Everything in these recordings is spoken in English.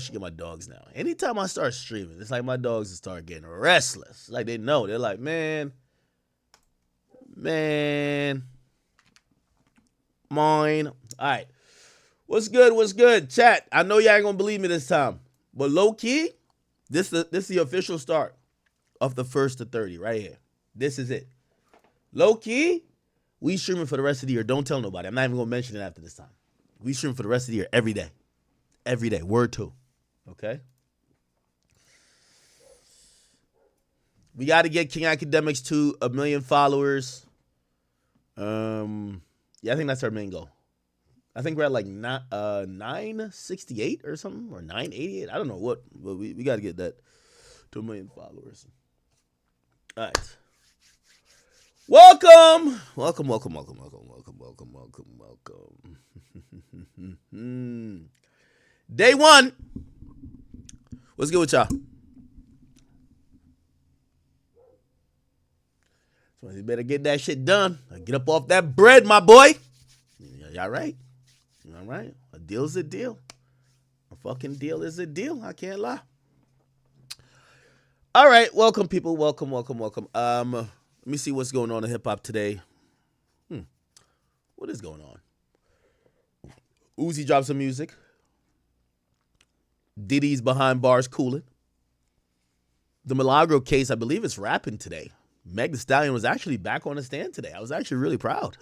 should get my dogs now. Anytime I start streaming, it's like my dogs start getting restless. Like they know. They're like, man, mine. All right. What's good? Chat, I know y'all ain't gonna believe me this time. But low key, this is the official start of the 1st to 30 right here. This is it. Low key, we streaming for the rest of the year. Don't tell nobody. I'm not even gonna mention it after this time. We stream for the rest of the year every day. Every day. Word 2. Okay? We got to get King Academics to 1 million followers. Yeah, I think that's our main goal. I think we're at like 968 or something, or 988. I don't know what, but we got to get that to 1 million followers. All right. Welcome. Day 1. What's good with y'all? So you better get that shit done. Get up off that bread, my boy. Y'all right? All right. A deal's a deal. A fucking deal is a deal. I can't lie. All right. Welcome, people. Welcome. Let me see what's going on in hip-hop today. What is going on? Uzi dropped some music. Diddy's behind bars cooling. The Milagro case, I believe it's wrapping today. Meg Thee Stallion was actually back on the stand today. I was actually really proud.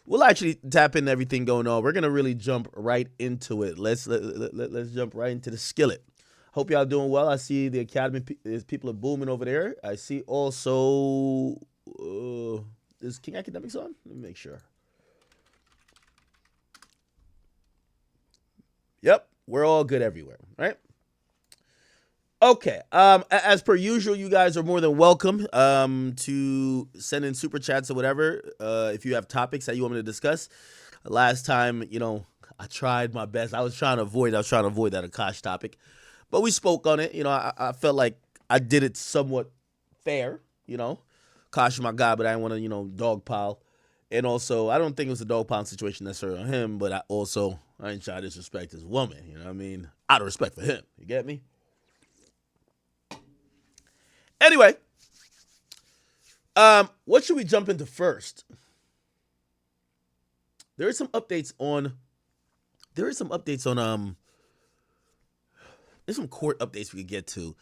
We'll actually tap into everything going on. We're gonna really jump right into it. Let's jump right into the skillet. Hope y'all doing well. I see the Academy people are booming over there. I see also is King Academics on? Let me make sure. Yep, we're all good everywhere, right? Okay. As per usual, you guys are more than welcome to send in super chats or whatever if you have topics that you want me to discuss. Last time, I tried my best. I was trying to avoid that Akash topic, but we spoke on it. I felt like I did it somewhat fair. Akash is my guy, but I didn't want to dogpile. And also, I don't think it was a dogpile situation necessarily on him, but I ain't trying to disrespect his woman. You know what I mean? Out of respect for him. You get me? Anyway, what should we jump into first? There's some updates on there's some court updates we could get to.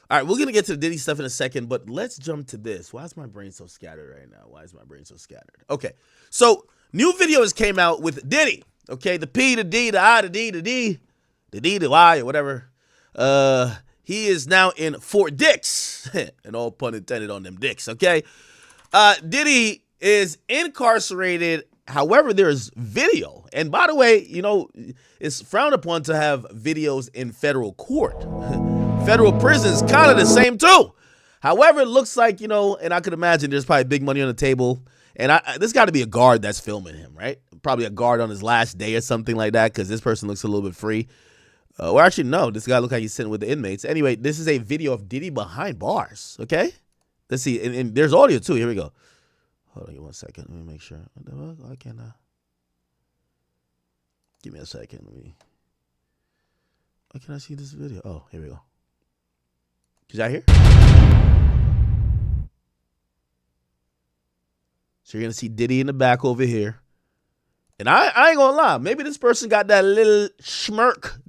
All right, we're going to get to the Diddy stuff in a second, but let's jump to this. Why is my brain so scattered right now? Okay, so new videos came out with Diddy, okay? The P, the D, the I, the D, the D, the D, the Y, or whatever. He is now in Fort Dix, and all pun intended on them dicks, okay? Diddy is incarcerated. However, there's video. And by the way, it's frowned upon to have videos in federal court. Federal prison is kind of the same too. However, it looks like, and I could imagine there's probably big money on the table. And there's got to be a guard that's filming him, right? Probably a guard on his last day or something like that, because this person looks a little bit free. Or actually, no, this guy looks like he's sitting with the inmates. Anyway, this is a video of Diddy behind bars, okay? Let's see. And there's audio too. Here we go. Hold on, give me 1 second. Let me make sure. I can't. Give me a second. Why can't I see this video? Oh, here we go. Did y'all hear? So you're going to see Diddy in the back over here. And I ain't gonna lie, maybe this person got that little smirk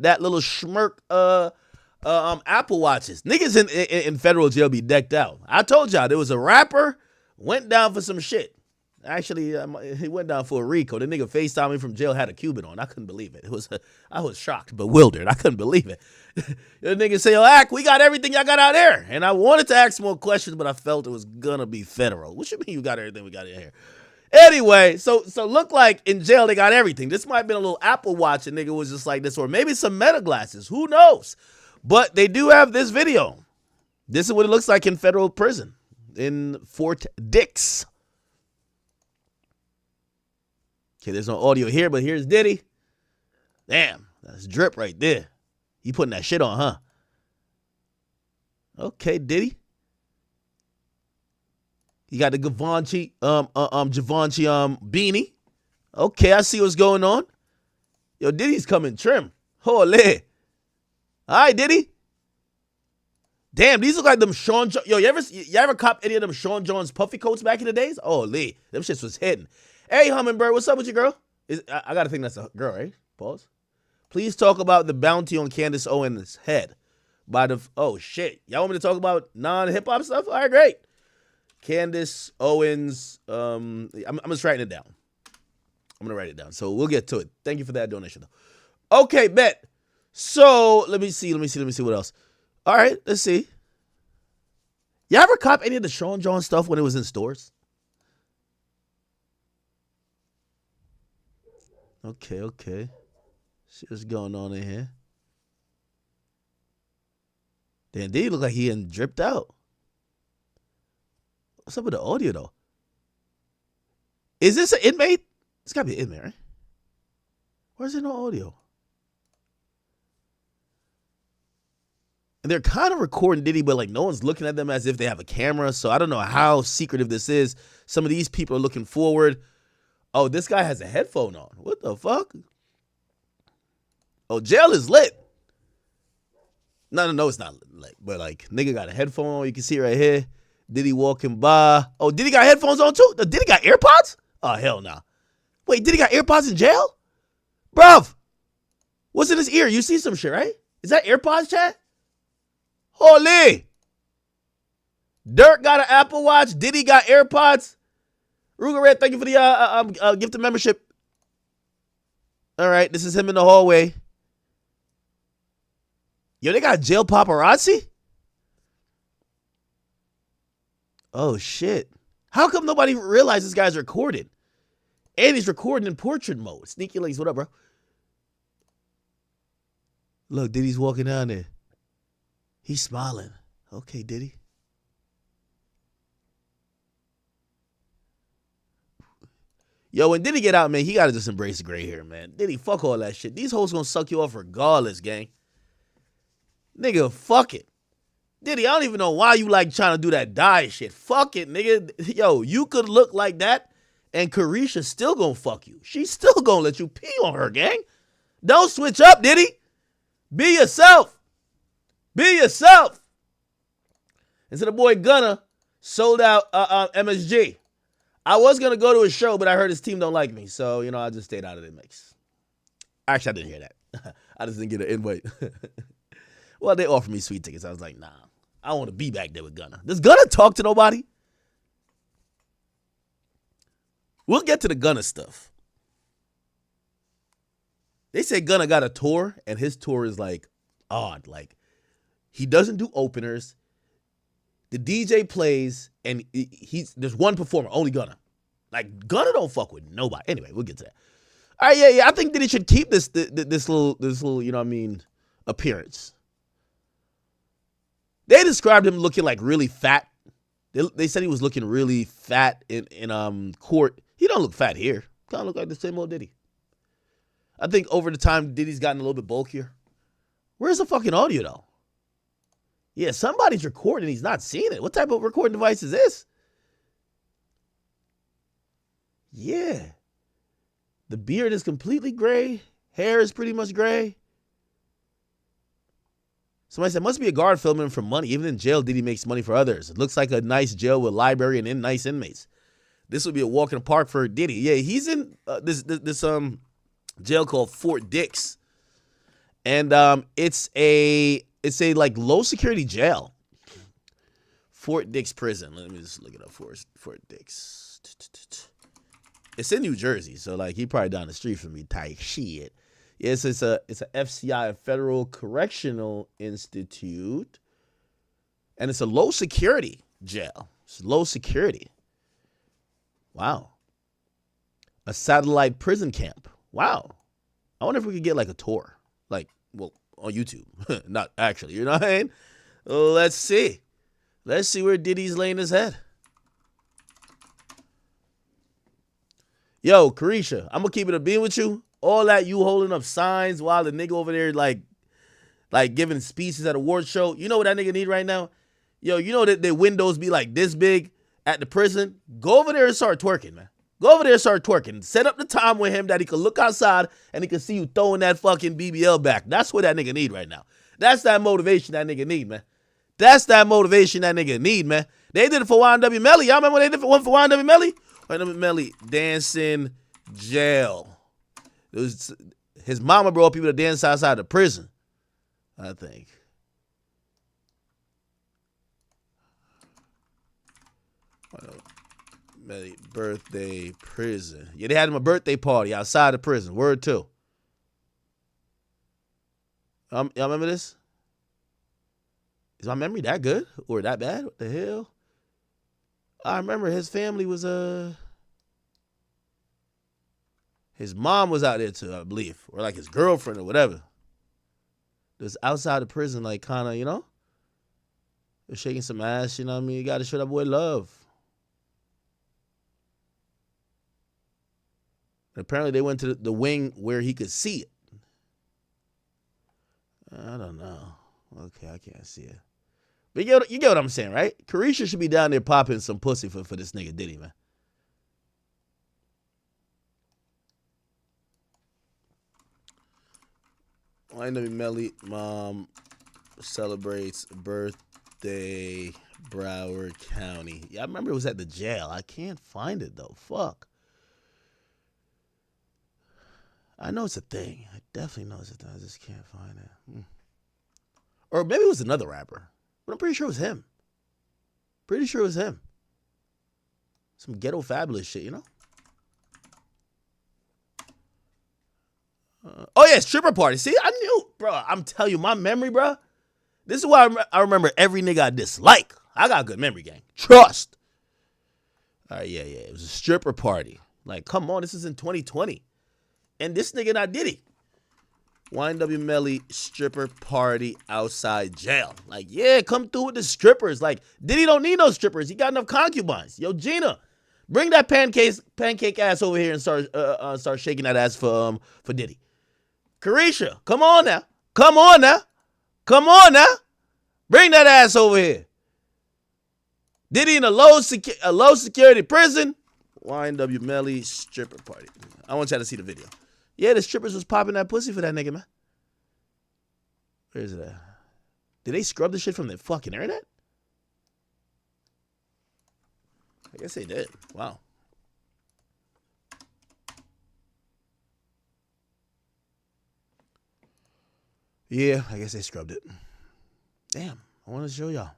Apple Watches. Niggas in federal jail be decked out. I told y'all there was a rapper went down for some shit. Actually, he went down for a Rico. The nigga FaceTime me from jail had a Cuban on. I couldn't believe it. I was shocked, bewildered. I couldn't believe it. The nigga say, Ack, we got everything y'all got out there. And I wanted to ask more questions, but I felt it was gonna be federal. What you mean you got everything we got in here? Anyway, so look like in jail they got everything. This might have been a little Apple Watch and nigga was just like this, or maybe some Meta glasses. Who knows? But they do have this video. This is what it looks like in federal prison in Fort Dix. Okay, there's no audio here, but here's Diddy. Damn, that's drip right there. You putting that shit on, huh? Okay, Diddy. You got the Givenchy beanie. Okay, I see what's going on. Yo, Diddy's coming trim. Holy. All right, Diddy. Damn, these look like them Sean. Yo, you ever cop any of them Sean Jones puffy coats back in the days? Oh, Lee, them shits was hitting. Hey, Hummingbird, what's up with you, girl? I gotta think that's a girl, right? Pause. Please talk about the bounty on Candace Owens' head. Oh shit, y'all want me to talk about non-hip hop stuff? All right, great. Candace Owens. I'm just writing it down. I'm gonna write it down. So we'll get to it. Thank you for that donation, though. Okay, bet. So let me see what else. All right, let's see. You ever cop any of the Sean John stuff when it was in stores? Okay. See what's going on in here. Damn, did he look like he had dripped out? What's up with the audio, though? Is this an inmate? It's got to be an inmate, right? Where's there no audio? And they're kind of recording Diddy, but like no one's looking at them as if they have a camera. So I don't know how secretive this is. Some of these people are looking forward. Oh, this guy has a headphone on. What the fuck? Oh, jail is lit. No, it's not lit. But like, nigga got a headphone on. You can see it right here. Diddy walking by. Oh, Diddy got headphones on too? Diddy got AirPods? Oh, hell no. Nah. Wait, Diddy got AirPods in jail? Bruv. What's in his ear? You see some shit, right? Is that AirPods, chat? Holy. Dirk got an Apple Watch. Diddy got AirPods. Ruger Red, thank you for the gift of membership. All right, this is him in the hallway. Yo, they got jail paparazzi? Oh, shit. How come nobody realized this guy's recorded? And he's recording in portrait mode. Sneaky Links, what up, bro? Look, Diddy's walking down there. He's smiling. Okay, Diddy. Yo, when Diddy get out, man, he got to just embrace the gray hair, man. Diddy, fuck all that shit. These hoes gonna suck you off regardless, gang. Nigga, fuck it. Diddy, I don't even know why you like trying to do that dye shit. Fuck it, nigga. Yo, you could look like that and Carisha still gonna fuck you. She's still gonna let you pee on her, gang. Don't switch up, Diddy. Be yourself. Be yourself. And so the boy Gunna sold out MSG. I was going to go to a show, but I heard his team don't like me. So, you know, I just stayed out of the mix. Actually, I didn't hear that. I just didn't get an invite. Well, they offered me sweet tickets. I was like, nah, I don't want to be back there with Gunna. Does Gunna talk to nobody? We'll get to the Gunna stuff. They say Gunna got a tour, and his tour is like odd. Like, he doesn't do openers. The DJ plays, and there's one performer, only Gunna. Like, Gunna don't fuck with nobody. Anyway, we'll get to that. All right, yeah. I think that he should keep this little, you know what I mean, appearance. They described him looking like really fat. They said he was looking really fat in court. He don't look fat here. Kind of look like the same old Diddy. I think over the time, Diddy's gotten a little bit bulkier. Where's the fucking audio, though? Yeah, somebody's recording. He's not seeing it. What type of recording device is this? Yeah. The beard is completely gray. Hair is pretty much gray. Somebody said, must be a guard filming for money. Even in jail, Diddy makes money for others. It looks like a nice jail with library and nice inmates. This would be a walk in the park for Diddy. Yeah, he's in this jail called Fort Dix. And it's a like low security jail. Fort Dix prison. Let me just look it up for us. Fort Dix. It's in New Jersey, so like he probably down the street from me type shit. Yes, it's a FCI, a Federal Correctional Institute, and it's a low security jail. It's low security. Wow. A satellite prison camp. Wow. I wonder if we could get like a tour, like on YouTube. Not actually, you know what I mean? Let's see. Let's see where Diddy's laying his head. Yo, Carisha, I'm gonna keep it a bean with you. All that you holding up signs while the nigga over there like giving speeches at a award show. You know what that nigga need right now? Yo, you know that the windows be like this big at the prison? Go over there and start twerking, man. Go over there and start twerking. Set up the time with him that he could look outside and he could see you throwing that fucking BBL back. That's what that nigga need right now. That's that motivation that nigga need, man. That's that motivation that nigga need, man. They did it for YNW Melly. Y'all remember when they did one for YNW Melly? YNW Melly dancing jail. It was his mama brought people to dance outside the prison, I think. Melly birthday prison. Yeah, they had him a birthday party outside the prison. Word too. Y'all remember this? Is my memory that good or that bad? What the hell? I remember his family was his mom was out there too, I believe, or like his girlfriend or whatever. Just outside the prison, like kind of, you know, shaking some ass. You know what I mean? You got to show that boy love. And apparently they went to the wing where he could see it. I don't know. Okay, I can't see it. But you get what I'm saying, right? Carisha should be down there popping some pussy for this nigga Diddy, man. YNW Melly mom celebrates birthday, Broward County. Yeah, I remember it was at the jail. I can't find it, though. Fuck. I know it's a thing. I definitely know it's a thing. I just can't find it. Or maybe it was another rapper. But I'm pretty sure it was him. Pretty sure it was him. Some ghetto fabulous shit, you know? Oh, yeah, stripper party. See, I knew. Bro, I'm telling you, my memory, bro. This is why I remember every nigga I dislike. I got a good memory, gang. Trust. All right, yeah. It was a stripper party. Like, come on, this is in 2020. And this nigga not Diddy. YNW Melly stripper party outside jail. Like, yeah, come through with the strippers. Like, Diddy don't need no strippers. He got enough concubines. Yo, Gina, bring that pancake ass over here and start shaking that ass for Diddy. Carisha, come on now. Bring that ass over here. Diddy in a low security prison. YNW Melly stripper party. I want y'all to see the video. Yeah, the strippers was popping that pussy for that nigga, man. Where is it at? Did they scrub the shit from the fucking internet? I guess they did. Wow. Yeah, I guess they scrubbed it. Damn, I want to show y'all.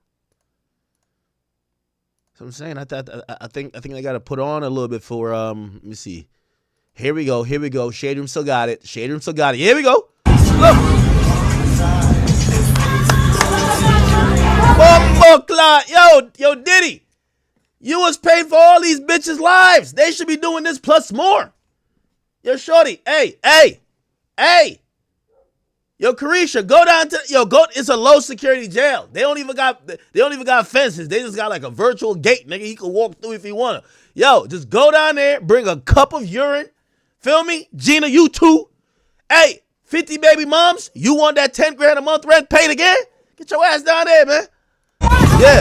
So I'm saying, I think they got to put on a little bit for let me see. Here we go. Shade Room still got it. Here we go. Look. Bumbo clot. Yo, Diddy. You was paid for all these bitches' lives. They should be doing this plus more. Yo, shorty. Hey. Yo, Carisha, go down to it's a low security jail. They don't even got fences. They just got like a virtual gate, nigga. He can walk through if he wanna. Yo, just go down there, bring a cup of urine. Feel me? Gina, you too. Hey, 50 baby moms, you want that 10 grand a month rent paid again? Get your ass down there, man. Yeah.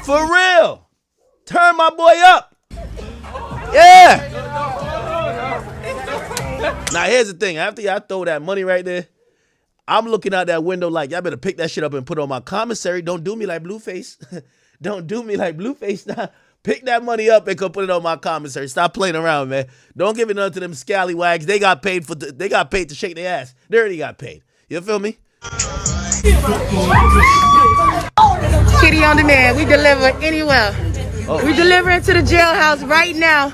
For real. Turn my boy up. Yeah. Now, here's the thing. After y'all throw that money right there, I'm looking out that window like, y'all better pick that shit up and put it on my commissary. Don't do me like Blueface. Don't do me like Blueface. Now, pick that money up and go put it on my commissary. Stop playing around, man. Don't give it none to them scallywags. They got paid to shake their ass. They already got paid. You feel me? Kitty on demand. We deliver anywhere. Oh, we delivering to the jailhouse right now.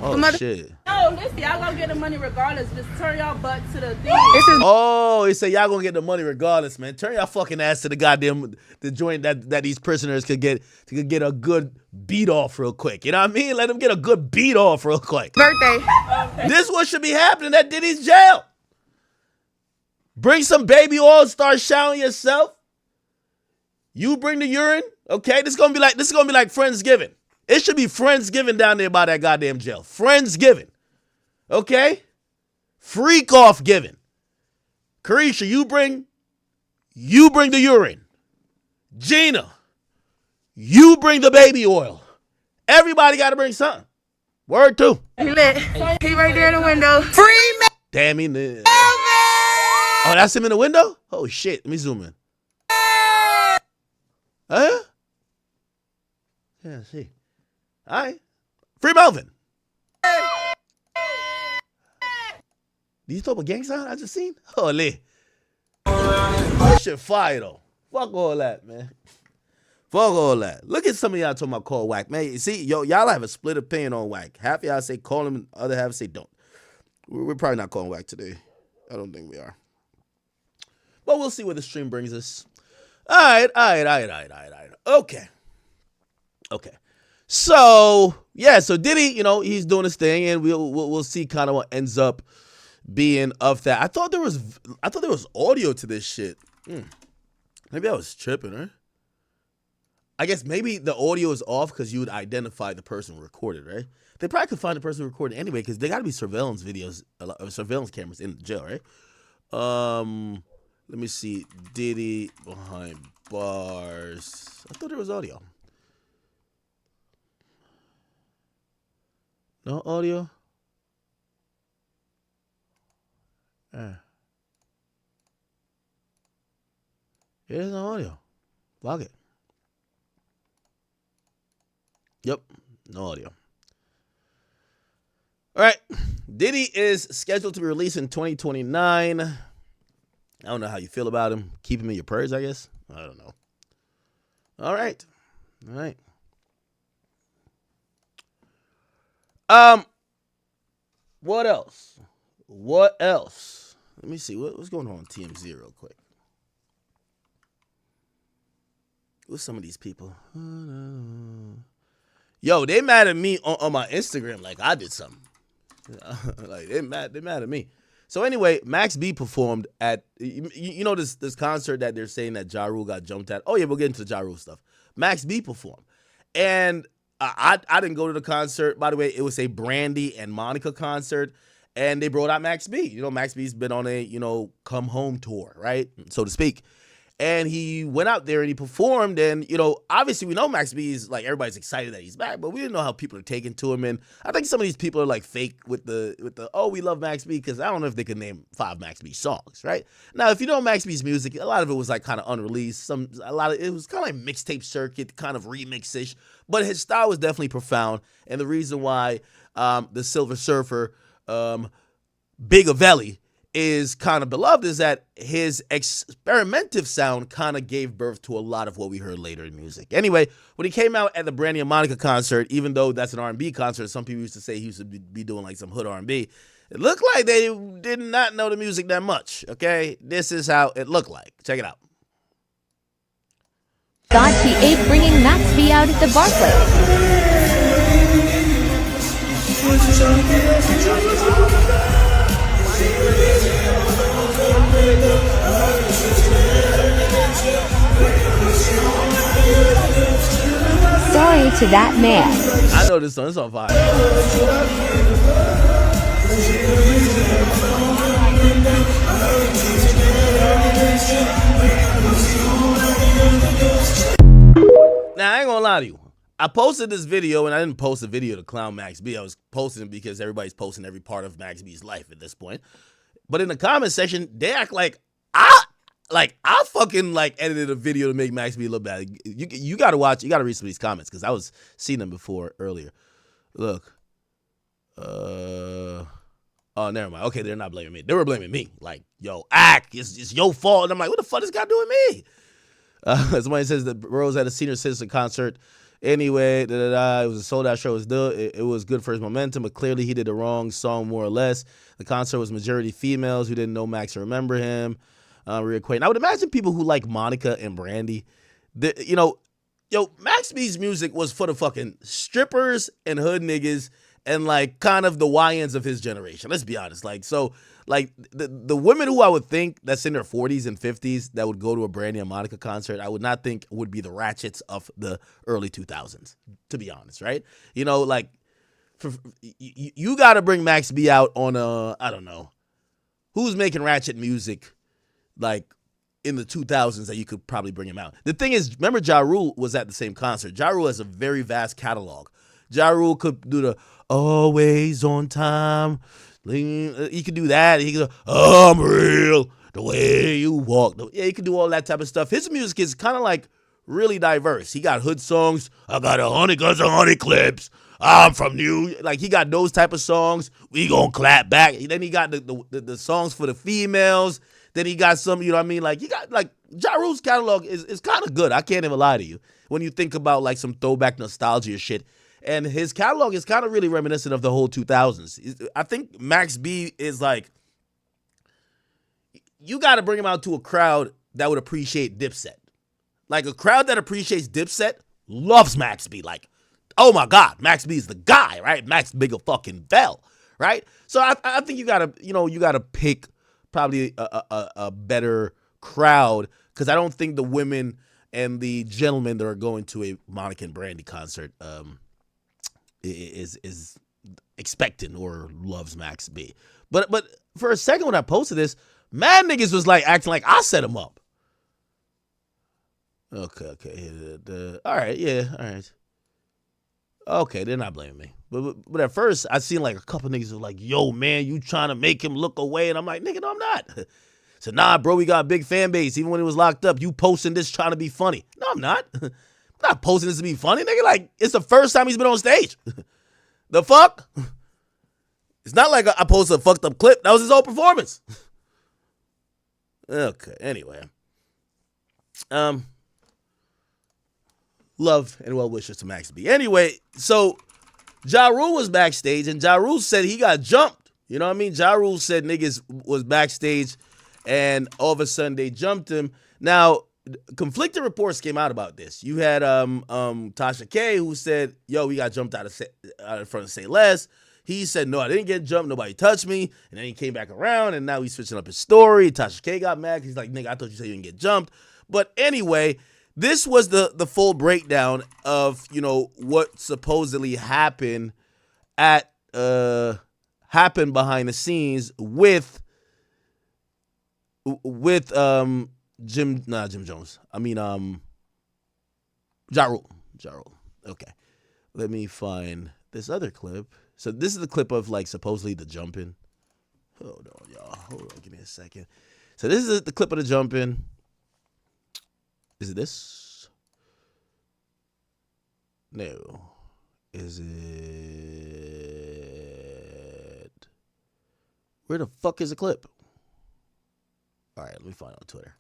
Oh, shit. No, listen, y'all gonna get the money regardless. Just turn y'all butt to the thing. Oh, he said y'all gonna get the money regardless, man. Turn y'all fucking ass to the joint that these prisoners could get a good beat off real quick. You know what I mean? Let them get a good beat off real quick. Birthday. This what should be happening at Diddy's jail. Bring some baby oil, start showering yourself. You bring the urine, okay? This is gonna be like Friendsgiving. It should be Friendsgiving down there by that goddamn jail. Friendsgiving. Okay? Freak off giving. Carisha, you bring the urine. Gina, You bring the baby oil. Everybody got to bring something. Word too. He lit. He right there in the window. Free man. Damn he. Oh, that's him in the window? Oh shit. Let me zoom in. Huh? Yeah, see. All right. Free Melvin. Did you throw up a gang sign I just seen? Holy. That shit fire though. Fuck all that, man. Fuck all that. Look at some of y'all talking about call whack. Man, you see, y'all have a split opinion on whack. Half of y'all say call him, other half say don't. We're probably not calling whack today. I don't think we are. But we'll see where the stream brings us. All right. Okay. So, yeah, so Diddy, he's doing his thing, and we'll see kind of what ends up being of that. I thought there was audio to this shit. Maybe I was tripping, right? I guess maybe the audio is off because you would identify the person who recorded, right? They probably could find the person who recorded anyway because there got to be surveillance videos, surveillance cameras in the jail, right? Let me see. Diddy behind bars. I thought there was audio. No audio? There's no audio. Block it. Yep, no audio. All right, Diddy is scheduled to be released in 2029. I don't know how you feel about him. Keep him in your prayers, I guess. I don't know. All right. What else? Let me see. What's going on TMZ real quick? Who's some of these people? Yo, they mad at me on my Instagram like I did something. Like they mad at me. So anyway, Max B performed at this concert that they're saying that Ja Rule got jumped at. Oh yeah, we'll get into the Ja Rule stuff. Max B performed, and I didn't go to the concert. By the way, it was a Brandy and Monica concert, and they brought out Max B. Max B's been on a come home tour, right, so to speak. And he went out there and he performed, and obviously we know Max B is like everybody's excited that he's back, but we didn't know how people are taking to him. And I think some of these people are like fake with the oh, we love Max B, because I don't know if they could name 5 Max B songs, right? Now, if you know Max B's music, a lot of it was like kind of unreleased. It was kind of like mixtape circuit, kind of remix-ish, but his style was definitely profound. And the reason why the Silver Surfer, Big Avelli, is kind of beloved is that his experimentative sound kind of gave birth to a lot of what we heard later in music. Anyway, when he came out at the Brandy and Monica concert, even though that's an R&B concert, some people used to say he used to be doing like some hood R&B. It looked like they did not know the music that much, okay? This is how it looked like. Check it out. God P8 bringing Max B out at the Barclays. Sorry to that man. I know this song. It's on fire. Now, I ain't gonna lie to you. I posted this video, and I didn't post a video to clown Max B. I was posting it because everybody's posting every part of Max B's life at this point. But in the comment section, they act like I fucking edited a video to make Max B look bad. You gotta watch, you gotta read some of these comments because I was seeing them before earlier. Look. Oh, never mind. Okay, they're not blaming me. They were blaming me. Like, yo, it's your fault. And I'm like, what the fuck is this guy doing me? Somebody says that Rose at a senior citizen concert. Anyway, it was a sold-out show. It was good for his momentum, but clearly he did the wrong song, more or less. The concert was majority females who didn't know Max or remember him. Reacquainting. I would imagine people who like Monica and Brandy, Max B's music was for the fucking strippers and hood niggas and like kind of the YNs of his generation. Let's be honest. The women who I would think that's in their 40s and 50s that would go to a Brandy and Monica concert, I would not think would be the ratchets of the early 2000s, to be honest, right? You got to bring Max B out on I don't know, who's making ratchet music, like in the 2000s that you could probably bring him out. The thing is, remember Ja Rule was at the same concert. Ja Rule has a very vast catalog. Ja Rule could do the always on time. He could do that. He could go, I'm real, the way you walk. Yeah, he could do all that type of stuff. His music is kind of like really diverse. He got hood songs. I got 100 guns and 100 clips. I'm from New. Like, he got those type of songs. We gonna clap back. Then he got the songs for the females. Then he got some, you know what I mean? Like, he got, like, Ja Rule's catalog is kind of good. I can't even lie to you. When you think about, like, some throwback nostalgia shit. And his catalog is kind of really reminiscent of the whole 2000s. I think Max B is like, you got to bring him out to a crowd that would appreciate Dipset. Like, a crowd that appreciates Dipset loves Max B. Like, oh my God, Max B is the guy, right? Max Bigger fucking Bell, right? So I think you gotta pick probably a better crowd, because I don't think the women and the gentlemen that are going to a Monica and Brandy concert is expecting or loves Max B. But for a second when I posted this, mad niggas was like acting like I set him up. Okay. All right, yeah, all right. Okay, they're not blaming me. But at first, I seen like a couple niggas were like, yo, man, you trying to make him look away. And I'm like, nigga, no, I'm not. So, nah, bro, we got a big fan base. Even when he was locked up, you posting this trying to be funny. No, I'm not. I'm not posting this to be funny, nigga. Like, it's the first time he's been on stage. The fuck? It's not like I posted a fucked up clip. That was his whole performance. Okay, anyway. Love and well wishes to Max B. Anyway, so Ja Rule was backstage, and Ja Rule said he got jumped. You know what I mean? Ja Rule said niggas was backstage, and all of a sudden they jumped him. Now, conflicting reports came out about this. You had Tasha K, who said, yo, we got jumped out in front of Say Less. He said, no, I didn't get jumped. Nobody touched me. And then he came back around, and now he's switching up his story. Tasha K got mad. He's like, nigga, I thought you said you didn't get jumped. But anyway, this was the full breakdown of, you know, what supposedly happened happened behind the scenes with Jim Jones. I mean Ja Rule. Okay. Let me find this other clip. So this is the clip of like supposedly the jumping. Hold on, y'all. Hold on, give me a second. So this is the clip of the jumping. Is it this? No. Is it? Where the fuck is the clip? All right, let me find it on Twitter.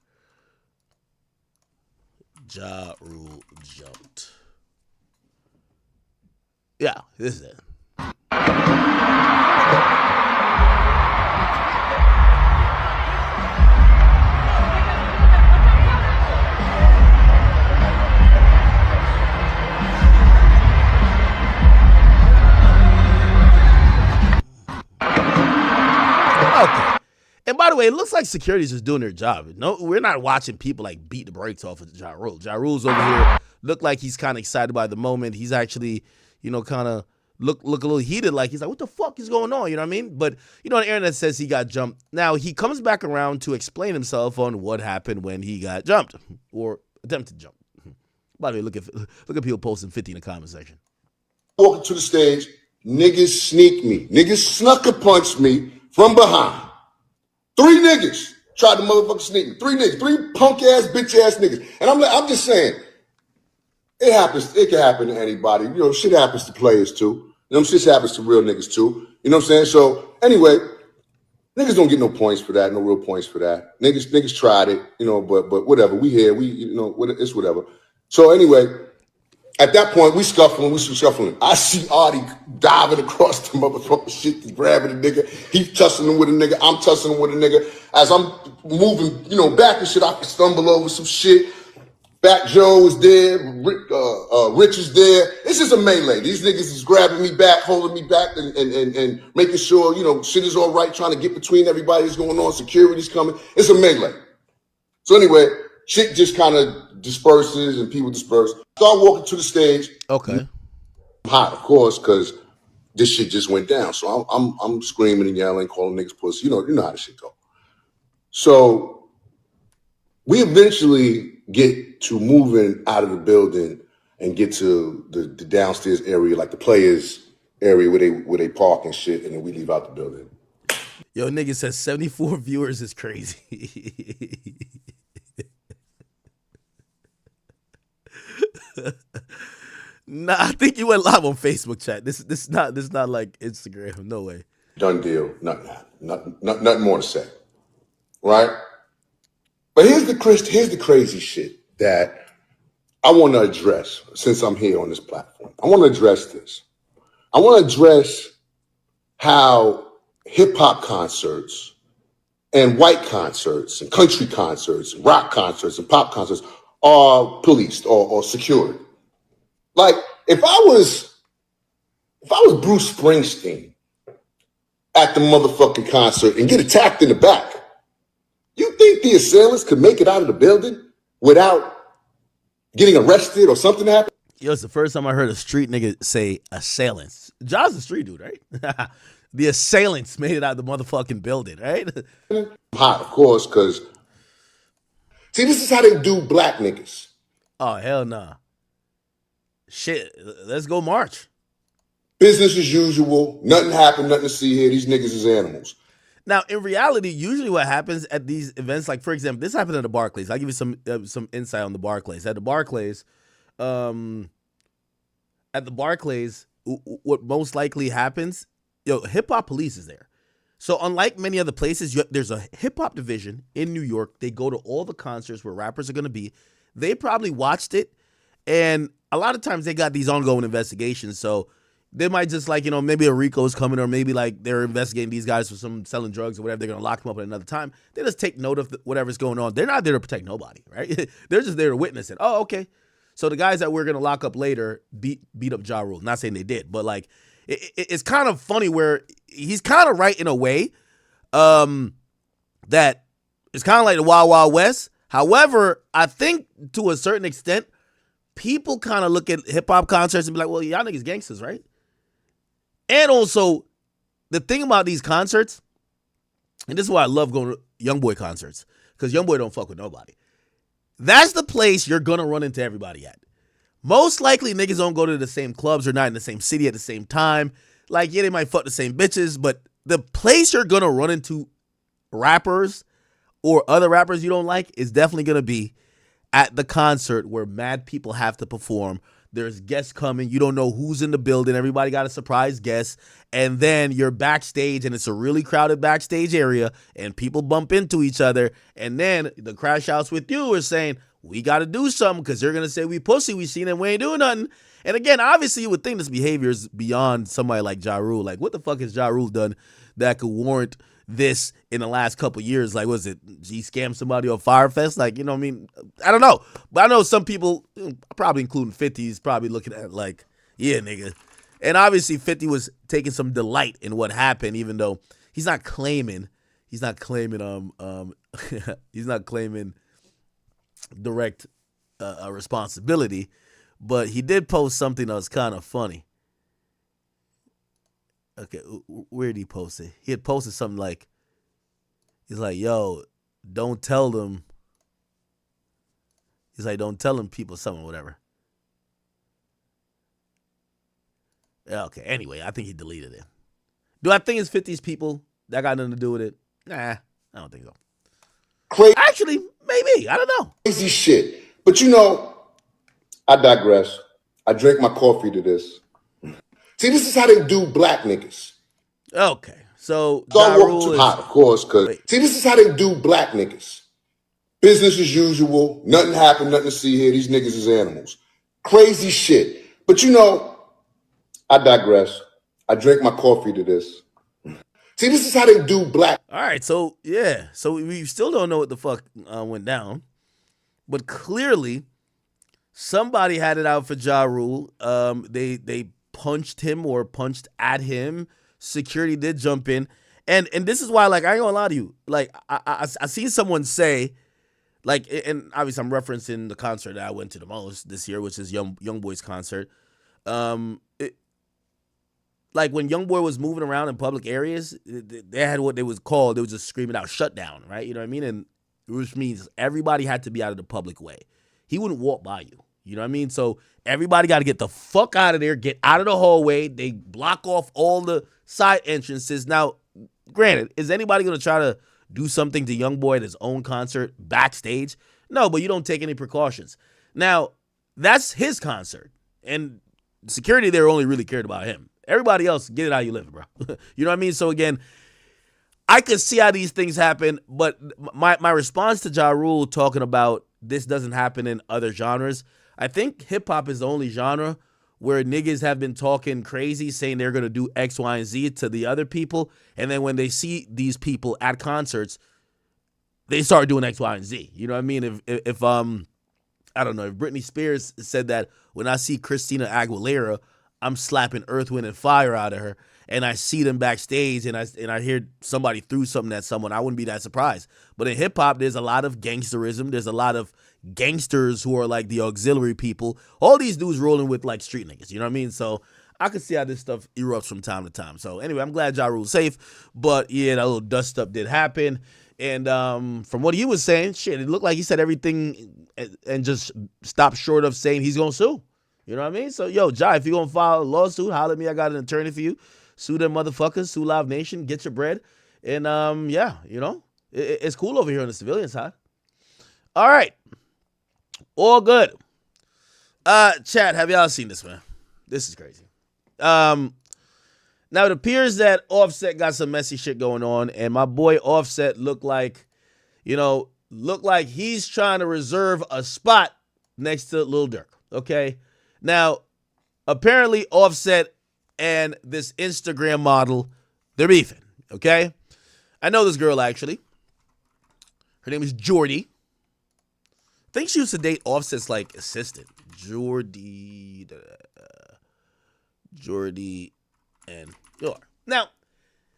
Ja Rule jumped. Yeah, this is it. Okay. And by the way, it looks like security's just doing their job. No, we're not watching people like beat the brakes off of Ja Rule. Ja Rule's over here. Look like he's kind of excited by the moment. He's actually, you know, kind of look a little heated. Like he's like, what the fuck is going on? You know what I mean? But, you know, the internet says he got jumped. Now, he comes back around to explain himself on what happened when he got jumped or attempted to jump. By the way, look at people posting 50 in the comment section. Walking to the stage, niggas sneak me. Niggas snuck a punch me from behind. 3 niggas tried to motherfucking sneak me. 3 niggas. 3 punk ass, bitch ass niggas. And I'm just saying, it happens. It can happen to anybody. You know, shit happens to players too. You know, shit happens to real niggas too. You know what I'm saying? So anyway, niggas don't get no points for that. No real points for that. Niggas tried it. You know, but whatever. We here. We, you know, it's whatever. So anyway, at that point, we scuffling. I see Artie diving across the motherfucking shit, grabbing the nigga. He tussling him with a nigga. I'm tussling him with a nigga. As I'm moving, you know, back and shit, I can stumble over some shit. Fat Joe is there. Rich is there. It's just a melee. These niggas is grabbing me back, holding me back, and making sure, you know, shit is all right, trying to get between everybody that's going on. Security's coming. It's a melee. So anyway, shit just kind of disperses and people disperse. Start walking to the stage. Okay. I'm hot, of course, because this shit just went down. So I'm screaming and yelling, calling niggas pussy. You know how this shit go. So We eventually get to moving out of the building and get to the downstairs area, like the players area where they park and shit, and then we leave out the building. Yo, nigga says 74 viewers is crazy. Nah, I think you went live on Facebook chat. This not like Instagram. No way. Done deal. Nothing more to say. Right? But here's the crazy shit that I want to address since I'm here on this platform. I want to address this. I want to address how hip hop concerts and white concerts and country concerts and rock concerts and pop concerts are policed or secured. Like if I was Bruce Springsteen at the motherfucking concert and get attacked in the back, you think the assailants could make it out of the building without getting arrested or something happen? Yo, it's the first time I heard a street nigga say assailants. John's a street dude, right? The assailants made it out of the motherfucking building, right? Hot, of course, because see, this is how they do black niggas. Oh, hell nah. Shit, let's go march. Business as usual. Nothing happened, nothing to see here. These niggas is animals. Now, in reality, usually what happens at these events, like for example, this happened at the Barclays. I'll give you some insight on the Barclays. At the Barclays, what most likely happens, hip hop police is there. So unlike many other places, there's a hip hop division in New York. They go to all the concerts where rappers are going to be. They probably watched it, and a lot of times they got these ongoing investigations. So they might just maybe a Rico is coming, or maybe like they're investigating these guys for some selling drugs or whatever. They're going to lock them up at another time. They just take note of whatever's going on. They're not there to protect nobody, right? They're just there to witness it. Oh, okay. So the guys that we're going to lock up later beat up Ja Rule. Not saying they did, but like it's kind of funny where he's kind of right in a way that it's kind of like the Wild Wild West. However, I think to a certain extent, people kind of look at hip hop concerts and be like, well, y'all niggas gangsters, right? And also, the thing about these concerts, and this is why I love going to YoungBoy concerts, because YoungBoy don't fuck with nobody. That's the place you're going to run into everybody at. Most likely, niggas don't go to the same clubs or not in the same city at the same time. Like, yeah, they might fuck the same bitches, but the place you're going to run into rappers or other rappers you don't like is definitely going to be at the concert where mad people have to perform. There's guests coming. You don't know who's in the building. Everybody got a surprise guest. And then you're backstage, and it's a really crowded backstage area, and people bump into each other. And then the crash outs with you are saying, we got to do something because they're going to say we pussy. We seen them. We ain't doing nothing. And again, obviously, you would think this behavior is beyond somebody like Ja Rule. Like, what the fuck has Ja Rule done that could warrant this in the last couple of years? Like, was it he scammed somebody on Firefest? Like, you know what I mean? I don't know. But I know some people, probably including 50, is probably looking at it like, yeah, nigga. And obviously 50 was taking some delight in what happened, even though he's not claiming direct responsibility, but he did post something that was kind of funny. Okay, where did he post it? He had posted something like, he's like, yo, don't tell them. He's like, don't tell them people something, whatever. Okay, anyway, I think he deleted it. Do I think it's 50's people? That got nothing to do with it? Nah, I don't think so. Actually, maybe. I don't know. Crazy shit. But I digress. I drank my coffee to this. See, this is how they do black niggas. Okay, so Ja Rule is hot, of course, because see, this is how they do black niggas. Business as usual. Nothing happened, nothing to see here. These niggas is animals. Crazy shit. But I digress. I drank my coffee to this. See, this is how they do black. All right, so yeah, so we still don't know what the fuck went down, but clearly somebody had it out for Ja Rule. They punched him or punched at him. Security did jump in, and this is why, like, I ain't gonna lie to you. Like, I seen someone say, like, and obviously I'm referencing the concert that I went to the most this year, which is YoungBoy's concert. Like when YoungBoy was moving around in public areas, they had what they was called. They was just screaming out "shutdown," right? You know what I mean? And which means everybody had to be out of the public way. He wouldn't walk by you. You know what I mean? So everybody got to get the fuck out of there, get out of the hallway. They block off all the side entrances. Now, granted, is anybody going to try to do something to YoungBoy at his own concert backstage? No, but you don't take any precautions. Now, that's his concert, and security there only really cared about him. Everybody else, get it how you live, bro. You know what I mean? So again, I could see how these things happen, but my response to Ja Rule talking about this doesn't happen in other genres, I think hip-hop is the only genre where niggas have been talking crazy, saying they're going to do X, Y, and Z to the other people, and then when they see these people at concerts, they start doing X, Y, and Z. You know what I mean? If I don't know, if Britney Spears said that when I see Christina Aguilera, I'm slapping Earth, Wind, and Fire out of her, and I see them backstage and I hear somebody threw something at someone, I wouldn't be that surprised. But in hip-hop, there's a lot of gangsterism. There's a lot of gangsters who are like the auxiliary people. All these dudes rolling with like street niggas, you know what I mean? So I could see how this stuff erupts from time to time. So anyway, I'm glad Ja Rule's safe. But yeah, that little dust up did happen. And from what he was saying, shit, it looked like he said everything and just stopped short of saying he's going to sue. You know what I mean? So, yo, Ja, if you're going to file a lawsuit, holler at me. I got an attorney for you. Sue them motherfuckers. Sue Live Nation. Get your bread. And, yeah, you know, it's cool over here on the civilian side. All right. All good. Chat, have y'all seen this, man? This is crazy. Now, it appears that Offset got some messy shit going on, and my boy Offset looked like he's trying to reserve a spot next to Lil Durk, okay? Now, apparently Offset and this Instagram model, they're beefing, okay? I know this girl, actually. Her name is Jordy. I think she used to date Offset's, like, assistant. Jordy and Yor. Now,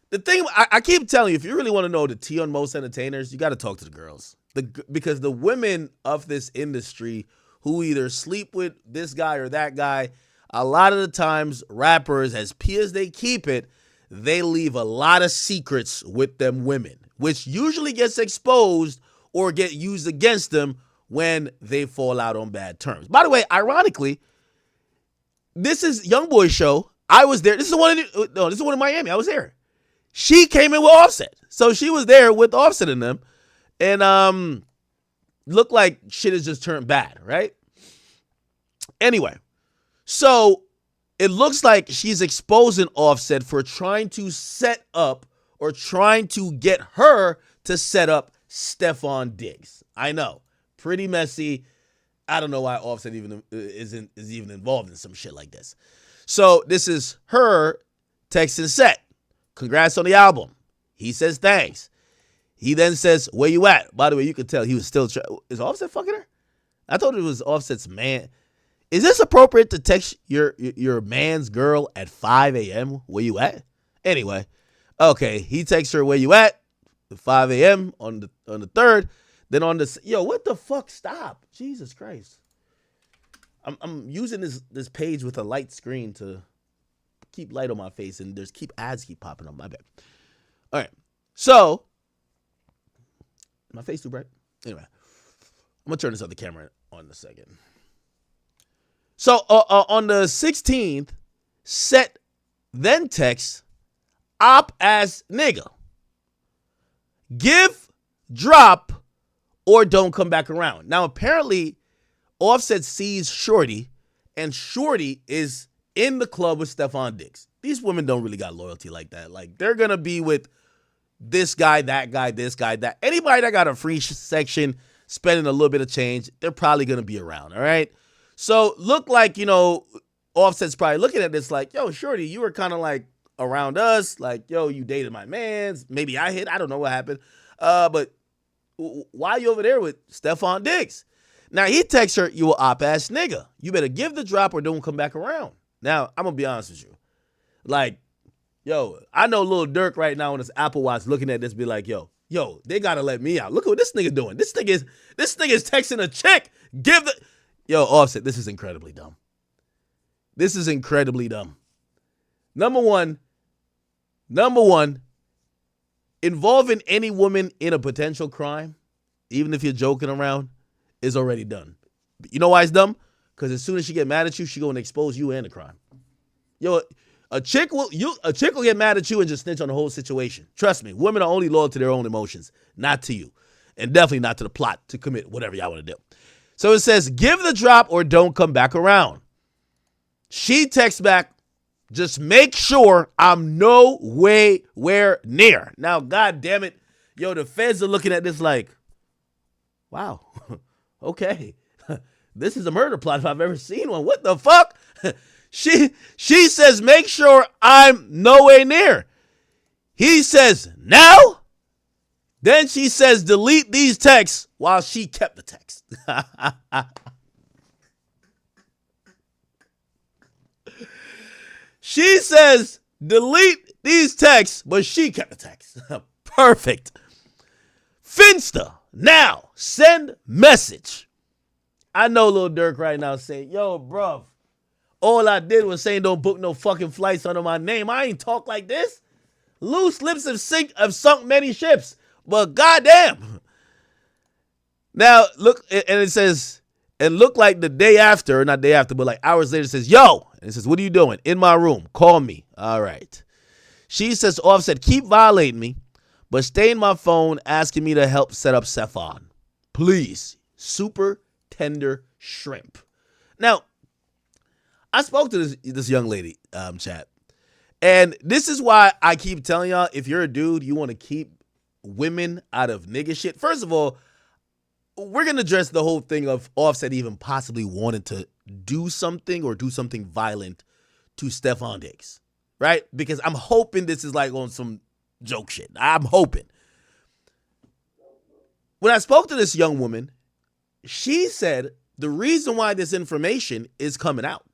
the thing, I keep telling you, if you really want to know the tea on most entertainers, you got to talk to the girls. Because the women of this industry who either sleep with this guy or that guy, a lot of the times, rappers, as pure as they keep it, they leave a lot of secrets with them women, which usually gets exposed or get used against them when they fall out on bad terms. By the way, ironically, this is YoungBoy's show. I was there. This is the one in Miami. I was there. She came in with Offset. So she was there with Offset in them. And looked like shit has just turned bad, right? Anyway, so it looks like she's exposing Offset for trying to set up or trying to get her to set up Steffon Diggs. I know. Pretty messy. I don't know why Offset even is even involved in some shit like this. So this is her texting Set. Congrats on the album. He says thanks. He then says, where you at? By the way, you could tell he was still is Offset fucking her? I thought it was Offset's man. Is this appropriate to text your man's girl at 5 a.m.? Where you at? Anyway, okay, he texts her, where you at? At 5 a.m. on the 3rd. Then on the, yo, what the fuck? Stop. Jesus Christ. I'm using this page with a light screen to keep light on my face, and there's ads keep popping up. My bad. All right. So, my face too bright? Anyway, I'm going to turn this other camera on in a second. So, on the 16th, Set then texts, op-ass nigga. Give, drop, or don't come back around. Now, apparently, Offset sees Shorty, and Shorty is in the club with Steffon Diggs. These women don't really got loyalty like that. Like, they're going to be with this guy, that guy, this guy, that. Anybody that got a free section, spending a little bit of change, they're probably going to be around, all right? So, look like, you know, Offset's probably looking at this like, yo, Shorty, you were kind of like around us. Like, yo, you dated my mans. Maybe I hit. I don't know what happened. But why are you over there with Steffon Diggs? Now, he texts her, you a op-ass nigga. You better give the drop or don't come back around. Now, I'm going to be honest with you. Like, yo, I know Lil Durk right now on his Apple Watch looking at this be like, yo, they got to let me out. Look at what this nigga doing. This nigga is texting a chick. Yo, Offset, this is incredibly dumb. This is incredibly dumb. Number one, involving any woman in a potential crime even if you're joking around, is already done. You know why it's dumb? Because as soon as she get mad at you, she gonna expose you and the crime. Yo, a chick will get mad at you and just snitch on the whole situation. Trust me, women are only loyal to their own emotions, not to you, and definitely not to the plot to commit whatever y'all want to do. So it says, give the drop or don't come back around. She texts back, just make sure I'm nowhere near. Now, God damn it, yo, the feds are looking at this like, wow, okay. This is a murder plot if I've ever seen one. What the fuck? She says, make sure I'm nowhere near. He says, now? Then she says, delete these texts while she kept the text. She says, delete these texts, but she kept the text. Perfect. Finsta, now, send message. I know Lil Durk right now saying, yo, bruv, all I did was saying don't book no fucking flights under my name. I ain't talk like this. Loose lips have sunk many ships, but goddamn. Now, look, and it says, and look like the day after, not day after, but like hours later, it says, yo. And it says, what are you doing? In my room. Call me. All right. She says, Offset, keep violating me, but stay in my phone asking me to help set up Steffon. Please. Super tender shrimp. Now, I spoke to this young lady, chat. And this is why I keep telling y'all, if you're a dude, you want to keep women out of nigga shit. First of all, we're going to address the whole thing of Offset even possibly wanting to do something or do something violent to Steffon Diggs, right? Because I'm hoping this is like on some joke shit. I'm hoping. When I spoke to this young woman, she said the reason why this information is coming out,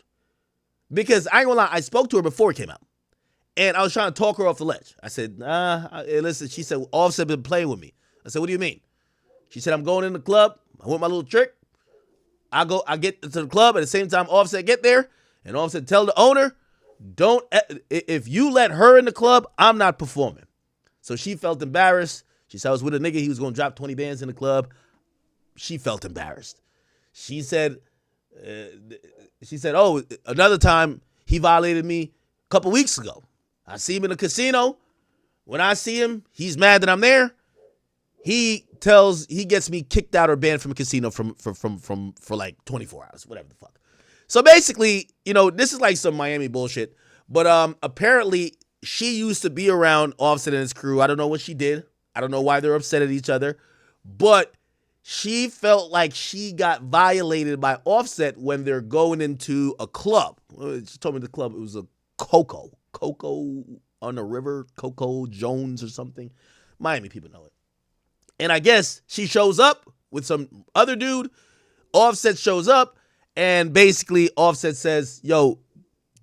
because I ain't gonna lie, I spoke to her before it came out, and I was trying to talk her off the ledge. I said, listen, she said, Offset been playing with me. I said, what do you mean? She said, I'm going in the club. I want my little trick. I get to the club at the same time Offset get there, and Offset tell the owner, if you let her in the club, I'm not performing. So she felt embarrassed. She said I was with a nigga, he was gonna drop 20 bands in the club. She felt embarrassed. She said, oh, another time he violated me a couple weeks ago. I see him in the casino. When I see him, he's mad that I'm there. He gets me kicked out or banned from a casino for like 24 hours, whatever the fuck. So basically, this is like some Miami bullshit. But apparently she used to be around Offset and his crew. I don't know what she did. I don't know why they're upset at each other. But she felt like she got violated by Offset when they're going into a club. She told me the club, it was a Coco on the river, Coco Jones or something. Miami people know it. And I guess she shows up with some other dude. Offset shows up, and basically Offset says, yo,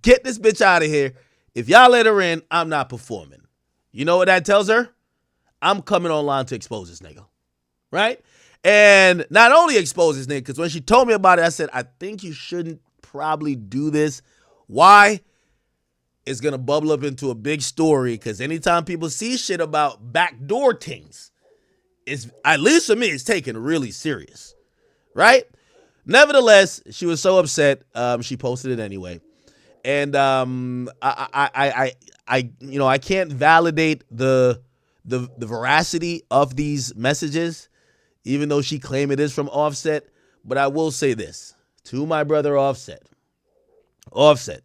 get this bitch out of here. If y'all let her in, I'm not performing. You know what that tells her? I'm coming online to expose this nigga. Right? And not only expose this nigga, because when she told me about it, I said, I think you shouldn't probably do this. Why? It's going to bubble up into a big story, because anytime people see shit about backdoor things, it's, at least for me, it's taken really serious, right? Nevertheless, she was so upset, she posted it anyway. And I can't validate the veracity of these messages, even though she claimed it is from Offset. But I will say this to my brother Offset. Offset,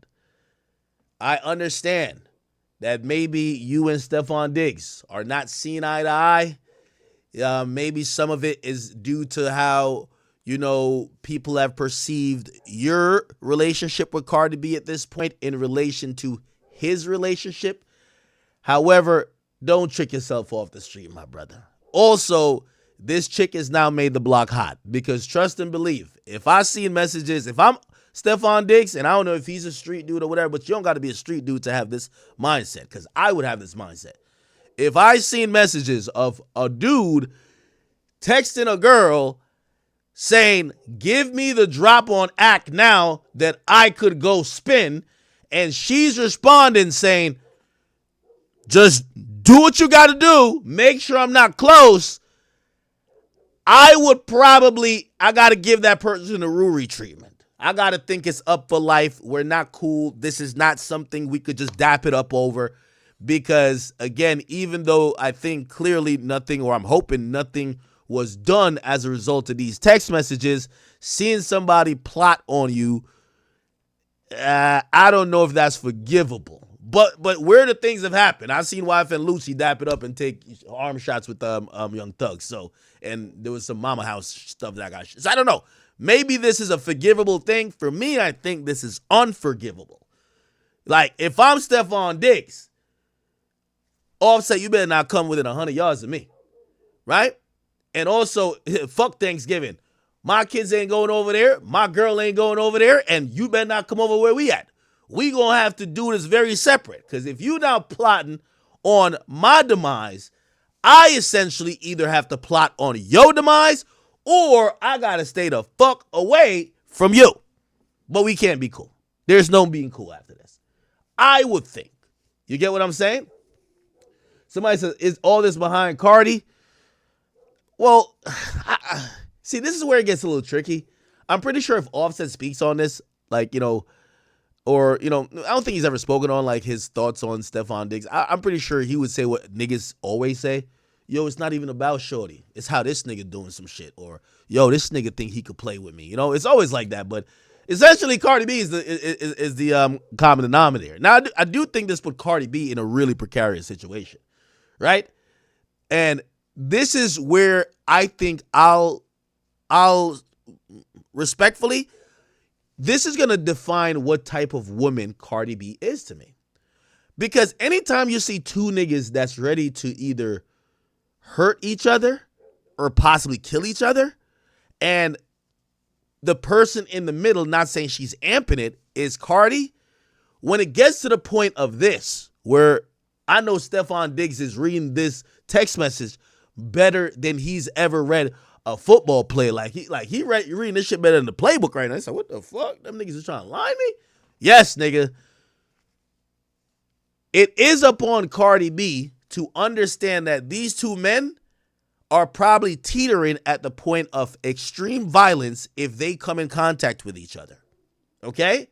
I understand that maybe you and Steffon Diggs are not seeing eye to eye. Maybe some of it is due to how, people have perceived your relationship with Cardi B at this point in relation to his relationship. However, don't trick yourself off the street, my brother. Also, this chick has now made the block hot, because trust and believe, if I see messages, if I'm Steffon Diggs, and I don't know if he's a street dude or whatever, but you don't got to be a street dude to have this mindset, because I would have this mindset. If I seen messages of a dude texting a girl saying, give me the drop on act now that I could go spin, and she's responding saying, just do what you got to do, make sure I'm not close, I got to give that person a Ruri treatment. I got to think it's up for life. We're not cool. This is not something we could just dap it up over. Because, again, even though I think clearly nothing, or I'm hoping nothing was done as a result of these text messages, seeing somebody plot on you, I don't know if that's forgivable. But where the things have happened, I've seen YF and Lucy dap it up and take arm shots with Young Thug. So, and there was some Mama House stuff that I got. So I don't know. Maybe this is a forgivable thing. For me, I think this is unforgivable. Like, if I'm Steffon Diggs, Offset, you better not come within 100 yards of me, right? And also, fuck Thanksgiving. My kids ain't going over there. My girl ain't going over there. And you better not come over where we at. We gonna have to do this very separate. Because if you now plotting on my demise, I essentially either have to plot on your demise or I gotta stay the fuck away from you. But we can't be cool. There's no being cool after this. I would think. You get what I'm saying? Somebody says, is all this behind Cardi? Well, see, this is where it gets a little tricky. I'm pretty sure if Offset speaks on this, like, or, I don't think he's ever spoken on, like, his thoughts on Steffon Diggs. I'm pretty sure he would say what niggas always say. Yo, it's not even about shorty. It's how this nigga doing some shit. Or, yo, this nigga think he could play with me. It's always like that. But essentially, Cardi B is the common denominator. Now, I do think this put Cardi B in a really precarious situation. Right? And this is where I think I'll respectfully, this is going to define what type of woman Cardi B is to me. Because anytime you see two niggas that's ready to either hurt each other or possibly kill each other, and the person in the middle, not saying she's amping it, is Cardi, when it gets to the point of this, where I know Steffon Diggs is reading this text message better than he's ever read a football play. He reading this shit better than the playbook right now. He's like, what the fuck? Them niggas is trying to lie me? Yes, nigga. It is upon Cardi B to understand that these two men are probably teetering at the point of extreme violence if they come in contact with each other. Okay?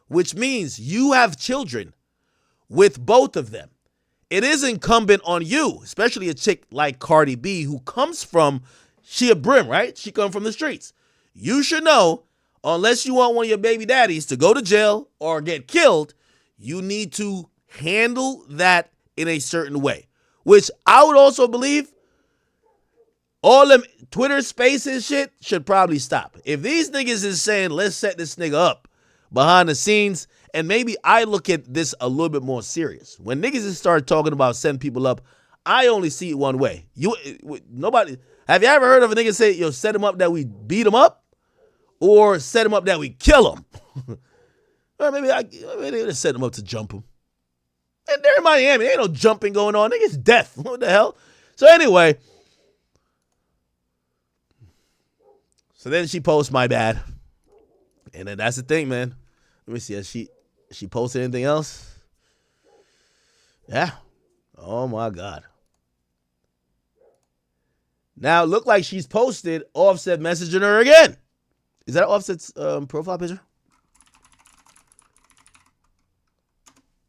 Which means you have children with both of them. It is incumbent on you, especially a chick like Cardi B who comes from, she a brim, right? She come from the streets. You should know, unless you want one of your baby daddies to go to jail or get killed, you need to handle that in a certain way. Which I would also believe all them Twitter spaces shit should probably stop. If these niggas is saying, let's set this nigga up behind the scenes, and maybe I look at this a little bit more serious. When niggas start talking about setting people up, I only see it one way. Nobody, have you ever heard of a nigga say, yo, set him up that we beat him up? Or set him up that we kill him? Or maybe they just set him up to jump him. And they're in Miami. Ain't no jumping going on. Nigga, it's death. What the hell? So anyway. So then she posts my bad. And then that's the thing, man. Let me see. Has she posted anything else? Yeah. Oh my God. Now it looked like she's posted Offset messaging her again. Is that Offset's profile picture?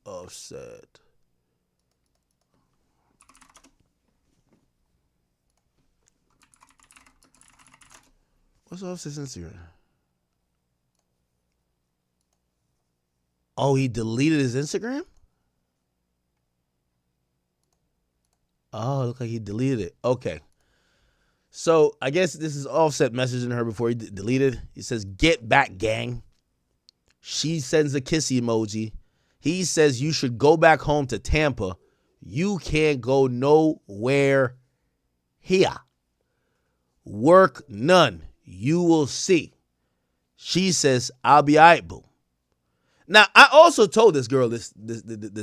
Offset. What's Offset's Instagram? Oh, he deleted his Instagram? Oh, it looked like he deleted it. Okay. So I guess this is Offset messaging her before he deleted. He says, get back, gang. She sends a kissy emoji. He says you should go back home to Tampa. You can't go nowhere here. Work none. You will see. She says, I'll be all right, boo. Now, I also told this girl this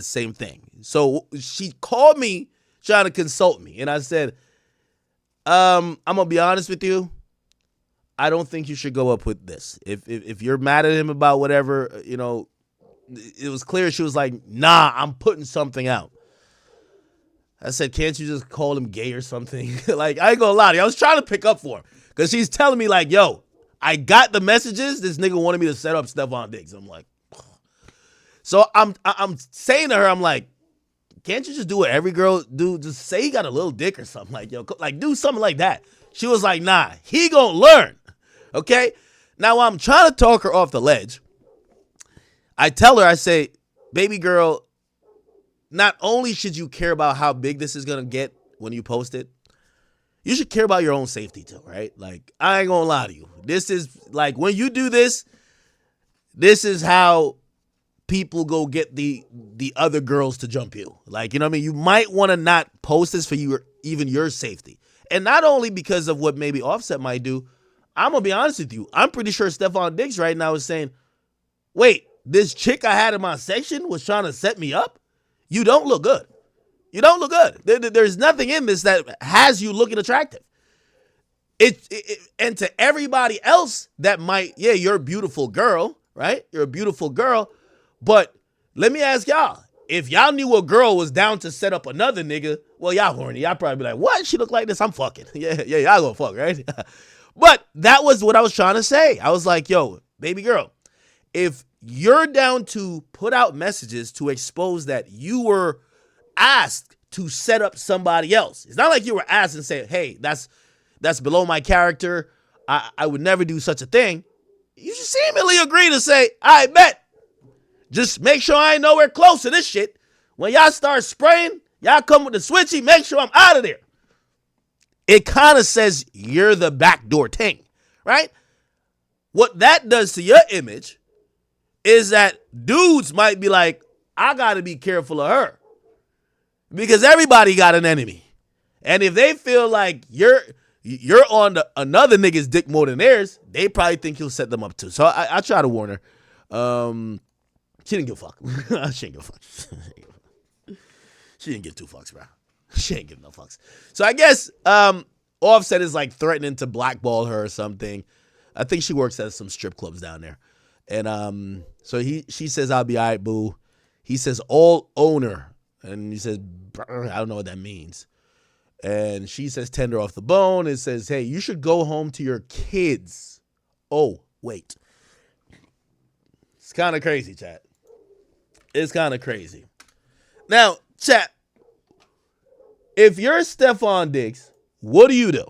same thing. So she called me trying to consult me. And I said, I'm going to be honest with you. I don't think you should go up with this. If you're mad at him about whatever, it was clear she was like, nah, I'm putting something out. I said, can't you just call him gay or something? Like, I ain't gonna lie to you. I was trying to pick up for him because she's telling me like, yo, I got the messages. This nigga wanted me to set up Steffon Diggs. I'm like, ugh. So I'm saying to her, I'm like, can't you just do what every girl do? Just say he got a little dick or something. Like, yo, like do something like that. She was like, nah, he gonna learn. Okay? Now, while I'm trying to talk her off the ledge, I tell her, I say, baby girl, not only should you care about how big this is gonna get when you post it, you should care about your own safety too, right? Like, I ain't gonna lie to you. This is, like, when you do this, this is how people go get the other girls to jump you. Like, you know what I mean? You might want to not post this for even your safety. And not only because of what maybe Offset might do, I'm going to be honest with you. I'm pretty sure Steffon Diggs right now is saying, wait, this chick I had in my section was trying to set me up? You don't look good. You don't look good. There's nothing in this that has you looking attractive. And to everybody else that might, yeah, you're a beautiful girl, right? You're a beautiful girl. But let me ask y'all, if y'all knew a girl was down to set up another nigga, well, y'all horny. Y'all probably be like, what? She look like this? I'm fucking. Yeah, y'all gonna fuck, right? But that was what I was trying to say. I was like, yo, baby girl, if you're down to put out messages to expose that you were asked to set up somebody else. It's not like you were asked and say, hey, that's below my character. I would never do such a thing. You should seemingly agree to say, I bet. Just make sure I ain't nowhere close to this shit. When y'all start spraying, y'all come with the switchy, make sure I'm out of there. It kind of says you're the backdoor ting, right? What that does to your image is that dudes might be like, I got to be careful of her. Because everybody got an enemy. And if they feel like you're on another nigga's dick more than theirs, they probably think you'll set them up too. So I try to warn her. She didn't give a fuck. She didn't give a fuck. She didn't give two fucks, bro. She ain't give no fucks. So I guess Offset is like threatening to blackball her or something. I think she works at some strip clubs down there. And so she says, I'll be all right, boo. He says, all owner. And he says, I don't know what that means. And she says, tender off the bone. It says, hey, you should go home to your kids. Oh, wait. It's kind of crazy, chat. It's kind of crazy. Now, chat, if you're Steffon Diggs, what do you do?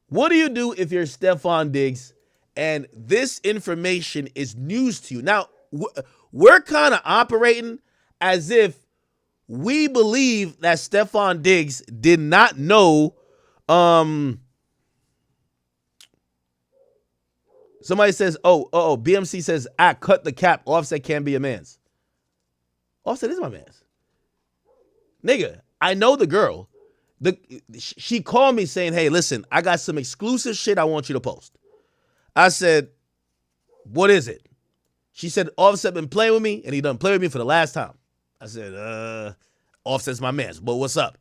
What do you do if you're Steffon Diggs and this information is news to you? Now, we're kind of operating as if we believe that Steffon Diggs did not know. Somebody says, BMC says, I cut the cap. Offset can't be a man's. Offset is my man's. Nigga, I know the girl. She called me saying, hey, listen, I got some exclusive shit I want you to post. I said, what is it? She said, Offset been playing with me, and he done play with me for the last time. I said, Offset's my man's, but what's up?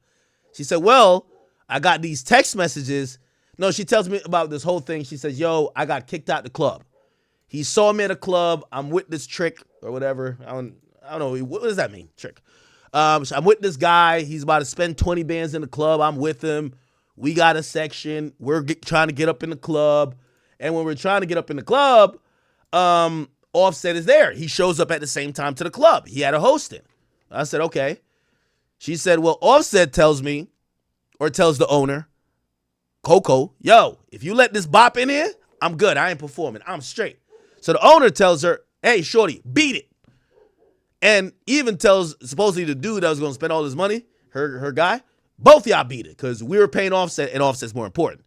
She said, well, I got these text messages. No, she tells me about this whole thing. She says, yo, I got kicked out the club. He saw me at a club. I'm with this trick or whatever. I don't know. What does that mean, trick? So I'm with this guy. He's about to spend 20 bands in the club. I'm with him. We got a section. We're trying to get up in the club. And when we're trying to get up in the club, Offset is there. He shows up at the same time to the club. He had a hosting. I said, okay. She said, well, Offset tells me, or tells the owner, Coco, yo, if you let this bop in here, I'm good. I ain't performing. I'm straight. So the owner tells her, hey, shorty, beat it. And even tells supposedly the dude that was going to spend all his money, her guy, both y'all beat it because we were paying Offset and Offset's more important.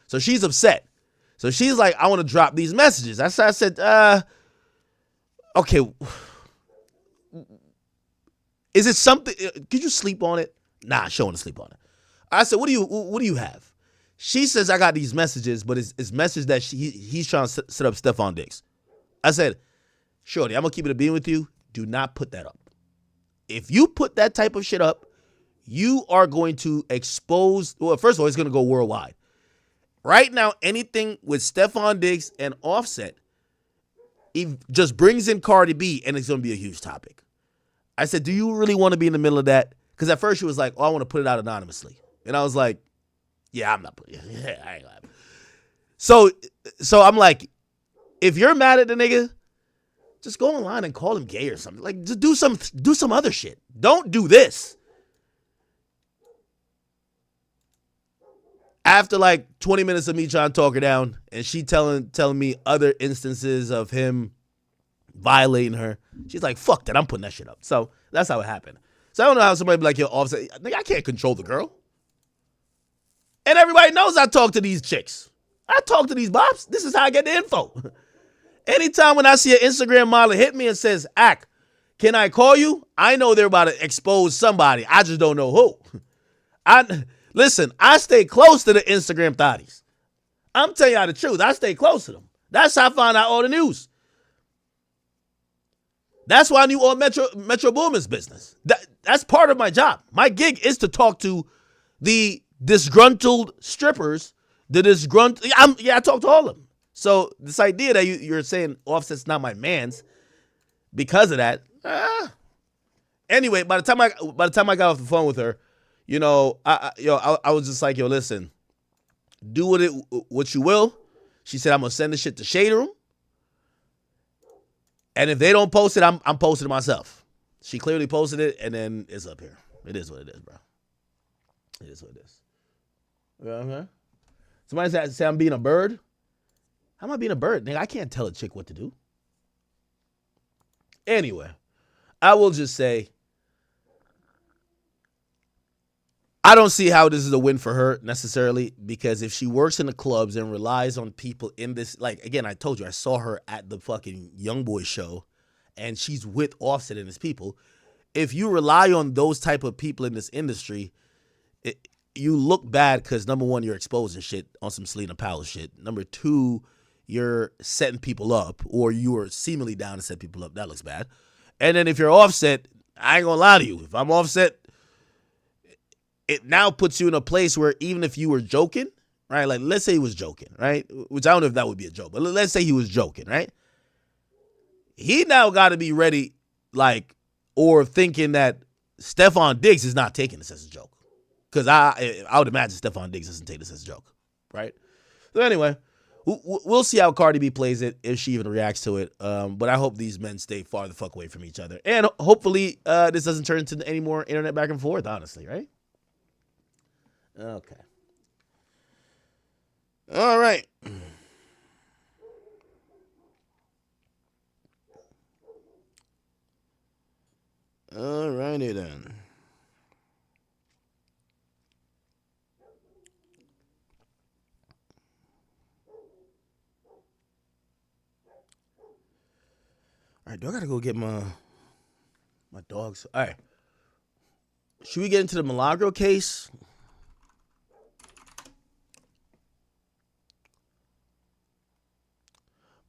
So she's upset. So she's like, I want to drop these messages. I said, okay. Is it something? Could you sleep on it? Nah, she don't want to sleep on it. I said, what do you have? She says, I got these messages, but it's message that he's trying to set up Steffon Diggs. I said, shorty, I'm going to keep it a being with you. Do not put that up. If you put that type of shit up, you are going to expose, well, first of all, it's going to go worldwide. Right now, anything with Steffon Diggs and Offset, it just brings in Cardi B, and it's going to be a huge topic. I said, do you really want to be in the middle of that? Because at first she was like, oh, I want to put it out anonymously. And I was like, yeah, I'm not putting it. Yeah, I ain't gonna. So I'm like, if you're mad at the nigga, just go online and call him gay or something. Like, just do some other shit. Don't do this. After like 20 minutes of me trying to talk her down, and she telling me other instances of him violating her, she's like, fuck that, I'm putting that shit up. So that's how it happened. So I don't know how somebody be like, yo, Offset, nigga, I can't control the girl. And everybody knows I talk to these chicks. I talk to these bops. This is how I get the info. Anytime when I see an Instagram model hit me and says, Ack, can I call you? I know they're about to expose somebody. I just don't know who. Listen, I stay close to the Instagram thotties. I'm telling y'all the truth. I stay close to them. That's how I find out all the news. That's why I knew all Metro Boomin's business. That's part of my job. My gig is to talk to the disgruntled strippers, I talk to all of them. So this idea that you're saying Offset's not my man's because of that. Anyway, by the time I got off the phone with her, I was just like, yo, listen, do what you will. She said, I'm gonna send the shit to Shade Room, and if they don't post it, I'm posting it myself. She clearly posted it, and then it's up here. It is what it is, bro. It is what it is. Uh-huh. Somebody say I'm being a bird. How am I being a bird? Nigga, I can't tell a chick what to do. Anyway, I will just say, I don't see how this is a win for her necessarily, because if she works in the clubs and relies on people in this, like, again, I told you, I saw her at the fucking YoungBoy show, and she's with Offset and his people. If you rely on those type of people in this industry, you look bad because, number one, you're exposing shit on some Selena Powell shit. Number two, you're setting people up, or you are seemingly down to set people up. That looks bad. And then if you're Offset, I ain't gonna lie to you. If I'm Offset, it now puts you in a place where even if you were joking, right? Like, let's say he was joking, right? Which I don't know if that would be a joke, but let's say he was joking, right? He now got to be ready, like, or thinking that Steffon Diggs is not taking this as a joke. Because I would imagine Steffon Diggs doesn't take this as a joke, right? So anyway, we'll see how Cardi B plays it, if she even reacts to it. But I hope these men stay far the fuck away from each other. And hopefully this doesn't turn into any more internet back and forth, honestly, right? Okay. All right. All righty then. All right, do I gotta go get my dogs? All right. Should we get into the Milagro case?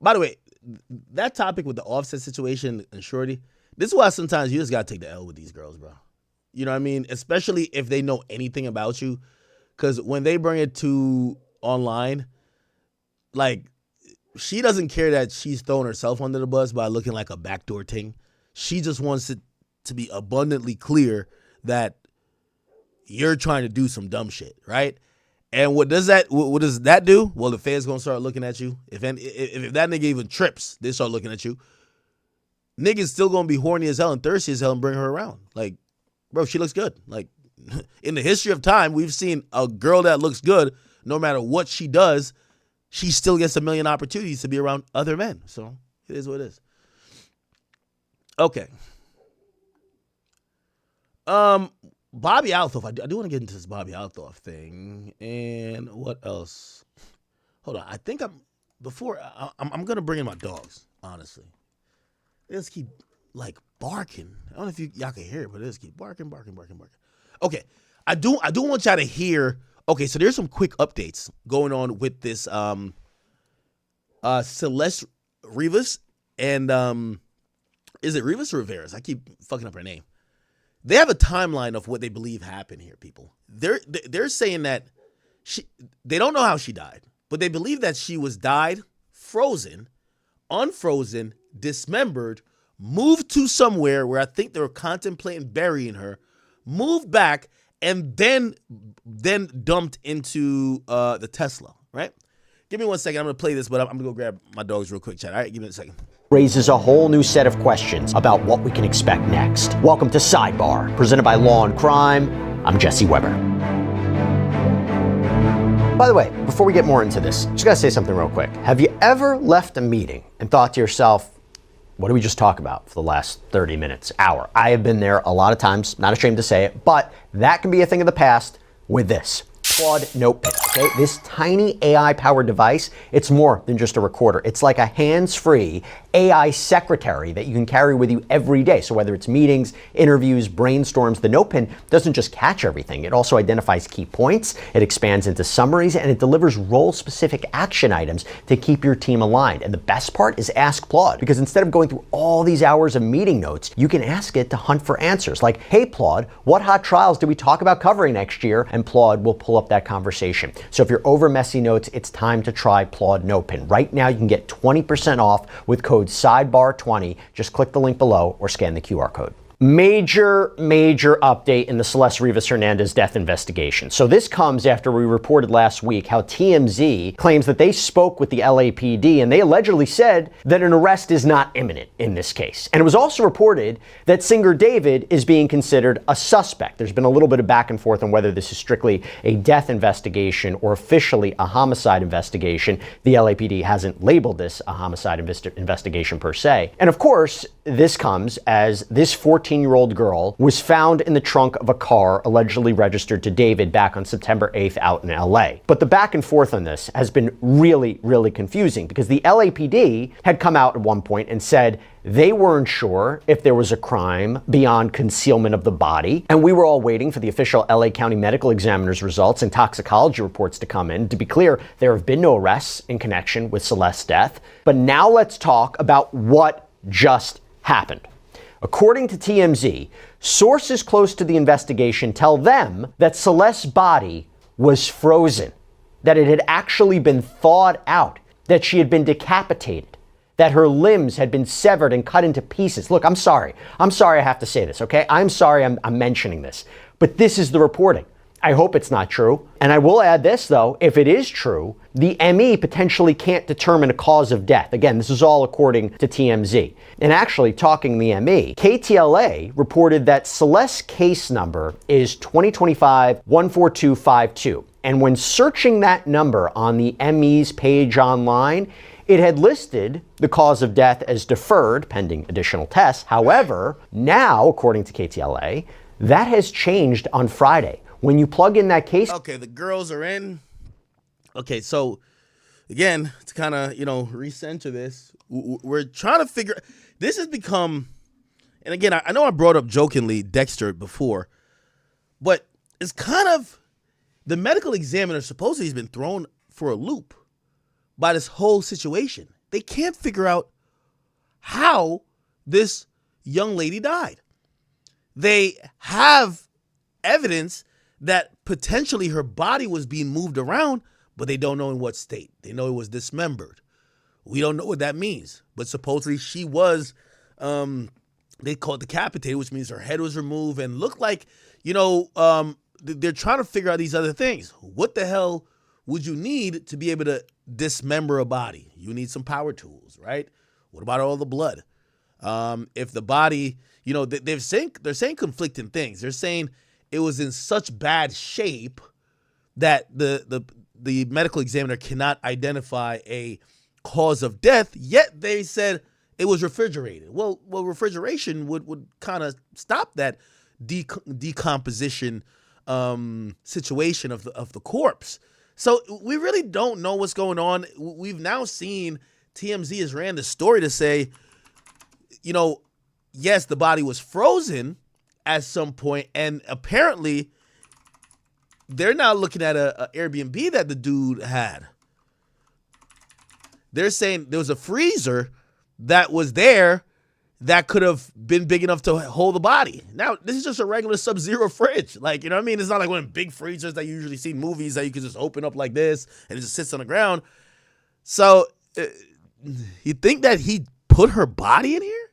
By the way, that topic with the Offset situation and Shorty, this is why sometimes you just gotta take the L with these girls, bro. You know what I mean? Especially if they know anything about you. Because when they bring it to online, like, she doesn't care that she's throwing herself under the bus by looking like a backdoor ting. She just wants it to be abundantly clear that you're trying to do some dumb shit, right? And what does that do? Well, the fans gonna start looking at you. If that nigga even trips, they start looking at you. Niggas still gonna be horny as hell and thirsty as hell and bring her around. Like, bro, she looks good. Like, in the history of time, we've seen a girl that looks good, no matter what she does, she still gets a million opportunities to be around other men. So it is what it is. Okay. Bobby Althoff. I do want to get into this Bobby Althoff thing. And what else? Hold on. I think I'm going to bring in my dogs, honestly. They just keep, like, barking. I don't know if y'all can hear it, but they just keep barking. Okay. I do want y'all to hear. Okay, so there's some quick updates going on with this Celeste Rivas and is it Rivas or Rivera's? I keep fucking up her name. They have a timeline of what they believe happened here, people. They're saying that they don't know how she died, but they believe that she was died, frozen, unfrozen, dismembered, moved to somewhere where I think they were contemplating burying her, moved back, and then dumped into the Tesla, right? Give me 1 second. I'm going to play this, but I'm going to go grab my dogs real quick, chat. All right, give me a second. Raises a whole new set of questions about what we can expect next. Welcome to Sidebar, presented by Law and Crime. I'm Jesse Weber. By the way, before we get more into this, just gotta say something real quick. Have you ever left a meeting and thought to yourself, what did we just talk about for the last 30 minutes, hour? I have been there a lot of times, not ashamed to say it, but that can be a thing of the past with this. Claude Notepad, okay? This tiny AI-powered device, it's more than just a recorder. It's like a hands-free AI secretary that you can carry with you every day. So whether it's meetings, interviews, brainstorms, the Notepad doesn't just catch everything. It also identifies key points, it expands into summaries, and it delivers role-specific action items to keep your team aligned. And the best part is Ask Claude, because instead of going through all these hours of meeting notes, you can ask it to hunt for answers. Like, hey Claude, what hot trials did we talk about covering next year? And Claude will pull up that conversation. So if you're over messy notes, it's time to try Claude Notepad. Right now you can get 20% off with code SIDEBAR20. Just click the link below or scan the QR code. Major update in the Celeste Rivas Hernandez death investigation. So this comes after we reported last week how TMZ claims that they spoke with the LAPD and they allegedly said that an arrest is not imminent in this case. And it was also reported that singer David is being considered a suspect. There's been a little bit of back and forth on whether this is strictly a death investigation or officially a homicide investigation. The LAPD hasn't labeled this a homicide investigation per se. And of course, this comes as this 14-year-old girl was found in the trunk of a car allegedly registered to David back on September 8th out in LA. But the back and forth on this has been really confusing because the LAPD had come out at one point and said they weren't sure if there was a crime beyond concealment of the body. And we were all waiting for the official LA County Medical Examiner's results and toxicology reports to come in. To be clear, there have been no arrests in connection with Celeste's death. But now let's talk about what just happened. According to TMZ, sources close to the investigation tell them that Celeste's body was frozen, that it had actually been thawed out, that she had been decapitated, that her limbs had been severed and cut into pieces. Look, I'm sorry I have to say this, okay? I'm sorry I'm mentioning this, but this is the reporting. I hope it's not true. And I will add this, though, if it is true, the ME potentially can't determine a cause of death. Again, this is all according to TMZ. And actually, talking the ME, KTLA reported that Celeste's case number is 2025-14252. And when searching that number on the ME's page online, it had listed the cause of death as deferred, pending additional tests. However, now, according to KTLA, that has changed on Friday. When you plug in that case... Okay, the girls are in. Okay, so again, to kind of, recenter this, we're trying to figure... This has become... And again, I know I brought up jokingly Dexter before, but it's kind of... The medical examiner supposedly has been thrown for a loop by this whole situation. They can't figure out how this young lady died. They have evidence that potentially her body was being moved around, but they don't know in what state. They know it was dismembered. We don't know what that means, but supposedly she was, they call it decapitated, which means her head was removed and looked like, they're trying to figure out these other things. What the hell would you need to be able to dismember a body? You need some power tools, right? What about all the blood? If the body, they're saying conflicting things. They're saying it was in such bad shape that the medical examiner cannot identify a cause of death, yet they said it was refrigerated. Well, refrigeration would kind of stop that decomposition situation of the corpse. So we really don't know what's going on. We've now seen TMZ has ran the story to say, yes, the body was frozen at some point, and apparently they're now looking at a Airbnb that the dude had. They're saying there was a freezer that was there that could have been big enough to hold the body. Now, this is just a regular Sub-Zero fridge. Like, It's not like one of them big freezers that you usually see in movies that you can just open up like this and it just sits on the ground. So, you think that he put her body in here?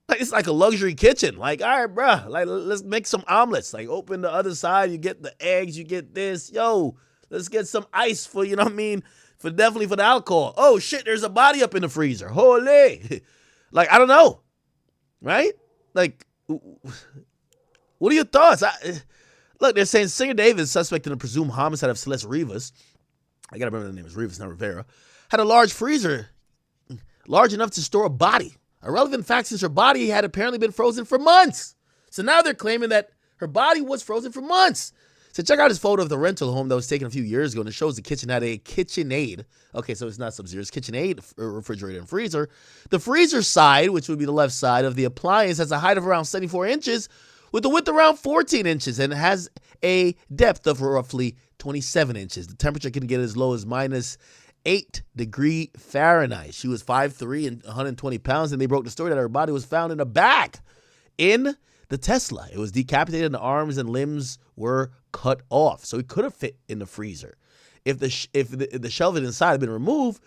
Like, it's like a luxury kitchen. Like, all right, bruh, like, let's make some omelets. Like, open the other side, you get the eggs, you get this. Yo, let's get some ice for, you know what I mean? Definitely for the alcohol. Oh, shit, there's a body up in the freezer. Holy. Like, I don't know. Right? Like, what are your thoughts? Look, they're saying Singer Davis, suspect in a presumed homicide of Celeste Rivas, I gotta remember the name is Rivas, not Rivera, had a large freezer large enough to store a body. A relevant fact since her body had apparently been frozen for months. So now they're claiming that her body was frozen for months. So check out this photo of the rental home that was taken a few years ago, and it shows the kitchen had a KitchenAid. Okay, so it's not Sub-Zero, it's KitchenAid refrigerator and freezer. The freezer side, which would be the left side of the appliance, has a height of around 74 inches with a width around 14 inches and has a depth of roughly 27 inches. The temperature can get as low as minus 8 degrees Fahrenheit. She was 5'3" and 120 pounds, and they broke the story that her body was found in a bag in the Tesla. It was decapitated, and the arms and limbs were cut off, so it could have fit in the freezer. If the shelving inside had been removed,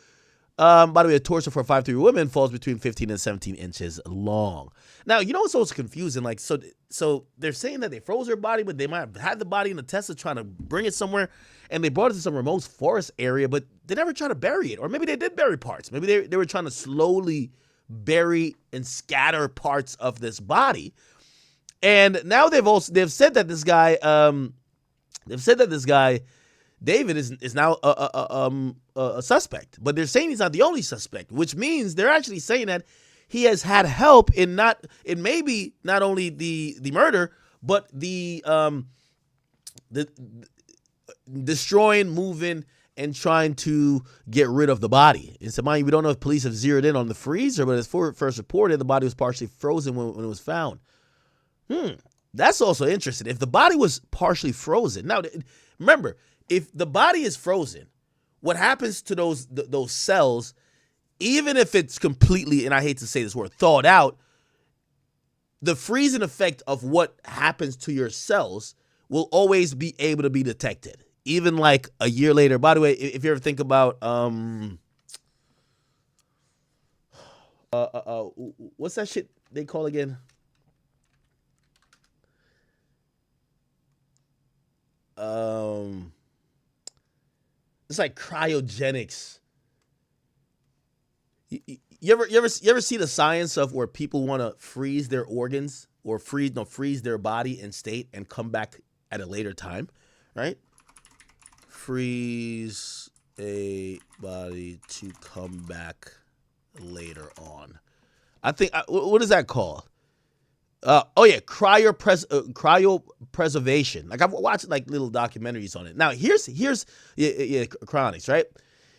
by the way, a torso for a 5'3" woman falls between 15 and 17 inches long. Now, you know what's also confusing? Like, so they're saying that they froze her body, but they might have had the body in the Tesla trying to bring it somewhere, and they brought it to some remote forest area, but they never tried to bury it. Or maybe they did bury parts. Maybe they were trying to slowly bury and scatter parts of this body. And now they've said that this guy David is now a suspect, but they're saying he's not the only suspect, which means they're actually saying that he has had help in maybe not only the murder, but the destroying, moving, and trying to get rid of the body. And so, mind you, we don't know if police have zeroed in on the freezer, but as first reported, the body was partially frozen when it was found. That's also interesting. If the body was partially frozen, now remember, if the body is frozen, what happens to those cells, even if it's completely, and I hate to say this word, thawed out, the freezing effect of what happens to your cells will always be able to be detected, even like a year later. By the way, if you ever think about what's that shit they call again? It's like cryogenics. You ever see the science of where people want to freeze their organs or freeze their body in state and come back at a later time, right? Freeze a body to come back later on. I think what is that called? Cryopreservation. Like, I've watched like little documentaries on it. Now here's chronics, right?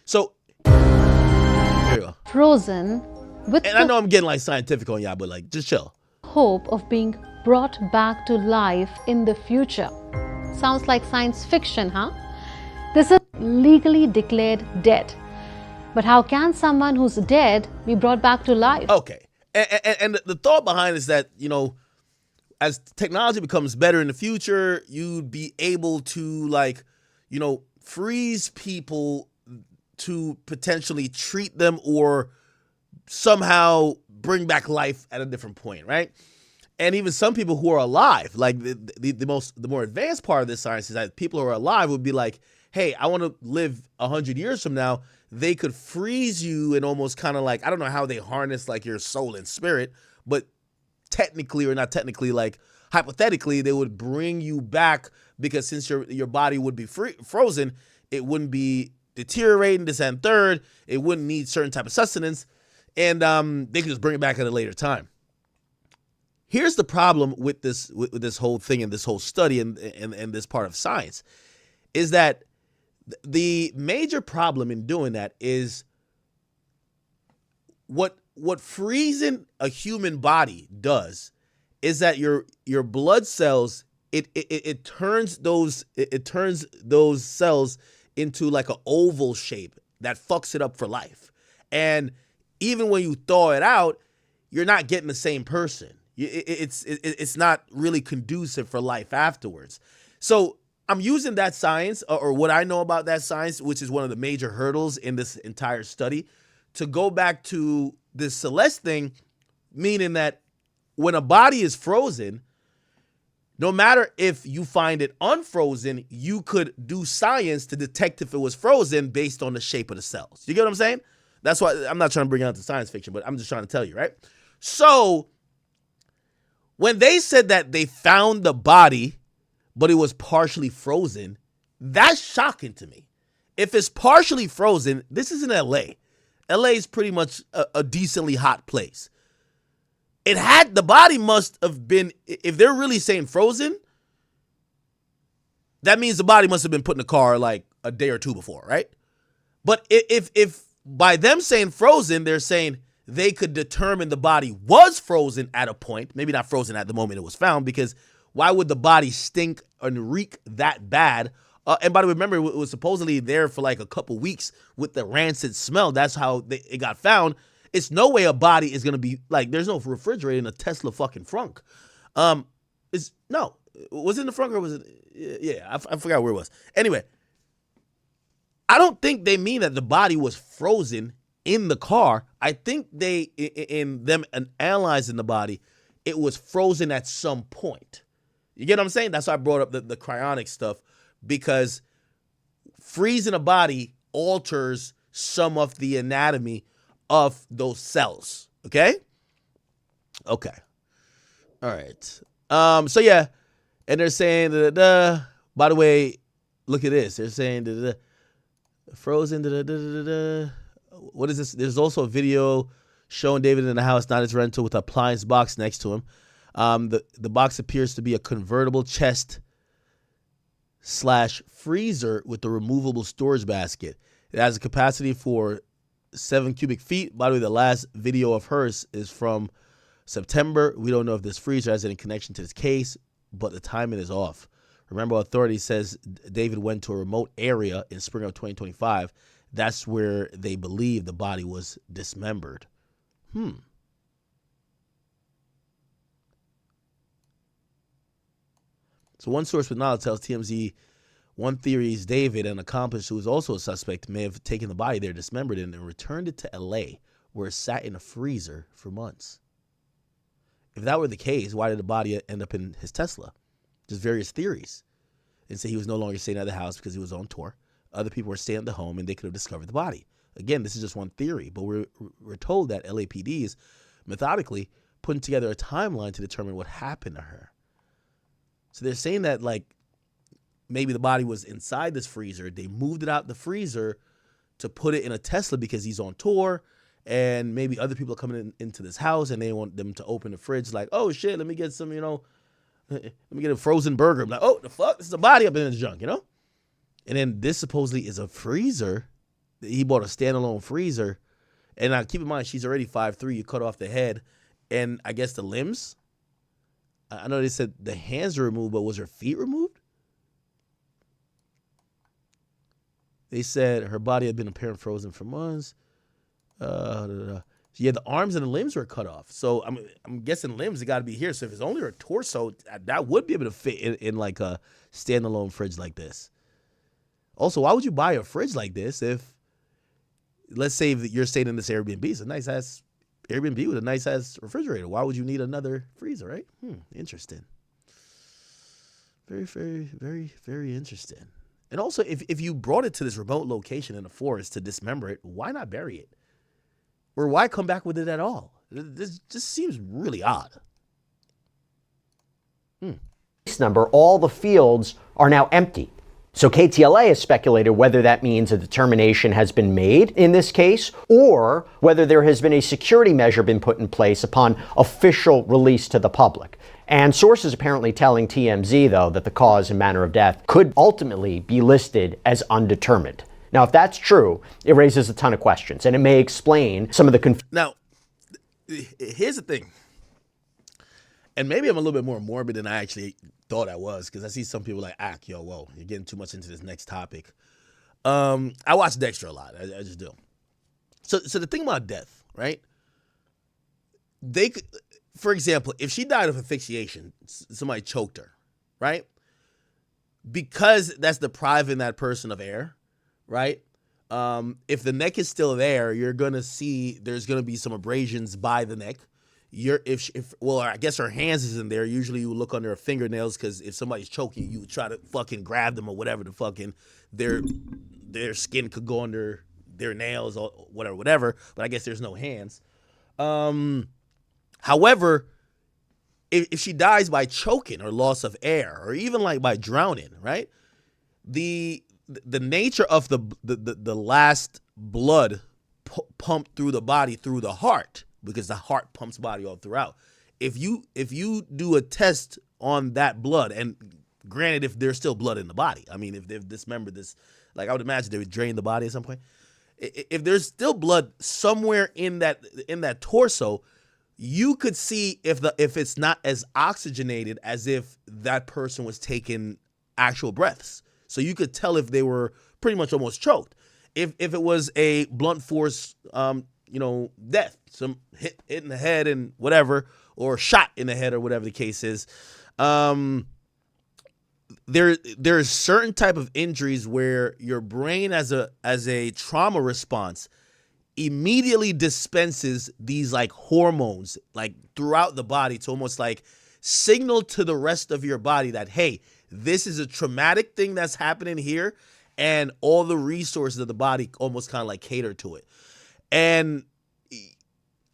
So here we go. Frozen with and I know I'm getting like scientific on y'all, but like just chill. Hope of being brought back to life in the future. Sounds like science fiction, huh? This is legally declared dead. But how can someone who's dead be brought back to life? Okay. And the thought behind is that, as technology becomes better in the future, you'd be able to freeze people to potentially treat them or somehow bring back life at a different point, right? And even some people who are alive, like the more advanced part of this science is that people who are alive would be like, hey, I want to live 100 years from now. They could freeze you and almost kind of like, I don't know how they harness like your soul and spirit, but technically or not technically, like hypothetically, they would bring you back because since your body would be frozen, it wouldn't be deteriorating, this and third, it wouldn't need certain type of sustenance, and they could just bring it back at a later time. Here's the problem with this whole thing and this whole study and this part of science is that the major problem in doing that is what freezing a human body does is that your blood cells it turns those cells into like an oval shape that fucks it up for life. And even when you thaw it out, you're not getting the same person. It's not really conducive for life afterwards. So I'm using that science or what I know about that science, which is one of the major hurdles in this entire study, to go back to this Celeste thing, meaning that when a body is frozen, no matter if you find it unfrozen, you could do science to detect if it was frozen based on the shape of the cells. You get what I'm saying? That's why I'm not trying to bring out the science fiction, but I'm just trying to tell you, right? So when they said that they found the body, but it was partially frozen, that's shocking to me. If it's partially frozen, this is in LA. LA is pretty much a decently hot place. The body must have been, if they're really saying frozen, that means the body must have been put in the car like a day or two before, right? But if by them saying frozen, they're saying they could determine the body was frozen at a point, maybe not frozen at the moment it was found, because why would the body stink and reek that bad? And by the way, remember, it was supposedly there for like a couple weeks with the rancid smell. That's how it got found. It's no way a body is going to be like, there's no refrigerator in a Tesla fucking frunk. Was it in the frunk or was it? Yeah, I forgot where it was. Anyway, I don't think they mean that the body was frozen in the car. I think in them analyzing the body, it was frozen at some point. You get what I'm saying? That's why I brought up the cryonic stuff, because freezing a body alters some of the anatomy of those cells. Okay? Okay. All right. So yeah, and they're saying by the way, look at this. They're saying frozen what is this? There's also a video showing David in the house, not his rental, with an appliance box next to him. The box appears to be a convertible chest / freezer with a removable storage basket. It has a capacity for 7 cubic feet. By the way, the last video of hers is from September. We don't know if this freezer has any connection to this case, but the timing is off. Remember, authorities says David went to a remote area in spring of 2025. That's where they believe the body was dismembered. So one source with knowledge tells TMZ one theory is David, an accomplice who is also a suspect, may have taken the body there, dismembered it, and returned it to LA, where it sat in a freezer for months. If that were the case, why did the body end up in his Tesla? Just various theories. And say he was no longer staying at the house because he was on tour. Other people were staying at the home and they could have discovered the body. Again, this is just one theory, but we're told that LAPD is methodically putting together a timeline to determine what happened to her. So they're saying that, like, maybe the body was inside this freezer. They moved it out the freezer to put it in a Tesla because he's on tour, and maybe other people are coming into this house and they want them to open the fridge like, oh shit, let me get some, let me get a frozen burger. I'm like, oh, the fuck? This is a body up in this junk, And then this supposedly is a freezer. He bought a standalone freezer. And now keep in mind, she's already 5'3". You cut off the head and I guess the limbs. I know they said the hands were removed, but was her feet removed? They said her body had been apparent frozen for months. Yeah, the arms and the limbs were cut off. So I'm guessing limbs, it got to be here. So if it's only her torso, that would be able to fit in like a standalone fridge like this. Also, why would you buy a fridge like this if, let's say that you're staying in this Airbnb? It's a nice-ass Airbnb with a nice-ass refrigerator. Why would you need another freezer, right? Interesting. Very, very, very, very interesting. And also, if you brought it to this remote location in the forest to dismember it, why not bury it? Or why come back with it at all? This just seems really odd. Number, all the fields are now empty. So KTLA has speculated whether that means a determination has been made in this case, or whether there has been a security measure been put in place upon official release to the public. And sources apparently telling TMZ, though, that the cause and manner of death could ultimately be listed as undetermined. Now, if that's true, it raises a ton of questions, and it may explain some of the confusion. Now, here's the thing. And maybe I'm a little bit more morbid than I actually thought I was, because I see some people like, whoa, you're getting too much into this next topic. I watch Dexter a lot. I just do. So the thing about death, right? They could, for example, if she died of asphyxiation, somebody choked her, right? Because that's depriving that person of air, right? If the neck is still there, you're going to see there's going to be some abrasions by the neck. well, I guess her hands is in there. Usually you look under her fingernails because if somebody's choking, you try to fucking grab them or whatever the fucking their skin could go under their nails or whatever. But I guess there's no hands. However, if she dies by choking or loss of air or even like by drowning, right? The nature of the last blood pumped through the body through the heart, because the heart pumps body all throughout. If you do a test on that blood, and granted, if there's still blood in the body, I mean, if they've dismembered this, like I would imagine they would drain the body at some point. If there's still blood somewhere in that torso, you could see if it's not as oxygenated as if that person was taking actual breaths. So you could tell if they were pretty much almost choked. If it was a blunt force, death, some hit in the head and whatever, or shot in the head or whatever the case is, there's certain type of injuries where your brain as a trauma response immediately dispenses these like hormones like throughout the body to almost like signal to the rest of your body that, hey, this is a traumatic thing that's happening here, and all the resources of the body almost kind of like cater to it. And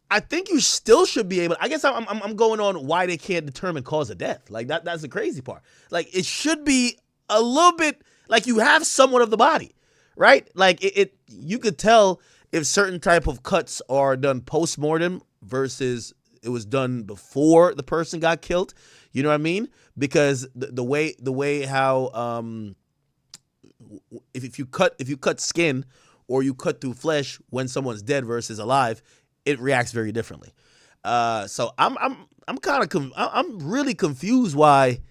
I think you still should be able, I guess I'm going on why they can't determine cause of death. Like that's the crazy part. Like it should be a little bit like you have somewhat of the body, right? Like you could tell if certain type of cuts are done post-mortem versus it was done before the person got killed. You know what I mean? Because the way how if you cut skin or you cut through flesh when someone's dead versus alive, it reacts very differently. So I'm really confused why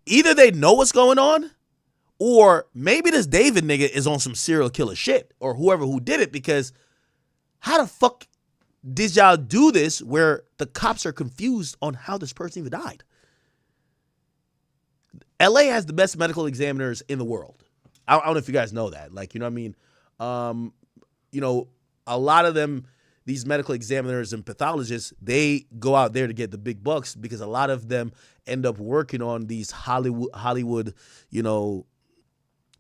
either they know what's going on, or maybe this David nigga is on some serial killer shit, or whoever who did it, because how the fuck did y'all do this where the cops are confused on how this person even died? LA has the best medical examiners in the world. I don't know if you guys know that. Like, you know what I mean? A lot of them, these medical examiners and pathologists, they go out there to get the big bucks because a lot of them end up working on these Hollywood,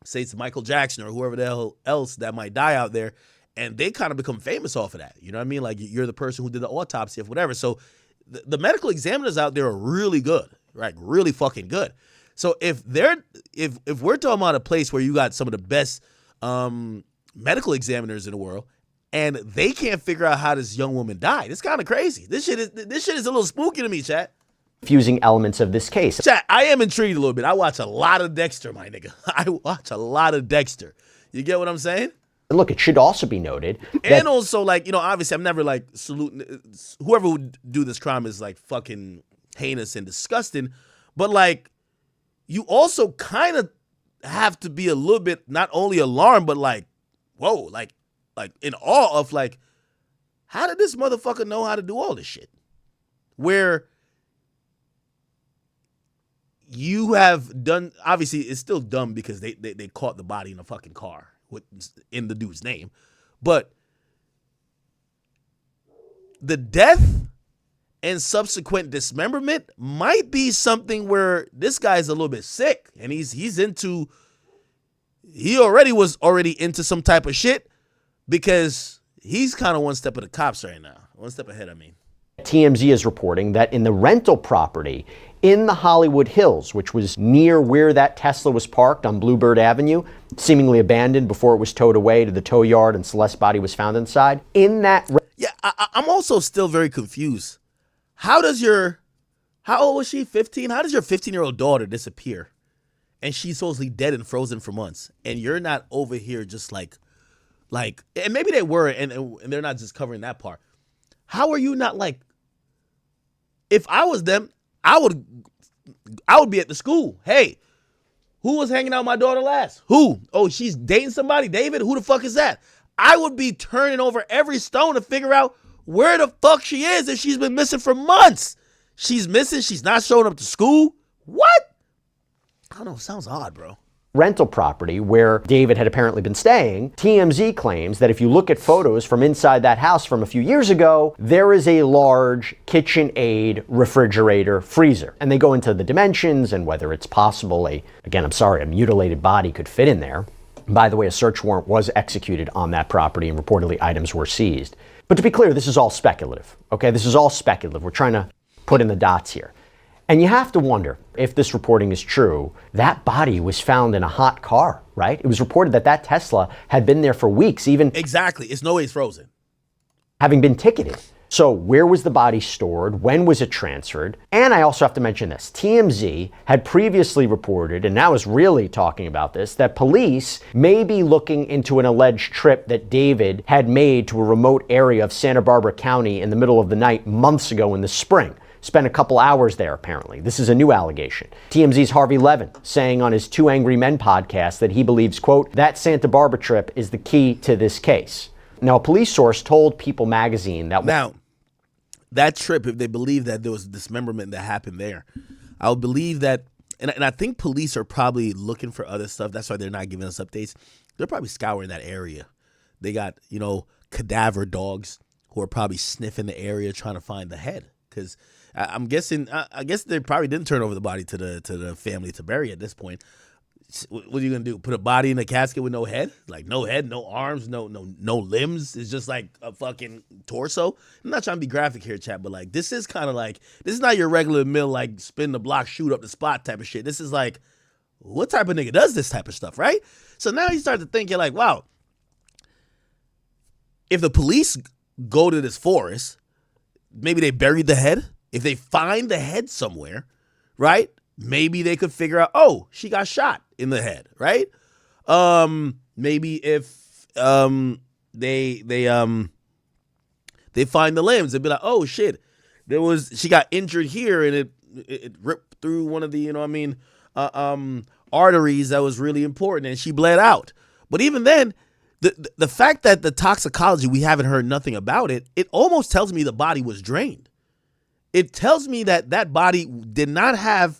say it's Michael Jackson or whoever the hell else that might die out there, and they kind of become famous off of that. You know what I mean? Like you're the person who did the autopsy of whatever. So the medical examiners out there are really good, right? Really fucking good. So if we're talking about a place where you got some of the best medical examiners in the world, and they can't figure out how this young woman died, it's kind of crazy. This shit is a little spooky to me, chat. Confusing elements of this case. Chat, I am intrigued a little bit. I watch a lot of Dexter, my nigga. I watch a lot of Dexter. You get what I'm saying? Look, it should also be noted. And also, like, obviously I'm never like saluting whoever would do this crime is like fucking heinous and disgusting. But like, you also kind of have to be a little bit not only alarmed, but like, whoa, like in awe of like, how did this motherfucker know how to do all this shit? Where you have done, obviously it's still dumb because they caught the body in a fucking car in the dude's name, but the death and subsequent dismemberment might be something where this guy's a little bit sick and he was already into some type of shit, because he's kind of one step of the cops right now. One step ahead, I mean. TMZ is reporting that in the rental property in the Hollywood Hills, which was near where that Tesla was parked on Bluebird Avenue, seemingly abandoned before it was towed away to the tow yard and Celeste's body was found inside, Yeah, I'm also still very confused. How old was she, 15? How does your 15-year-old daughter disappear? And she's supposedly dead and frozen for months, and you're not over here just like, and maybe they were, and they're not just covering that part. How are you not like, if I was them, I would be at the school. Hey, who was hanging out with my daughter last? Who? Oh, she's dating somebody? David? Who the fuck is that? I would be turning over every stone to figure out where the fuck she is if she's been missing for months. She's missing. She's not showing up to school. What? I don't know. Sounds odd, bro. rental property where David had apparently been staying. TMZ claims that if you look at photos from inside that house from a few years ago, there is a large KitchenAid refrigerator freezer. And they go into the dimensions and whether it's possible a mutilated body could fit in there. By the way, a search warrant was executed on that property and reportedly items were seized. But to be clear, this is all speculative, okay? This is all speculative. We're trying to put in the dots here. And you have to wonder, if this reporting is true, that body was found in a hot car, right? It was reported that that Tesla had been there for weeks, even Exactly. It's no way it's frozen. having been ticketed. So where was the body stored? When was it transferred? And I also have to mention this. TMZ had previously reported, and now is really talking about this, that police may be looking into an alleged trip that David had made to a remote area of Santa Barbara County in the middle of the night months ago in the spring. Spent a couple hours there, apparently. This is a new allegation. TMZ's Harvey Levin saying on his Two Angry Men podcast that he believes, quote, that Santa Barbara trip is the key to this case. Now, a police source told People magazine that... Now, that trip, if they believe that there was dismemberment that happened there, I would believe that, and I think police are probably looking for other stuff. That's why they're not giving us updates. They're probably scouring that area. They got, cadaver dogs who are probably sniffing the area trying to find the head. Because I'm guessing, I guess they probably didn't turn over the body to the family to bury at this point. What are you gonna do? Put a body in a casket with no head? Like no head, no arms, no limbs. It's just like a fucking torso. I'm not trying to be graphic here, chat, but like this is kind of like, this is not your regular mill like spin the block, shoot up the spot type of shit. This is like, what type of nigga does this type of stuff, right? So now you start to think, you're like, wow, if the police go to this forest, maybe they buried the head. If they find the head somewhere, right? Maybe they could figure out, oh, she got shot in the head, right? Maybe if they find the limbs, they'd be like, oh shit, she got injured here and it ripped through one of the, arteries that was really important and she bled out. But even then, the fact that the toxicology, we haven't heard nothing about it, it almost tells me the body was drained. It tells me that body did not have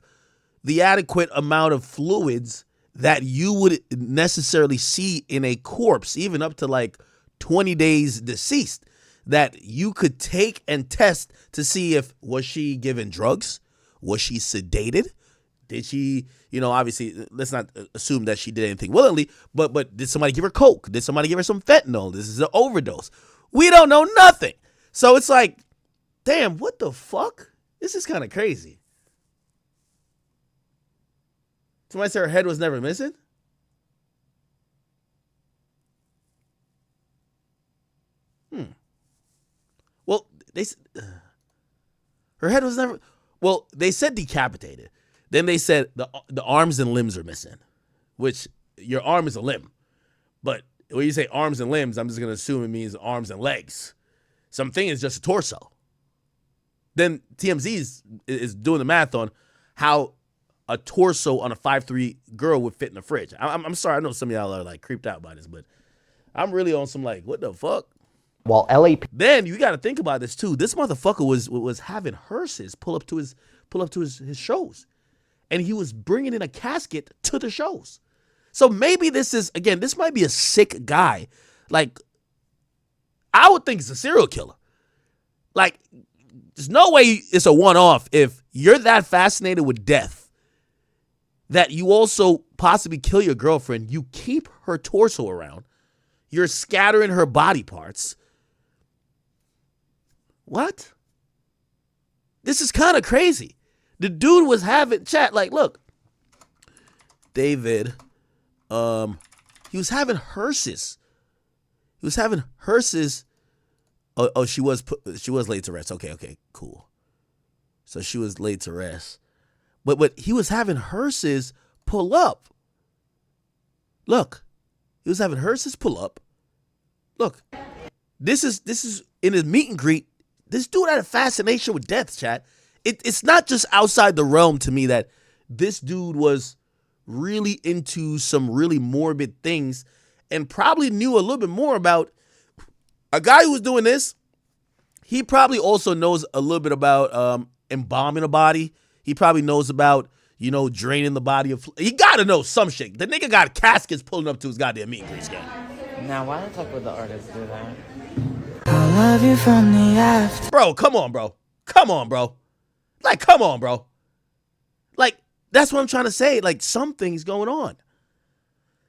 the adequate amount of fluids that you would necessarily see in a corpse, even up to like 20 days deceased, that you could take and test to see if, was she given drugs? Was she sedated? Did she, obviously, let's not assume that she did anything willingly, but did somebody give her coke? Did somebody give her some fentanyl? This is an overdose. We don't know nothing. So it's like, damn, what the fuck? This is kind of crazy. Somebody said her head was never missing? Well, her head was never... Well, they said decapitated. Then they said the arms and limbs are missing, which your arm is a limb. But when you say arms and limbs, I'm just going to assume it means arms and legs. Something is just a torso. Then TMZ is doing the math on how a torso on a 5'3" girl would fit in the fridge. I'm sorry, I know some of y'all are like creeped out by this, but I'm really on some like, what the fuck? While LAP... Then you got to think about this too. This motherfucker was having hearses pull up to his shows, and he was bringing in a casket to the shows. So maybe this might be a sick guy. Like, I would think it's a serial killer. Like, there's no way it's a one-off if you're that fascinated with death that you also possibly kill your girlfriend. You keep her torso around. You're scattering her body parts. What? This is kind of crazy. The dude was having chat like, look, David, he was having hearses. He was having hearses. Oh, she was laid to rest. Okay, cool. So she was laid to rest. But he was having hearses pull up. Look, he was having hearses pull up. Look, this is in his meet and greet. This dude had a fascination with death, chat. It's not just outside the realm to me that this dude was really into some really morbid things and probably knew a little bit more about a guy who was doing this. He probably also knows a little bit about embalming a body. He probably knows about, you know, draining the body of. He gotta know some shit. The nigga got caskets pulling up to his goddamn meet and greet game. Now, why the fuck would the artist do that? I love you from the after. Bro, come on, bro. Come on, bro. Like, come on, bro. Like, that's what I'm trying to say. Like, something's going on.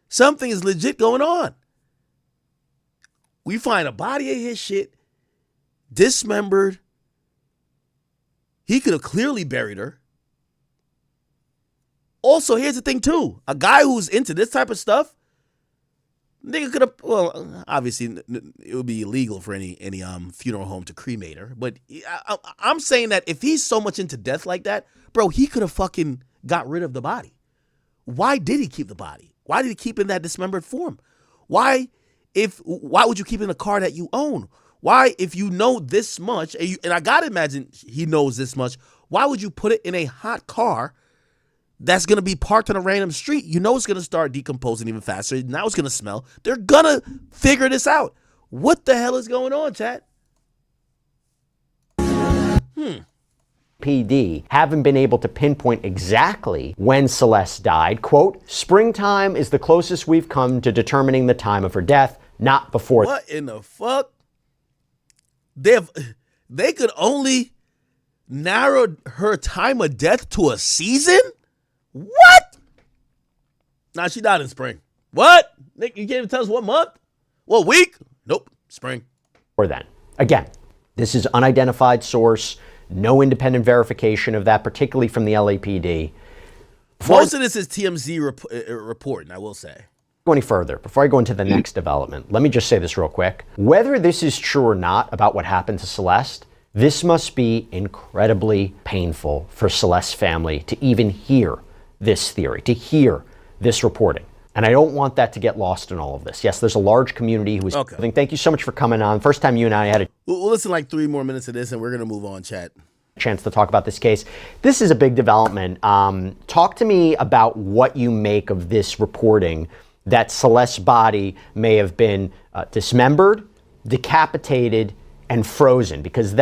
Something is legit going on. We find a body of his shit, dismembered. He could have clearly buried her. Also, here's the thing, too. A guy who's into this type of stuff, nigga could have, well, obviously, it would be illegal for any funeral home to cremate her. But I'm saying that if he's so much into death like that, bro, he could have fucking got rid of the body. Why did he keep the body? Why did he keep it in that dismembered form? Why would you keep it in a car that you own? Why, if you know this much, and I gotta imagine he knows this much, why would you put it in a hot car that's gonna be parked on a random street? You know it's gonna start decomposing even faster. Now it's gonna smell. They're gonna figure this out. What the hell is going on, chat? PD haven't been able to pinpoint exactly when Celeste died. Quote, springtime is the closest we've come to determining the time of her death, not before. What in the fuck? They could only narrow her time of death to a season? What? Nah, she died in spring. What? Nick, you can't even tell us what month? What week? Nope, spring. Or then. Again, this is unidentified source. No independent verification of that, particularly from the LAPD. Most of this is TMZ reporting, I will say. Go any further, before I go into the next development, let me just say this real quick. Whether this is true or not about what happened to Celeste, this must be incredibly painful for Celeste's family to even hear this theory, to hear this reporting. And I don't want that to get lost in all of this. Yes, there's a large community who is. Okay. Thank you so much for coming on. First time you and I had a. We'll listen like 3 more minutes of this and we're going to move on, chat. Chance to talk about this case. This is a big development. Talk to me about what you make of this reporting that Celeste's body may have been dismembered, decapitated, and frozen, because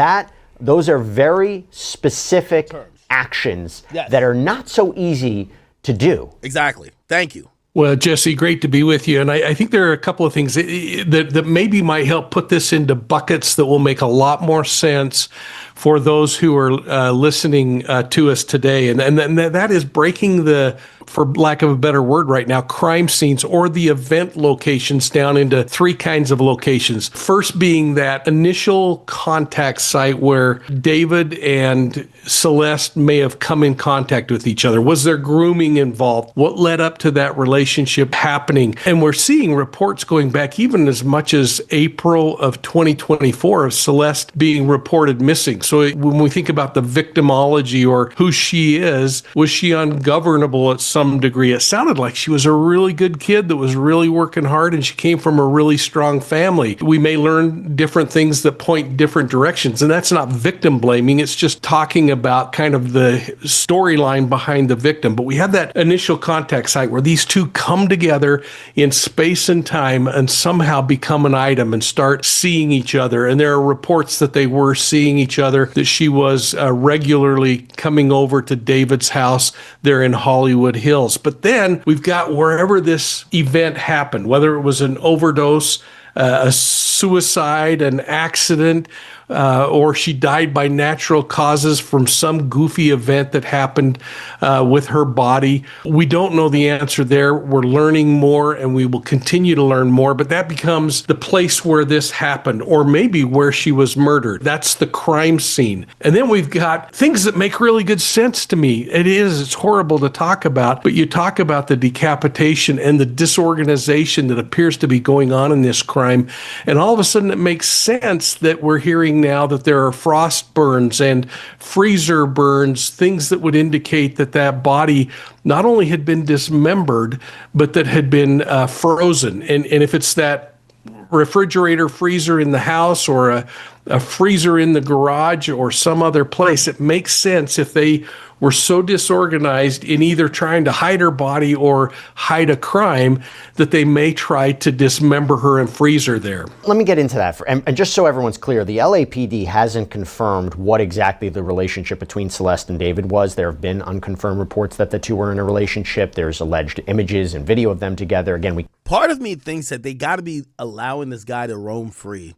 those are very specific actions that are not so easy to do. Exactly. Thank you. Well, Jesse, great to be with you. And I think there are a couple of things that maybe might help put this into buckets that will make a lot more sense for those who are listening to us today. And that is breaking the, for lack of a better word right now, crime scenes or the event locations down into 3 kinds of locations. First being that initial contact site where David and Celeste may have come in contact with each other. Was there grooming involved? What led up to that relationship happening? And we're seeing reports going back even as much as April of 2024 of Celeste being reported missing. So when we think about the victimology or who she is, was she ungovernable at some degree? It sounded like she was a really good kid that was really working hard and she came from a really strong family. We may learn different things that point different directions, and that's not victim blaming. It's just talking about kind of the storyline behind the victim. But we have that initial contact site where these two come together in space and time and somehow become an item and start seeing each other. And there are reports that they were seeing each other, that she was regularly coming over to David's house there in Hollywood Hills. But then we've got wherever this event happened, whether it was an overdose, a suicide, an accident, or she died by natural causes from some goofy event that happened with her body. We don't know the answer there. We're learning more and we will continue to learn more, but that becomes the place where this happened, or maybe where she was murdered. That's the crime scene. And then we've got things that make really good sense to me. It's horrible to talk about, but you talk about the decapitation and the disorganization that appears to be going on in this crime. And all of a sudden it makes sense that we're hearing now that there are frost burns and freezer burns, things that would indicate that that body not only had been dismembered, but that had been frozen. And if it's that refrigerator freezer in the house or a freezer in the garage or some other place, it makes sense if they were so disorganized in either trying to hide her body or hide a crime that they may try to dismember her and freeze her there. Let me get into that. And just so everyone's clear, the LAPD hasn't confirmed what exactly the relationship between Celeste and David was. There have been unconfirmed reports that the two were in a relationship. There's alleged images and video of them together. Again, part of me thinks that they got to be allowing this guy to roam free.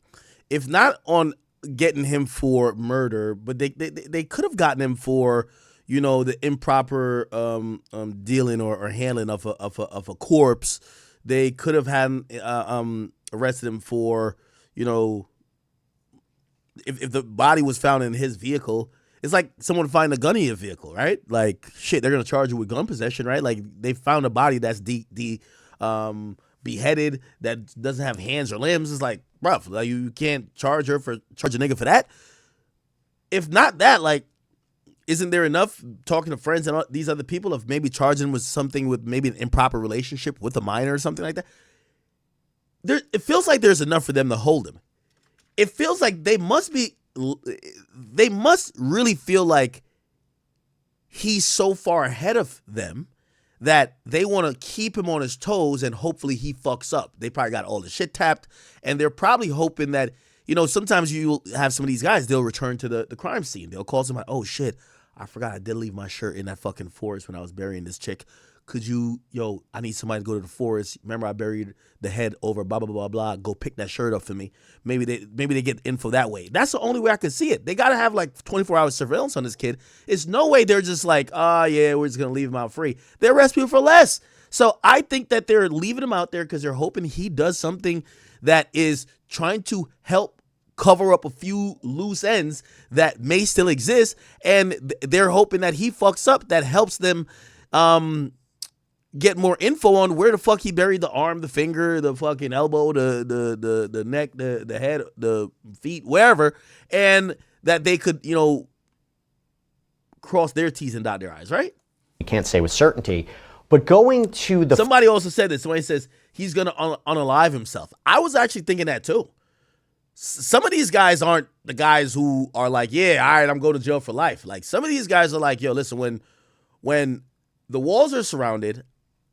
If not on getting him for murder, but they could have gotten him for, you know, the improper dealing or handling of a corpse. They could have had arrested him for, you know, if the body was found in his vehicle. It's like someone find a gun in your vehicle, right? Like, shit, they're gonna charge you with gun possession, right? Like, they found a body that's beheaded, that doesn't have hands or limbs. It's like, bruv, like, you can't charge a nigga for that. If not that, like, isn't there enough talking to friends and all these other people of maybe charging with something with maybe an improper relationship with a minor or something like that? It feels like there's enough for them to hold him. It feels like they must really feel like he's so far ahead of them that they want to keep him on his toes and hopefully he fucks up. They probably got all the shit tapped, and they're probably hoping that, you know, sometimes you have some of these guys, they'll return to the crime scene. They'll call somebody, oh shit, I forgot I did leave my shirt in that fucking forest when I was burying this chick. Could you, I need somebody to go to the forest. Remember I buried the head over blah, blah, blah, blah. Go pick that shirt up for me. Maybe they get info that way. That's the only way I can see it. They got to have like 24-hour surveillance on this kid. It's no way they're just like, yeah, we're just going to leave him out free. They arrest people for less. So I think that they're leaving him out there because they're hoping he does something that is trying to help cover up a few loose ends that may still exist. And they're hoping that he fucks up. That helps them get more info on where the fuck he buried the arm, the finger, the fucking elbow, the neck, the head, the feet, wherever, and that they could, you know, cross their T's and dot their I's, right? You can't say with certainty, but going to the... Somebody also said this. Somebody says he's going to unalive himself. I was actually thinking that too. Some of these guys aren't the guys who are like, yeah, all right, I'm going to jail for life. Like, some of these guys are like, yo, listen, when the walls are surrounded,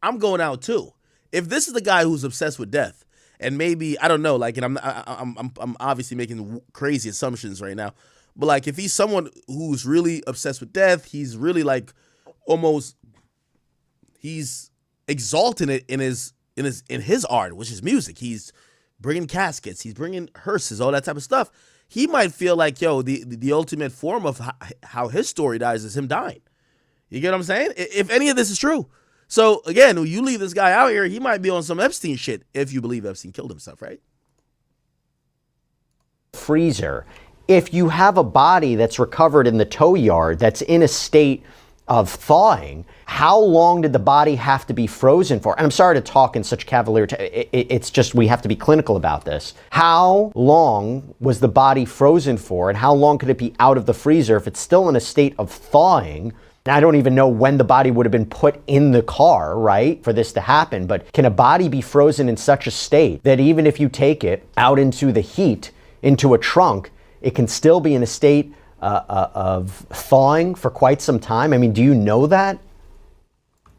I'm going out too. If this is the guy who's obsessed with death, and maybe, I don't know, like, and I'm obviously making crazy assumptions right now, but like, if he's someone who's really obsessed with death, he's really like almost, he's exalting it in his art, which is music. He's bringing caskets, he's bringing hearses, all that type of stuff. He might feel like, yo, the ultimate form of how his story dies is him dying. You get what I'm saying? If any of this is true. So, again, when you leave this guy out here, he might be on some Epstein shit, if you believe Epstein killed himself, right? Freezer. If you have a body that's recovered in the tow yard that's in a state of thawing, how long did the body have to be frozen for? And I'm sorry to talk in such cavalier, it's just we have to be clinical about this. How long was the body frozen for, and how long could it be out of the freezer if it's still in a state of thawing? Now, I don't even know when the body would have been put in the car, right, for this to happen, but can a body be frozen in such a state that even if you take it out into the heat, into a trunk, it can still be in a state of thawing for quite some time? I mean, do you know that?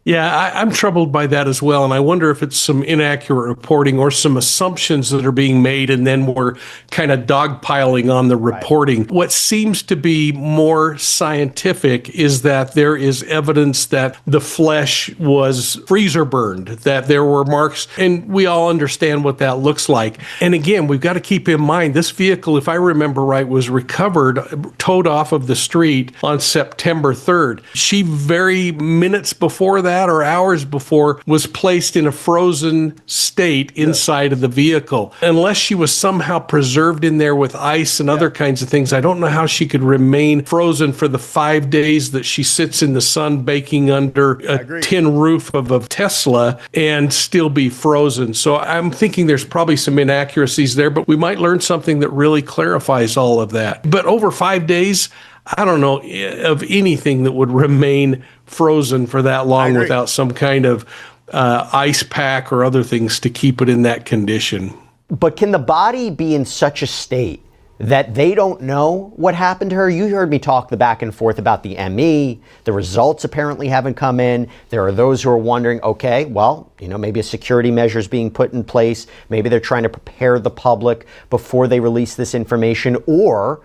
Yeah, I'm troubled by that as well, and I wonder if it's some inaccurate reporting or some assumptions that are being made, and then we're kind of dogpiling on the reporting. Right. What seems to be more scientific is that there is evidence that the flesh was freezer burned, that there were marks, and we all understand what that looks like. And again, we've got to keep in mind, this vehicle, if I remember right, was recovered, towed off of the street on September 3rd. She, very minutes before that, or hours before, was placed in a frozen state inside of the vehicle. Unless she was somehow preserved in there with ice and other kinds of things, I don't know how she could remain frozen for the 5 days that she sits in the sun baking under a tin roof of a Tesla and still be frozen. So I'm thinking there's probably some inaccuracies there, but we might learn something that really clarifies all of that. But over 5 days, I don't know of anything that would remain frozen for that long without some kind of ice pack or other things to keep it in that condition. But can the body be in such a state that they don't know what happened to her? You heard me talk the back and forth about the ME. The results apparently haven't come in. There are those who are wondering, okay, well, maybe a security measure is being put in place. Maybe they're trying to prepare the public before they release this information. Or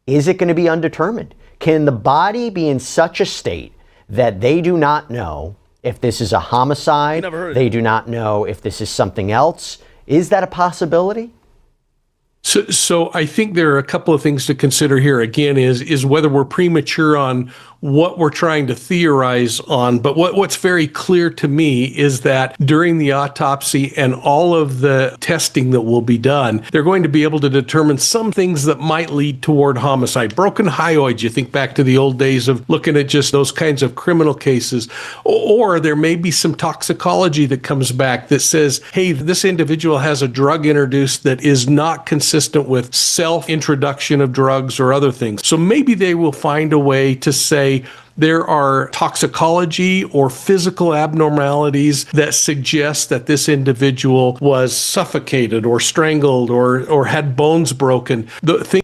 is it going to be undetermined? Can the body be in such a state that they do not know if this is a homicide? They do not know if this is something else. Is that a possibility? So I think there are a couple of things to consider here. Again, is whether we're premature on what we're trying to theorize on. But what's very clear to me is that during the autopsy and all of the testing that will be done, they're going to be able to determine some things that might lead toward homicide. Broken hyoids, you think back to the old days of looking at just those kinds of criminal cases. Or there may be some toxicology that comes back that says, hey, this individual has a drug introduced that is not consistent with self-introduction of drugs or other things. So maybe they will find a way to say, there are toxicology or physical abnormalities that suggest that this individual was suffocated or strangled or had bones broken. The thing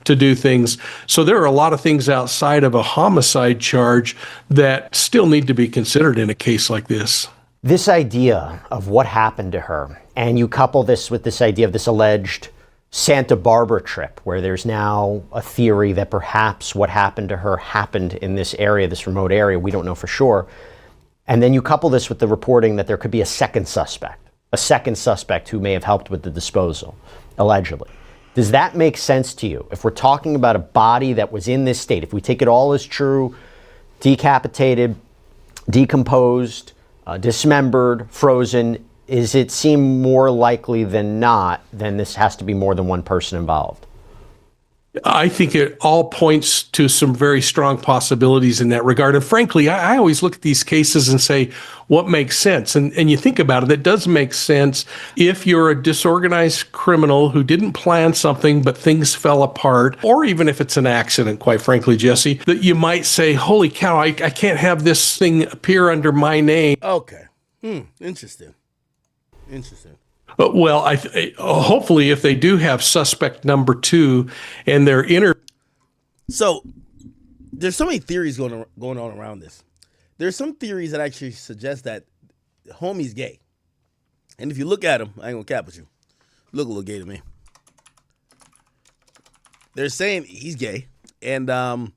to do things. So there are a lot of things outside of a homicide charge that still need to be considered in a case like this. This idea of what happened to her, and you couple this with this idea of this alleged Santa Barbara trip, where there's now a theory that perhaps what happened to her happened in this area, this remote area. We don't know for sure. And then you couple this with the reporting that there could be a second suspect who may have helped with the disposal, allegedly. Does that make sense to you? If we're talking about a body that was in this state, if we take it all as true, decapitated, decomposed, dismembered, frozen, is it seem more likely than not then this has to be more than one person involved? I think it all points to some very strong possibilities in that regard. And frankly, I always look at these cases and say, what makes sense? And you think about it, it does make sense if you're a disorganized criminal who didn't plan something, but things fell apart, or even if it's an accident, quite frankly, Jesse, that you might say, holy cow, I can't have this thing appear under my name. Okay. Interesting. Well, hopefully if they do have suspect number 2 and they're So there's so many theories going on around this. There's some theories that actually suggest that homie's gay. And if you look at him, I ain't gonna cap with you. Look a little gay to me. They're saying he's gay. And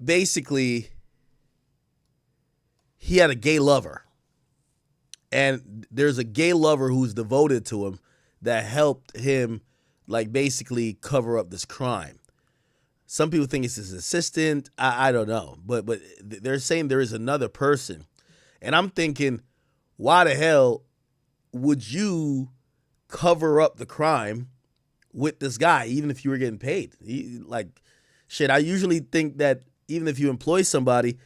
basically he had a gay lover. And there's a gay lover who's devoted to him that helped him, like, basically cover up this crime. Some people think it's his assistant. I don't know. But they're saying there is another person. And I'm thinking, why the hell would you cover up the crime with this guy, even if you were getting paid? I usually think that even if you employ somebody,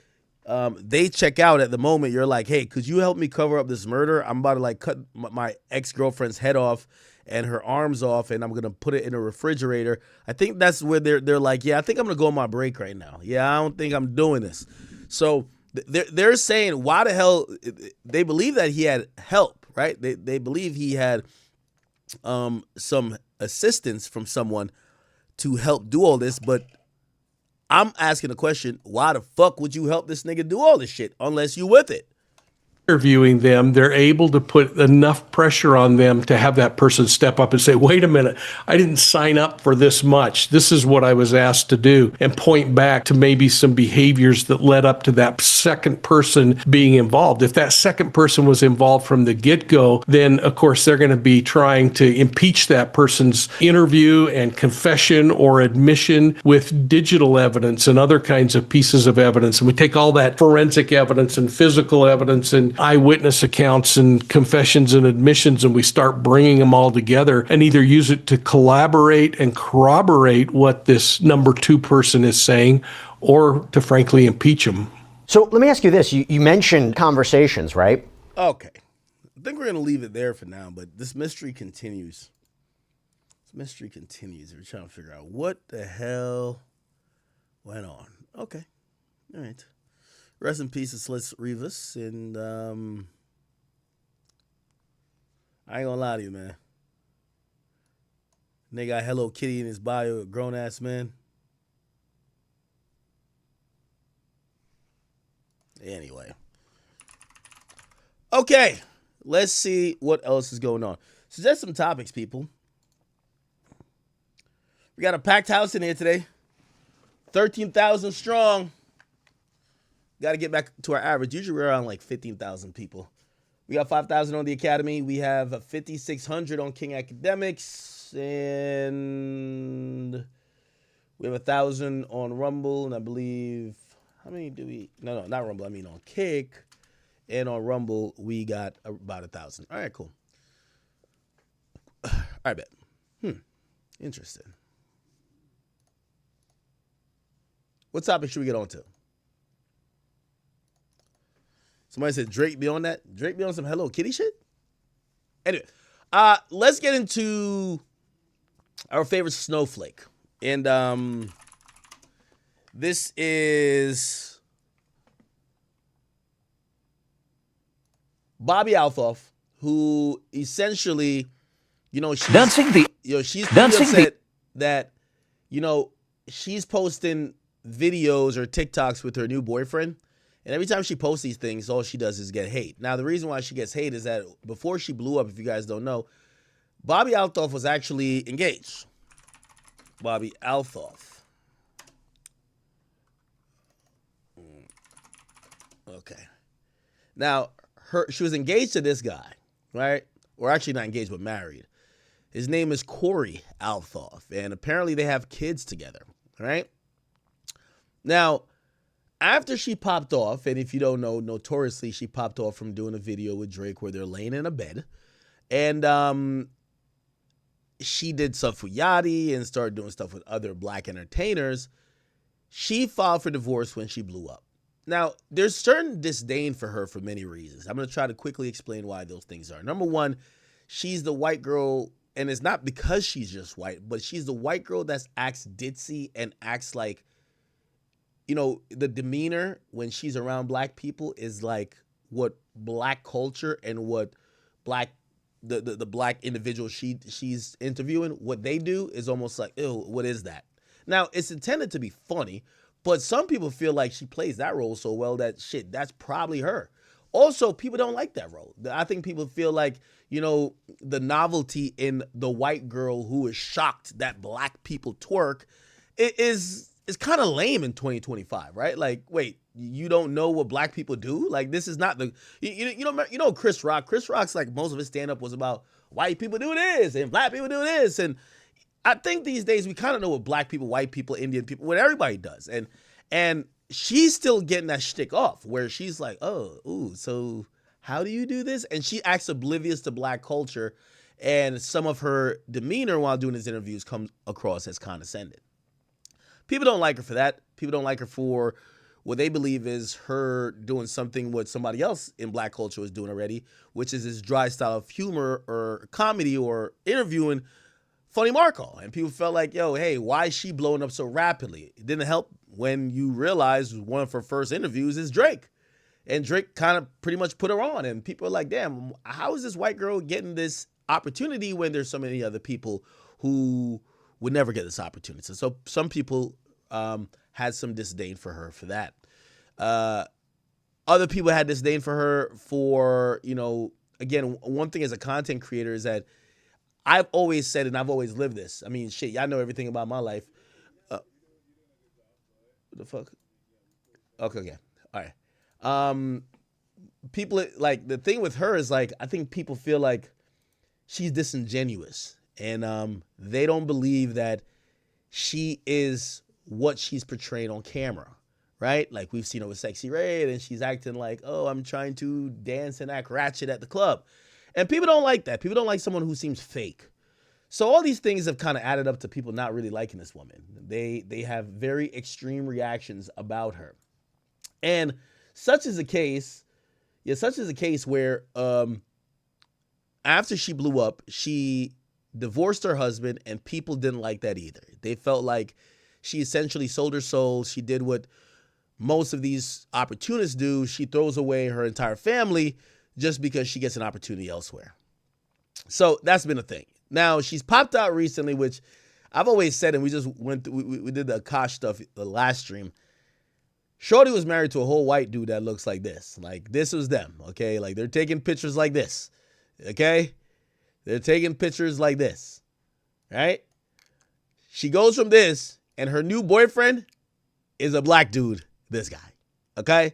they check out at the moment. You're like, hey, could you help me cover up this murder? I'm about to cut my ex-girlfriend's head off and her arms off, and I'm going to put it in a refrigerator. I think that's where they're like, yeah, I think I'm going to go on my break right now. Yeah, I don't think I'm doing this. So they're saying, why the hell? They believe that he had help, right? They believe he had some assistance from someone to help do all this, but I'm asking the question, why the fuck would you help this nigga do all this shit unless you with it? Interviewing them, they're able to put enough pressure on them to have that person step up and say, wait a minute, I didn't sign up for this much. This is what I was asked to do, and point back to maybe some behaviors that led up to that second person being involved. If that second person was involved from the get-go, then of course they're going to be trying to impeach that person's interview and confession or admission with digital evidence and other kinds of pieces of evidence. And we take all that forensic evidence and physical evidence and eyewitness accounts and confessions and admissions, and we start bringing them all together and either use it to collaborate and corroborate what this number 2 person is saying, or to frankly impeach them. So let me ask you this. You mentioned conversations, right? Okay. I think we're going to leave it there for now, but this mystery continues. We're trying to figure out what the hell went on. Okay. All right. Rest in peace to Slits Rivas. And I ain't gonna lie to you, man. Nigga got Hello Kitty in his bio, a grown ass man. Anyway. Okay, let's see what else is going on. So that's some topics, people. We got a packed house in here today. 13,000 strong. Got to get back to our average. Usually we're around like 15,000 people. We got 5,000 on the Academy. We have 5,600 on King Academics. And we have 1,000 on Rumble. And I believe, how many do we? No, not Rumble. I mean on Kick. And on Rumble, we got about 1,000. All right, cool. All right, bet. Interesting. What topic should we get on to? Somebody said Drake be on that. Drake be on some Hello Kitty shit? Anyway, let's get into our favorite snowflake. And this is Bobby Althoff, who essentially, she's she's upset that, she's posting videos or TikToks with her new boyfriend. And every time she posts these things, all she does is get hate. Now, the reason why she gets hate is that before she blew up, if you guys don't know, Bobby Althoff was actually engaged. Bobby Althoff. Okay. Now, she was engaged to this guy, right? Or actually not engaged, but married. His name is Corey Althoff. And apparently they have kids together, right? Now, after she popped off, and if you don't know, notoriously, she popped off from doing a video with Drake where they're laying in a bed. And she did stuff with Yachty and started doing stuff with other black entertainers. She filed for divorce when she blew up. Now, there's certain disdain for her for many reasons. I'm going to try to quickly explain why those things are. Number one, she's the white girl, and it's not because she's just white, but she's the white girl that acts ditzy and acts like, the demeanor when she's around black people is like what black culture and what the black individual she's interviewing, what they do is almost like, ew, what is that? Now, it's intended to be funny, but some people feel like she plays that role so well that shit, that's probably her. Also, people don't like that role. I think people feel like, the novelty in the white girl who is shocked that black people twerk is kind of lame in 2025, right? Like, wait, you don't know what black people do? Like, this is not Chris Rock. Chris Rock's like, most of his stand-up was about white people do this and black people do this. And I think these days we kind of know what black people, white people, Indian people, what everybody does. And she's still getting that shtick off where she's like, so how do you do this? And she acts oblivious to black culture. And some of her demeanor while doing his interviews comes across as condescending. People don't like her for that. People don't like her for what they believe is her doing something what somebody else in black culture was doing already, which is this dry style of humor or comedy or interviewing Funny Marco. And people felt like, hey, why is she blowing up so rapidly? It didn't help when you realize one of her first interviews is Drake. And Drake kind of pretty much put her on. And people are like, damn, how is this white girl getting this opportunity when there's so many other people who would never get this opportunity? So some people had some disdain for her for that. Other people had disdain for her for, again, one thing as a content creator is that I've always said, and I've always lived this. I mean, shit, y'all know everything about my life. What the fuck? Okay. All right. People, like, the thing with her is, like, I think people feel like she's disingenuous. And they don't believe that she is what she's portraying on camera, right? Like we've seen her with Sexy Red and she's acting like, I'm trying to dance and act ratchet at the club. And people don't like that. People don't like someone who seems fake. So all these things have kind of added up to people not really liking this woman. They have very extreme reactions about her. And such is the case where after she blew up, she divorced her husband and people didn't like that either. They felt like she essentially sold her soul. She did what most of these opportunists do. She throws away her entire family just because she gets an opportunity elsewhere. So that's been a thing. Now, she's popped out recently, which I've always said, and we just went through, we did the Akash stuff the last stream. Shorty was married to a whole white dude that looks like this. Like, this was them, okay? Like, they're taking pictures like this, okay? They're taking pictures like this, right? She goes from this, and her new boyfriend is a black dude, this guy, okay?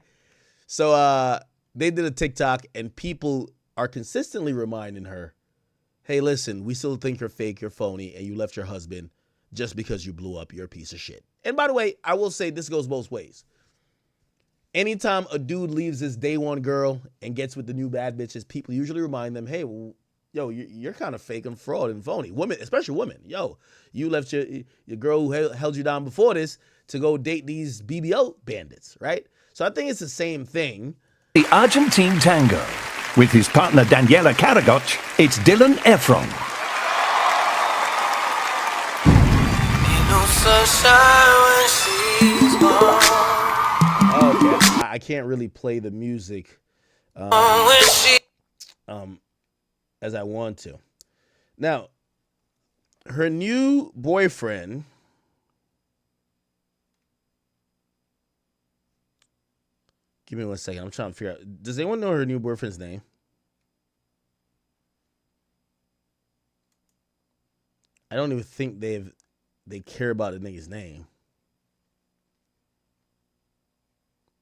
So they did a TikTok, and people are consistently reminding her, hey, listen, we still think you're fake, you're phony, and you left your husband just because you blew up, you're a piece of shit. And by the way, I will say this goes both ways. Anytime a dude leaves his day one girl and gets with the new bad bitches, people usually remind them, hey, well, yo, you're kind of fake and fraud and phony. Women, especially women. Yo, you left your girl who held you down before this to go date these BBL bandits, right? So I think it's the same thing. The Argentine Tango. With his partner Daniela Karagoc, it's Dylan Efron. Okay, I can't really play the music as I want to. Now, her new boyfriend, give me 1 second. I'm trying to figure out. Does anyone know her new boyfriend's name? I don't even think they care about a nigga's name.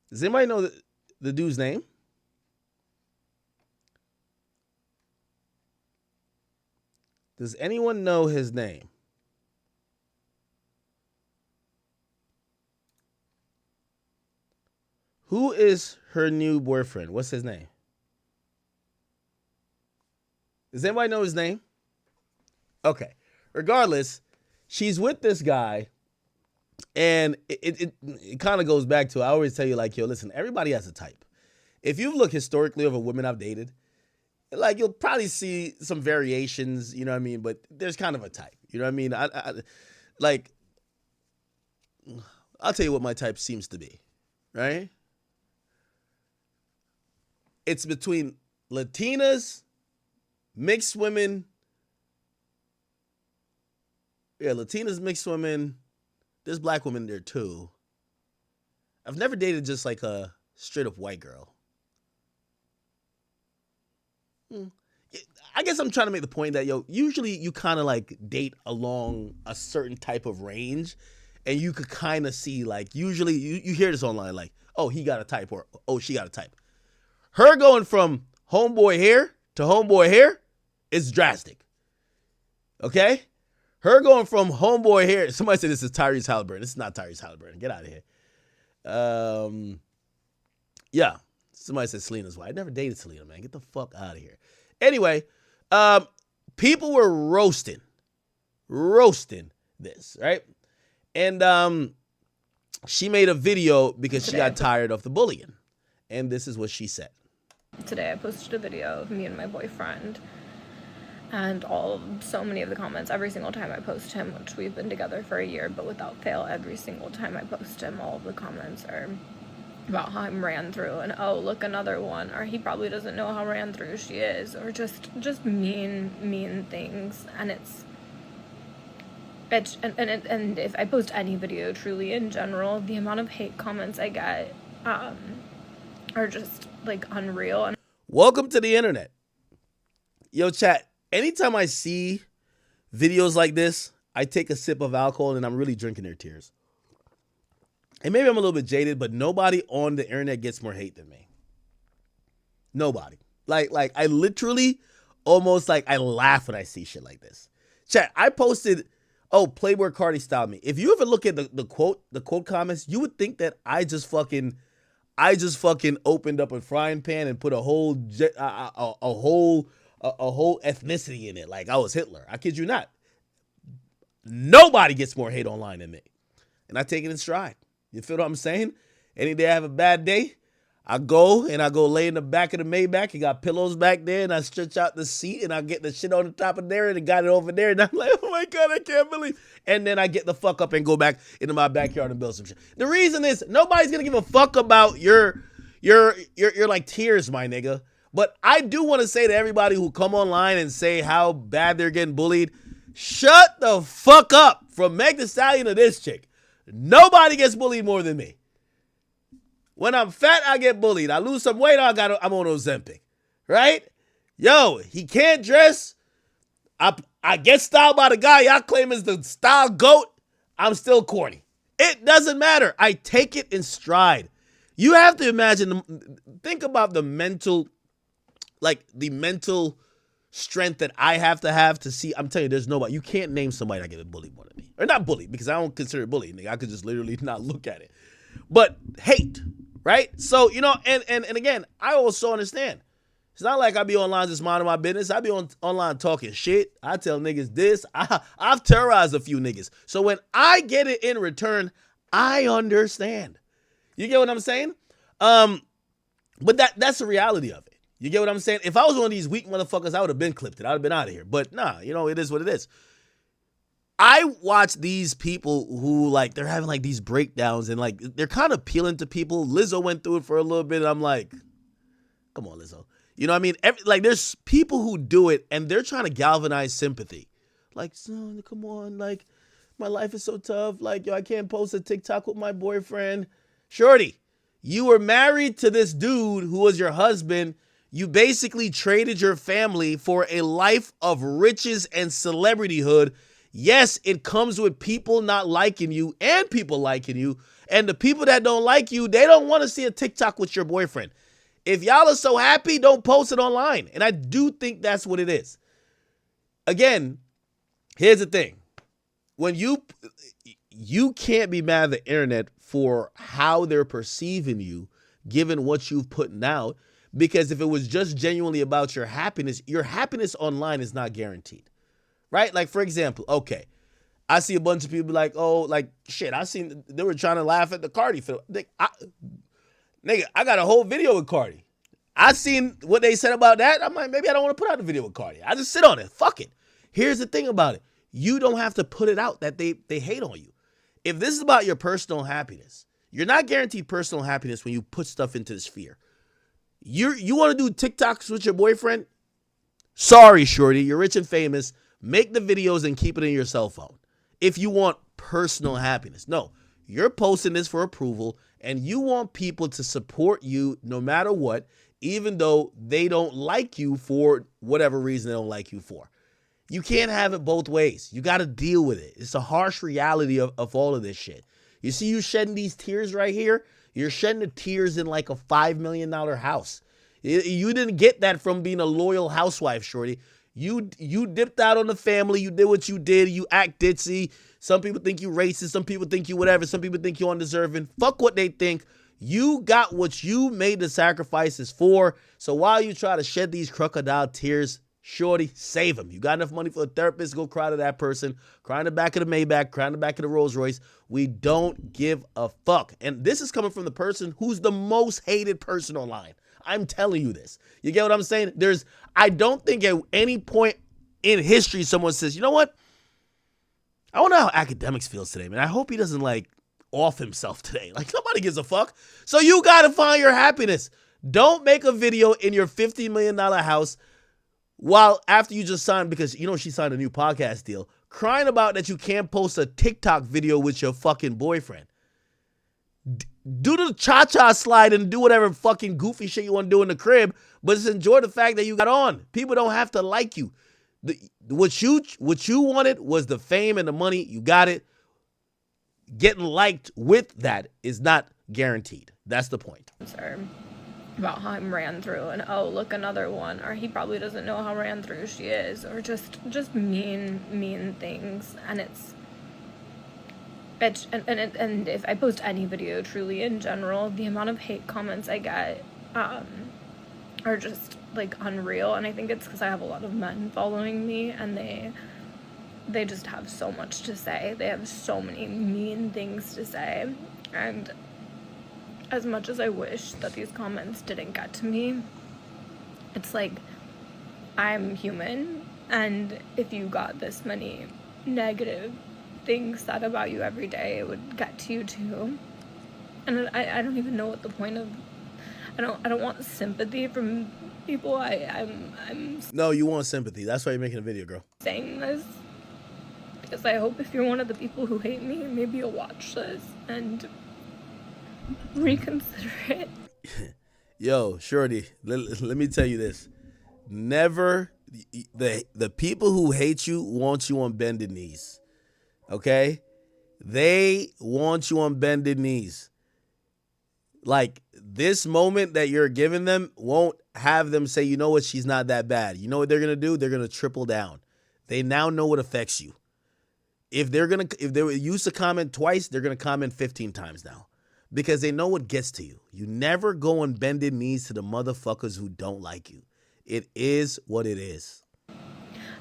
Does anybody know the dude's name? Does anyone know his name? Who is her new boyfriend? What's his name? Does anybody know his name? Okay. Regardless, she's with this guy, and it kind of goes back to, I always tell you, like, yo, listen, everybody has a type. If you look historically over women I've dated, like, you'll probably see some variations, you know what I mean? But there's kind of a type, you know what I mean? I'll tell you what my type seems to be, right? It's between Latinas, mixed women. Yeah, Latinas, mixed women. There's black women there too. I've never dated just like a straight up white girl. I guess I'm trying to make the point that, yo, usually you kind of like date along a certain type of range, and you could kind of see, like, usually you hear this online, like, oh, he got a type, or oh, she got a type. Her going from homeboy here to homeboy here is drastic. Okay? Her going from homeboy here. Somebody said this is Tyrese Halliburton. This is not Tyrese Halliburton. Get out of here. Yeah. Somebody said Selena's wife. I never dated Selena, man. Get the fuck out of here. Anyway, people were roasting this, right? And she made a video because she got tired of the bullying. And this is what she said. Today I posted a video of me and my boyfriend, and so many of the comments, every single time I post him, which we've been together for a year, but without fail, every single time I post him, all of the comments are about how I'm ran through, and oh, look, another one, or he probably doesn't know how ran through she is, or just mean things. And and if I post any video truly in general, the amount of hate comments I get are just like unreal. Welcome to the internet. Yo, chat, anytime I see videos like this, I take a sip of alcohol and I'm really drinking their tears. And maybe I'm a little bit jaded, but nobody on the internet gets more hate than me. Nobody. Like I literally almost like I laugh when I see shit like this. Chat, I posted, oh, Playboy Cardi styled me. If you ever look at the quote comments, you would think that I just fucking opened up a frying pan and put a whole ethnicity in it. Like I was Hitler. I kid you not. Nobody gets more hate online than me. And I take it in stride. You feel what I'm saying? Any day I have a bad day, I go lay in the back of the Maybach. You got pillows back there, and I stretch out the seat, and I get the shit on the top of there, and I got it over there, and I'm like, oh my God, I can't believe. And then I get the fuck up and go back into my backyard and build some shit. The reason is nobody's gonna give a fuck about your like tears, my nigga. But I do want to say to everybody who come online and say how bad they're getting bullied, shut the fuck up. From Meg Thee Stallion to this chick, nobody gets bullied more than me. When I'm fat, I get bullied. I lose some weight, I'm on Ozempic, right? Yo, he can't dress. I get styled by the guy y'all claim is the style GOAT. I'm still corny. It doesn't matter. I take it in stride. You have to imagine, think about the mental strength that I have to see. I'm telling you, there's nobody. You can't name somebody that get bullied more than me. Or not bullied, because I don't consider it bullying. I could just literally not look at it. But hate, right? So, you know, and again, I also understand. It's not like I be online just minding my business. I be online talking shit. I tell niggas this. I've terrorized a few niggas. So when I get it in return, I understand. You get what I'm saying? But that's the reality of it. You get what I'm saying? If I was one of these weak motherfuckers, I would have been clipped it. I would have been out of here. But nah, you know, it is what it is. I watch these people who, like, they're having, like, these breakdowns and, like, they're kind of appealing to people. Lizzo went through it for a little bit, and I'm like, come on, Lizzo. You know what I mean? There's people who do it, and they're trying to galvanize sympathy. Like, son, come on, like, my life is so tough. Like, yo, I can't post a TikTok with my boyfriend. Shorty, you were married to this dude who was your husband. You basically traded your family for a life of riches and celebrityhood. Yes, it comes with people not liking you and people liking you. And the people that don't like you, they don't want to see a TikTok with your boyfriend. If y'all are so happy, don't post it online. And I do think that's what it is. Again, here's the thing. When you can't be mad at the internet for how they're perceiving you, given what you've put out. Because if it was just genuinely about your happiness online is not guaranteed, right? Like, for example, okay, I see a bunch of people like, oh, like, shit, they were trying to laugh at the Cardi film. Nigga, I got a whole video with Cardi. I seen what they said about that. I'm like, maybe I don't want to put out the video with Cardi. I just sit on it. Fuck it. Here's the thing about it. You don't have to put it out that they hate on you. If this is about your personal happiness, you're not guaranteed personal happiness when you put stuff into the sphere. You want to do TikToks with your boyfriend? Sorry, shorty, you're rich and famous. Make the videos and keep it in your cell phone. If you want personal happiness. No, you're posting this for approval and you want people to support you no matter what, even though they don't like you for whatever reason they don't like you for. You can't have it both ways. You got to deal with it. It's a harsh reality of all of this shit. You see you shedding these tears right here? You're shedding the tears in like a $5 million house. You didn't get that from being a loyal housewife, shorty. You dipped out on the family. You did what you did. You act ditzy. Some people think you racist. Some people think you whatever. Some people think you undeserving. Fuck what they think. You got what you made the sacrifices for. So while you try to shed these crocodile tears, shorty, save them. You got enough money for a therapist, go cry to that person. Cry in the back of the Maybach, cry in the back of the Rolls Royce. We don't give a fuck. And this is coming from the person who's the most hated person online. I'm telling you this. You get what I'm saying? I don't think at any point in history someone says, you know what? I wonder how Academics feels today, man. I hope he doesn't like off himself today. Like, nobody gives a fuck. So you got to find your happiness. Don't make a video in your $50 million house while after you just signed, because you know she signed a new podcast deal, crying about that you can't post a TikTok video with your fucking boyfriend. Do the cha-cha slide and do whatever fucking goofy shit you want to do in the crib, but just enjoy the fact that you got on. People don't have to like you. What you wanted was the fame and the money. You got it. Getting liked with that is not guaranteed. That's the point. About how I'm ran through and oh look another one, or he probably doesn't know how ran through she is, or just mean things. And and if I post any video truly in general, the amount of hate comments I get are just like unreal. And I think it's because I have a lot of men following me and they just have so much to say. They have so many mean things to say. And as much as I wish that these comments didn't get to me, it's like, I'm human, and if you got this many negative things said about you every day, it would get to you too. And I don't even know what the point of, I don't want sympathy from people. I'm No, you want sympathy. That's why you're making a video, girl. saying this because I hope if you're one of the people who hate me, maybe you'll watch this and reconsider it. Yo, shorty, let me tell you this. Never, the people who hate you want you on bended knees. Okay? They want you on bended knees. Like, this moment that you're giving them won't have them say, you know what, she's not that bad. You know what they're going to do? They're going to triple down. They now know what affects you. If they were used to comment twice, they're going to comment 15 times now. Because they know what gets to you. You never go on bended knees to the motherfuckers who don't like you. It is what it is.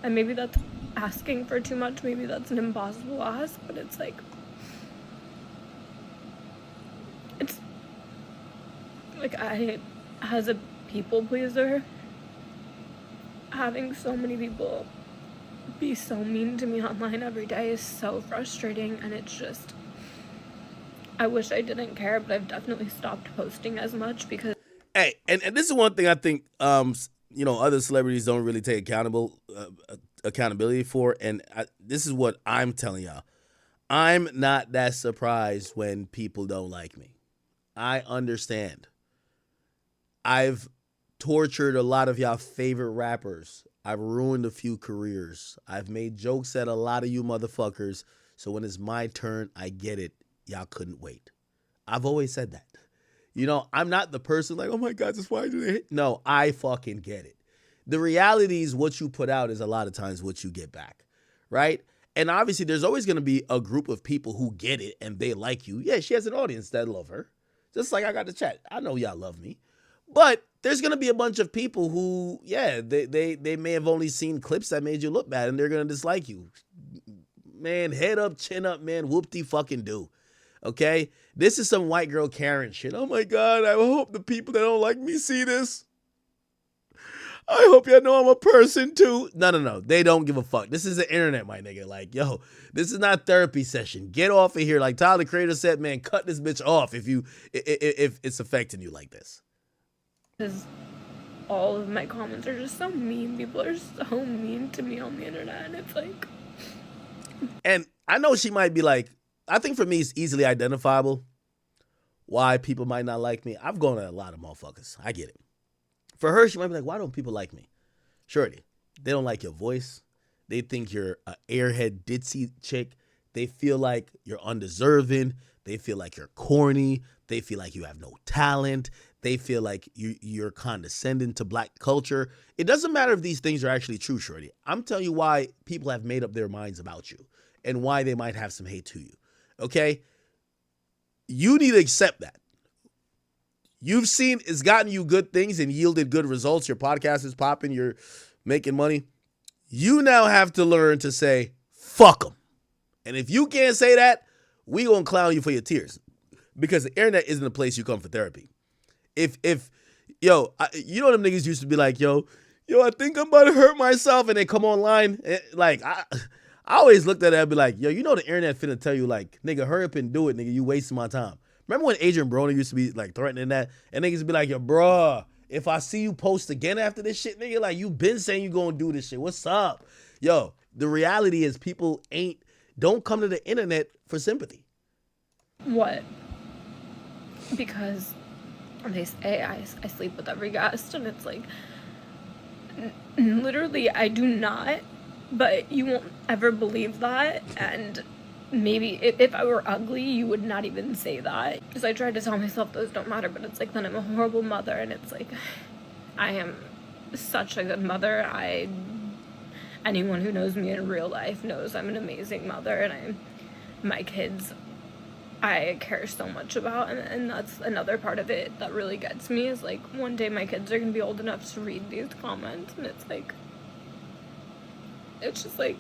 And maybe that's asking for too much. Maybe that's an impossible ask. But it's like... It's... Like, I, as a people pleaser, having so many people be so mean to me online every day is so frustrating. And it's just... I wish I didn't care, but I've definitely stopped posting as much because... Hey, and this is one thing I think, other celebrities don't really take accountability for, and this is what I'm telling y'all. I'm not that surprised when people don't like me. I understand. I've tortured a lot of y'all favorite rappers. I've ruined a few careers. I've made jokes at a lot of you motherfuckers, so when it's my turn, I get it. Y'all couldn't wait. I've always said that. I'm not the person like, oh my God, that's why do they hate? No, I fucking get it. The reality is what you put out is a lot of times what you get back, right? And obviously there's always going to be a group of people who get it and they like you. Yeah, she has an audience that love her. Just like I got the chat. I know y'all love me. But there's going to be a bunch of people who, yeah, they may have only seen clips that made you look bad and they're going to dislike you. Man, head up, chin up, man, whoop-de-fucking-do. Okay? This is some white girl Karen shit. Oh my God, I hope the people that don't like me see this. I hope y'all know I'm a person too. No. They don't give a fuck. This is the internet, my nigga. Like, yo, this is not therapy session. Get off of here. Like Tyler, the Creator, said, man, cut this bitch off if it's affecting you like this. Because all of my comments are just so mean. People are so mean to me on the internet. And it's like... And I know she might be like, I think for me, it's easily identifiable why people might not like me. I've gone at a lot of motherfuckers. I get it. For her, she might be like, why don't people like me? Shorty, they don't like your voice. They think you're an airhead ditzy chick. They feel like you're undeserving. They feel like you're corny. They feel like you have no talent. They feel like you're condescending to black culture. It doesn't matter if these things are actually true, Shorty. I'm telling you why people have made up their minds about you and why they might have some hate to you. Okay? You need to accept that. You've seen it's gotten you good things and yielded good results. Your podcast is popping. You're making money. You now have to learn to say, fuck them. And if you can't say that, we gonna clown you for your tears. Because the internet isn't a place you come for therapy. You know them niggas used to be like, yo, I think I'm about to hurt myself. And they come online. Like, I always looked at it and be like, yo, you know the internet finna tell you, like, nigga, hurry up and do it, nigga. You wasting my time. Remember when Adrian Broner used to be, like, threatening that? And niggas be like, yo, bruh, if I see you post again after this shit, nigga, like, you been saying you gonna do this shit. What's up? Yo, the reality is people don't come to the internet for sympathy. What? Because they say I sleep with every guest, and it's like, literally, I do not, but you won't ever believe that, and maybe if I were ugly, you would not even say that. Because I tried to tell myself those don't matter, but it's like, then I'm a horrible mother, and it's like, I am such a good mother. Anyone who knows me in real life knows I'm an amazing mother, and my kids, I care so much about, and that's another part of it that really gets me, is like, one day my kids are gonna be old enough to read these comments, and it's like, it's just like,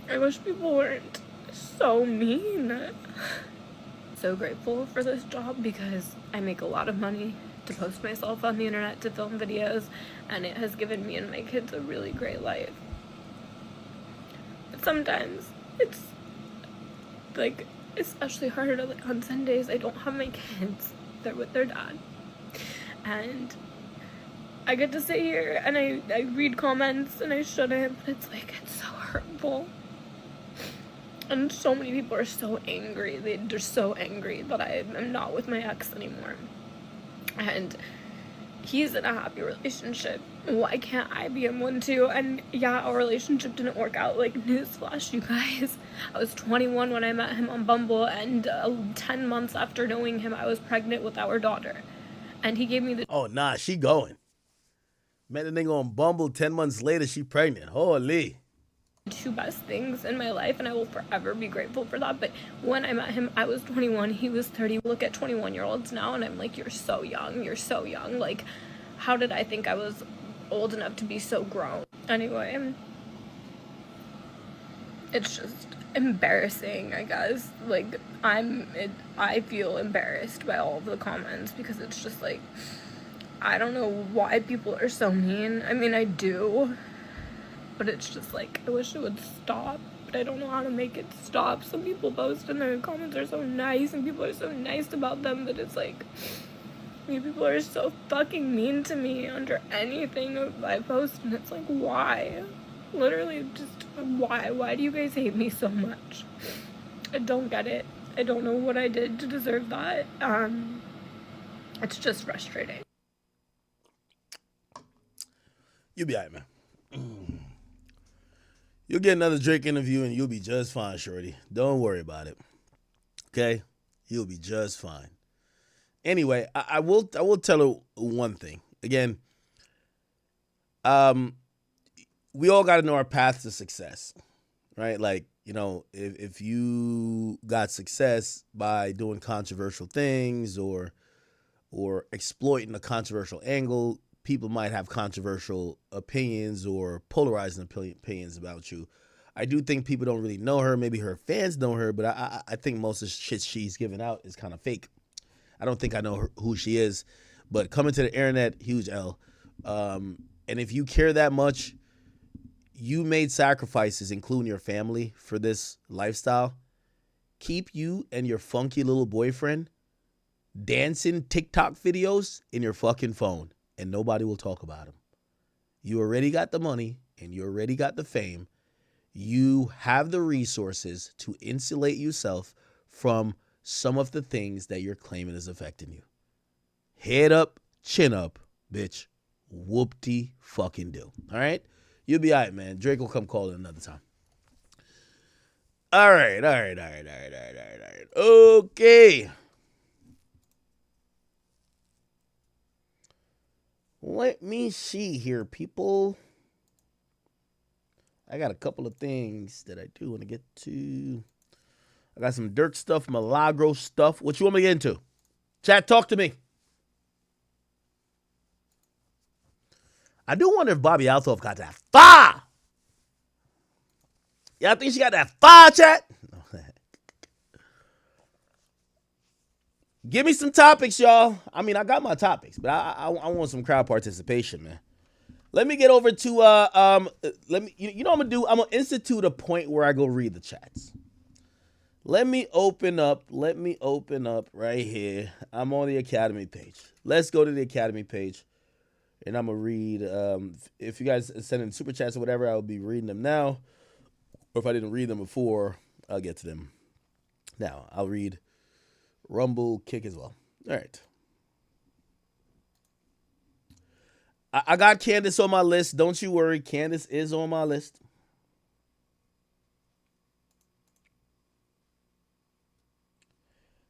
I wish people weren't so mean. So grateful for this job because I make a lot of money to post myself on the internet, to film videos, and it has given me and my kids a really great life. But sometimes it's like especially harder, like on Sundays I don't have my kids, they're with their dad, And I get to sit here and I read comments and I shouldn't, but it's like, it's so hurtful. And so many people are so angry. They're so angry that I am not with my ex anymore. And he's in a happy relationship. Why can't I be in one too? And yeah, our relationship didn't work out. Like, newsflash, you guys. I was 21 when I met him on Bumble, and 10 months after knowing him, I was pregnant with our daughter. And he gave me the... Oh, nah, she going. Met a nigga on Bumble, 10 months later, she pregnant. Holy. two best things in my life, and I will forever be grateful for that. But when I met him, I was 21, he was 30. Look at 21-year-olds now, and I'm like, you're so young. Like, how did I think I was old enough to be so grown? Anyway, it's just embarrassing, I guess. Like, I feel embarrassed by all of the comments, because it's just like, I don't know why people are so mean. I mean, I do, but it's just like, I wish it would stop, but I don't know how to make it stop. Some people post and their comments are so nice, and people are so nice about them, that it's like, you people are so fucking mean to me under anything I post, and it's like, why? Literally, just why? Why do you guys hate me so much? I don't get it. I don't know what I did to deserve that. It's just frustrating. You'll be all right, man. You'll get another Drake interview and you'll be just fine, shorty. Don't worry about it. Okay? You'll be just fine. Anyway, I will tell her one thing. Again, we all got to know our path to success, right? Like, you know, if you got success by doing controversial things or exploiting a controversial angle, people might have controversial opinions or polarizing opinions about you. I do think people don't really know her. Maybe her fans know her, but I think most of the shit she's giving out is kind of fake. I don't think I know who she is, but coming to the internet, huge L. And if you care that much, you made sacrifices, including your family, for this lifestyle. Keep you and your funky little boyfriend dancing TikTok videos in your fucking phone, and nobody will talk about them. You already got the money, and you already got the fame. You have the resources to insulate yourself from some of the things that you're claiming is affecting you. Head up, chin up, bitch. Whoop-de fucking do. All right? You'll be all right, man. Drake will come call it another time. All right. Okay. Let me see here, people. I got a couple of things that I do want to get to. I got some Dirk stuff, Milagro stuff. What you want me to get into? Chat, talk to me. I do wonder if Bobby Althoff got that fire. Y'all think she got that fire, chat? Give me some topics, y'all. I mean, I got my topics, but I want some crowd participation, man. Let me get over to you know what I'm gonna do? I'm gonna institute a point where I go read the chats. Let me open up right here. I'm on the Academy page. Let's go to the Academy page, and I'm gonna read. If you guys send in super chats or whatever, I'll be reading them now. Or if I didn't read them before, I'll get to them now. I'll read Rumble, Kick as well. All right. I got Candace on my list. Don't you worry. Candace is on my list.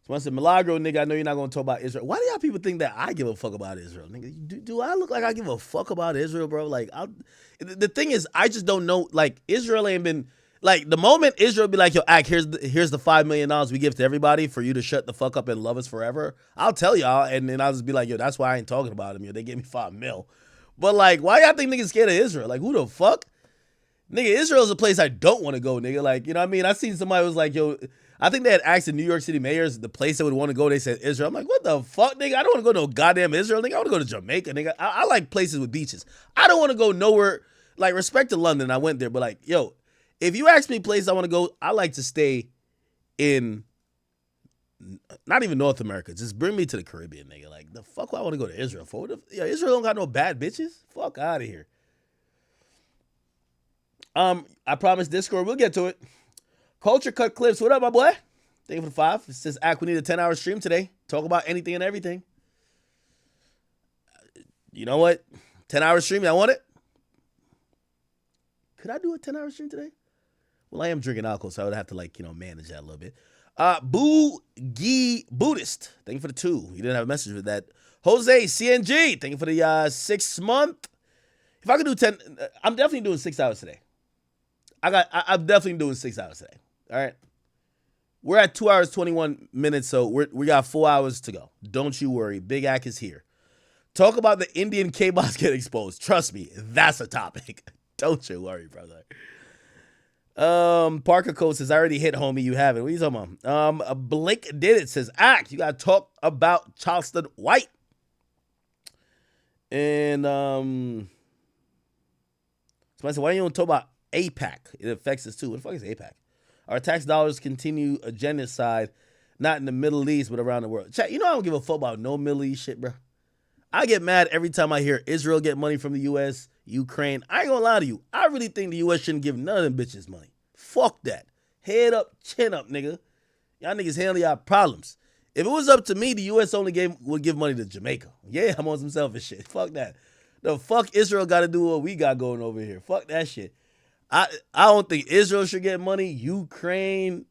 So I said, Milagro, nigga, I know you're not going to talk about Israel. Why do y'all people think that I give a fuck about Israel? Nigga, do I look like I give a fuck about Israel, bro? Like, the thing is, I just don't know. Like, Israel ain't been... Like, the moment Israel be like, yo, Ak, here's the $5 million we give to everybody for you to shut the fuck up and love us forever, I'll tell y'all, and then I'll just be like, yo, that's why I ain't talking about them. Yo, they gave me $5 million. But, like, why y'all think niggas scared of Israel? Like, who the fuck? Nigga, Israel's a place I don't want to go, nigga. Like, you know what I mean? I seen somebody was like, yo, I think they had asked the New York City mayors the place they would want to go. They said Israel. I'm like, what the fuck, nigga? I don't want to go to no goddamn Israel, nigga. I want to go to Jamaica, nigga. I like places with beaches. I don't want to go nowhere. Like, respect to London, I went there, but like, yo, if you ask me places I want to go, I like to stay in not even North America. Just bring me to the Caribbean, nigga. Like, the fuck would I want to go to Israel for? Israel don't got no bad bitches. Fuck out of here. I promise Discord, we'll get to it. Culture Cut Clips, what up, my boy? Thank you for the 5. It says, Ack, we need a 10-hour stream today. Talk about anything and everything. You know what? 10-hour stream, I want it. Could I do a 10-hour stream today? Well, I am drinking alcohol, so I would have to, like, manage that a little bit. Boogie Buddhist, thank you for the 2. You didn't have a message with that. Jose CNG, thank you for the 6 month. If I could do 10, I'm definitely doing 6 hours today. I'm definitely doing 6 hours today. All right. We're at 2 hours, 21 minutes, so we got 4 hours to go. Don't you worry. Big Ack is here. Talk about the Indian K-bots get exposed. Trust me, that's a topic. Don't you worry, brother. Parker Code says, I already hit, homie. You haven't. What are you talking about? Blake did it. Says, Ack, you got to talk about Charleston White. And somebody said, why don't you talk about APAC? It affects us too. What the fuck is APAC? Our tax dollars continue a genocide, not in the Middle East, but around the world. Chat, I don't give a fuck about no Middle East shit, bro. I get mad every time I hear Israel get money from the U.S., Ukraine. I ain't gonna lie to you. I really think the U.S. shouldn't give none of them bitches money. Fuck that. Head up, chin up, nigga. Y'all niggas handle y'all problems. If it was up to me, the U.S. only would give money to Jamaica. Yeah, I'm on some selfish shit. Fuck that. The fuck Israel got to do what we got going over here. Fuck that shit. I don't think Israel should get money. Ukraine,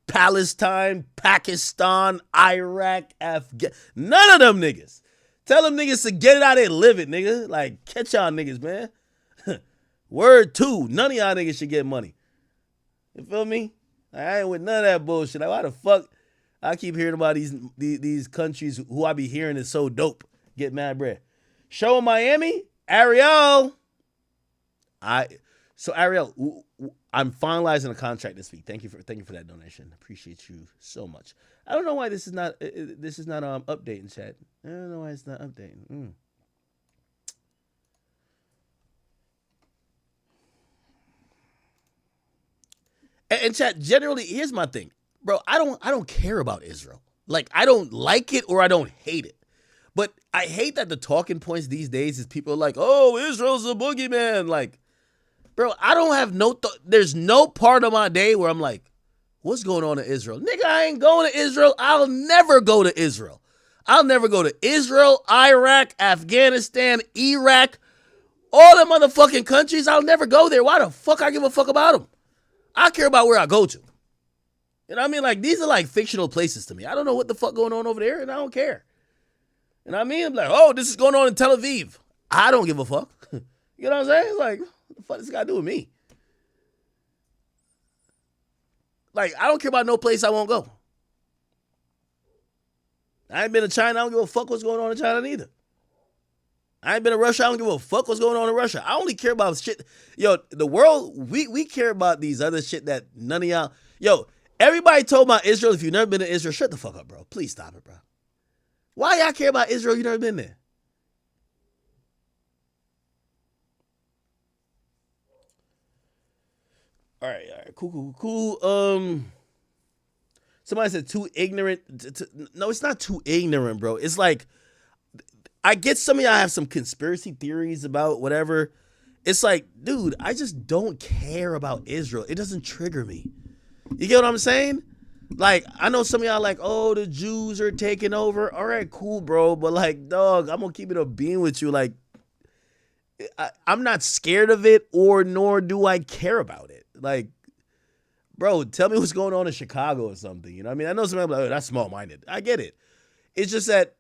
Palestine, Pakistan, Iraq, Afghanistan. None of them niggas. Tell them niggas to get it out there and live it, nigga. Like, catch y'all niggas, man. Word 2. None of y'all niggas should get money. You feel me? I ain't with none of that bullshit. Like, why the fuck I keep hearing about these countries who I be hearing is so dope. Get mad bread. Show in Miami, Ariel. So Ariel, I'm finalizing a contract this week. Thank you for that donation. Appreciate you so much. I don't know why this is not updating, chat. I don't know why it's not updating. And chat, generally, here's my thing, bro. I don't care about Israel. Like, I don't like it or I don't hate it. But I hate that the talking points these days is people are like, oh, Israel's a boogeyman. Like, bro, I don't have there's no part of my day where I'm like, what's going on in Israel? Nigga, I ain't going to Israel. I'll never go to Israel. I'll never go to Israel, Iraq, Afghanistan, Iraq, all them motherfucking countries. I'll never go there. Why the fuck I give a fuck about them? I care about where I go to. You know what I mean? Like, these are like fictional places to me. I don't know what the fuck going on over there, and I don't care. You know what I mean? I'm like, oh, this is going on in Tel Aviv. I don't give a fuck. You know what I'm saying? It's like, what the fuck does this got to do with me? Like, I don't care about no place I won't go. I ain't been to China. I don't give a fuck what's going on in China neither. I ain't been to Russia. I don't give a fuck what's going on in Russia. I only care about shit. Yo, the world, we care about these other shit that none of y'all. Yo, everybody told about Israel. If you've never been to Israel, shut the fuck up, bro. Please stop it, bro. Why y'all care about Israel? You've never been there. All right, cool. Somebody said too ignorant. No, it's not too ignorant, bro. It's like, I get some of y'all have some conspiracy theories about whatever. It's like, dude, I just don't care about Israel. It doesn't trigger me. You get what I'm saying? Like, I know some of y'all like, oh, the Jews are taking over. All right, cool, bro. But like, dog, I'm going to keep it a bean with you. Like, I'm not scared of it, nor do I care about it. Like, bro, tell me what's going on in Chicago or something. You know what I mean? I know some people are like, oh, that's small-minded. I get it. It's just that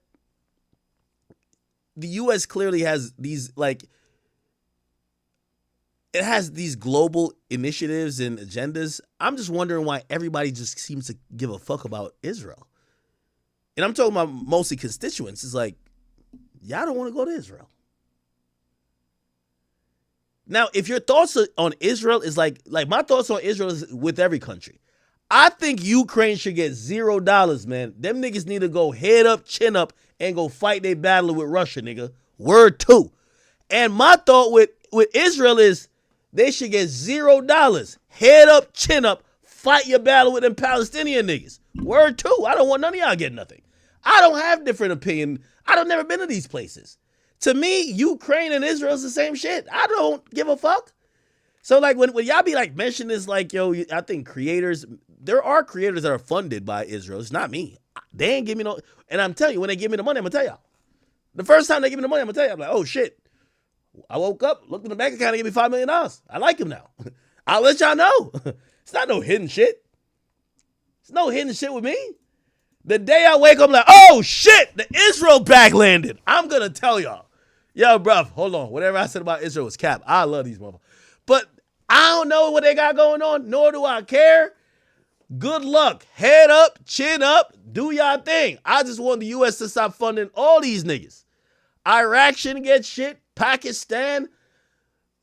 the U.S. clearly has these, like, it has these global initiatives and agendas. I'm just wondering why everybody just seems to give a fuck about Israel. And I'm talking about mostly constituents. It's like, y'all don't want to go to Israel. Now, if your thoughts on Israel is like my thoughts on Israel is with every country. I think Ukraine should get $0, man. Them niggas need to go head up, chin up, and go fight their battle with Russia, nigga. Word 2. And my thought with Israel is they should get $0. Head up, chin up, fight your battle with them Palestinian niggas. Word too. I don't want none of y'all getting nothing. I don't have different opinion. I don't never been to these places. To me, Ukraine and Israel is the same shit. I don't give a fuck. So like when y'all be like mention this, like, yo, I think there are creators that are funded by Israel. It's not me. They ain't give me no, and I'm telling you, when they give me the money, I'm gonna tell y'all. The first time they give me the money, I'm gonna tell you, I'm like, oh shit. I woke up, looked in the bank account, and gave me $5 million. I like him now. I'll let y'all know. It's not no hidden shit. It's no hidden shit with me. The day I wake up, I'm like, oh shit, the Israel bag landed. I'm gonna tell y'all. Yo, bruv, hold on. Whatever I said about Israel was cap. I love these motherfuckers. But I don't know what they got going on, nor do I care. Good luck. Head up, chin up, do y'all thing. I just want the U.S. to stop funding all these niggas. Iraq shouldn't get shit. Pakistan,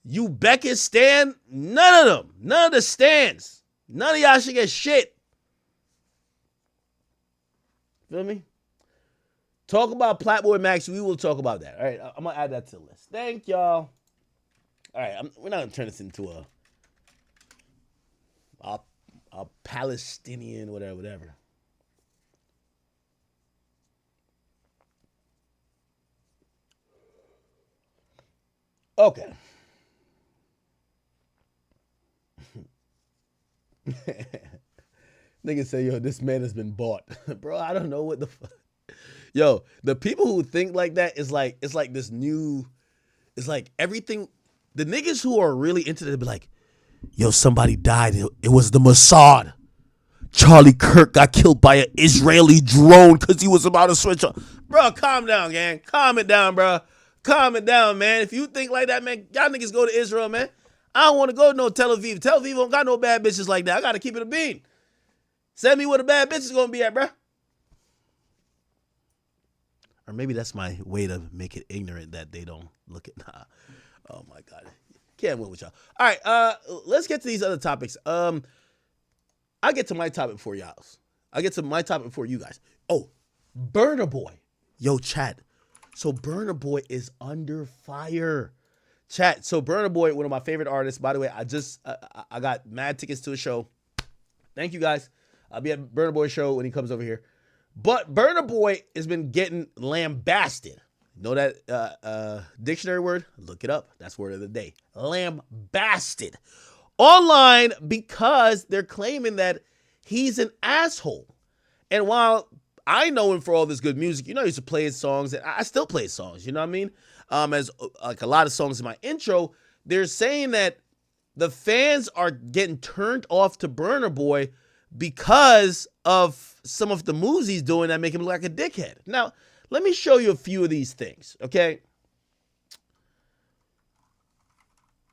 Uzbekistan, none of them. None of the stands. None of y'all should get shit. Feel me? Talk about Platboy Max. We will talk about that. All right, I'm going to add that to the list. Thank y'all. All right, we're not going to turn this into a Palestinian, whatever. Okay. Nigga say, yo, this man has been bought. Bro, I don't know what the fuck. Yo, the people who think like that it's like this new, it's like everything. The niggas who are really into it be like, yo, somebody died. It was the Mossad. Charlie Kirk got killed by an Israeli drone because he was about to switch up. Bro, calm down, gang. Calm it down, bro. Calm it down, man. If you think like that, man, y'all niggas go to Israel, man. I don't want to go to no Tel Aviv. Tel Aviv don't got no bad bitches like that. I got to keep it a bean. Send me where the bad bitch is going to be at, bro. Or maybe that's my way to make it ignorant that they don't look at. Nah. Oh, my God. Can't win with y'all. All right, let's get to these other topics. I'll get to my topic before y'all. I'll get to my topic before you guys. Oh, Burna Boy. Yo, chat. So Burna Boy is under fire. Chat. So Burna Boy, one of my favorite artists. By the way, I got mad tickets to a show. Thank you guys. I'll be at Burna Boy's show when he comes over here. But Burna Boy has been getting lambasted. Know that dictionary word? Look it up. That's word of the day. Lambasted. Online because they're claiming that he's an asshole. And while I know him for all this good music, you know, he used to play his songs, and I still play his songs, you know what I mean? As like a lot of songs in my intro, they're saying that the fans are getting turned off to Burna Boy because of some of the moves he's doing that make him look like a dickhead. Now, let me show you a few of these things, okay?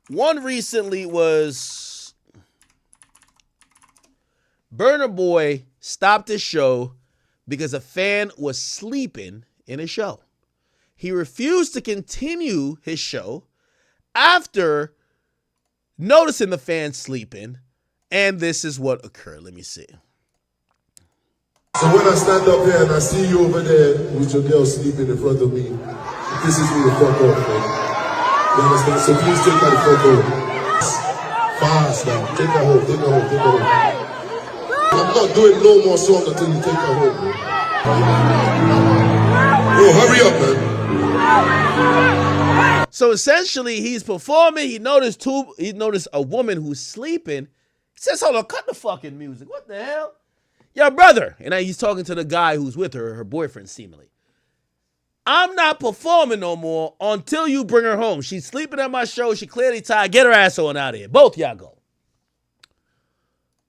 One recently was Burna Boy stopped his show because a fan was sleeping in his show. He refused to continue his show after noticing the fan sleeping, and this is what occurred. Let me see. So when I stand up here and I see you over there with your girl sleeping in front of me, it pisses me the fuck off, man. You understand? So please take her the fuck home. Fast now. Take her home, take her home, take her home. I'm not doing no more songs until you take her home, man. Bro, hurry up, man. So essentially, he's performing. He noticed a woman who's sleeping. He says, hold on, cut the fucking music. What the hell? Yo, brother. And he's talking to the guy who's with her boyfriend, seemingly. I'm not performing no more until you bring her home. She's sleeping at my show. She clearly tired. Get her ass on out of here. Both y'all go.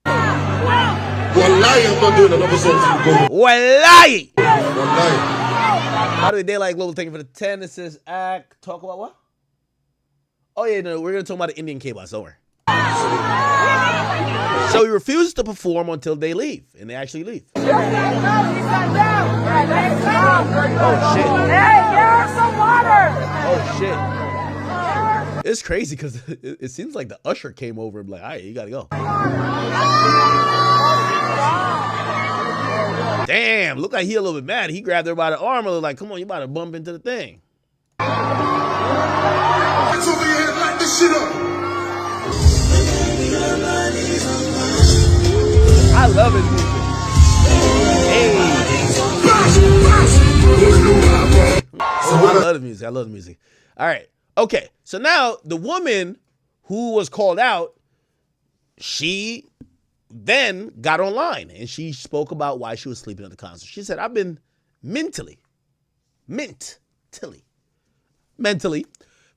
Wallahi, I'm not doing another song till you go. Wallahi. Wallahi. By the way, Daylight Global, thank you for the 10. It says, talk about what? Oh, yeah, no, we're going to talk about the Indian K-Boss. Don't worry. So he refuses to perform until they leave, and they actually leave. Oh, shit. Hey, give her some water. Oh, shit. It's crazy because it seems like the usher came over and like, all right, you got to go. Damn, look like he a little bit mad. He grabbed her by the arm and was like, come on, you about to bump into the thing. It's over here and light this shit up. I love his music. I love the music. I love the music. All right. Okay. So now the woman who was called out, she then got online and she spoke about why she was sleeping at the concert. She said, I've been mentally,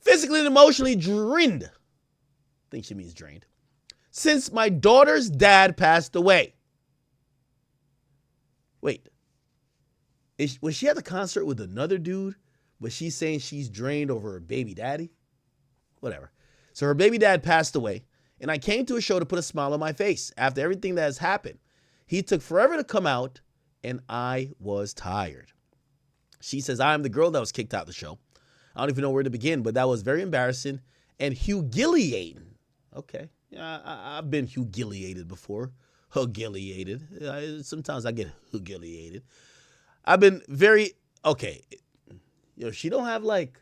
physically and emotionally drained. I think she means drained. Since my daughter's dad passed away. Wait. Was she at the concert with another dude, but she's saying she's drained over her baby daddy? Whatever. So her baby dad passed away, and I came to a show to put a smile on my face after everything that has happened. He took forever to come out, and I was tired. She says, I am the girl that was kicked out of the show. I don't even know where to begin, but that was very embarrassing and humiliating. Okay. Yeah, I've been humiliated before. Humiliated. Sometimes I get humiliated. I've been very, okay. You know, she don't have like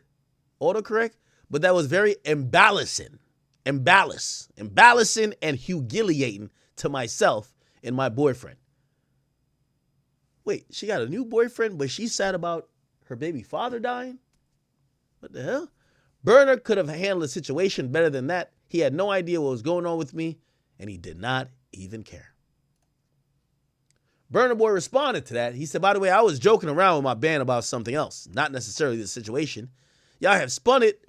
autocorrect, but that was very embarrassing and humiliating to myself and my boyfriend. Wait, she got a new boyfriend, but she's sad about her baby father dying? What the hell? Burner could have handled the situation better than that. He had no idea what was going on with me, and he did not even care. Burner Boy responded to that. He said, by the way, I was joking around with my band about something else, not necessarily the situation. Y'all have spun it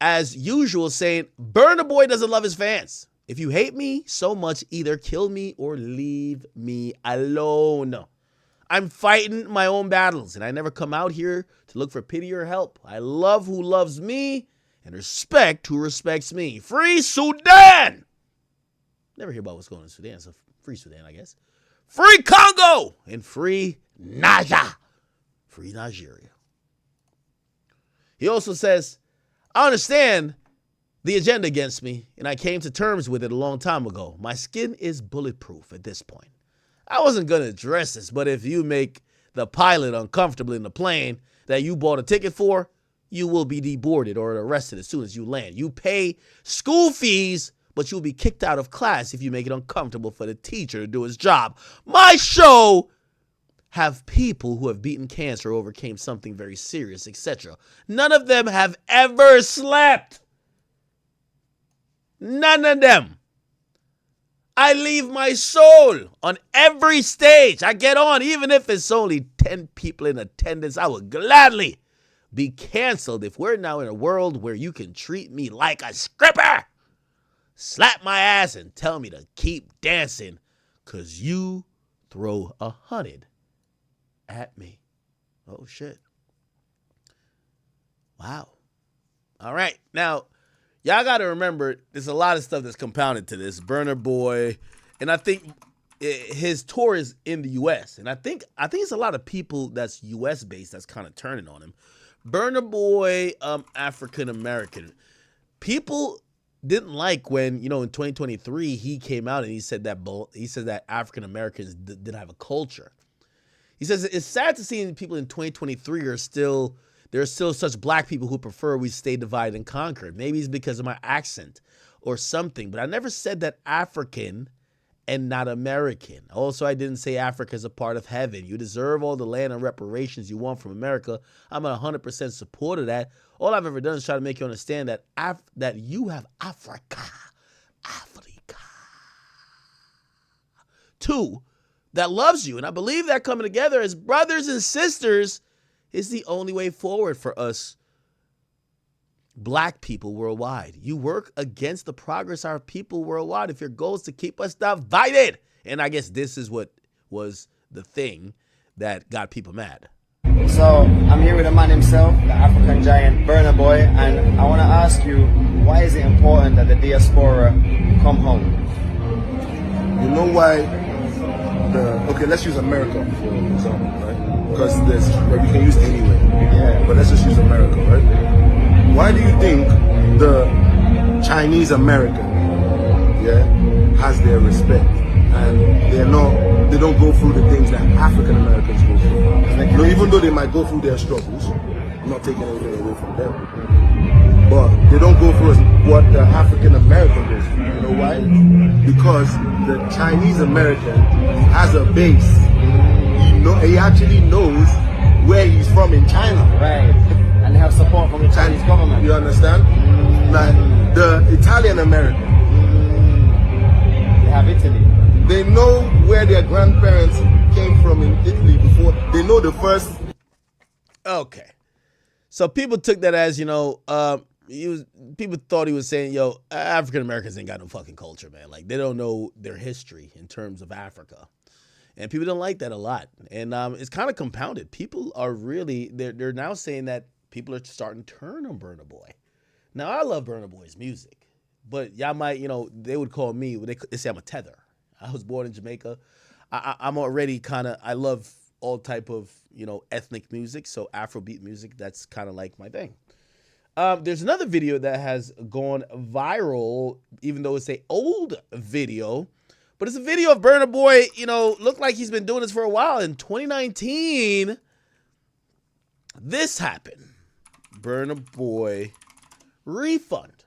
as usual, saying Burner Boy doesn't love his fans. If you hate me so much, either kill me or leave me alone. I'm fighting my own battles, and I never come out here to look for pity or help. I love who loves me and respect who respects me. Free Sudan! Never hear about what's going on in Sudan, so free Sudan, I guess. Free Congo and free Niger. Free Nigeria. He also says, I understand the agenda against me, and I came to terms with it a long time ago. My skin is bulletproof at this point. I wasn't going to address this, but if you make the pilot uncomfortable in the plane that you bought a ticket for, you will be deboarded or arrested as soon as you land. You pay school fees, but you'll be kicked out of class if you make it uncomfortable for the teacher to do his job. My show have people who have beaten cancer, overcame something very serious, etc. None of them have ever slept. None of them. I leave my soul on every stage. I get on, even if it's only 10 people in attendance. I would gladly be canceled if we're now in a world where you can treat me like a stripper. Slap my ass and tell me to keep dancing because you throw 100 at me. Oh, shit. Wow. All right. Now, y'all got to remember, there's a lot of stuff that's compounded to this. Burner Boy, and I think his tour is in the U.S., and I think it's a lot of people that's U.S.-based that's kind of turning on him. Burner Boy, African-American. People didn't like when, in 2023, he came out and he said that African-Americans didn't have a culture. He says it's sad to see people in 2023 there are still such black people who prefer we stay divided and conquered. Maybe it's because of my accent or something, but I never said that African and not American. Also, I didn't say Africa is a part of heaven. You deserve all the land and reparations you want from America. I'm 100% support of that. All I've ever done is try to make you understand that that you have Africa. Two, that loves you. And I believe that coming together as brothers and sisters is the only way forward for us black people worldwide. You work against the progress of our people worldwide if your goal is to keep us divided. And I guess this is what was the thing that got people mad. So I'm here with a man himself, the African giant Burner Boy, and I want to ask you, why is it important that the diaspora come home? You know why? Okay, let's use America for example, right? Because you can use anywhere. Yeah. But let's just use America, right? Why do you think the Chinese American, has their respect, and they don't go through the things that African Americans go through? Even though they might go through their struggles, I'm not taking anything away from them, but they don't go through what the African American goes through. You know why? Because the Chinese American has a base. He actually knows where he's from in China. Right. And they have support from the Chinese government. You understand? Like the Italian American. They have Italy. They know where their grandparents came from in Italy before. They know the first. Okay. So people took that as, people thought he was saying, yo, African Americans ain't got no fucking culture, man. Like, they don't know their history in terms of Africa. And people don't like that a lot. And it's kind of compounded. People are really, they're now saying that people are starting to turn on Burna Boy. Now, I love Burna Boy's music. But y'all might, they would call me, they say I'm a tether. I was born in Jamaica. I'm already kind of, I love all type of, ethnic music. So Afrobeat music, that's kind of like my thing. There's another video that has gone viral, even though it's an old video. But it's a video of Burna Boy, looked like he's been doing this for a while. In 2019, this happened. Burna Boy refund.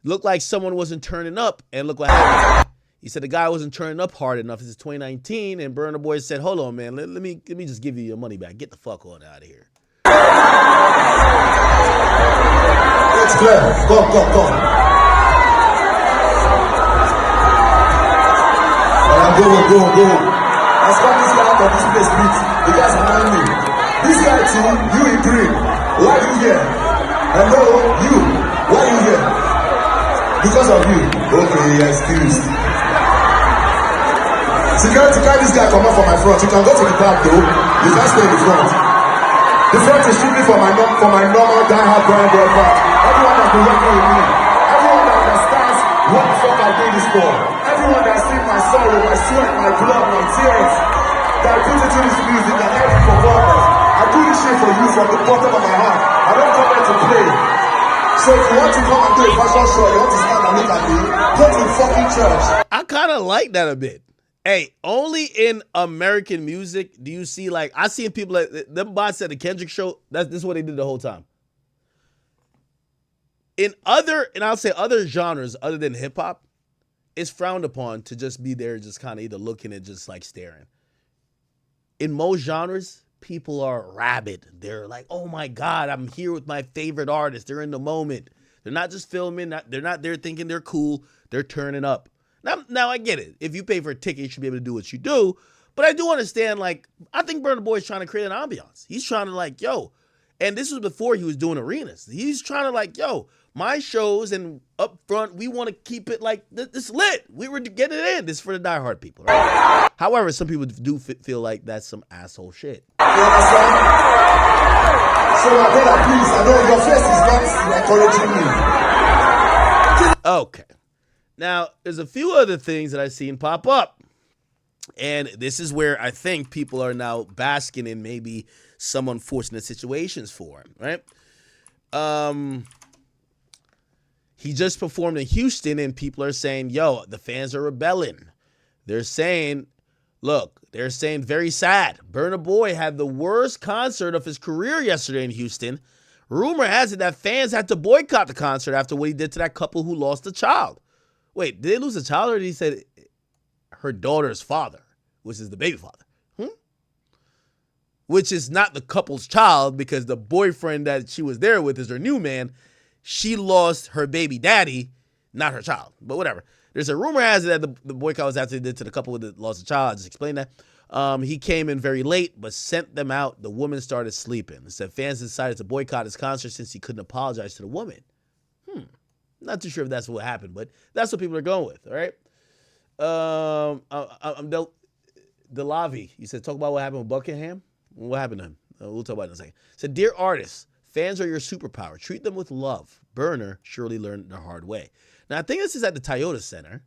Looked like someone wasn't turning up, and look what happened. He said the guy wasn't turning up hard enough. This is 2019, and Burna Boy said, hold on, man, let me just give you your money back. Get the fuck on out of here. It's clear. Go. Go. Let's cut this guy out of this place, please. You guys are annoying me. This guy too, you in green. Why are you here? Hello, you. Why are you here? Because of you. Okay, excused. Security, carry this guy come out from my front. You can go to the back though. You can't stay in the front. The front is strictly for my normal die-hard Burna Boy part. Everyone that's been working with me. Everyone that understands what the fuck I did this for. Everyone that's seen my sorrow, my sweat, my blood, my tears, that I put into this music and every performance. I do this shit for you from the bottom of my heart. I don't come here to play. So if you want to come and do a fashion show, you want to stand and look at me, go to the fucking church. I kind of like that a bit. Hey, only in American music do you see, like, I seen people like them bots at the Kendrick show. This is what they did the whole time. In I'll say other genres other than hip hop, it's frowned upon to just be there, just kind of either looking and just like staring. In most genres, people are rabid. They're like, oh my God, I'm here with my favorite artist. They're in the moment. They're not just filming. They're not there thinking they're cool. They're turning up. Now I get it. If you pay for a ticket, you should be able to do what you do. But I do understand, like, I think Burna Boy is trying to create an ambiance. He's trying to, like, yo, and this was before he was doing arenas. He's trying to, like, yo, my shows and up front, we want to keep it like this lit. We were getting it in. This is for the diehard people, right? However, some people do feel like that's some asshole shit. You understand? So my brother, please, I know your face is not encouraging me. Okay. Now, there's a few other things that I've seen pop up. And this is where I think people are now basking in maybe some unfortunate situations for him, right? He just performed in Houston, and people are saying, yo, the fans are rebelling. They're saying, look, they're saying very sad. Burna Boy had the worst concert of his career yesterday in Houston. Rumor has it that fans had to boycott the concert after what he did to that couple who lost a child. Wait, did they lose a child, or did he say her daughter's father, which is the baby father? Which is not the couple's child, because the boyfriend that she was there with is her new man. She lost her baby daddy, not her child, but whatever. There's a rumor has it that the boycott was after he did to the couple that lost a child. I just explained that. He came in very late, but sent them out. The woman started sleeping. It said fans decided to boycott his concert since he couldn't apologize to the woman. Not too sure if that's what happened, but that's what people are going with, all right? I'm Delavi. You said talk about what happened with Buckingham? What happened to him? We'll talk about it in a second. Said, dear artists, fans are your superpower. Treat them with love. Burner surely learned the hard way. Now, I think this is at the Toyota Center.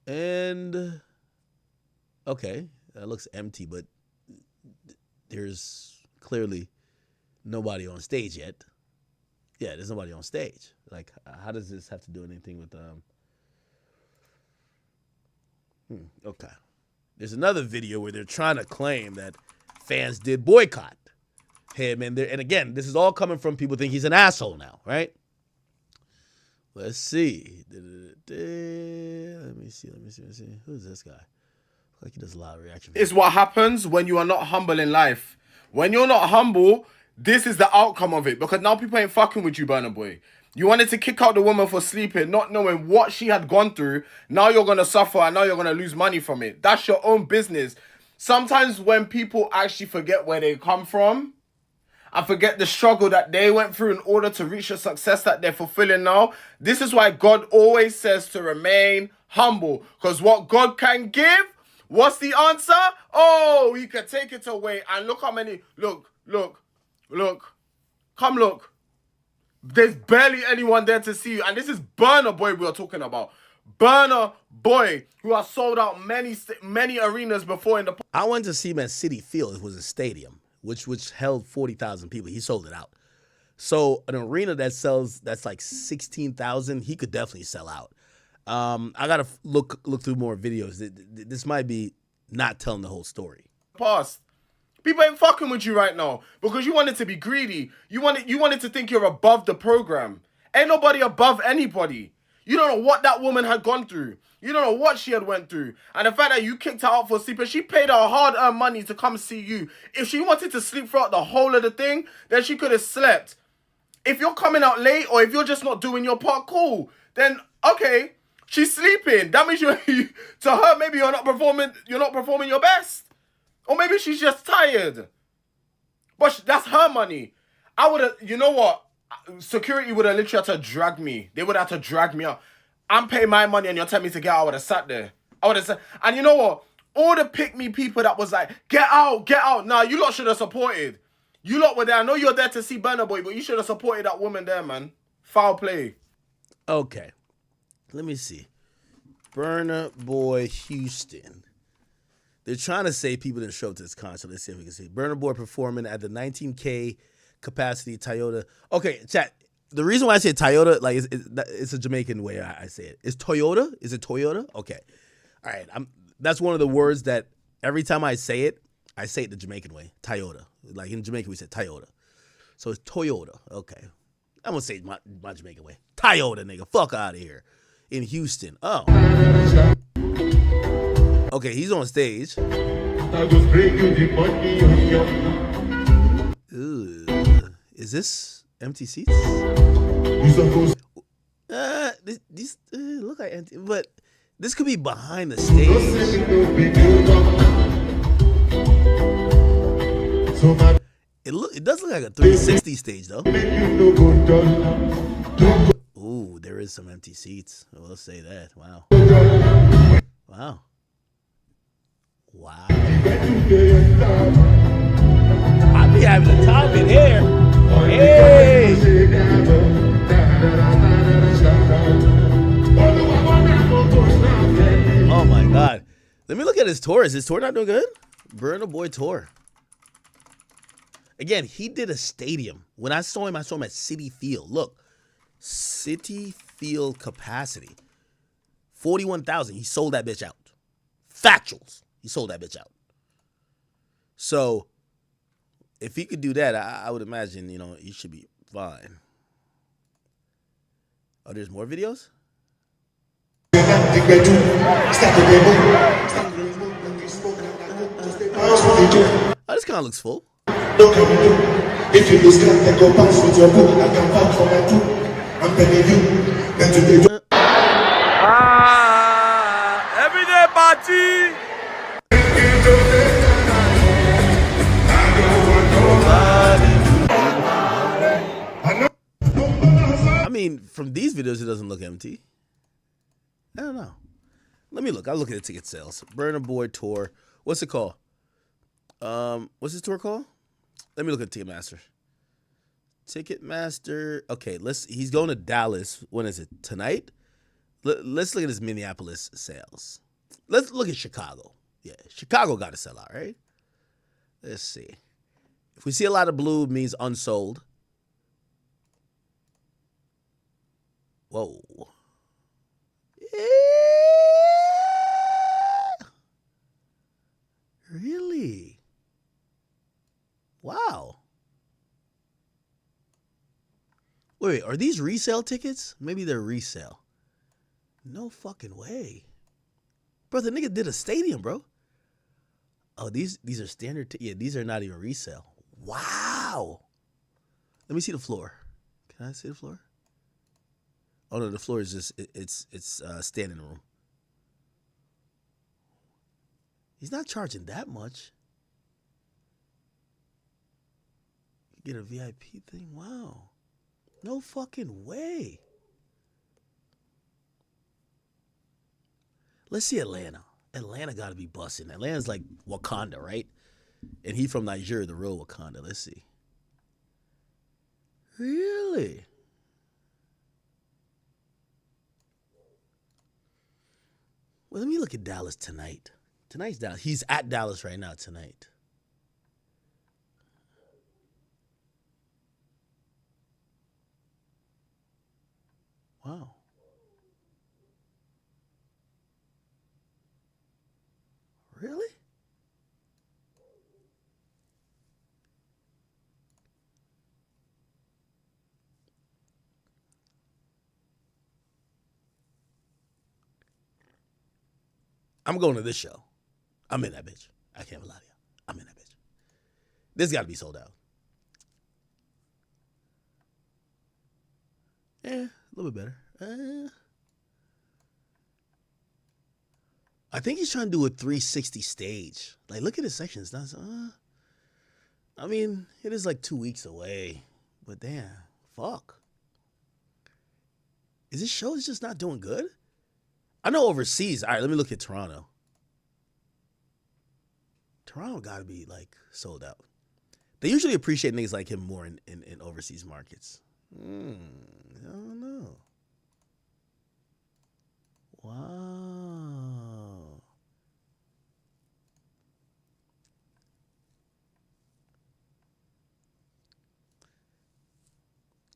And, okay, that looks empty, but there's clearly nobody on stage yet. Yeah, there's nobody on stage. Like, how does this have to do anything with okay. There's another video where they're trying to claim that fans did boycott him, and again, this is all coming from people think he's an asshole now, right? Let's see. Let me see. Who's this guy? Like he does a lot of reaction. It's what happens when you are not humble in life. When you're not humble, this is the outcome of it. Because now people ain't fucking with you, Burna Boy. You wanted to kick out the woman for sleeping, not knowing what she had gone through. Now you're going to suffer and now you're going to lose money from it. That's your own business. Sometimes when people actually forget where they come from and forget the struggle that they went through in order to reach the success that they're fulfilling now, this is why God always says to remain humble. Because what God can give, what's the answer? Oh, he can take it away. And look how many, look. Come look. There's barely anyone there to see you. And this is Burna Boy we are talking about. Burna Boy, who has sold out many arenas before in the... I went to see him at City Field. It was a stadium, which held 40,000 people. He sold it out. So an arena that's like 16,000, he could definitely sell out. I got to look through more videos. This might be not telling the whole story. Past. People ain't fucking with you right now because you wanted to be greedy. You wanted to think you're above the program. Ain't nobody above anybody. You don't know what that woman had gone through. You don't know what she had went through. And the fact that you kicked her out for sleeping, she paid her hard-earned money to come see you. If she wanted to sleep throughout the whole of the thing, then she could have slept. If you're coming out late or if you're just not doing your part, cool. Then, okay, she's sleeping. That means to her, maybe you're not performing your best. Or maybe she's just tired. But that's her money. I would have, you know what? Security would have literally had to drag me. They would have to drag me out. I'm paying my money and you're telling me to get out. I would have sat there. I would have said, and you know what? All the pick-me people that was like, get out. Nah, you lot should have supported. You lot were there. I know you're there to see Burna Boy, but you should have supported that woman there, man. Foul play. Okay. Let me see. Burna Boy Houston. They're trying to say people didn't show up to this concert. Let's see if we can see. Burna Boy performing at the 19K capacity Toyota. Okay, chat. The reason why I say Toyota, like, it's a Jamaican way I say it. It's Toyota? Is it Toyota? Okay. All right. That's one of the words that every time I say it the Jamaican way. Toyota. Like in Jamaica, we say Toyota. So it's Toyota. Okay. I'm going to say it my Jamaican way. Toyota, nigga. Fuck out of here. In Houston. Oh. Okay, he's on stage. Ooh. Is this empty seats? These look like empty, but this could be behind the stage. It does look like a 360 stage though. Ooh, there is some empty seats. We'll say that. Wow. Wow. Wow. I be having a time in here. Hey. Oh my God. Let me look at his tour. Is his tour not doing good? Burna Boy tour. Again, he did a stadium. When I saw him at City Field. Look. City Field capacity. 41,000. He sold that bitch out. Factuals. He sold that bitch out. So, if he could do that, I would imagine, he should be fine. Oh, there's more videos? Oh, this kind of looks full. If you lose can't go bounce with your book, I can vouch for my two. I'm telling you, then today. Everyday party. I mean, from these videos, it doesn't look empty. I don't know. Let me look. I'll look at the ticket sales. Burna Boy tour. What's it called? What's his tour called? Let me look at Ticketmaster. Ticketmaster. Okay, he's going to Dallas. When is it? Tonight? Let's look at his Minneapolis sales. Let's look at Chicago. Yeah, Chicago got to sell out, right? Let's see. If we see a lot of blue, it means unsold. Whoa. Yeah. Really? Wow. Wait, are these resale tickets? Maybe they're resale. No fucking way. Bro, the nigga did a stadium, bro. Oh, these are standard. Yeah, these are not even resale. Wow. Let me see the floor. Can I see the floor? Oh no, the floor is just it's standing room. He's not charging that much. You get a VIP thing? Wow. No fucking way. Let's see Atlanta. Atlanta got to be busting. Atlanta's like Wakanda, right? And he from Nigeria, the real Wakanda. Let's see. Really? Well, let me look at Dallas tonight. Tonight's Dallas. He's at Dallas right now tonight. Wow. Really? I'm going to this show. I'm in that bitch. I can't lie to you. I'm in that bitch. This got to be sold out. Yeah, a little bit better. I think he's trying to do a 360 stage. Like, look at his section. It's not. I mean, it is like 2 weeks away. But damn, fuck. Is this show just not doing good? I know overseas. All right, let me look at Toronto. Toronto got to be like sold out. They usually appreciate niggas like him more in overseas markets. I don't know. Wow.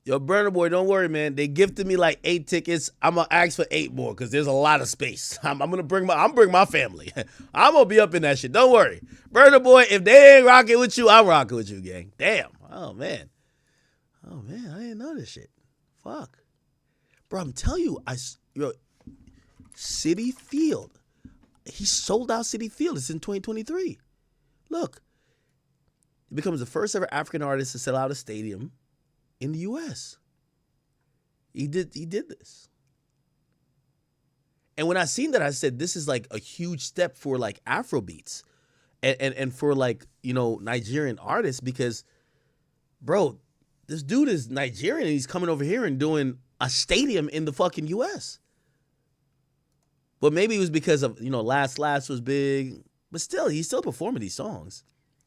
Yo, Burner Boy, don't worry, man. They gifted me like 8 tickets. I'm gonna ask for 8 more because there's a lot of space. I'm gonna bring my family. I'm gonna be up in that shit. Don't worry, Burner Boy. If they ain't rocking with you, I'm rocking with you, gang. Damn. Oh man, I didn't know this shit. Fuck, bro. I'm telling you, Citi Field. He sold out Citi Field. It's in 2023. Look, he becomes the first ever African artist to sell out a stadium in the U.S. He did this. And when I seen that, I said, this is like a huge step for like Afrobeats and for like, you know, Nigerian artists because, bro, this dude is Nigerian and he's coming over here and doing a stadium in the fucking U.S. But maybe it was because of, you know, Last was big. But still, he's still performing these songs.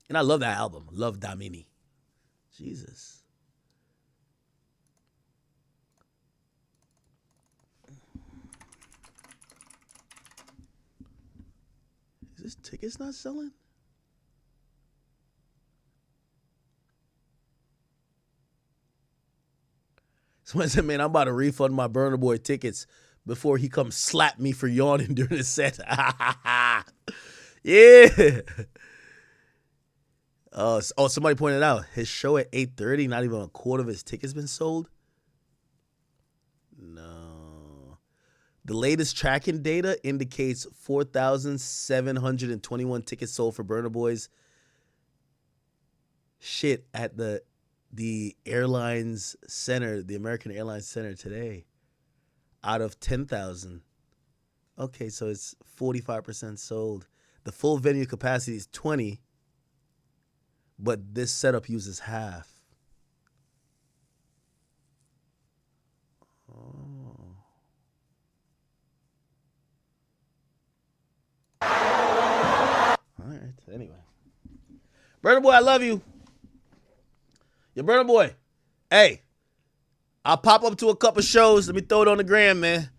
And I love that album. Love Damini. Jesus. Is this tickets not selling? Someone said, man, I'm about to refund my Burner Boy tickets before he comes slap me for yawning during the set. Yeah. Oh, somebody pointed out his show at 8:30, not even a quarter of his tickets been sold. No. The latest tracking data indicates 4,721 tickets sold for Burner Boy's shit at the airlines center, the American Airlines Center today, out of 10,000. Okay, so it's 45% sold. The full venue capacity is 20, but this setup uses half. Oh. All right, anyway. Burner Boy, I love you. Yo, Burner Boy, hey, I'll pop up to a couple shows. Let me throw it on the gram, man.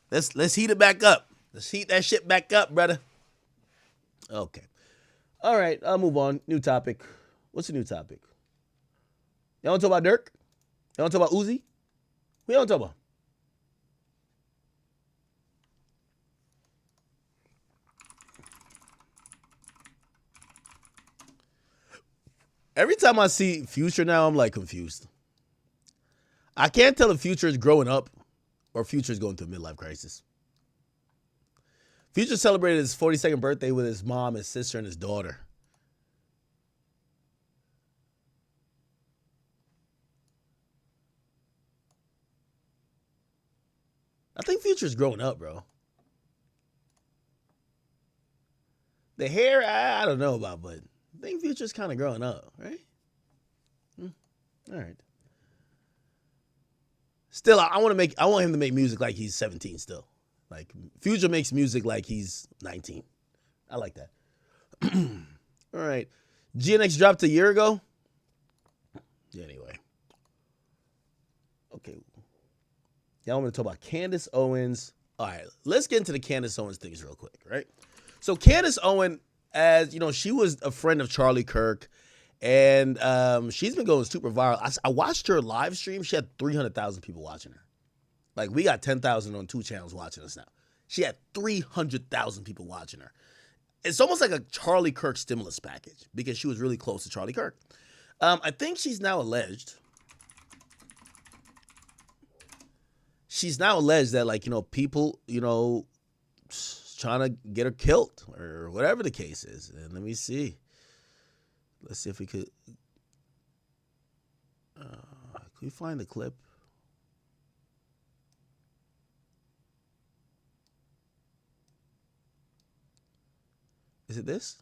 Let's heat it back up. Let's heat that shit back up, brother. Okay. All right, I'll move on. New topic. What's the new topic? Y'all want to talk about Dirk? Y'all want to talk about Uzi? What y'all want to talk about? Every time I see Future now, I'm like confused. I can't tell if Future is growing up or Future is going through a midlife crisis. Future celebrated his 42nd birthday with his mom, his sister, and his daughter. I think Future's growing up, bro. The hair, I don't know about, but I think Future's kind of growing up, right? All right. Still, I want him to make music like he's 17 still. Like, Future makes music like he's 19. I like that. All right. GNX dropped a year ago. Anyway. Okay. Y'all want me to talk about Candace Owens. All right. Let's get into the Candace Owens things real quick, right? So Candace Owens, as you know, she was a friend of Charlie Kirk. And she's been going super viral. I watched her live stream. She had 300,000 people watching her. Like, we got 10,000 on 2 channels watching us now. She had 300,000 people watching her. It's almost like a Charlie Kirk stimulus package because she was really close to Charlie Kirk. I think she's now alleged. She's now alleged that, like, you know, people, you know, trying to get her killed or whatever the case is. And let me see. Let's see if we could. Can we find the clip? Is it this?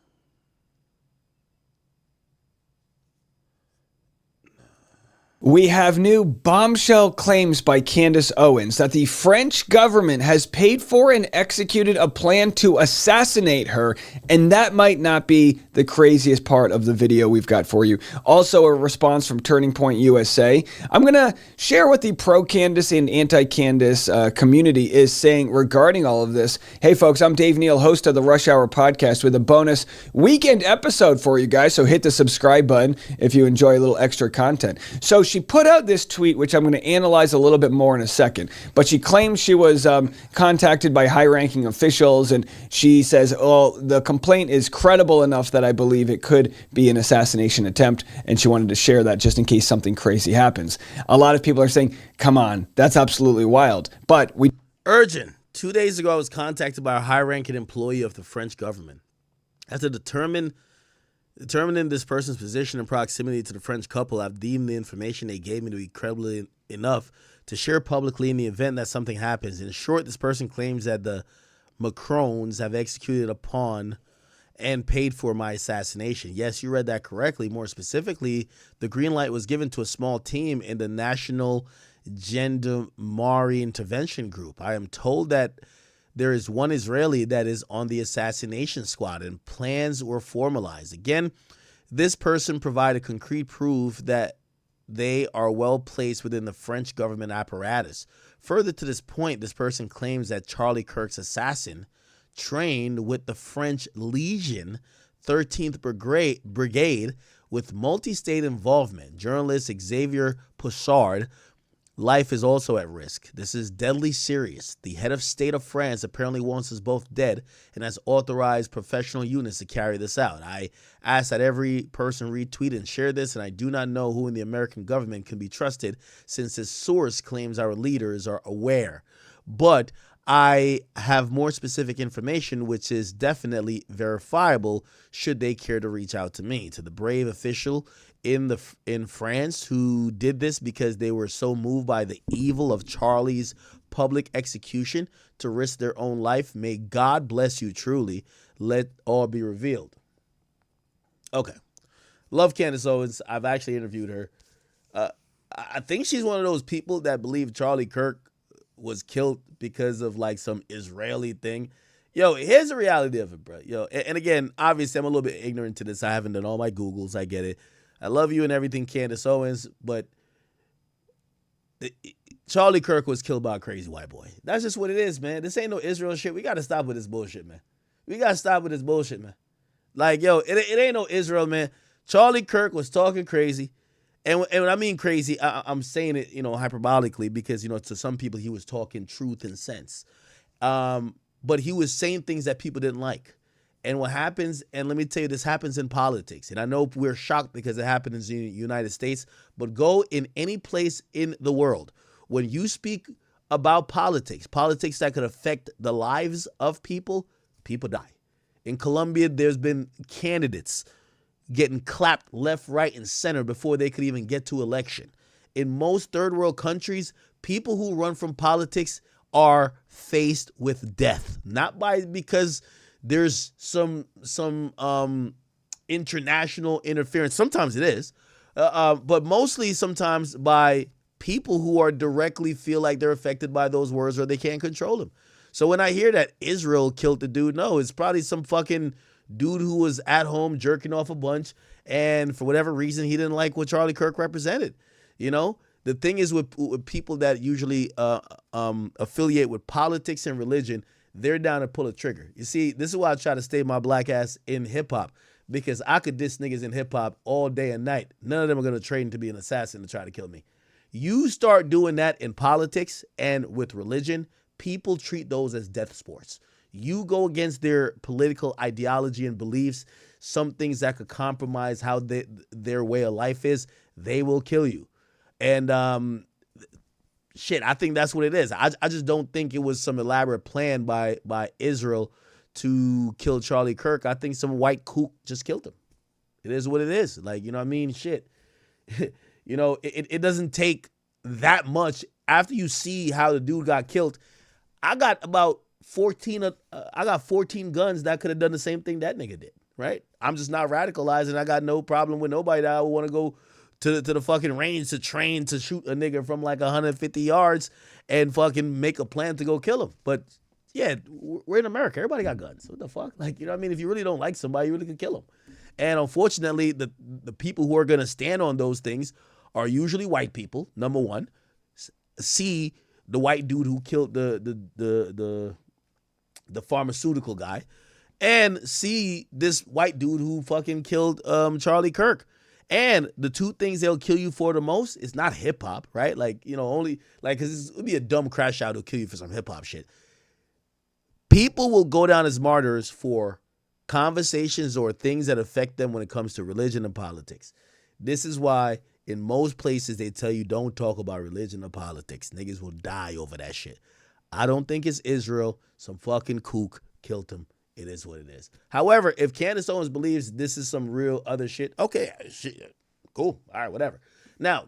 We have new bombshell claims by Candace Owens that the French government has paid for and executed a plan to assassinate her, and that might not be the craziest part of the video we've got for you. Also, a response from Turning Point USA. I'm going to share what the pro-Candace and anti-Candace community is saying regarding all of this. Hey folks, I'm Dave Neal, host of the Rush Hour podcast with a bonus weekend episode for you guys, so hit the subscribe button if you enjoy a little extra content. So she put out this tweet, which I'm going to analyze a little bit more in a second, but she claims she was contacted by high-ranking officials, and she says, oh, the complaint is credible enough that I believe it could be an assassination attempt, and she wanted to share that just in case something crazy happens. A lot of people are saying, come on, that's absolutely wild, but we... Urgent. 2 days ago, I was contacted by a high-ranking employee of the French government. After determining this person's position and proximity to the French couple, I've deemed the information they gave me to be credible enough to share publicly in the event that something happens. In short, this person claims that the Macrons have executed upon and paid for my assassination. Yes, you read that correctly. More specifically, the green light was given to a small team in the National Gendarmerie Intervention Group. I am told that there is one Israeli that is on the assassination squad, and plans were formalized. Again, this person provided concrete proof that they are well placed within the French government apparatus. Further to this point, this person claims that Charlie Kirk's assassin trained with the French Legion 13th Brigade with multi-state involvement. Journalist Xavier Poussard life is also at risk. This is deadly serious. The head of state of France apparently wants us both dead and has authorized professional units to carry this out. I ask that every person retweet and share this, and I do not know who in the American government can be trusted since this source claims our leaders are aware. But I have more specific information, which is definitely verifiable should they care to reach out to me. To the brave official in France who did this because they were so moved by the evil of Charlie's public execution to risk their own life, may God bless you truly. Let all be revealed. Okay. Love Candace Owens. I've actually interviewed her. I think she's one of those people that believe Charlie Kirk was killed because of like some Israeli thing. Yo, here's the reality of it, bro. Yo, and again, obviously I'm a little bit ignorant to this. I haven't done all my Googles. I get it. I love you and everything, Candace Owens, but Charlie Kirk was killed by a crazy white boy. That's just what it is, man. This ain't no Israel shit. We got to stop with this bullshit, man. We got to stop with this bullshit, man. Like, yo, it ain't no Israel, man. Charlie Kirk was talking crazy. And when I mean crazy, I'm saying it, you know, hyperbolically because, you know, to some people he was talking truth and sense. But he was saying things that people didn't like. And what happens, and let me tell you, this happens in politics. And I know we're shocked because it happened in the United States, but go in any place in the world. When you speak about politics that could affect the lives of people, people die. In Colombia, there's been candidates getting clapped left, right, and center before they could even get to election. In most third world countries, people who run from politics are faced with death, not because there's some international interference. Sometimes it is, but mostly sometimes by people who are directly feel like they're affected by those words or they can't control them. So when I hear that Israel killed the dude, no, it's probably some fucking dude who was at home jerking off a bunch, and for whatever reason he didn't like what Charlie Kirk represented. You know, the thing is with people that usually affiliate with politics and religion, they're down to pull a trigger. You see, this is why I try to stay my black ass in hip hop, because I could diss niggas in hip hop all day and night. None of them are gonna train to be an assassin to try to kill me. You start doing that in politics and with religion, people treat those as death sports. You go against their political ideology and beliefs, some things that could compromise how their way of life is, they will kill you. And shit, I think that's what it is. I just don't think it was some elaborate plan by Israel to kill Charlie Kirk. I think some white kook just killed him. It is what it is. Like, you know what I mean? Shit. You know, it doesn't take that much. After you see how the dude got killed, I got about 14 guns that could have done the same thing that nigga did, right? I'm just not radicalized, and I got no problem with nobody that I would want to go to the fucking range to train to shoot a nigga from like 150 yards and fucking make a plan to go kill him. But yeah, we're in America. Everybody got guns. What the fuck? Like, you know what I mean? If you really don't like somebody, you really can kill them. And unfortunately, the people who are going to stand on those things are usually white people, number one. C, the white dude who killed the pharmaceutical guy. And C, this white dude who fucking killed Charlie Kirk. And the two things they'll kill you for the most is not hip hop, right? Like, you know, only like, because it would be a dumb crash out who'll kill you for some hip hop shit. People will go down as martyrs for conversations or things that affect them when it comes to religion and politics. This is why in most places they tell you don't talk about religion or politics. Niggas will die over that shit. I don't think it's Israel. Some fucking kook killed him. It is what it is. However, if Candace Owens believes this is some real other shit, okay, shit, cool. All right, whatever. Now,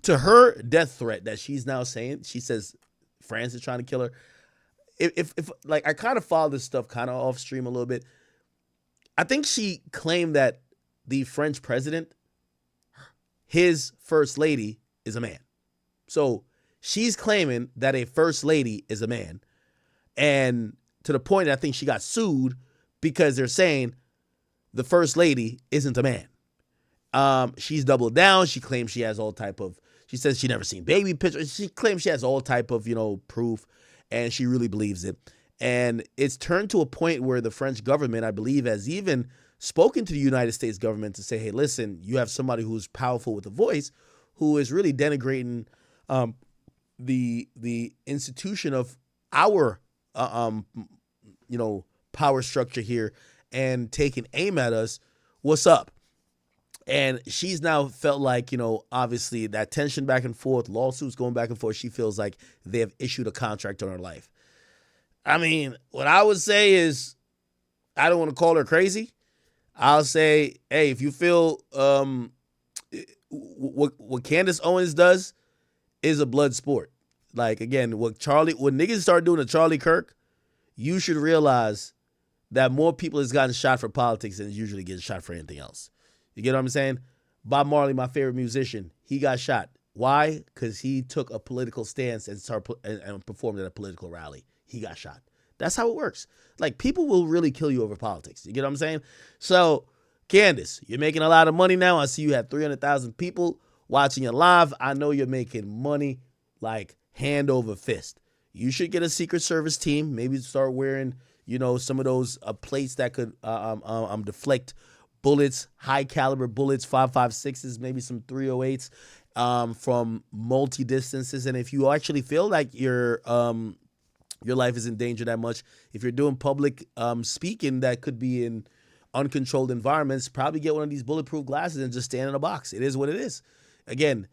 to her death threat that she's now saying, she says France is trying to kill her. If like, I kind of follow this stuff kind of off stream a little bit. I think she claimed that the French president, his first lady, is a man. So she's claiming that a first lady is a man. And to the point that I think she got sued because they're saying the first lady isn't a man. She's doubled down. She claims she has all type of, she says she never seen baby pictures. She claims she has all type of, you know, proof, and she really believes it. And it's turned to a point where the French government, I believe, has even spoken to the United States government to say, hey, listen, you have somebody who's powerful with a voice who is really denigrating the institution of our you know, power structure here and taking aim at us. What's up? And she's now felt like, you know, obviously that tension back and forth, lawsuits going back and forth, she feels like they have issued a contract on her life. I mean, what I would say is, I don't want to call her crazy. I'll say, hey, if you feel what Candace Owens does is a blood sport. Like, again, when niggas start doing a Charlie Kirk, you should realize that more people has gotten shot for politics than usually get shot for anything else. You get what I'm saying? Bob Marley, my favorite musician, he got shot. Why? Because he took a political stance and performed at a political rally. He got shot. That's how it works. Like, people will really kill you over politics. You get what I'm saying? So, Candace, you're making a lot of money now. I see you have 300,000 people watching you live. I know you're making money like hand over fist. You should get a Secret Service team. Maybe start wearing, you know, some of those plates that could deflect bullets, high caliber bullets, 5.56s, maybe some 308s from multi distances. And if you actually feel like your life is in danger that much, if you're doing public speaking that could be in uncontrolled environments, probably get one of these bulletproof glasses and just stand in a box. It is what it is. Again,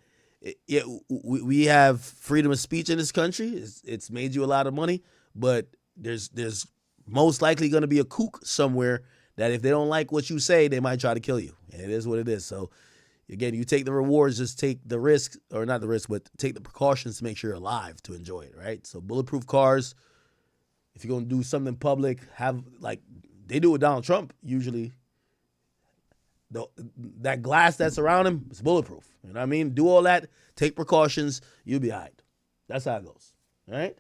we have freedom of speech in this country. It's made you a lot of money, but there's most likely going to be a kook somewhere that if they don't like what you say, they might try to kill you. And it is what it is. So, Again, you take the rewards, just take the risk, or not the risk, but take the precautions to make sure you're alive to enjoy it, right? So bulletproof cars, if you're going to do something public, have, like, they do with Donald Trump usually. That glass that's around him is bulletproof. You know what I mean? Do all that, take precautions, you'll be all right. That's how it goes, all right?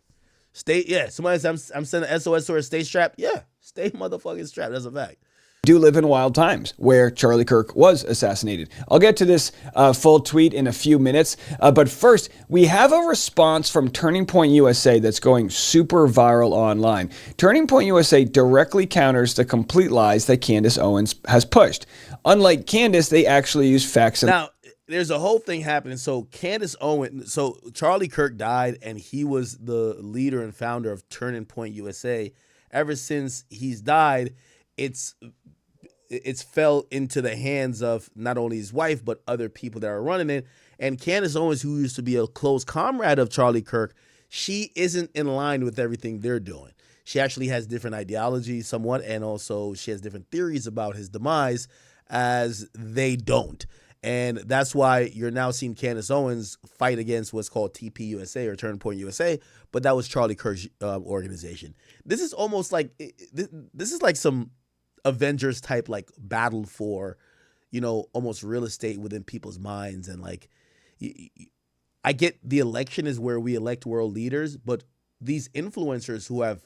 Somebody said I'm sending SOS or stay strapped. Yeah, stay motherfucking strapped. That's a fact. Do live in wild times where Charlie Kirk was assassinated. I'll get to this full tweet in a few minutes, but first, we have a response from Turning Point USA that's going super viral online. Turning Point USA directly counters the complete lies that Candace Owens has pushed. Unlike Candace, they actually use facts. Now, there's a whole thing happening. So Charlie Kirk died, and he was the leader and founder of Turning Point USA. Ever since he's died, it's fell into the hands of not only his wife, but other people that are running it. And Candace Owens, who used to be a close comrade of Charlie Kirk, she isn't in line with everything they're doing. She actually has different ideology somewhat, and also she has different theories about his demise as they don't. And that's why you're now seeing Candace Owens fight against what's called TPUSA or Turning Point USA, but that was Charlie Kirk's organization. This is almost like, this is like some Avengers type like battle for, almost real estate within people's minds. And like, I get the election is where we elect world leaders, but these influencers who have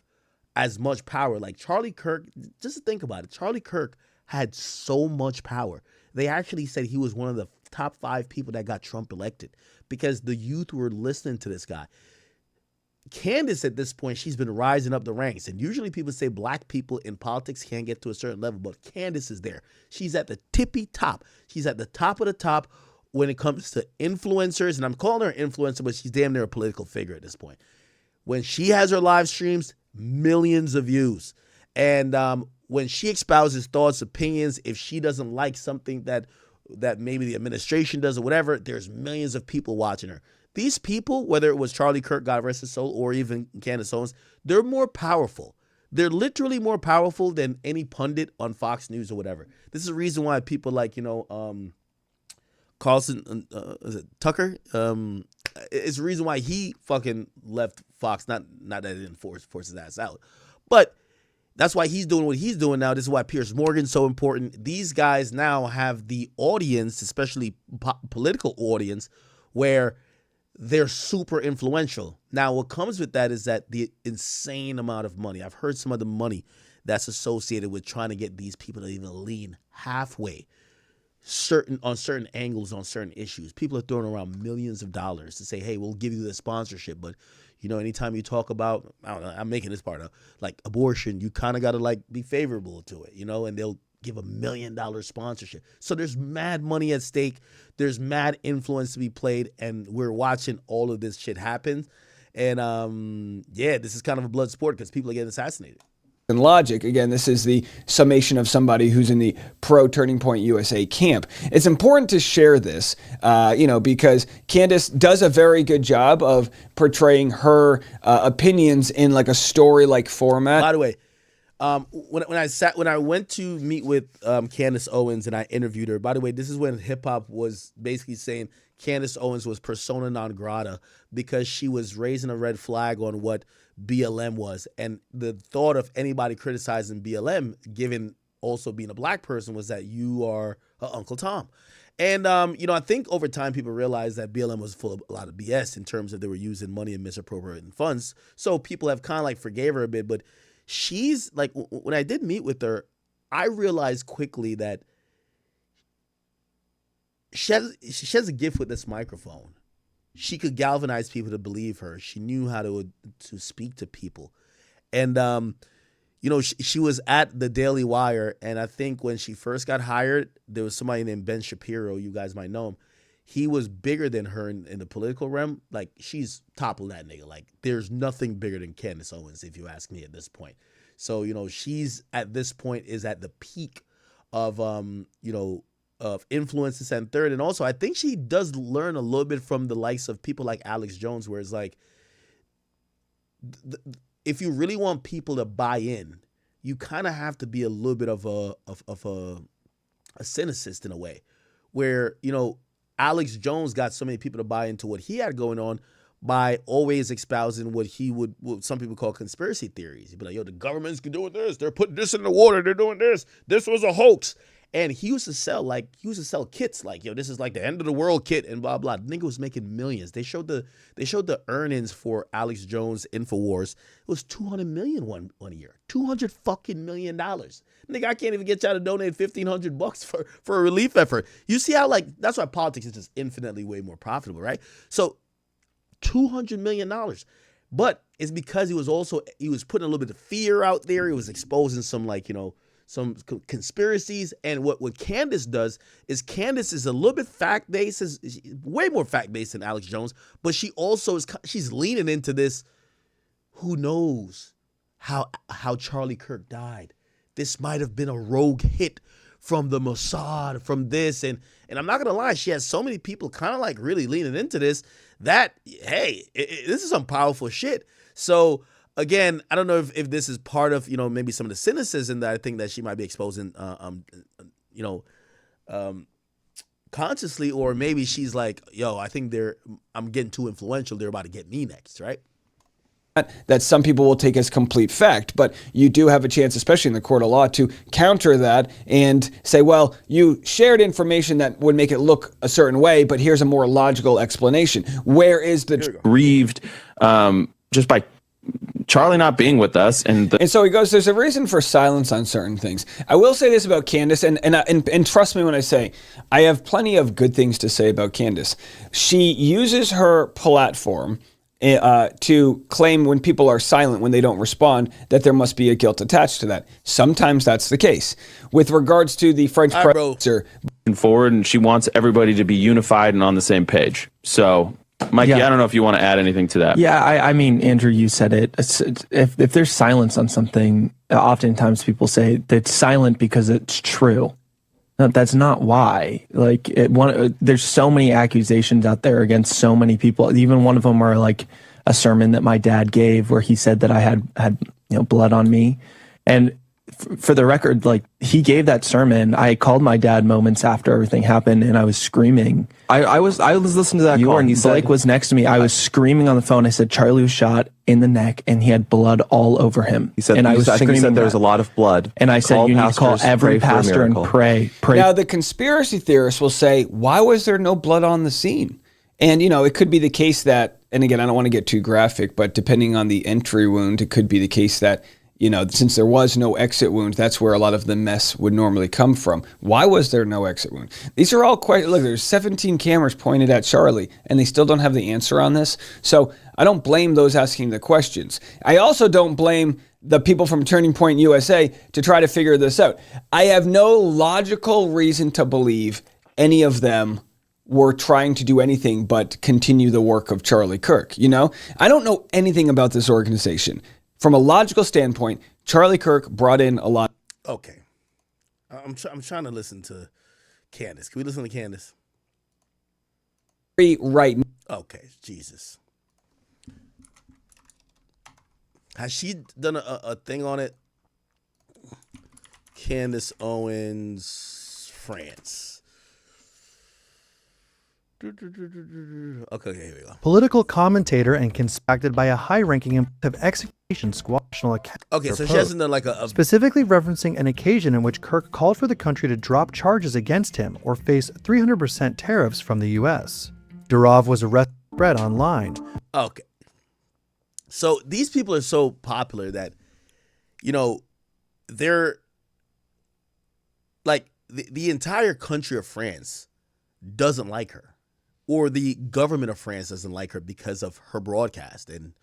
as much power, like Charlie Kirk, just think about it. Charlie Kirk had so much power. They actually said he was one of the top 5 people that got Trump elected because the youth were listening to this guy. Candace, at this point, she's been rising up the ranks. And usually people say black people in politics can't get to a certain level, but Candace is there. She's at the tippy top. She's at the top of the top when it comes to influencers. And I'm calling her an influencer, but she's damn near a political figure at this point. When she has her live streams, millions of views. And when she espouses thoughts, opinions, if she doesn't like something that maybe the administration does or whatever, there's millions of people watching her. These people, whether it was Charlie Kirk, God rest his soul, or even Candace Owens, they're more powerful. They're literally more powerful than any pundit on Fox News or whatever. This is the reason why people like, Carlson, is it Tucker? It's the reason why he fucking left Fox. Not that it didn't force his ass out, but that's why he's doing what he's doing now. This is why Piers Morgan's so important. These guys now have the audience, especially political audience, where they're super influential. Now, what comes with that is that the insane amount of money. I've heard some of the money that's associated with trying to get these people to even lean halfway on certain angles, on certain issues. People are throwing around millions of dollars to say, hey, we'll give you the sponsorship. But, anytime you talk about, I don't know, I'm making this part up, like abortion, you kind of got to like be favorable to it, and they'll give $1 million sponsorship. So there's mad money at stake. There's mad influence to be played. And we're watching all of this shit happen. And this is kind of a blood sport because people are getting assassinated. And logic, again, this is the summation of somebody who's in the pro Turning Point USA camp. It's important to share this, because Candace does a very good job of portraying her opinions in like a story-like format. By the way, when I went to meet with Candace Owens and I interviewed her, by the way, this is when hip hop was basically saying Candace Owens was persona non grata because she was raising a red flag on what BLM was. And the thought of anybody criticizing BLM, given also being a black person, was that you are Uncle Tom. And, I think over time people realized that BLM was full of a lot of BS in terms of they were using money and misappropriating funds. So people have kind of like forgave her a bit, but she's like, when I did meet with her, I realized quickly that she has a gift with this microphone. She could galvanize people to believe her. She knew how to speak to people. And, she was at the Daily Wire. And I think when she first got hired, there was somebody named Ben Shapiro. You guys might know him. He was bigger than her in the political realm. Like, she's toppling that nigga. Like, there's nothing bigger than Candace Owens, if you ask me at this point. So, she's at this point is at the peak of, of influence and third. And also, I think she does learn a little bit from the likes of people like Alex Jones, where it's like, if you really want people to buy in, you kind of have to be a little bit of a cynicist in a way, where, you know, Alex Jones got so many people to buy into what he had going on by always espousing what some people call conspiracy theories. He'd be like, yo, the government's doing this. They're putting this in the water. They're doing this. This was a hoax. And he used to sell kits like, yo, this is like the end of the world kit and blah, blah. The nigga was making millions. They showed the earnings for Alex Jones InfoWars. It was $200 million one year. $200 fucking million. Nigga, I can't even get y'all to donate $1,500 for a relief effort. You see how, like, that's why politics is just infinitely way more profitable, right? So $200 million. But it's because he was putting a little bit of fear out there. He was exposing some, like, you know, some conspiracies. And what Candace does is Candace is a little bit fact-based, is way more fact-based than Alex Jones, but she also she's leaning into this, who knows how Charlie Kirk died. This might have been a rogue hit from the Mossad, from this. And I'm not going to lie, she has so many people kind of like really leaning into this that, hey, this is some powerful shit. So again, I don't know if this is part of, you know, maybe some of the cynicism that I think that she might be exposing, consciously, or maybe she's like, yo, I think I'm getting too influential. They're about to get me next, right? That some people will take as complete fact, but you do have a chance, especially in the court of law, to counter that and say, well, you shared information that would make it look a certain way, but here's a more logical explanation. Where is the grieved just by Charlie not being with us? And so he goes, there's a reason for silence on certain things. I will say this about Candace, and trust me when I say, I have plenty of good things to say about Candace. She uses her platform to claim when people are silent, when they don't respond, that there must be a guilt attached to that. Sometimes that's the case. With regards to the French president, forward, and she wants everybody to be unified and on the same page. So, Mikey, I don't know if you want to add anything to that. Yeah, I mean, Andrew, you said it. If there's silence on something, oftentimes people say that it's silent because it's true. No, that's not why. Like, there's so many accusations out there against so many people. Even one of them are like a sermon that my dad gave where he said that I had blood on me. And for the record, like, he gave that sermon. I called my dad moments after everything happened, and I was screaming. I was listening to that call, and Blake was next to me. I was screaming on the phone. I said Charlie was shot in the neck, and he had blood all over him. He said, and I think he said there was a lot of blood. And I said, you need to call every pastor and pray. Now, the conspiracy theorists will say, why was there no blood on the scene? And, you know, it could be the case that, and again, I don't want to get too graphic, but depending on the entry wound, it could be the case that, you know, since there was no exit wound, that's where a lot of the mess would normally come from. Why was there no exit wound? These are all quite, look, there's 17 cameras pointed at Charlie, and they still don't have the answer on this. So I don't blame those asking the questions. I also don't blame the people from Turning Point USA to try to figure this out. I have no logical reason to believe any of them were trying to do anything but continue the work of Charlie Kirk. You know, I don't know anything about this organization. From a logical standpoint, Charlie Kirk brought in a lot. Okay. I'm trying to listen to Candace. Can we listen to Candace? Right. Okay, Jesus. Has she done a thing on it? Candace Owens, France. Okay, here we go. Political commentator and conspected by a high-ranking of execution squash. Okay, so she hasn't done like a specifically referencing an occasion in which Kirk called for the country to drop charges against him or face 300% tariffs from the U.S. Durov was arrested and spread online. Okay. So these people are so popular that, you know, they're like the entire country of France doesn't like her. Or the government of France doesn't like her because of her broadcast and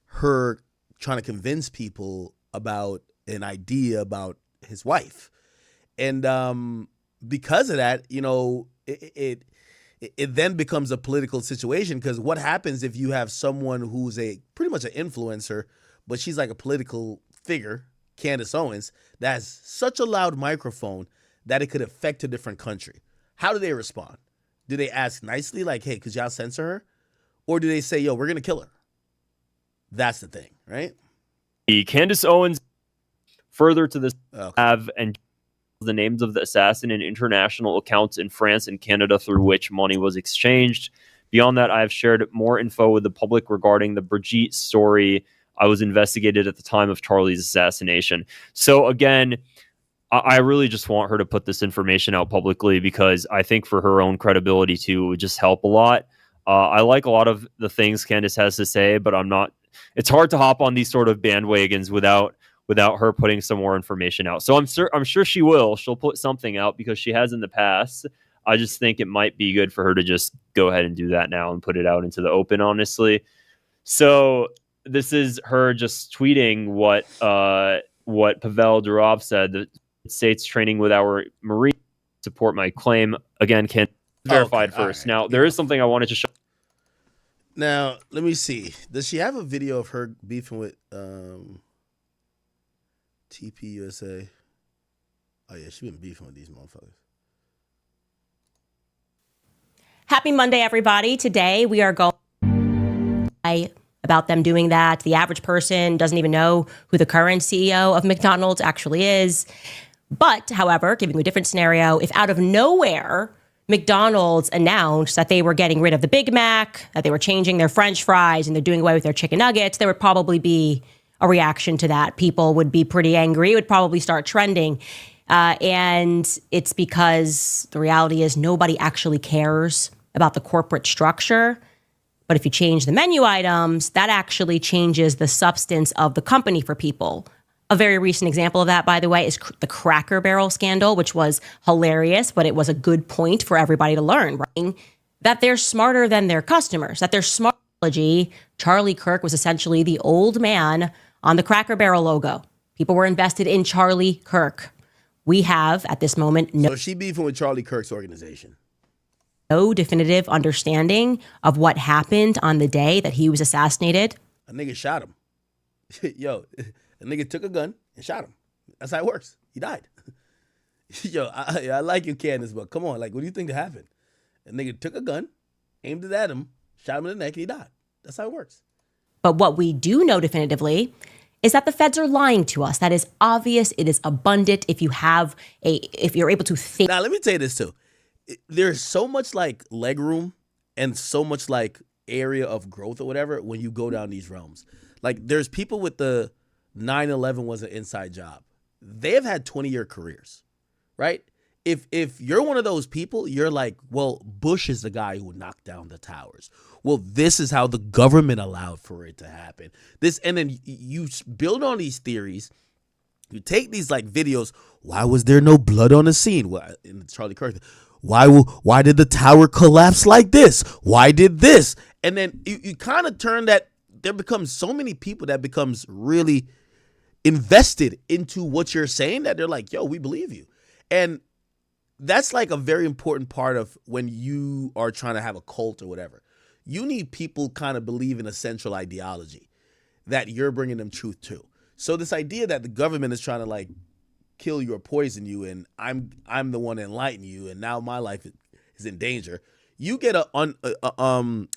her trying to convince people about an idea about his wife. And because of that, you know, it then becomes a political situation, because what happens if you have someone who's pretty much an influencer, but she's like a political figure, Candace Owens, that has such a loud microphone that it could affect a different country? How do they respond? Do they ask nicely, like, hey, could y'all censor her? Or do they say, yo, we're going to kill her? That's the thing, right? Candace Owens, further to this, have and the names of the assassin and international accounts in France and Canada through which money was exchanged. Beyond that, I have shared more info with the public regarding the Brigitte story. I was investigated at the time of Charlie's assassination. So again, I really just want her to put this information out publicly because I think for her own credibility too, it would just help a lot. I like a lot of the things Candace has to say, but it's hard to hop on these sort of bandwagons without her putting some more information out. So I'm sure she will. She'll put something out because she has in the past. I just think it might be good for her to just go ahead and do that now and put it out into the open, honestly. So this is her just tweeting what Pavel Durov said. The States training with our Marine support my claim. Again, can't verified first. Right. Now, there is something I wanted to show. Now, let me see. Does she have a video of her beefing with TPUSA? Oh, yeah, she been beefing with these motherfuckers. Happy Monday, everybody. Today, we are going about them doing that. The average person doesn't even know who the current CEO of McDonald's actually is. But, however, giving you a different scenario, if out of nowhere McDonald's announced that they were getting rid of the Big Mac, that they were changing their French fries, and they're doing away with their chicken nuggets, there would probably be a reaction to that. People would be pretty angry. It would probably start trending. And it's because the reality is nobody actually cares about the corporate structure. But if you change the menu items, that actually changes the substance of the company for people. A very recent example of that, by the way, is the Cracker Barrel scandal, which was hilarious, but it was a good point for everybody to learn, right? That they're smarter than their customers, that they're smart. Charlie Kirk was essentially the old man on the Cracker Barrel logo. People were invested in Charlie Kirk. We have, at this moment, So she beefing with Charlie Kirk's organization. No definitive understanding of what happened on the day that he was assassinated. A nigga shot him. Yo, a nigga took a gun and shot him. That's how it works. He died. Yo, I like you, Candace, but come on, like, what do you think that happened? A nigga took a gun, aimed it at him, shot him in the neck, and he died. That's how it works. But what we do know definitively is that the feds are lying to us. That is obvious. It is abundant. If you're able to think. Now, let me tell you this too. There's so much like leg room and so much like area of growth or whatever when you go down these realms. Like there's people with the 9/11 was an inside job. They have had 20-year careers, right? If you're one of those people, you're like, well, Bush is the guy who knocked down the towers. Well, this is how the government allowed for it to happen. And then you build on these theories. You take these like videos. Why was there no blood on the scene? Well, in Charlie Kirk, why did the tower collapse like this? Why did this? And then you kind of turn that. There becomes so many people that becomes really invested into what you're saying that they're like, yo, we believe you. And that's like a very important part of when you are trying to have a cult or whatever. You need people kind of believe in a central ideology that you're bringing them truth to. So this idea that the government is trying to like kill you or poison you and I'm the one to enlighten you and now my life is in danger. You get a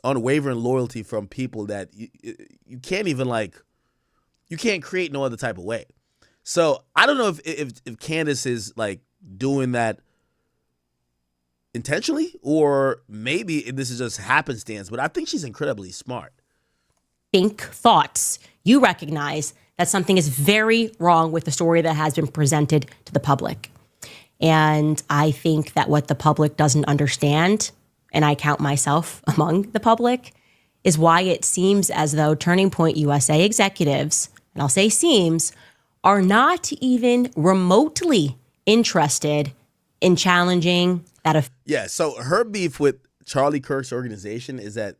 unwavering loyalty from people that you can't even like, you can't create no other type of way. So I don't know if Candace is like doing that intentionally or maybe this is just happenstance, but I think she's incredibly smart. Think thoughts. You recognize that something is very wrong with the story that has been presented to the public. And I think that what the public doesn't understand, and I count myself among the public, is why it seems as though Turning Point USA executives, and I'll say seems, are not even remotely interested in challenging that. Yeah, so her beef with Charlie Kirk's organization is that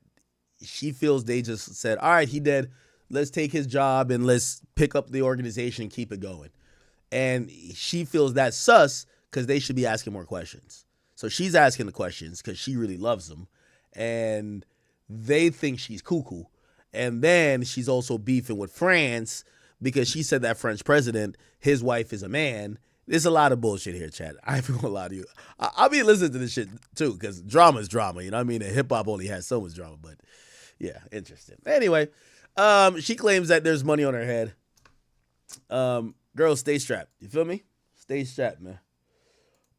she feels they just said, all right, he dead. Let's take his job and let's pick up the organization and keep it going. And she feels that's sus because they should be asking more questions. So she's asking the questions because she really loves them. And they think she's cuckoo. And then she's also beefing with France because she said that French president, his wife is a man. There's a lot of bullshit here, Chad. I ain't gonna lie to you. I'll be listening to this shit too because drama is drama. You know what I mean? And hip-hop only has so much drama. But yeah, interesting. Anyway, she claims that there's money on her head. Girls, stay strapped. You feel me? Stay strapped, man.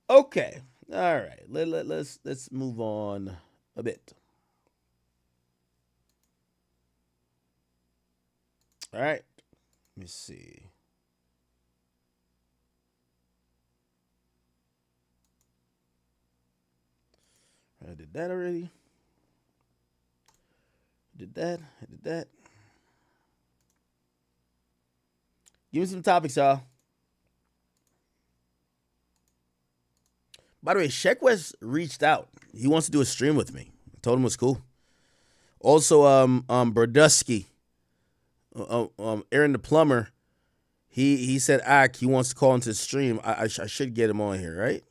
Okay. All right. Let's move on a bit. All right. Let me see. I did that already. Did that. I did that. Give me some topics, y'all. By the way, Recklezz reached out. He wants to do a stream with me. I told him it was cool. Also, Brodusky, Aaron the plumber, he said, he wants to call into the stream. I should get him on here, right?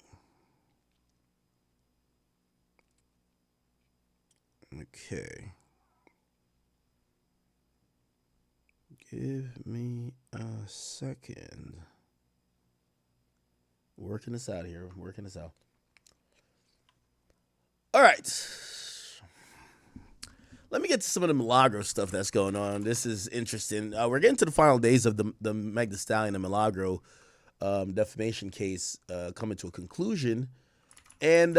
Okay. Give me a second. Working this out here. Working this out. All right. Let me get to some of the Milagro stuff that's going on. This is interesting. We're getting to the final days of the Meg Thee Stallion and Milagro defamation case coming to a conclusion. And,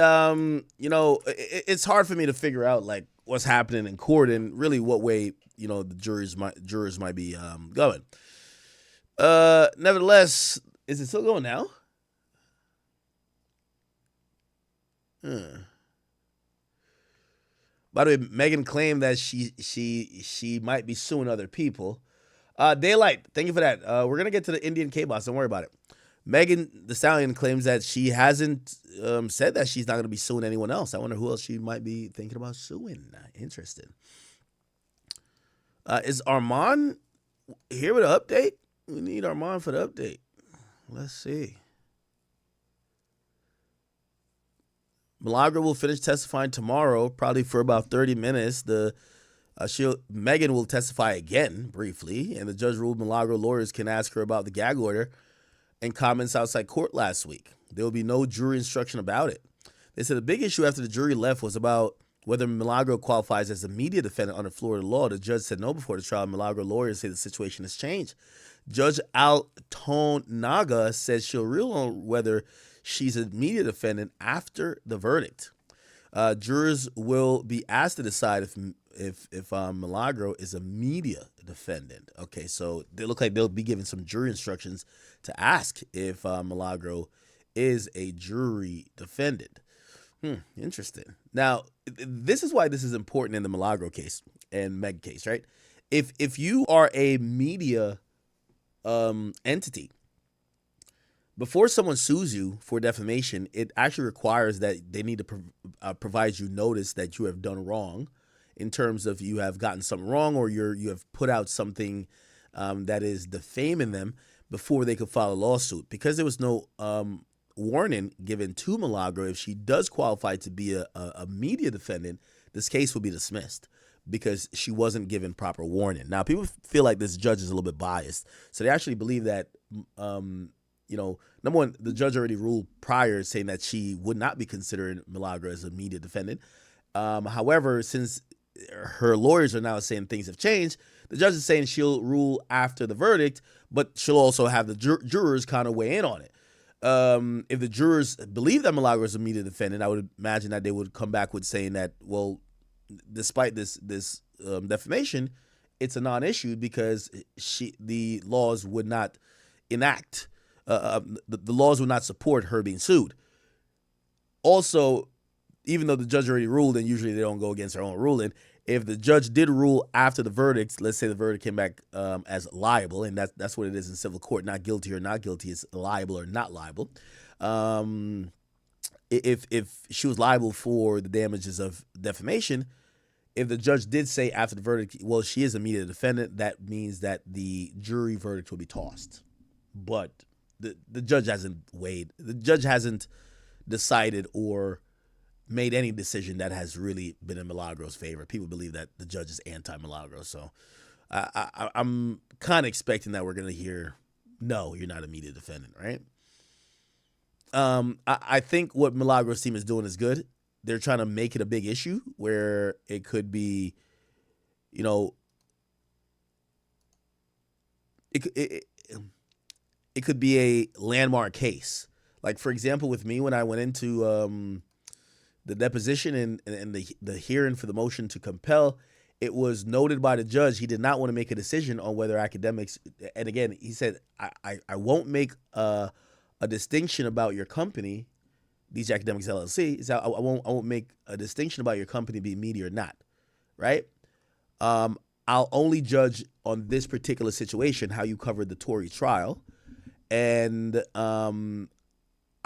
it's hard for me to figure out, like, what's happening in court and really what way, the jurors might be going. Nevertheless, is it still going now? By the way, Megan claimed that she might be suing other people. Daylight, thank you for that. We're gonna get to the Indian K-Boss. Don't worry about it. Megan Thee Stallion claims that she hasn't said that she's not gonna be suing anyone else. I wonder who else she might be thinking about suing. Interesting. Is Armand here with an update? We need Armand for the update. Let's see. Milagro will finish testifying tomorrow, probably for about 30 minutes. Megan will testify again briefly, and the judge ruled Milagro lawyers can ask her about the gag order and comments outside court last week. There will be no jury instruction about it. They said the big issue after the jury left was about whether Milagro qualifies as a media defendant under Florida law. The judge said no before the trial. Milagro lawyers say the situation has changed. Judge Alton Naga says she'll rule on whether she's a media defendant after the verdict. Jurors will be asked to decide if Milagro is a media defendant. Okay, so they look like they'll be given some jury instructions to ask if Milagro is a jury defendant. Interesting. Now, this is why this is important in the Milagro case and Meg case, right? If you are a media entity, before someone sues you for defamation, it actually requires that they need to provide you notice that you have done wrong, in terms of you have gotten something wrong or you have put out something that is defaming them before they could file a lawsuit. Because there was no warning given to Milagro, if she does qualify to be a media defendant, this case will be dismissed because she wasn't given proper warning. Now, people feel like this judge is a little bit biased, so they actually believe that number one, the judge already ruled prior saying that she would not be considering Milagro as a media defendant. However, since her lawyers are now saying things have changed, the judge is saying she'll rule after the verdict, but she'll also have the jurors kind of weigh in on it. If the jurors believe that Milagro is a media defendant, I would imagine that they would come back with saying that, well, despite this defamation, it's a non-issue because the laws would not enact. The laws would not support her being sued. Also, even though the judge already ruled, and usually they don't go against their own ruling, if the judge did rule after the verdict, let's say the verdict came back as liable, and that's what it is in civil court, not guilty or not guilty, it's liable or not liable. If she was liable for the damages of defamation, if the judge did say after the verdict, well, she is a media defendant, that means that the jury verdict will be tossed. But the judge hasn't decided or made any decision that has really been in Milagro's favor. People believe that the judge is anti-Milagro, so I'm kind of expecting that we're going to hear, no, you're not a media defendant, right? I think what Milagro's team is doing is good. They're trying to make it a big issue where it could be, it could be a landmark case. Like, for example, with me, when I went into the deposition and the hearing for the motion to compel, it was noted by the judge he did not want to make a decision on whether academics, and again, he said, I won't make a distinction about your company, These Academics LLC. He said, I won't make a distinction about your company being media or not, right? I'll only judge on this particular situation how you covered the Tory trial, and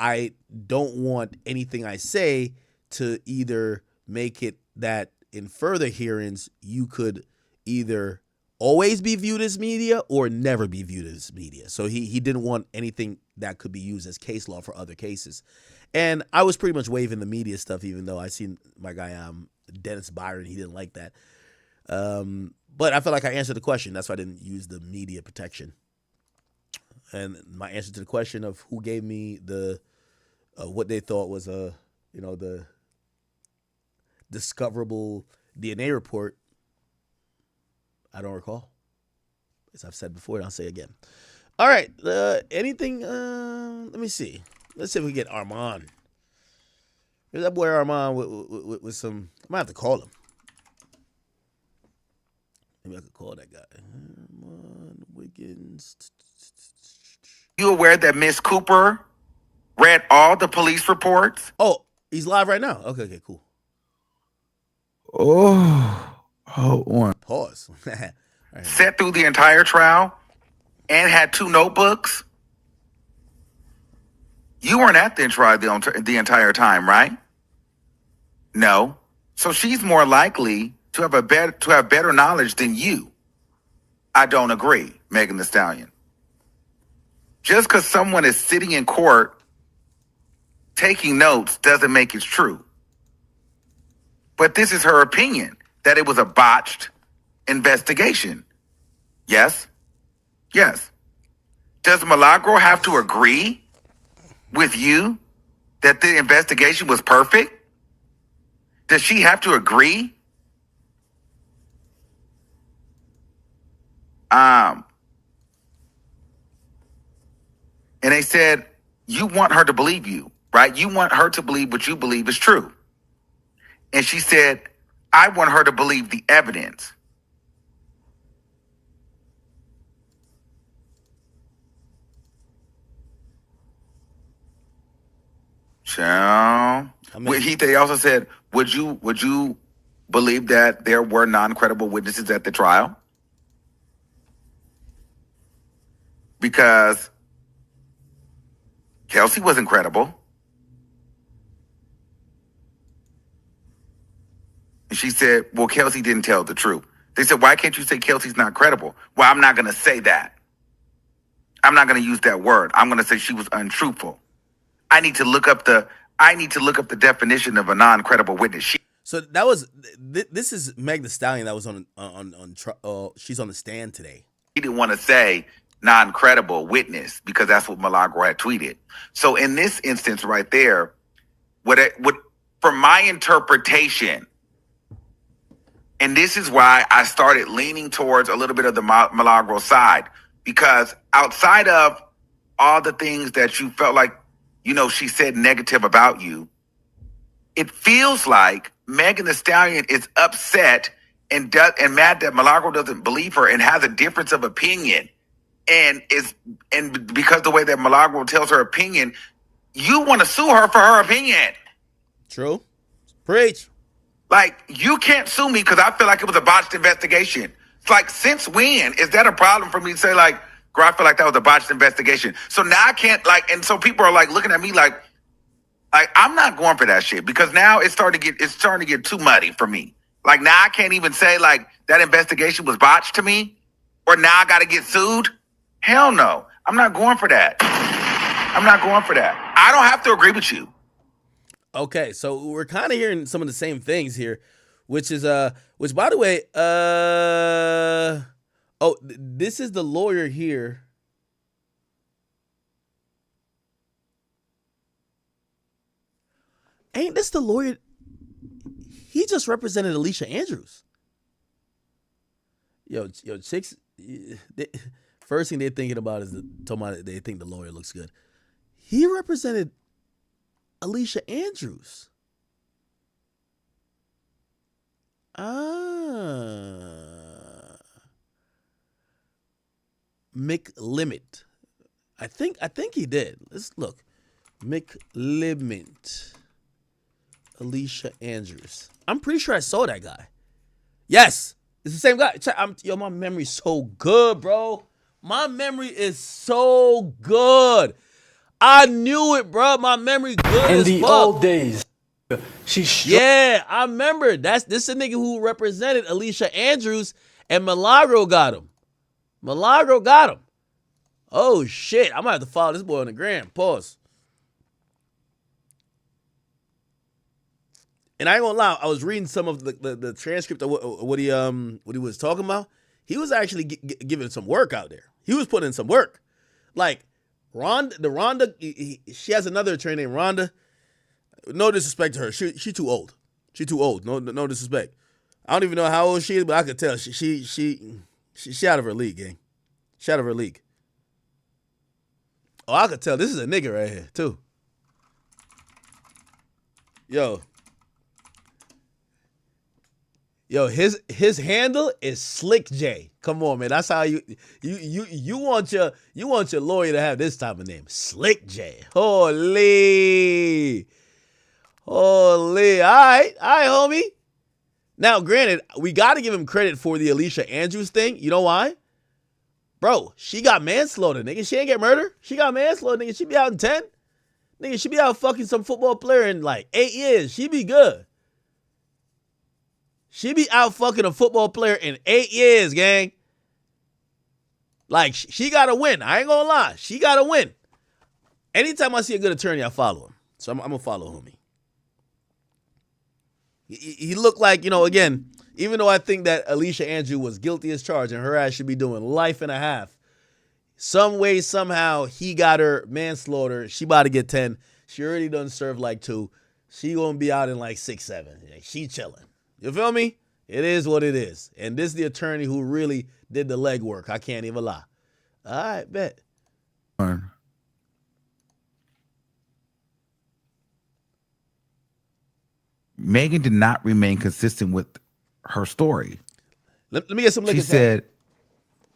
I don't want anything I say to either make it that in further hearings you could either always be viewed as media or never be viewed as media. So he didn't want anything that could be used as case law for other cases. And I was pretty much waiving the media stuff, even though I seen my guy Dennis Byron, he didn't like that. But I felt like I answered the question. That's why I didn't use the media protection. And my answer to the question of who gave me the what they thought was the discoverable DNA report, I don't recall. As I've said before, and I'll say again. All right, anything? Let me see. Let's see if we get Armand. Here's that boy Armand with some. I might have to call him. Maybe I could call that guy. Armand Wiggins. You aware that Miss Cooper read all the police reports? Oh, he's live right now. Okay, cool. Oh, hold on. Pause. Right. Sat through the entire trial and had 2 notebooks. You weren't at the trial the entire time, right? No. So she's more likely to have better knowledge than you. I don't agree, Megan Thee Stallion. Just because someone is sitting in court taking notes doesn't make it true. But this is her opinion, that it was a botched investigation. Yes? Yes. Does Milagro have to agree with you that the investigation was perfect? Does she have to agree? And they said, you want her to believe you, right? You want her to believe what you believe is true. And she said, I want her to believe the evidence. They also said, would you believe that there were non-credible witnesses at the trial? Because Kelsey wasn't credible. And she said, well, Kelsey didn't tell the truth. They said, why can't you say Kelsey's not credible? Well, I'm not going to say that. I'm not going to use that word. I'm going to say she was untruthful. I need to look up the definition of a non-credible witness. So that was this is Meg Thee Stallion that was on she's on the stand today. He didn't want to say non-credible witness because that's what Milagro had tweeted. So in this instance right there, from my interpretation, and this is why I started leaning towards a little bit of the Milagro side, because outside of all the things that you felt like, she said negative about you, it feels like Megan Thee Stallion is upset and mad that Milagro doesn't believe her and has a difference of opinion. And because the way that Milagro tells her opinion, you want to sue her for her opinion. True. Preach. Like, you can't sue me because I feel like it was a botched investigation. It's like, since when is that a problem for me to say, like, girl, I feel like that was a botched investigation? So now I can't, and so people are like looking at me like I'm not going for that shit, because now it's starting to get too muddy for me. Like, now I can't even say like that investigation was botched to me, or now I got to get sued. Hell no. I'm not going for that. I don't have to agree with you. Okay, so we're kind of hearing some of the same things here, which by the way, this is the lawyer here. Ain't this the lawyer? He just represented Alicia Andrews. Yo, chicks, first thing they're thinking about is they think the lawyer looks good. He represented Alicia Andrews. McLimit. I think he did. Let's look. McLimit. Alicia Andrews. I'm pretty sure I saw that guy. Yes, it's the same guy. Yo, my memory's so good, bro. My memory is so good. I knew it, bro. My memory good In as the fuck. old days, Yeah, I remember. This is a nigga who represented Alicia Andrews, and Milagro got him. Milagro got him. Oh shit! I might have to follow this boy on the gram. Pause. And I ain't gonna lie, I was reading some of the transcript of what he was talking about. He was actually giving some work out there. He was putting in some work. Like Rhonda, she has another attorney named Rhonda. No disrespect to her. She too old. She too old. No disrespect. I don't even know how old she is, but I could tell she out of her league, gang. She out of her league. Oh, I could tell this is a nigga right here too. Yo, his handle is Slick J. Come on, man. That's how you want your lawyer to have this type of name. Slick J. Holy. All right, homie. Now, granted, we got to give him credit for the Alicia Andrews thing. You know why? Bro, she got manslaughter, nigga. She ain't get murder. She got manslaughter, nigga. She be out in 10. Nigga, she be out fucking some football player in like 8 years. She be good. She be out fucking a football player in 8 years, gang. Like, she got to win. I ain't gonna lie. She got to win. Anytime I see a good attorney, I follow him. So I'm going to follow homie. He looked like, again, even though I think that Alicia Andrews was guilty as charged and her ass should be doing life and a half, some way, somehow, he got her manslaughter. She about to get 10. She already done served like 2. She going to be out in like 6, 7. She chilling. You feel me? It is what it is. And this is the attorney who really did the legwork. I can't even lie. All right, bet. Megan did not remain consistent with her story. Let me get some liquor.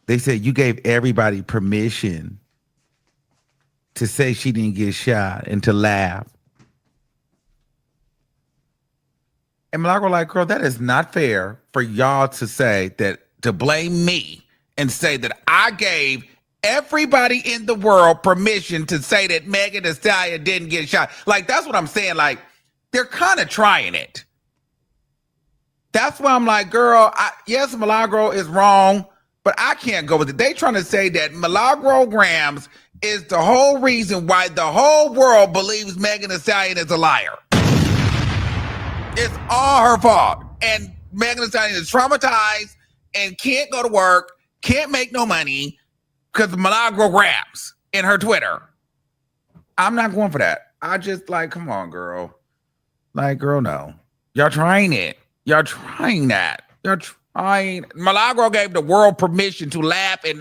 They said you gave everybody permission to say she didn't get shot and to laugh. And Milagro like, girl, that is not fair for y'all to say that, to blame me and say that I gave everybody in the world permission to say that Megan Thee Stallion didn't get shot. Like, that's what I'm saying. Like, they're kind of trying it. That's why I'm like, girl, yes, Milagro is wrong, but I can't go with it. They trying to say that Milagro Grams is the whole reason why the whole world believes Megan Thee Stallion is a liar. It's all her fault. And Megan Thee Stallion is traumatized and can't go to work, can't make no money because of Milagro Grams in her Twitter. I'm not going for that. I just like, come on, girl. Like, girl, no. Y'all trying it. Y'all trying that. Y'all trying. Milagro gave the world permission to laugh and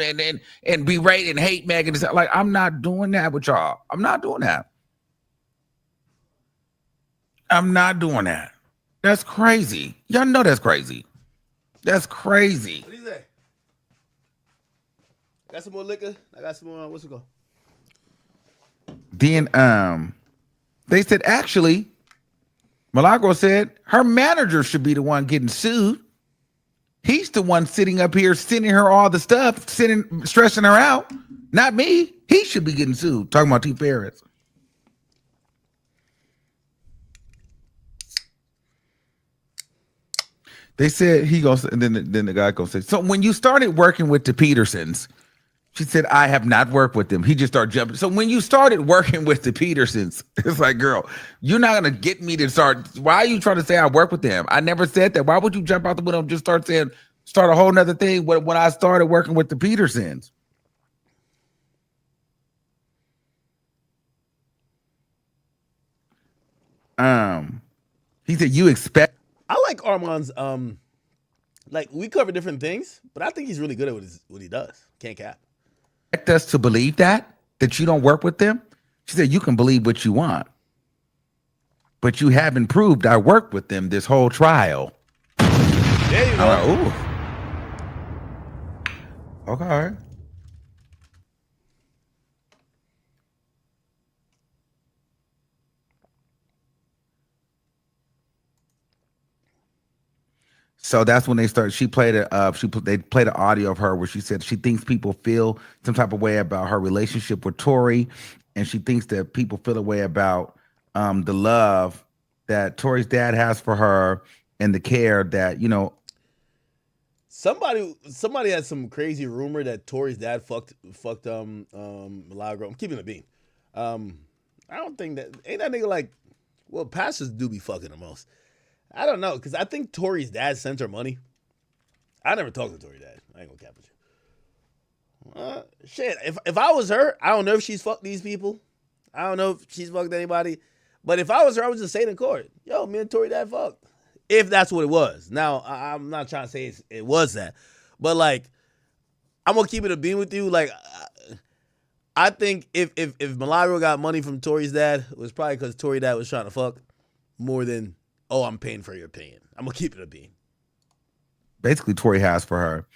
berate and hate Megan. Like, I'm not doing that with y'all. I'm not doing that. I'm not doing that. That's crazy. Y'all know that's crazy. That's crazy. What do you say? Got some more liquor? I got some more, what's it called? Then they said, actually, Milagro said her manager should be the one getting sued. He's the one sitting up here sending her all the stuff, stressing her out. Not me. He should be getting sued. Talking about T. Ferris. They said he goes, and then the guy goes, so when you started working with the Petersons, she said, I have not worked with them. He just started jumping. So when you started working with the Petersons, it's like, girl, you're not going to get me to start. Why are you trying to say I work with them? I never said that. Why would you jump out the window and just start a whole nother thing when I started working with the Petersons? He said, you expect. I like Armand's, like, we cover different things, but I think he's really good at what he does. Can't cap. Expect us to believe that you don't work with them? She said, you can believe what you want, but you haven't proved I worked with them this whole trial. There you go. Okay. So that's when they started. She played they played an audio of her where she said she thinks people feel some type of way about her relationship with Tory, and she thinks that people feel a way about the love that Tory's dad has for her and the care that, you know. Somebody had some crazy rumor that Tory's dad fucked Milagro. I'm keeping it a bean. I don't think that ain't that nigga like. Well, pastors do be fucking the most. I don't know, because I think Tory's dad sent her money. I never talked to Tory's dad. I ain't gonna cap with you. Shit, if I was her, I don't know if she's fucked these people. I don't know if she's fucked anybody. But if I was her, I would just say in court, yo, me and Tory dad fucked. If that's what it was. Now, I'm not trying to say it was that. But, like, I'm gonna keep it a beam with you. Like, I think if Milagro got money from Tory's dad, it was probably because Tory's dad was trying to fuck more than, oh, I'm paying for your opinion. I'm going to keep it a beam. Basically, Tory has for her.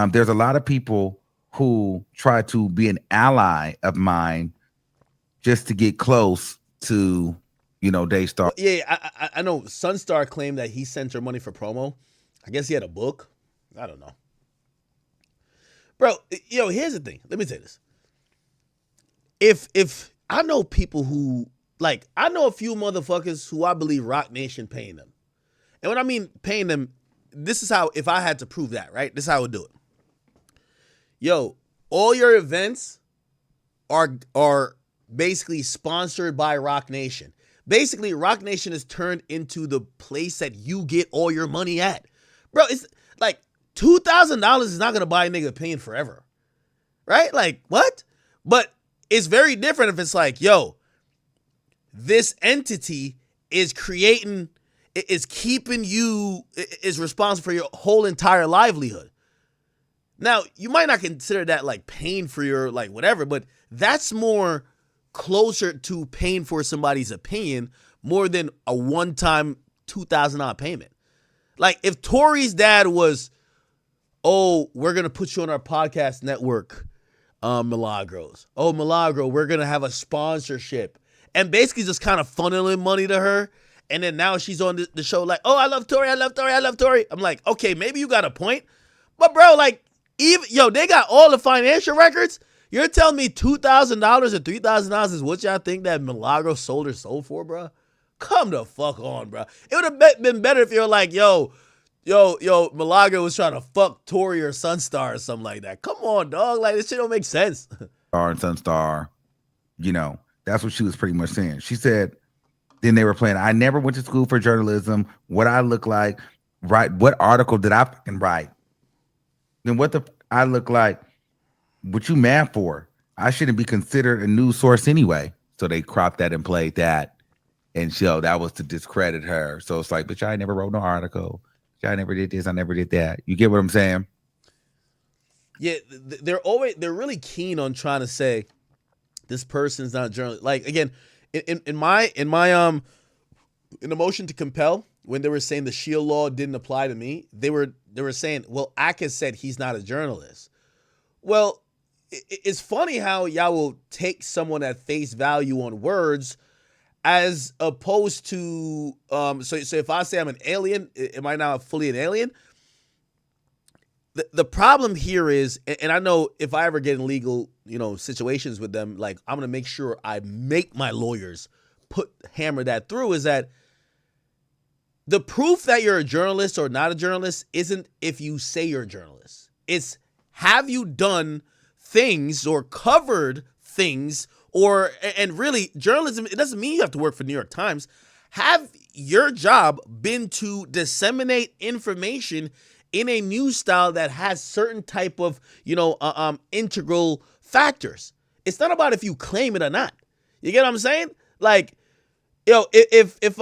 There's a lot of people who try to be an ally of mine just to get close to, you know, Daystar. Yeah, I know Sunstar claimed that he sent her money for promo. I guess he had a book. I don't know. Bro, yo, here's the thing. Let me say this. If I know people who, like, I know a few motherfuckers who I believe Rock Nation paying them. And when I mean paying them, this is how, if I had to prove that, right? This is how I would do it. Yo, all your events are basically sponsored by Rock Nation. Basically, Rock Nation is turned into the place that you get all your money at. Bro, it's like $2,000 is not going to buy a nigga opinion forever. Right? Like, what? But it's very different if it's like, yo, this entity is keeping you, is responsible for your whole entire livelihood. Now, you might not consider that like paying for your like whatever, but that's more closer to paying for somebody's opinion more than a one-time $2,000 payment. Like if Tory's dad was, oh, we're going to put you on our podcast network, Milagros. Oh, Milagro, we're going to have a sponsorship. And basically just kind of funneling money to her. And then now she's on the show like, oh, I love Tory, I love Tory, I love Tory. I'm like, okay, maybe you got a point. But bro, like, they got all the financial records. You're telling me $2,000 or $3,000 is what y'all think that Milagro sold her soul for, bro? Come the fuck on, bro. It would have been better if you're like, yo, Milagro was trying to fuck Tory or Sunstar or something like that. Come on, dog. Like, this shit don't make sense. Star and Sunstar, you know, that's what she was pretty much saying. She said, then they were playing, I never went to school for journalism. What I look like, right? What article did I fucking write? Then what the I look like? What you mad for? I shouldn't be considered a news source anyway. So they cropped that and played that. And so that was to discredit her. So it's like, but I never wrote no article. I never did this. I never did that. You get what I'm saying? Yeah, they're really keen on trying to say this person's not a journalist. Like again, in the motion to compel, when they were saying the Shield law didn't apply to me, they were saying, well, Aka said he's not a journalist. Well, it's funny how y'all will take someone at face value on words, as opposed to so if I say I'm an alien, am I now fully an alien? The problem here is, and I know if I ever get in legal, situations with them, like I'm gonna make sure I make my lawyers hammer that through, is that the proof that you're a journalist or not a journalist isn't if you say you're a journalist. It's have you done things or covered things, and really journalism, it doesn't mean you have to work for New York Times. Have your job been to disseminate information in a news style that has certain type of, integral factors. It's not about if you claim it or not. You get what I'm saying? Like, if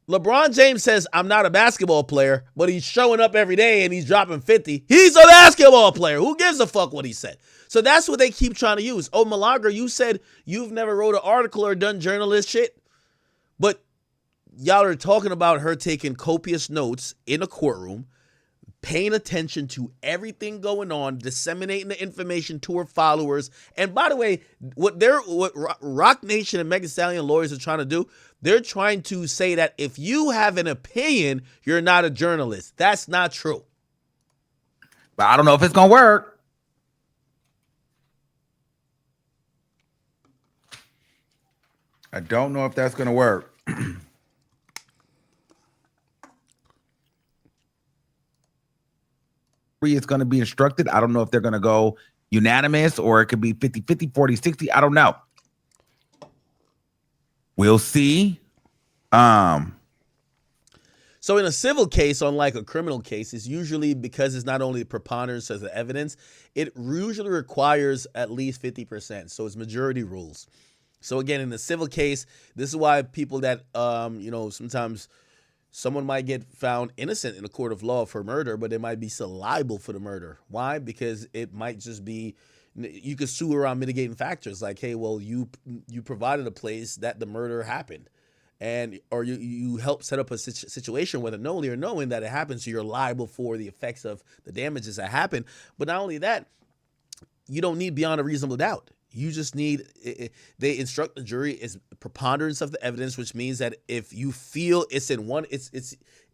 LeBron James says, I'm not a basketball player, but he's showing up every day and he's dropping 50. He's a basketball player. Who gives a fuck what he said? So that's what they keep trying to use. Oh, Milagro, you said you've never wrote an article or done journalist shit, but y'all are talking about her taking copious notes in a courtroom, paying attention to everything going on, disseminating the information to her followers. And by the way, what Rock Nation and Megan Thee Stallion lawyers are trying to do, they're trying to say that if you have an opinion, you're not a journalist. That's not true. But I don't know if it's going to work. I don't know if that's going to work. It's going to be instructed. I don't know if they're going to go unanimous or it could be 50-50, 40-60. I don't know. We'll see. So in a civil case, unlike a criminal case, it's usually, because it's not only the preponderance of the evidence, it usually requires at least 50%. So it's majority rules. So again, in the civil case, this is why people that, sometimes someone might get found innocent in a court of law for murder, but they might be still liable for the murder. Why? Because it might just be, you could sue around mitigating factors like, hey, well, you provided a place that the murder happened, or you helped set up a situation, whether knowingly or knowing that it happened, so you're liable for the effects of the damages that happened. But not only that, you don't need beyond a reasonable doubt. You just need, they instruct the jury is preponderance of the evidence, which means that if you feel it's in one, it's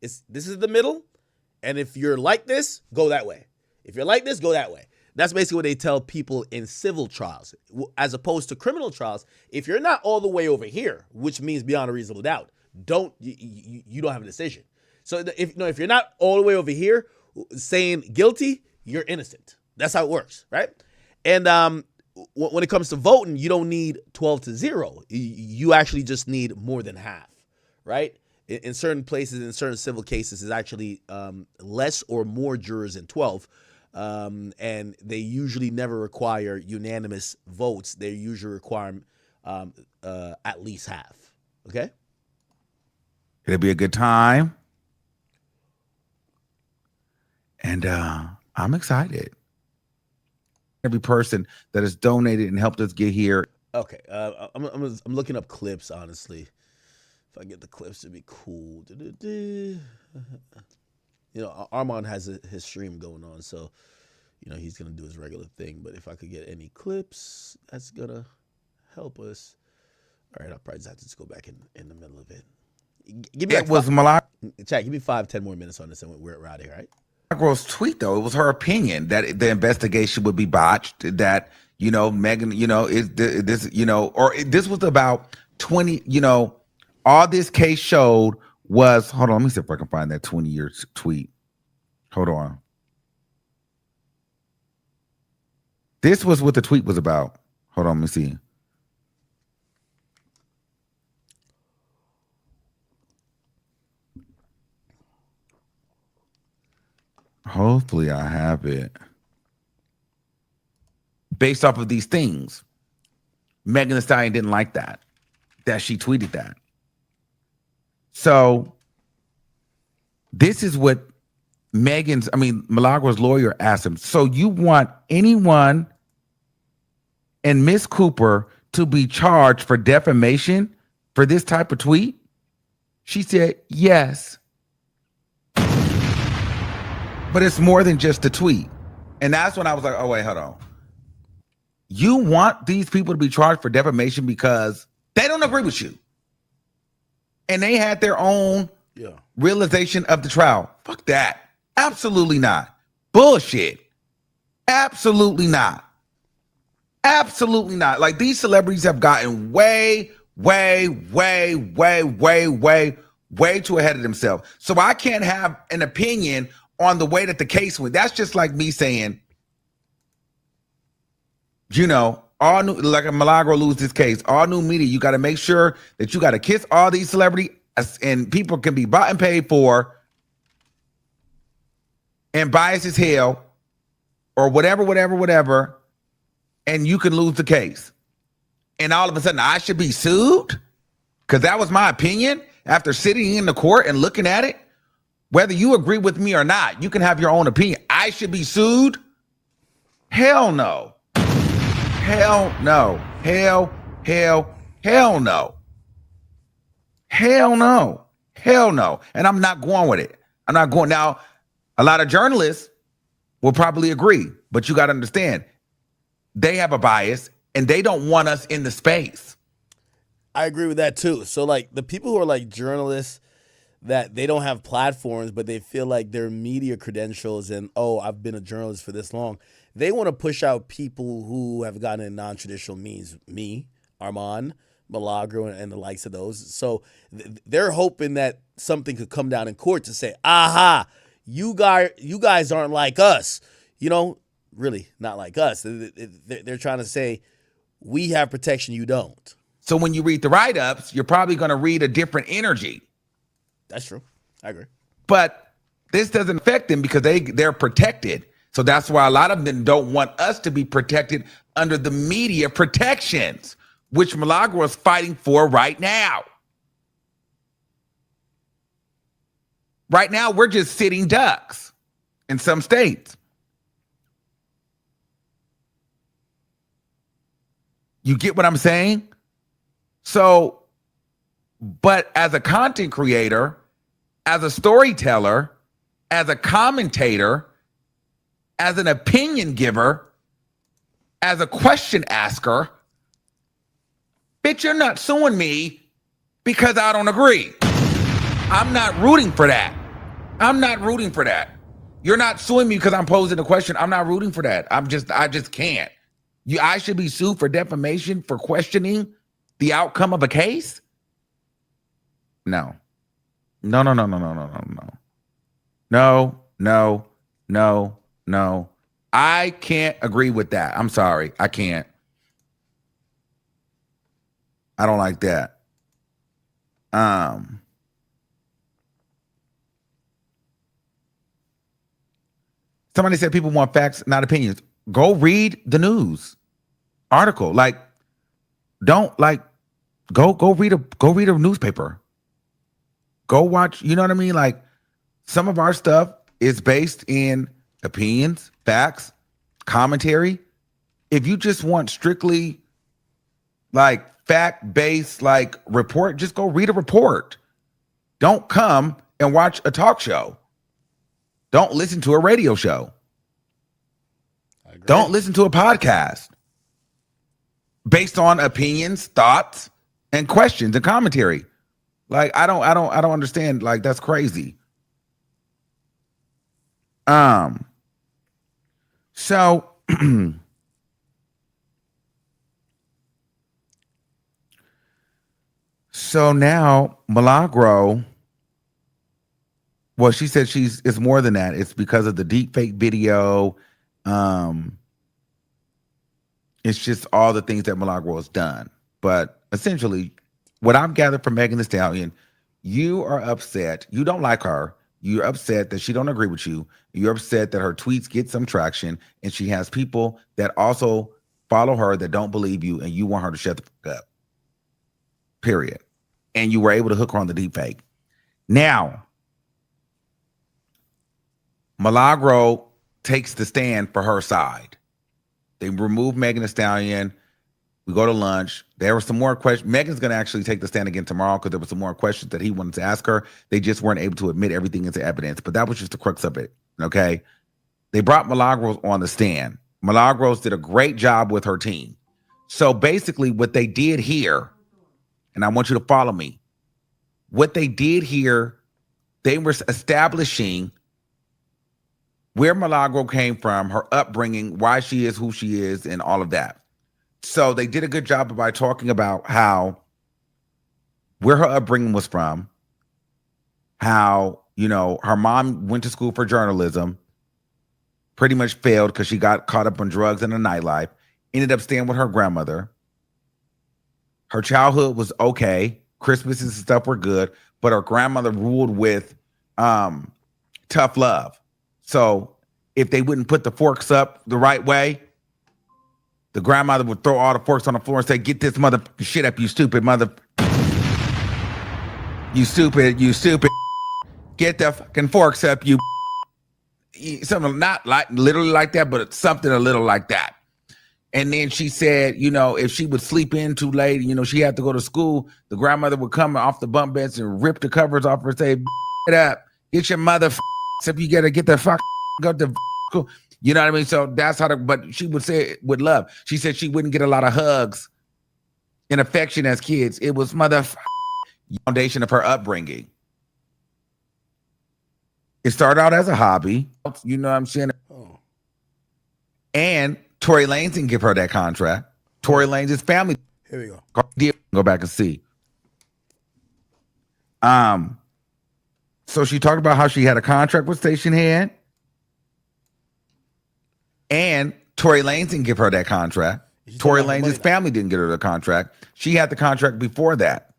this is the middle, and if you're like this, go that way. If you're like this, go that way. That's basically what they tell people in civil trials, as opposed to criminal trials. If you're not all the way over here, which means beyond a reasonable doubt, you don't have a decision. So if you're not all the way over here saying guilty, you're innocent. That's how it works, right? And when it comes to voting, you don't need 12-0. You actually just need more than half, right? In certain places, in certain civil cases, it's actually less or more jurors than 12. And they usually never require unanimous votes. They usually require at least half. Okay? It'll be a good time. And I'm excited. Every person that has donated and helped us get here. Okay, I'm looking up clips, honestly. If I get the clips, it'd be cool. Armand has his stream going on, so, he's going to do his regular thing. But if I could get any clips, that's going to help us. All right, I'll probably just have to just go back in the middle of it. Give me Chat, give me 5-10 more minutes on this, and we're out here, right? Milagros' tweet, though, it was her opinion that the investigation would be botched, that, Megan, this was about 20, all this case showed was, hold on, let me see if I can find that 20-year tweet. Hold on. This was what the tweet was about. Hold on, let me see. Hopefully I have it. Based off of these things, Megan Thee Stallion didn't like that she tweeted that. So this is what Milagros' lawyer asked him. So you want anyone and Miss Cooper to be charged for defamation for this type of tweet? She said, yes. But it's more than just a tweet. And that's when I was like, oh, wait, hold on. You want these people to be charged for defamation because they don't agree with you. And they had their own realization of the trial. Fuck that. Absolutely not. Bullshit. Absolutely not. Absolutely not. Like, these celebrities have gotten way too ahead of themselves. So I can't have an opinion on the way that the case went. That's just like me saying, all new, like a Milagro lose this case, all new media, you got to make sure that you got to kiss all these celebrities and people can be bought and paid for and biased as hell or whatever, and you can lose the case. And all of a sudden I should be sued because that was my opinion. after sitting in the court and looking at it, whether you agree with me or not, you can have your own opinion. I should be sued? Hell no. Hell no. Hell no. Hell no. Hell no. And I'm not going with it. I'm not going. Now, a lot of journalists will probably agree, but you got to understand, they have a bias and they don't want us in the space. I agree with that too. So like the people who are like journalists that they don't have platforms, but they feel like their media credentials and, oh, I've been a journalist for this long. They want to push out people who have gotten in non-traditional means. Me, Armand, Milagro, and the likes of those. So they're hoping that something could come down in court to say, aha, you guys aren't like us. You know, really not like us. They're trying to say, we have protection, you don't. So when you read the write-ups, you're probably going to read a different energy. That's true. I agree. But this doesn't affect them because they're protected. So that's why a lot of them don't want us to be protected under the media protections, which Milagro is fighting for right now. Right now, we're just sitting ducks in some states. You get what I'm saying? So, but as a content creator, as a storyteller, as a commentator, as an opinion giver, as a question asker, bitch, you're not suing me because I don't agree. I'm not rooting for that. I'm not rooting for that. You're not suing me because I'm posing a question. I'm not rooting for that. I just can't. I should be sued for defamation for questioning the outcome of a case? No. No. I can't agree with that. I'm sorry. I can't. I don't like that. Somebody said people want facts, not opinions. Go read the news article. Like, don't like go read a newspaper. Go watch, you know what I mean? Like, some of our stuff is based in opinions, facts, commentary. If you just want strictly like fact-based like report, just go read a report. Don't come and watch a talk show. Don't listen to a radio show. Don't listen to a podcast based on opinions, thoughts, and questions and commentary. Like, I don't understand. Like, that's crazy. So so now Milagro, well, she said it's more than that. It's because of the deep fake video. It's just all the things that Milagro has done. But essentially, what I've gathered from Megan Thee Stallion, you are upset. You don't like her. You're upset that she don't agree with you. You're upset that her tweets get some traction, and she has people that also follow her that don't believe you, and you want her to shut the fuck up. Period. And you were able to hook her on the deep fake. Now, Milagro takes the stand for her side. They remove Megan Thee Stallion. We go to lunch. There were some more questions. Megan's going to actually take the stand again tomorrow because there were some more questions that he wanted to ask her. They just weren't able to admit everything into evidence. But that was just the crux of it, okay? They brought Milagros on the stand. Milagros did a great job with her team. So basically what they did here, and I want you to follow me, what they did here, they were establishing where Milagro came from, her upbringing, why she is who she is, and all of that. So they did a good job by talking about where her upbringing was from, how, you know, her mom went to school for journalism, pretty much failed because she got caught up on drugs and the nightlife, ended up staying with her grandmother. Her childhood was okay. Christmases and stuff were good, but her grandmother ruled with tough love. So if they wouldn't put the forks up the right way, the grandmother would throw all the forks on the floor and say, "Get this motherfucking shit up, you stupid mother." You stupid. Get the fucking forks up, you. Something not like literally like that, but it's something a little like that. And then she said, you know, if she would sleep in too late, you know, she had to go to school, the grandmother would come off the bunk beds and rip the covers off her and say, get up, get your mother if you gotta get the fuck, go to school. You know what I mean? So that's how but she would say it with love. She said she wouldn't get a lot of hugs and affection as kids. It was foundation of her upbringing. It started out as a hobby. You know what I'm saying? Oh. And Tory Lanez didn't give her that contract. Tory Lanez's family. Here we go. Go back and see. So she talked about how she had a contract with Stationhead. And Tory Lanez didn't give her that contract. Tory Lanez's family didn't get her the contract. She had the contract before that.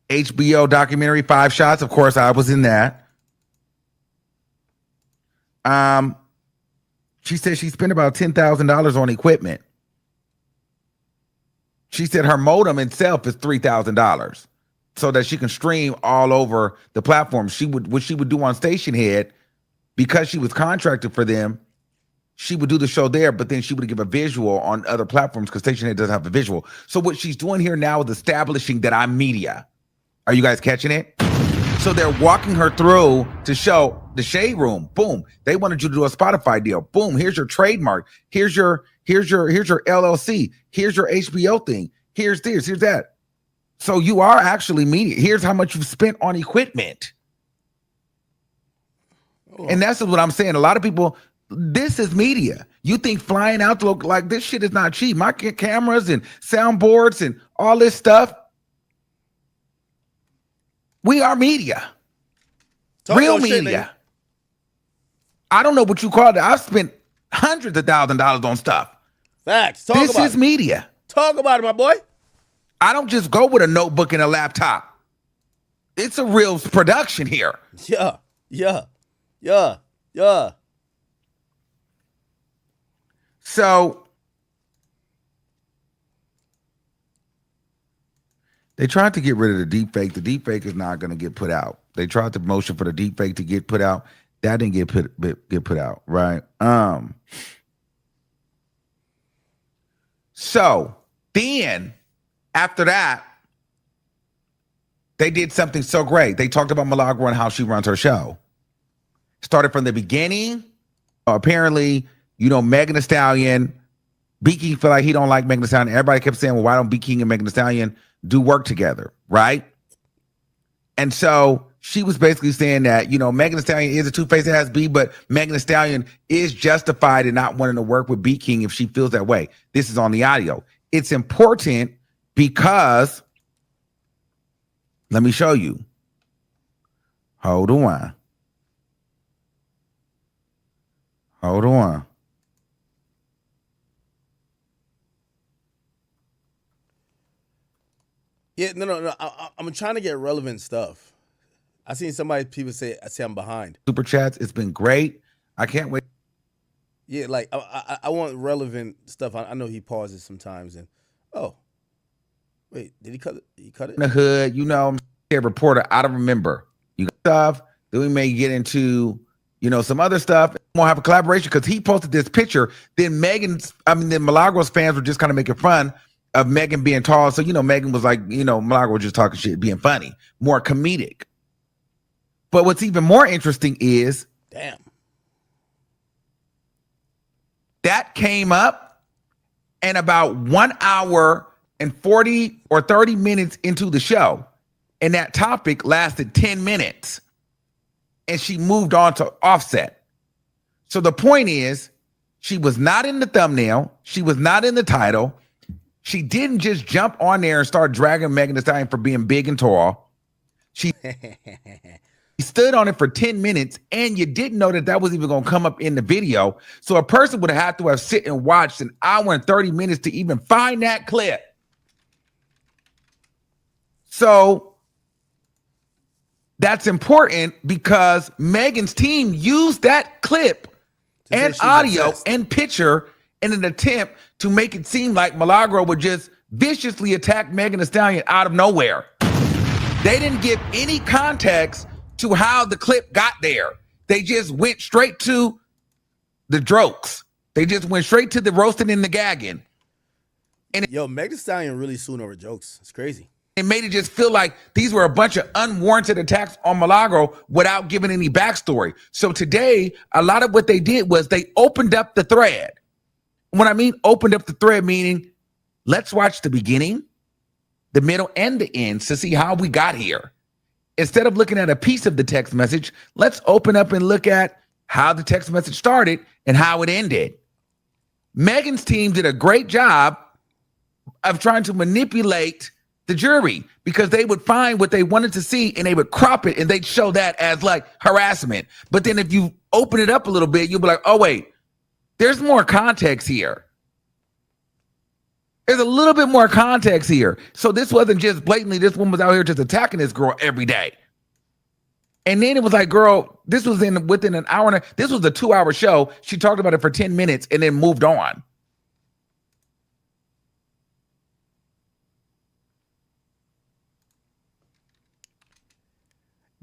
HBO documentary, 5 Shots. Of course, I was in that. She said she spent about $10,000 on equipment. She said her modem itself is $3,000 so that she can stream all over the platform. What she would do on Stationhead, because she was contracted for them, she would do the show there, but then she would give a visual on other platforms because Stationhead doesn't have a visual. So what she's doing here now is establishing that I'm media. Are you guys catching it? So they're walking her through to show the Shade Room. Boom. They wanted you to do a Spotify deal. Boom. Here's your trademark. Here's your LLC. Here's your HBO thing. Here's this. Here's that. So you are actually media. Here's how much you've spent on equipment. Oh. And that's what I'm saying. A lot of people, this is media. You think flying out to look like this shit is not cheap. My cameras and soundboards and all this stuff. We are media. Real media. I don't know what you call it. I've spent hundreds of $1,000s on stuff. Facts. This is media. Talk about it, my boy. I don't just go with a notebook and a laptop. It's a real production here. Yeah. So they tried to get rid of the deep fake. The deep fake is not going to get put out. They tried to motion for the deep fake to get put out. That didn't get put out, right? So then after that, they did something so great. They talked about Milagro and how she runs her show. Started from the beginning. Apparently, you know, Megan Thee Stallion, B King feel like he don't like Megan Thee Stallion. Everybody kept saying, well, why don't B King and Megan Thee Stallion do work together, right? And so she was basically saying that, you know, Megan Thee Stallion is a two-faced ass B, but Megan Thee Stallion is justified in not wanting to work with B King if she feels that way. This is on the audio. It's important because, let me show you. Hold on. Yeah, no. I'm trying to get relevant stuff. I seen people say I'm behind. Super chats, it's been great. I can't wait. Yeah, like I want relevant stuff. I know he pauses sometimes, and wait, did he cut it? He cut it in the hood. You know, I'm a reporter. I don't remember you got stuff. Then we may get into, you know, some other stuff. We'll have a collaboration because he posted this picture. Then Milagro's fans were just kind of making fun of Megan being tall. So, you know, Megan was like, you know, Milagro was just talking shit, being funny, more comedic. But what's even more interesting is, damn, that came up, and about 1 hour and 40 or 30 minutes into the show, and that topic lasted 10 minutes, and she moved on to Offset. So the point is, she was not in the thumbnail. She was not in the title. She didn't just jump on there and start dragging Megan Thee Stallion for being big and tall. She stood on it for 10 minutes, and you didn't know that was even going to come up in the video. So a person would have had to have sit and watched an hour and 30 minutes to even find that clip. So that's important because Megan's team used that clip and audio and picture in an attempt to make it seem like Milagro would just viciously attack Megan Thee Stallion out of nowhere. They didn't give any context to how the clip got there. They just went straight to the jokes. They just went straight to the roasting and the gagging. And Yo, Meg Thee Stallion really suing over jokes. It's crazy. it made it just feel like these were a bunch of unwarranted attacks on Milagro without giving any backstory. So today, a lot of what they did was they opened up the thread. When I mean opened up the thread, meaning let's watch the beginning, the middle, and the end to see how we got here. Instead of looking at a piece of the text message, let's open up and look at how the text message started and how it ended. Megan's team did a great job of trying to manipulate the jury because they would find what they wanted to see and they would crop it and they'd show that as like harassment. But then if you open it up a little bit, you'll be like, oh, wait, there's more context here. There's a little bit more context here. So this wasn't just blatantly, this woman was out here just attacking this girl every day. And then it was like, girl, this was within an hour and this was a 2-hour show. She talked about it for 10 minutes and then moved on.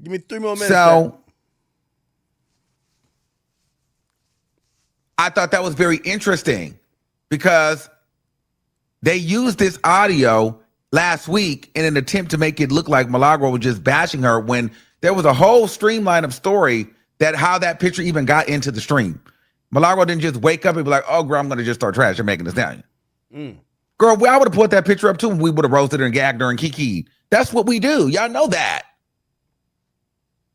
Give me 3 more minutes. So I thought that was very interesting because they used this audio last week in an attempt to make it look like Milagro was just bashing her when there was a whole streamline of story that how that picture even got into the stream. Milagro didn't just wake up and be like, oh, girl, I'm going to just start trashing Megan Thee Stallion. Girl, I would have put that picture up too and we would have roasted her and gagged her and kikied. That's what we do. Y'all know that.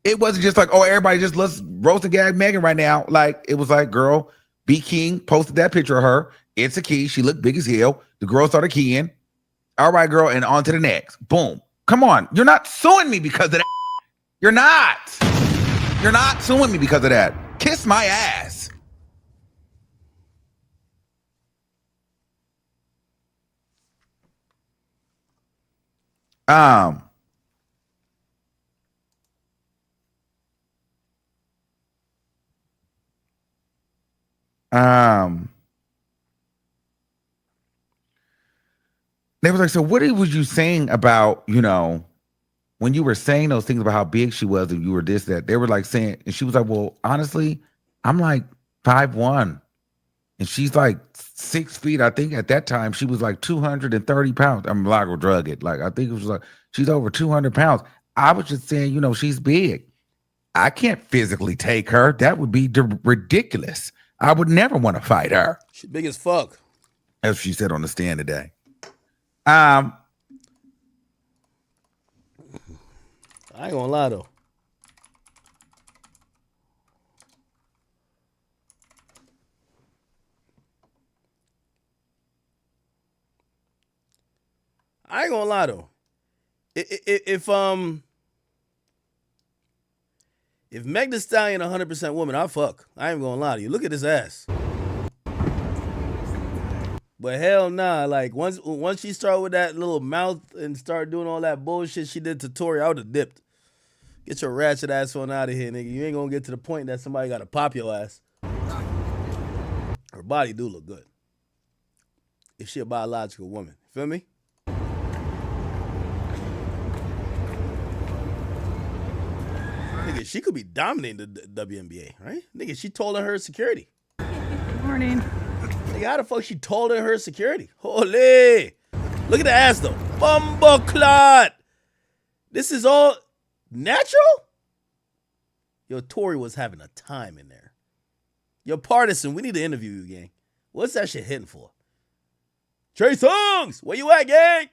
It wasn't just like, oh, everybody just let's roast and gag Megan right now. Like, it was like, girl, B King posted that picture of her. It's a key. She looked big as hell. The girl started keying. All right, girl, and on to the next. Boom. Come on. You're not suing me because of that. You're not. You're not suing me because of that. Kiss my ass. They was like, so what was you saying about, you know, when you were saying those things about how big she was and you were this, that, they were like saying, and she was like, well, honestly, I'm like 5'1", and she's like 6 feet. I think at that time she was like 230 pounds. I'm Milagro drug it. Like, I think it was like, she's over 200 pounds. I was just saying, you know, she's big. I can't physically take her. That would be ridiculous. I would never want to fight her. She's big as fuck. As she said on the stand today. I ain't gonna lie though. If Meg Thee Stallion 100% woman, I'll fuck. I ain't gonna lie to you. Look at his ass. But hell nah, like once she started with that little mouth and started doing all that bullshit she did to Tori, I would have dipped. Get your ratchet ass on out of here, nigga. You ain't gonna get to the point that somebody gotta pop your ass. Her body do look good. If she a biological woman. Feel me? Nigga, she could be dominating the WNBA, right? Nigga, she taller than her security. Good morning. Nigga, how the fuck she taller than her security? Holy! Look at the ass though. Bumbleclot! This is all natural? Yo, Tori was having a time in there. Yo, Partisan, we need to interview you, gang. What's that shit hitting for? Trey Songz! Where you at, gang?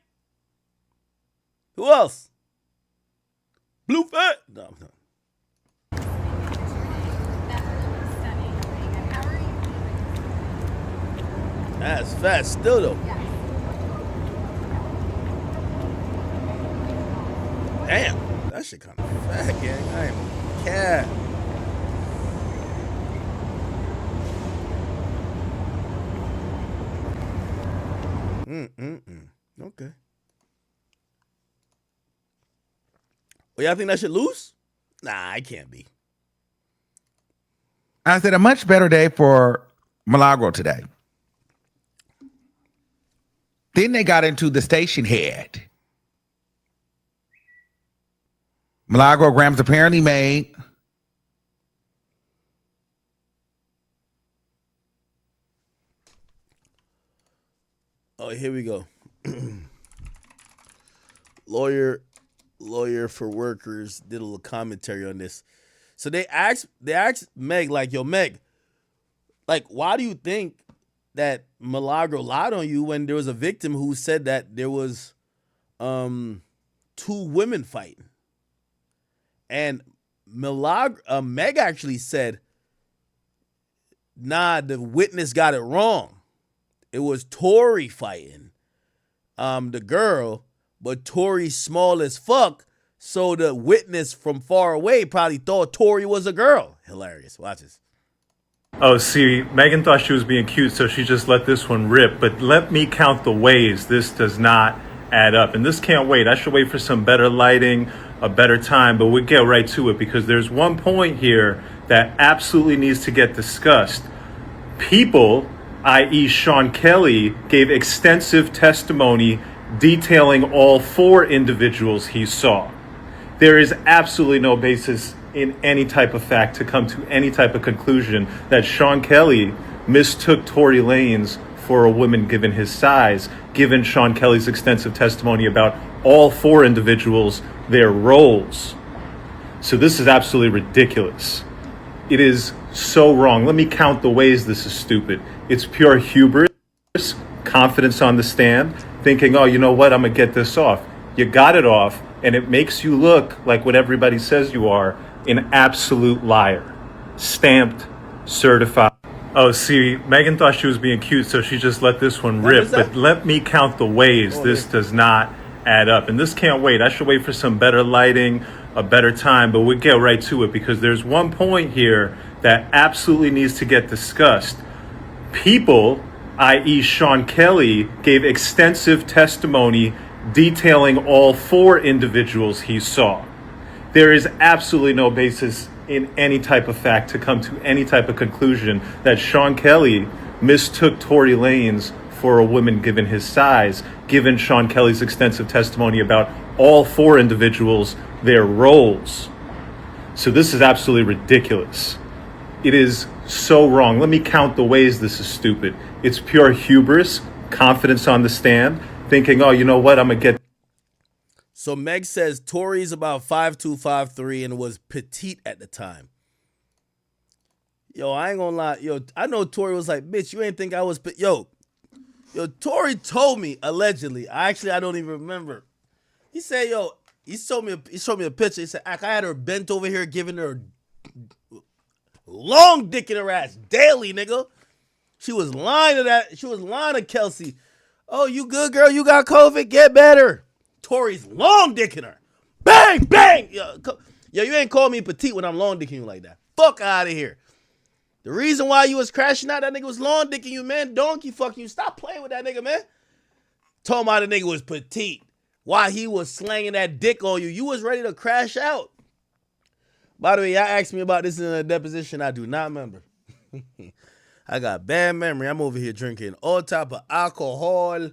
Who else? Blue Fat? No. That's fast still though. Damn, that shit kind of fat, gang. I am a cat. Okay. Well, y'all think that shit loose? Nah, it can't be. I said a much better day for Milagro today. Then they got into the station head. Milagograms apparently made. Oh, here we go. Lawyer for workers did a little commentary on this. So they asked Meg, like, yo, Meg, like, why do you think that Milagro lied on you when there was a victim who said that there was 2 women fighting? And Meg actually said, nah, the witness got it wrong. It was Tori fighting the girl, but Tori's small as fuck, so the witness from far away probably thought Tori was a girl. Hilarious. Watch this. Oh, see, Megan thought she was being cute, so she just let this one rip. But let me count the ways this does not add up. And this can't wait. I should wait for some better lighting, a better time, but we'll get right to it because there's one point here that absolutely needs to get discussed. People, i.e. Sean Kelly, gave extensive testimony detailing all 4 individuals he saw. There is absolutely no basis in any type of fact to come to any type of conclusion that Sean Kelly mistook Tory Lanez for a woman given his size, given Sean Kelly's extensive testimony about all 4 individuals, their roles. So this is absolutely ridiculous. It is so wrong. Let me count the ways this is stupid. It's pure hubris, confidence on the stand, thinking, oh, you know what, I'm going to get this off. You got it off, and it makes you look like what everybody says you are, an absolute liar. Stamped, certified. Oh, see, Megan thought she was being cute, so she just let this one rip. But let me count the ways this does not add up. And this can't wait. I should wait for some better lighting, a better time, but we'll get right to it because there's one point here that absolutely needs to get discussed. People, i.e. Sean Kelly, gave extensive testimony detailing all 4 individuals he saw. There is absolutely no basis in any type of fact to come to any type of conclusion that Sean Kelly mistook Tory Lanez for a woman given his size, given Sean Kelly's extensive testimony about all 4 individuals, their roles. So this is absolutely ridiculous. It is so wrong. Let me count the ways this is stupid. It's pure hubris, confidence on the stand, thinking, oh, you know what, I'm going to get. So Meg says Tori's about 5'2", 5'3", and was petite at the time. Yo, I ain't gonna lie. Yo, I know Tori was like, bitch, you ain't think I was... Yo, Tori told me, allegedly. I don't even remember. He said, yo, he showed me a picture. He said, I had her bent over here giving her long dick in her ass daily, nigga. She was lying to that. She was lying to Kelsey. Oh, you good, girl? You got COVID? Get better. Tori's long dicking her. Bang, bang. Yo, you ain't call me petite when I'm long dicking you like that. Fuck out of here. The reason why you was crashing out, that nigga was long dicking you, man. Donkey fucking you. Stop playing with that nigga, man. Told me the nigga was petite. Why he was slanging that dick on you. You was ready to crash out. By the way, y'all asked me about this in a deposition. I do not remember. I got bad memory. I'm over here drinking all type of alcohol.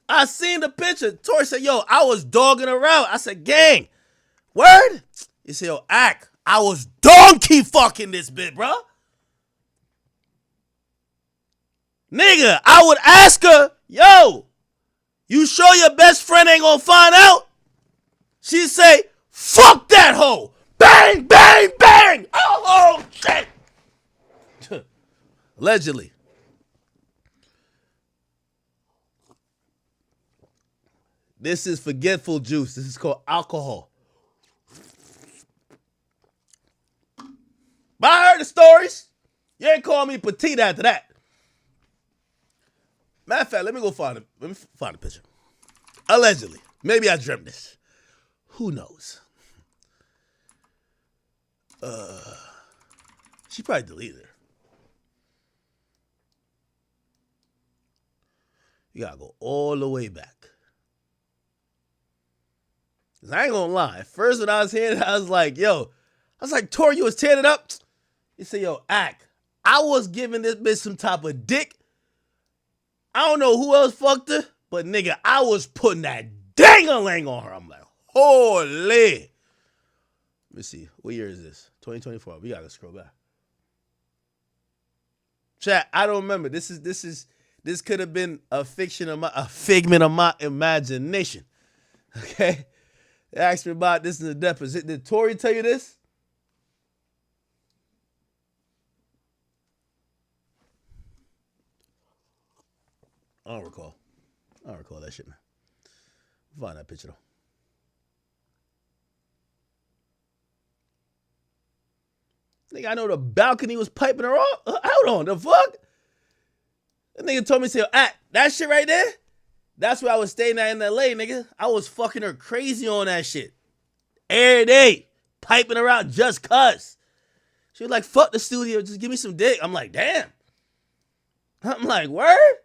I seen the picture. Tori said, yo, I was dogging her out. I said, gang, word? He said, yo, act. I was donkey fucking this bitch, bro. Nigga, I would ask her, yo, you sure your best friend ain't gonna find out? She'd say, fuck that hoe. Bang, bang, bang. Oh, shit. Allegedly. This is forgetful juice. This is called alcohol. But I heard the stories. You ain't call me petite after that. Matter of fact, let me find a picture. Allegedly. Maybe I dreamt this. Who knows? She probably deleted her. You gotta go all the way back. Cause I ain't gonna lie. At first when I was hearing it, I was like, Tori, you was tearing it up. He said, yo, act. I was giving this bitch some type of dick. I don't know who else fucked her, but nigga, I was putting that dang-a-lang on her. I'm like, Holy. Let me see. What year is this? 2024. We gotta scroll back. Chat, I don't remember. This could have been a figment of my imagination. Okay? They asked me about this in the deposit. Did Tori tell you this? I don't recall that shit, man. Find that picture though. Nigga, I know the balcony was piping her off. Hold on, the fuck? That nigga told me, say, that shit right there? That's where I was staying at in LA, nigga. I was fucking her crazy on that shit. Every day. Piping her out just cuz. She was like, fuck the studio, just give me some dick. I'm like, damn. I'm like, word?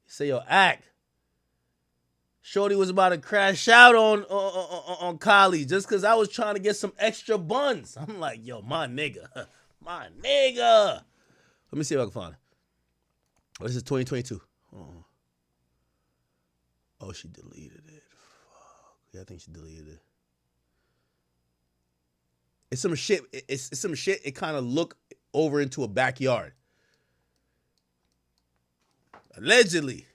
He said, yo, act. Shorty was about to crash out on Kylie just because I was trying to get some extra buns. I'm like, yo, my nigga. My nigga. Let me see if I can find it. Oh, this is 2022. Oh, she deleted it. Fuck. Yeah, I think she deleted it. It's some shit. It's some shit. It kind of look over into a backyard. Allegedly.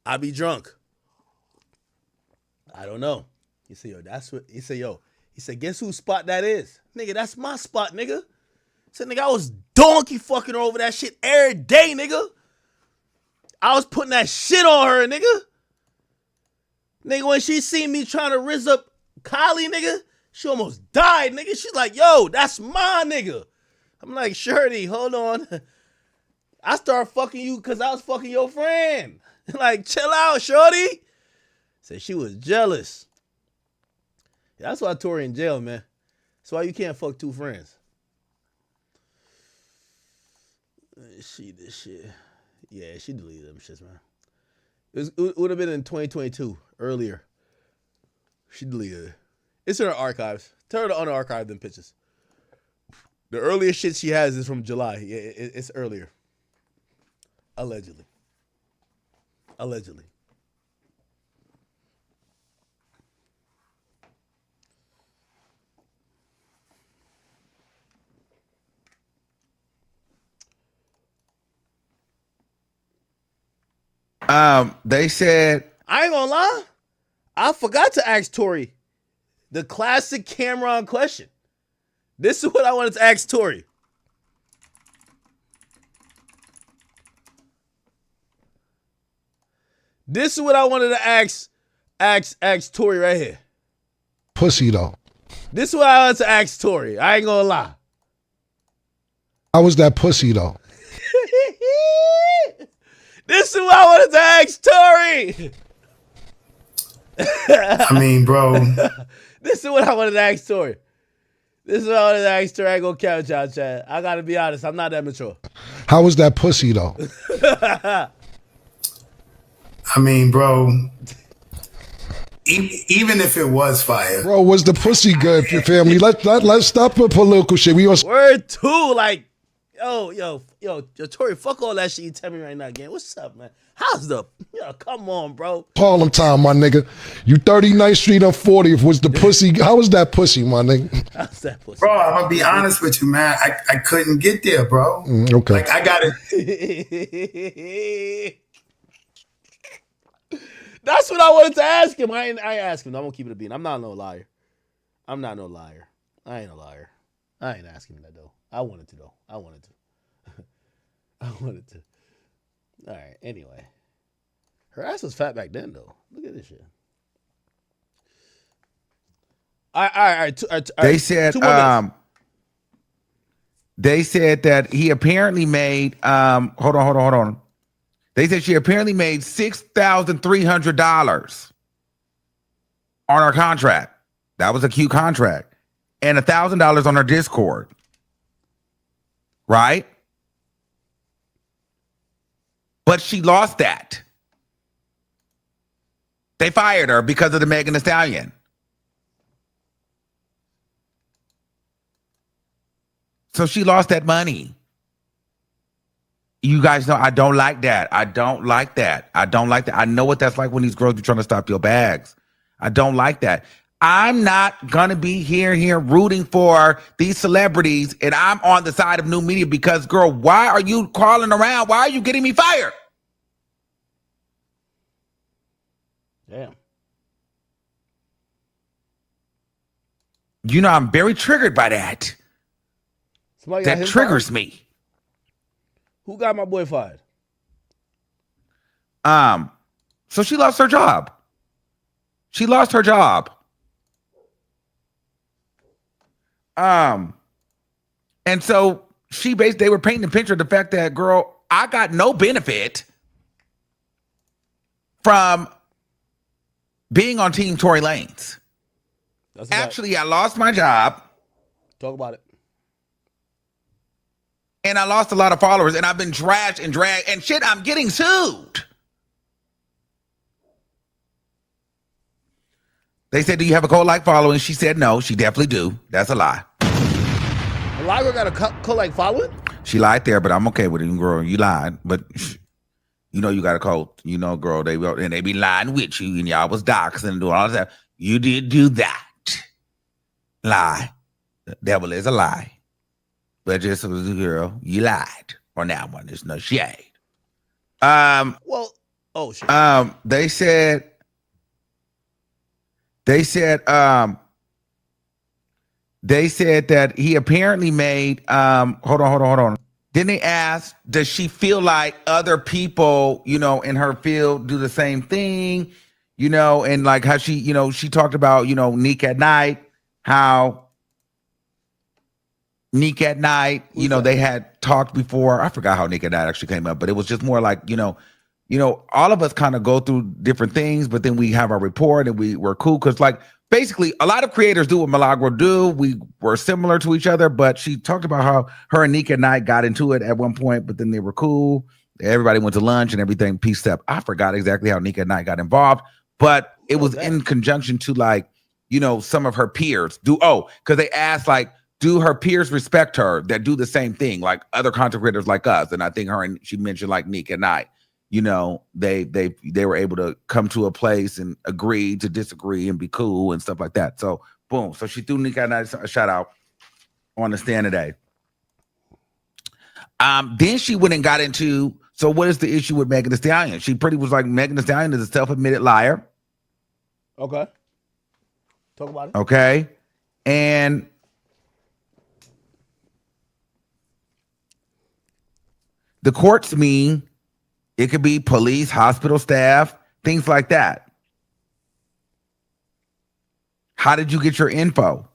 I be drunk. I don't know. He said, yo, that's what he said, yo. He said, guess whose spot that is? Nigga, that's my spot, nigga. He said, nigga, I was donkey fucking her over that shit every day, nigga. I was putting that shit on her, nigga. Nigga, when she seen me trying to rizz up Kylie, nigga, she almost died, nigga. She's like, yo, that's my nigga. I'm like, Shirley, hold on. I started fucking you because I was fucking your friend. Like, chill out, shorty. Said she was jealous. Yeah, that's why Tori in jail, man. That's why you can't fuck two friends. She this shit. Yeah, she deleted them shits, man. It would have been in 2022, earlier. She deleted it. It's in her archives. Tell her to unarchive them pictures. The earliest shit she has is from July. Yeah, it's earlier. Allegedly. Allegedly. They said, I ain't gonna lie. I forgot to ask Tori the classic Cameron question. This is what I wanted to ask Tori. This is what I wanted to ask Tori right here. Pussy though. This is what I wanted to ask Tori. I ain't gonna lie. How was that pussy though? This is what I wanted to ask Tori. I mean, bro. This is what I wanted to ask Tori. This is what I wanted to ask Tori. I ain't gonna count y'all, Chad. I gotta be honest. I'm not that mature. How was that pussy though? I mean, bro. Even if it was fire, bro, was the pussy good for your family? Let's stop with political shit. We was word two, like, yo, Tori, fuck all that shit you tell me right now, gang. What's up, man? How's the, come on, bro. Harlem time, my nigga. You 39th Street on 40th was the pussy. How was that pussy, my nigga? How's that pussy? Bro, I'm gonna be honest with you, man. I couldn't get there, bro. Okay. Like, I got it. That's what I wanted to ask him. I ain't ask him. I'm gonna keep it a bean. I'm not no liar. I'm not no liar. I ain't a liar. I ain't asking him that though. I wanted to though. I wanted to. All right. Anyway, her ass was fat back then though. Look at this shit. All right. They said they said that he apparently made hold on. They said she apparently made $6,300 on her contract. That was a cute contract. And $1,000 on her Discord. Right? But she lost that. They fired her because of the Megan Thee Stallion. So she lost that money. You guys know I don't like that. I don't like that. I know what that's like when these girls be trying to stop your bags. I don't like that. I'm not gonna be here rooting for these celebrities, and I'm on the side of new media because, girl, why are you crawling around? Why are you getting me fired? Damn. You know, I'm very triggered by that. Somebody got That him triggers fired? me. Who got my boy fired? So she lost her job. She lost her job. And so they were painting a picture of the fact that, girl, I got no benefit from being on Team Tory Lanez. Actually, I lost my job. Talk about it. And I lost a lot of followers, and I've been trashed and dragged, and shit, I'm getting sued. They said, do you have a cult-like following? She said no. She definitely do. That's a lie. Milagro got a cult-like following? She lied there, but I'm okay with it, girl. You lied, but you know you got a cult. You know, girl, they be lying with you, and y'all was doxing and doing all that. You did do that. Lie. The devil is a lie. But just was a girl, you lied on that one. There's no shade. They said that he apparently made hold on. Then they asked, does she feel like other people, you know, in her field do the same thing? You know, and like how she, you know, she talked about, you know, Nick at Night, how Nick at Night, you know, they had talked before. I forgot how Nick at Night actually came up, but it was just more like, you know, all of us kind of go through different things, but then we have our report and we're cool. Cause like basically a lot of creators do what Milagro do. We were similar to each other, but she talked about how her and Nick at Night got into it at one point, but then they were cool. Everybody went to lunch and everything pieced up. I forgot exactly how Nick at Night got involved, but it was in conjunction to like, you know, some of her peers because they asked like, do her peers respect her that do the same thing, like other content creators like us? And I think she mentioned like Nick at Night, you know, they were able to come to a place and agree to disagree and be cool and stuff like that. So boom. So she threw Nick at Night a shout out on the stand today. Then she went and got into, so what is the issue with Megan Thee Stallion? She pretty was like, Megan Thee Stallion is a self-admitted liar. Okay. Talk about it. Okay. And the courts mean it could be police, hospital staff, things like that. How did you get your info?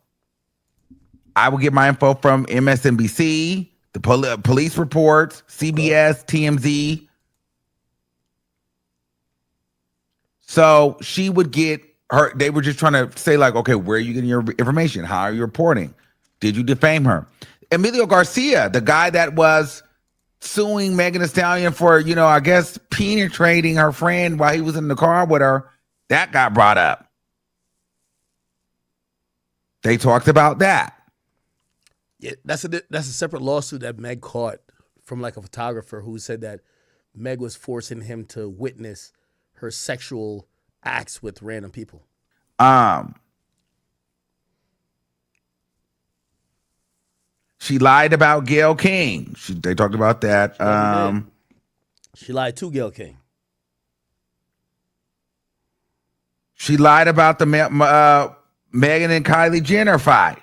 I will get my info from MSNBC, the police reports, CBS, TMZ. So she would get her, they were just trying to say like, okay, where are you getting your information? How are you reporting? Did you defame her? Emilio Garcia, the guy that was suing Megan Thee Stallion for, you know, I guess penetrating her friend while he was in the car with her, that got brought up. They talked about that. Yeah, that's a separate lawsuit that Meg caught from like a photographer who said that Meg was forcing him to witness her sexual acts with random people. She lied about Gayle King. They talked about that. She lied to Gayle King. She lied about the Megan and Kylie Jenner fight.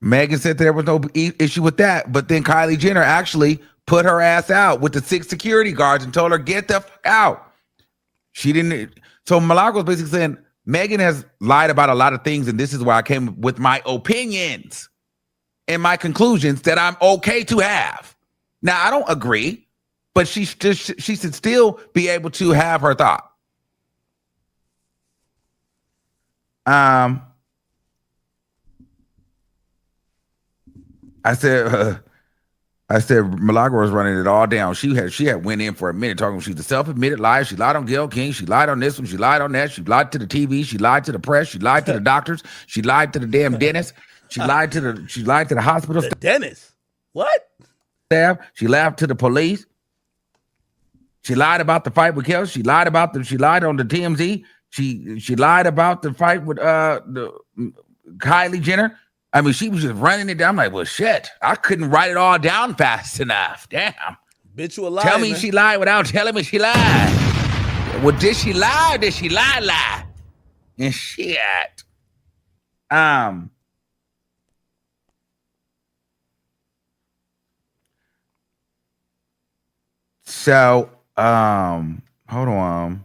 Megan said there was no issue with that, but then Kylie Jenner actually put her ass out with the 6 security guards and told her, get the fuck out. She didn't. So Milagro was basically saying, Megan has lied about a lot of things, and this is why I came with my opinions and my conclusions that I'm okay to have. Now, I don't agree, but she should still be able to have her thought. I said Milagro was running it all down. She had went in for a minute talking. She's a self-admitted liar. She lied on Gayle King. She lied on this one. She lied on that. She lied to the TV. She lied to the press. She lied to the doctors. She lied to the damn dentist. She lied to the hospital staff. Dentist? What? Staff. She lied to the police. She lied about the fight with Kel. She lied on the TMZ. She lied about the fight with the Kylie Jenner. I mean, she was just running it down. I'm like, well, shit, I couldn't write it all down fast enough. Damn. Bitch, you a lie. Tell me she lied without telling me she lied. Well, did she lie or did she lie? And shit. So, hold on.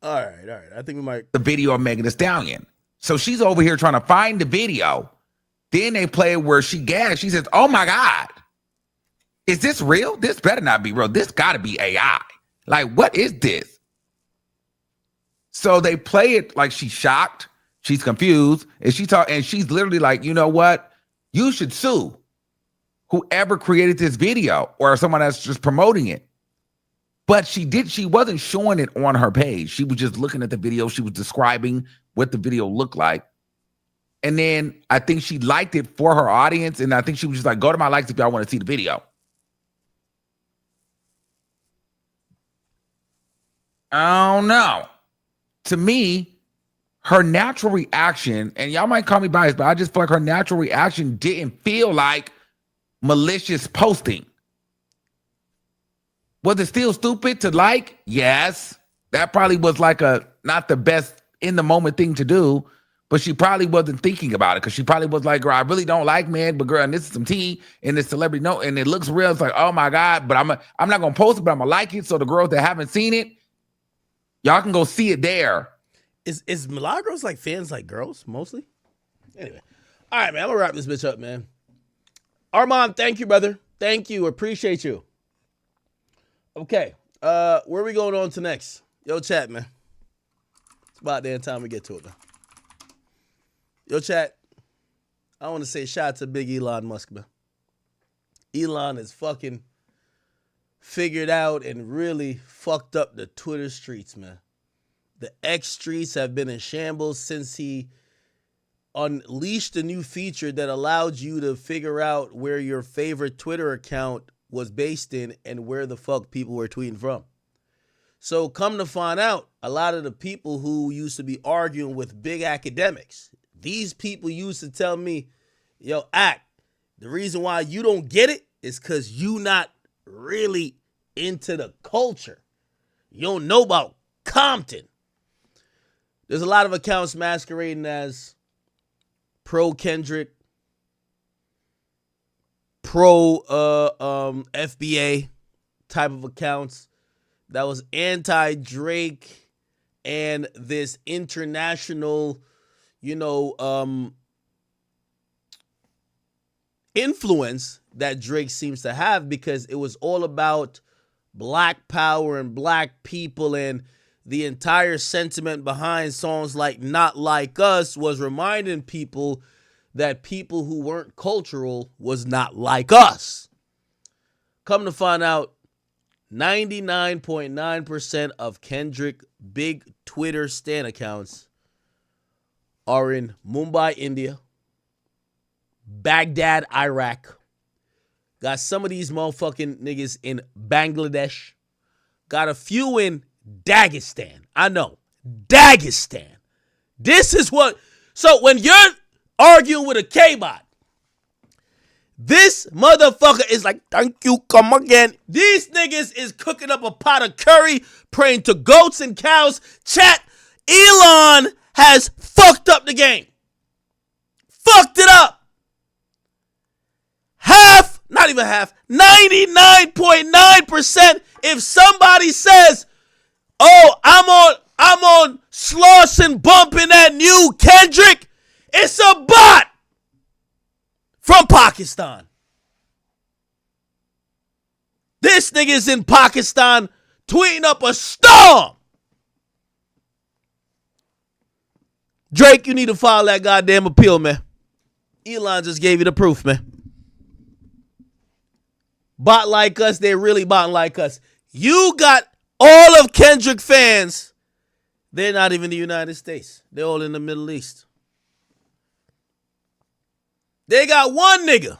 All right. I think we might. The video of Megan Thee Stallion. So she's over here trying to find the video. Then they play where she gags. She says, oh my God, is this real? This better not be real. This got to be AI. Like, what is this? So they play it like she's shocked. She's confused. And she's literally like, you know what? You should sue whoever created this video or someone that's just promoting it. But she wasn't showing it on her page. She was just looking at the video. She was describing what the video looked like. And then I think she liked it for her audience. And I think she was just like, go to my likes if y'all want to see the video. I don't know. To me, her natural reaction, and y'all might call me biased, but I just feel like her natural reaction didn't feel like malicious posting. Was it still stupid to like? Yes. That probably was like not the best in the moment thing to do, but she probably wasn't thinking about it because she probably was like, girl, I really don't like men, but girl, and this is some tea and this celebrity note, and it looks real. It's like, oh my God, but I'm not gonna post it, but I'm gonna like it. So the girls that haven't seen it, y'all can go see it there. Is Milagros like fans like girls mostly? Anyway. All right, man. I'm gonna wrap this bitch up, man. Armand, thank you, brother. Thank you. Appreciate you. Okay. Where are we going on to next? Yo, chat, man. It's about damn time we get to it, man. Yo, chat. I want to say shout out to big Elon Musk, man. Elon has fucking figured out and really fucked up the Twitter streets, man. The X streets have been in shambles since he unleashed a new feature that allowed you to figure out where your favorite Twitter account was based in and where the fuck people were tweeting from. So come to find out, a lot of the people who used to be arguing with big academics, these people used to tell me, yo, the reason why you don't get it is because you not really into the culture. You don't know about Compton. There's a lot of accounts masquerading as pro Kendrick, pro FBA type of accounts that was anti-Drake and this international, influence that Drake seems to have, because it was all about black power and black people, and the entire sentiment behind songs like Not Like Us was reminding people that people who weren't cultural was not like us. Come to find out, 99.9% of Kendrick big Twitter stan accounts are in Mumbai, India, Baghdad, Iraq. Got some of these motherfucking niggas in Bangladesh. Got a few in Dagestan. I know. Dagestan. This is what... So when you're arguing with a K-bot, this motherfucker is like, thank you, come again. These niggas is cooking up a pot of curry, praying to goats and cows. Chat, Elon has fucked up the game. Fucked it up. Not even half, 99.9%. If somebody says, oh, I'm on Slauson bumping that new Kendrick, it's a bot from Pakistan. This nigga's in Pakistan tweeting up a storm. Drake, you need to file that goddamn appeal, man. Elon just gave you the proof, man. Bot like us, they really bot like us. You got all of Kendrick fans. They're not even in the United States. They're all in the Middle East. They got one nigga.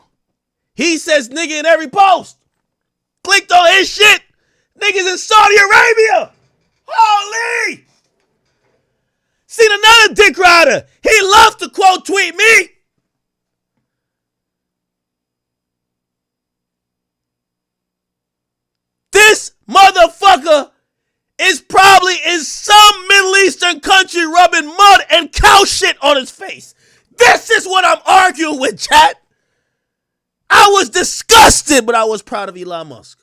He says nigga in every post. Clicked on his shit. Niggas in Saudi Arabia. Holy. Seen another dick rider. He loves to quote tweet me. This motherfucker is probably in some Middle Eastern country rubbing mud and cow shit on his face. This is what I'm arguing with, chat. I was disgusted, but I was proud of Elon Musk.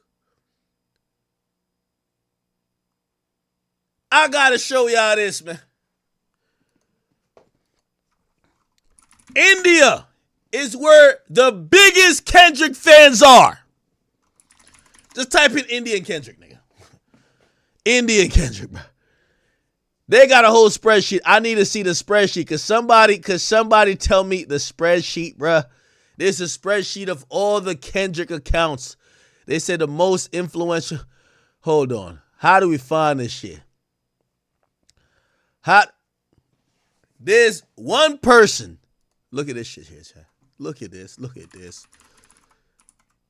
I gotta show y'all this, man. India is where the biggest Kendrick fans are. Just type in Indian Kendrick, nigga. Indian Kendrick, bro. They got a whole spreadsheet. I need to see the spreadsheet. Cause somebody tell me the spreadsheet, bro. There's a spreadsheet of all the Kendrick accounts. They said the most influential. Hold on. How do we find this shit? There's one person. Look at this shit here, chat. Look at this. Look at this.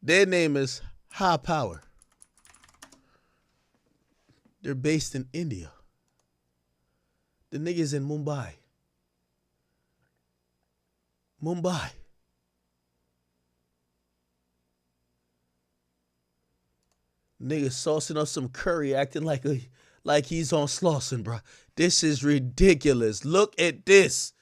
Their name is High Power. They're based in India. The niggas in Mumbai. Mumbai. Niggas saucing up some curry, acting like he's on Slauson, bro. This is ridiculous. Look at this.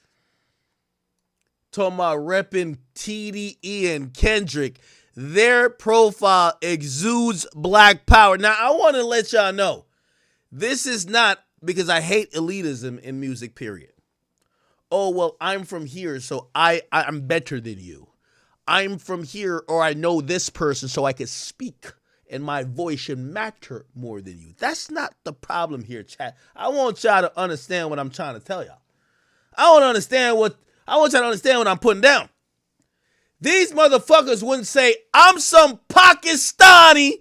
Talking about repping TDE and Kendrick. Their profile exudes black power. Now, I want to let y'all know, this is not because I hate elitism in music, period. Oh, well, I'm from here, so I'm better than you. I'm from here, or I know this person, so I can speak, and my voice should matter more than you. That's not the problem here, chat. I want y'all to understand what I'm trying to tell y'all. I want y'all to understand what I'm putting down. These motherfuckers wouldn't say, I'm some Pakistani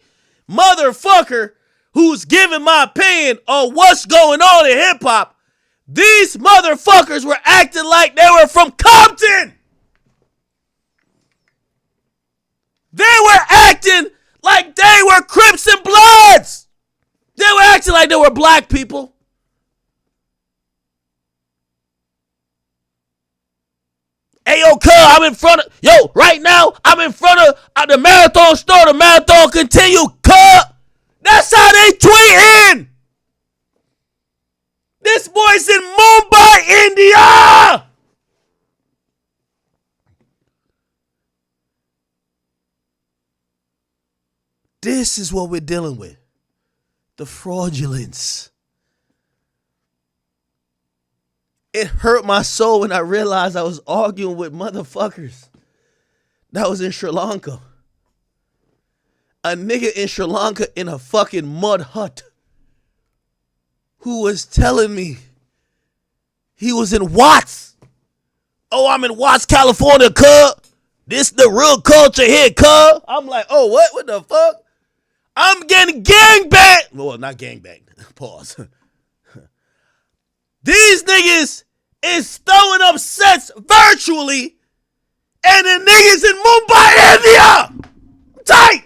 motherfucker who's giving my opinion on what's going on in hip-hop. These motherfuckers were acting like they were from Compton. They were acting like they were Crips and Bloods. They were acting like they were black people. Hey, yo, cuz, I'm in front of, right now, I'm in front of the Marathon store. The Marathon continue, cuz. That's how they tweeting. This boy's in Mumbai, India. This is what we're dealing with. The fraudulence. It hurt my soul when I realized I was arguing with motherfuckers that was in Sri Lanka. A nigga in Sri Lanka in a fucking mud hut who was telling me he was in Watts. Oh, I'm in Watts, California, cuz. This the real culture here, cuz. I'm like, oh, what? What the fuck? I'm getting gangbanged. Well, not gangbanged. Pause. These niggas is throwing up sets virtually, and the niggas in Mumbai, India. Tight.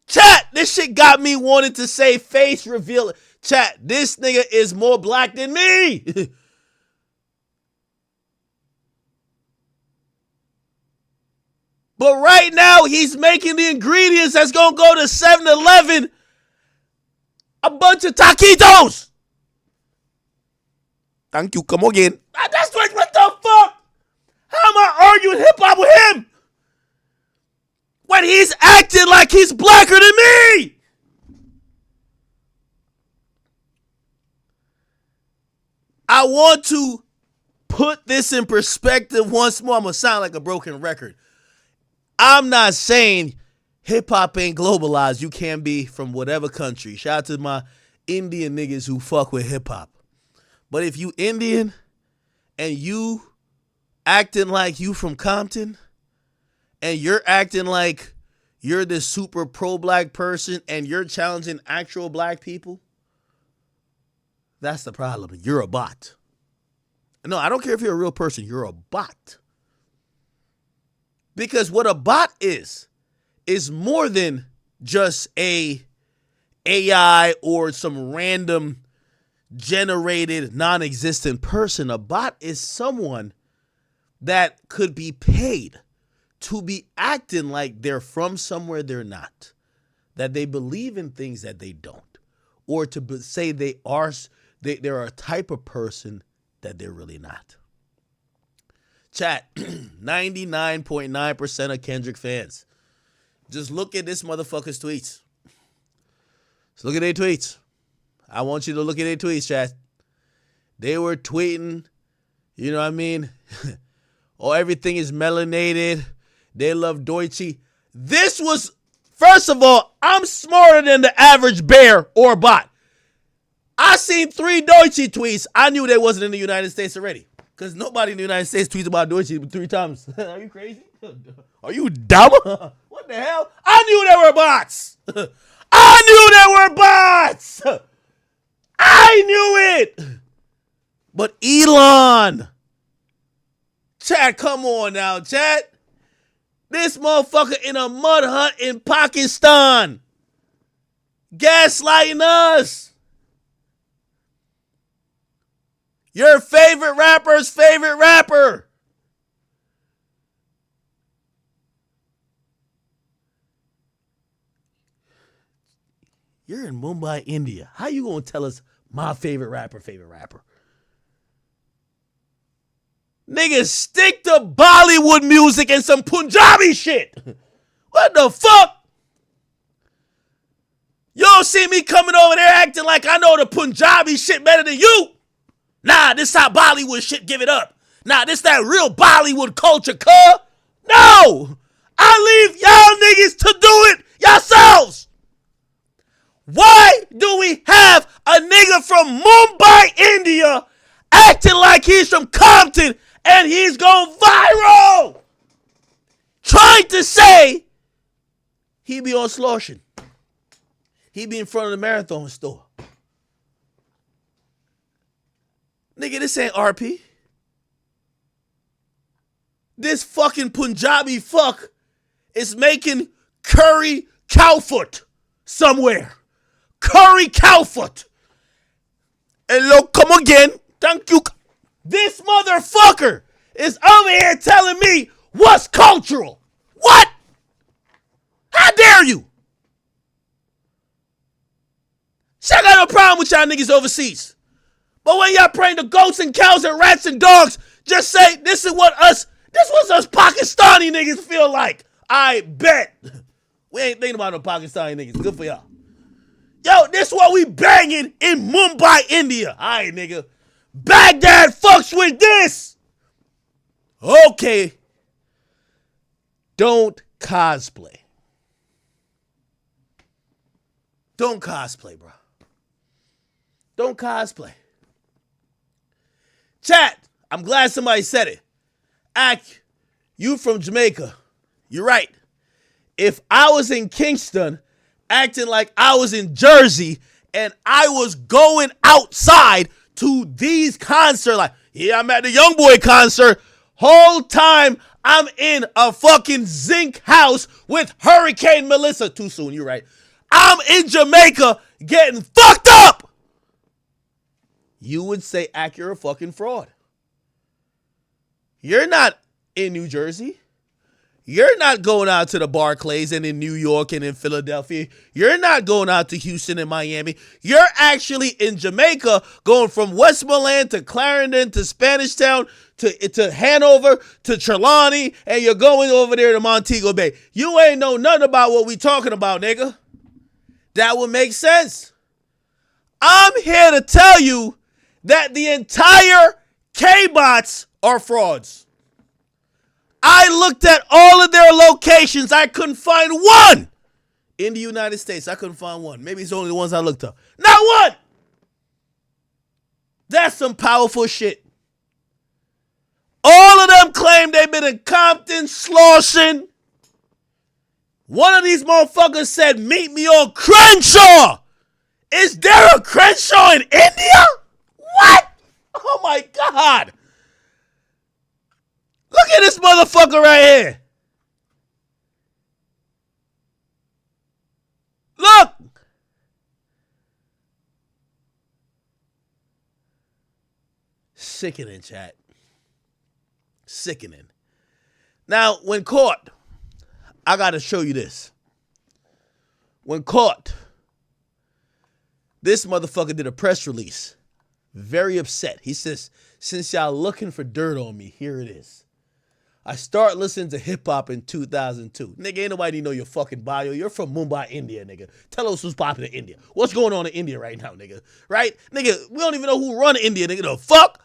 Chat, this shit got me wanting to say face reveal. Chat, this nigga is more black than me. But right now, he's making the ingredients that's going to go to 7-Eleven. A bunch of taquitos. Thank you. Come again. That's like, what the fuck? How am I arguing hip-hop with him when he's acting like he's blacker than me? I want to put this in perspective once more. I'm going to sound like a broken record. I'm not saying hip-hop ain't globalized. You can be from whatever country. Shout out to my Indian niggas who fuck with hip-hop. But if you Indian and you acting like you from Compton and you're acting like you're this super pro-black person and you're challenging actual black people, that's the problem. You're a bot. No, I don't care if you're a real person. You're a bot. Because what a bot is more than just a AI or some random generated non-existent person. A bot is someone that could be paid to be acting like they're from somewhere they're not, that they believe in things that they don't, or to say they're a type of person that they're really not. Chat, 99.9% of Kendrick fans. Just look at this motherfucker's tweets. Just look at their tweets. I want you to look at their tweets, chat. They were tweeting, you know what I mean? Oh, everything is melanated. They love Deutsche. This was, first of all, I'm smarter than the average bear or bot. I seen 3 Deutsche tweets. I knew they wasn't in the United States already. Because nobody in the United States tweets about Deutsche 3 times. Are you crazy? Are you dumb? What the hell? I knew they were bots. I knew they were bots. I knew it. But Elon. Chat, come on now, chat. This motherfucker in a mud hut in Pakistan. Gaslighting us. Your favorite rapper's favorite rapper. You're in Mumbai, India. How you gonna tell us my favorite rapper? Niggas, stick to Bollywood music and some Punjabi shit. What the fuck? You don't see me coming over there acting like I know the Punjabi shit better than you. Nah, this how Bollywood shit give it up. Nah, this that real Bollywood culture, cuh. No! I leave y'all niggas to do it yourselves. Why do we have a nigga from Mumbai, India, acting like he's from Compton and he's going viral? Trying to say he be on Slauson. He be in front of the marathon store. Nigga, this ain't RP. This fucking Punjabi fuck is making curry cowfoot somewhere. Curry cowfoot. Hello, come again. Thank you. This motherfucker is over here telling me what's cultural. What? How dare you? See, I got no problem with y'all niggas overseas. But when y'all praying to goats and cows and rats and dogs, just say this is what us Pakistani niggas feel like. I bet. We ain't thinking about no Pakistani niggas. Good for y'all. Yo, this what we banging in Mumbai, India. All right, nigga. Baghdad fucks with this. Okay. Don't cosplay. Don't cosplay, bro. Don't cosplay. Chat, I'm glad somebody said it. Ack, you from Jamaica. You're right. If I was in Kingston acting like I was in Jersey and I was going outside to these concerts, like, yeah, I'm at the YoungBoy concert, whole time I'm in a fucking zinc house with Hurricane Melissa. Too soon, you're right. I'm in Jamaica getting fucked up. You would say, Ack, you're a fucking fraud. You're not in New Jersey. You're not going out to the Barclays and in New York and in Philadelphia. You're not going out to Houston and Miami. You're actually in Jamaica, going from Westmoreland to Clarendon to Spanish Town to Hanover to Trelawney, and you're going over there to Montego Bay. You ain't know nothing about what we talking about, nigga. That would make sense. I'm here to tell you that the entire K-bots are frauds. I looked at all of their locations. I couldn't find one in the United States. I couldn't find one. Maybe it's only the ones I looked up. Not one. That's some powerful shit. All of them claim they've been in Compton, Slauson. One of these motherfuckers said, meet me on Crenshaw. Is there a Crenshaw in India? What? Oh my God. Look at this motherfucker right here. Look. Sickening, chat. Sickening. Now, when caught, I got to show you this. When caught, this motherfucker did a press release. Very upset. He says, since y'all looking for dirt on me, here it is. I start listening to hip-hop in 2002. Nigga, ain't nobody know your fucking bio. You're from Mumbai, India, nigga. Tell us who's popular in India. What's going on in India right now, nigga? Right? Nigga, we don't even know who run India, nigga. The fuck?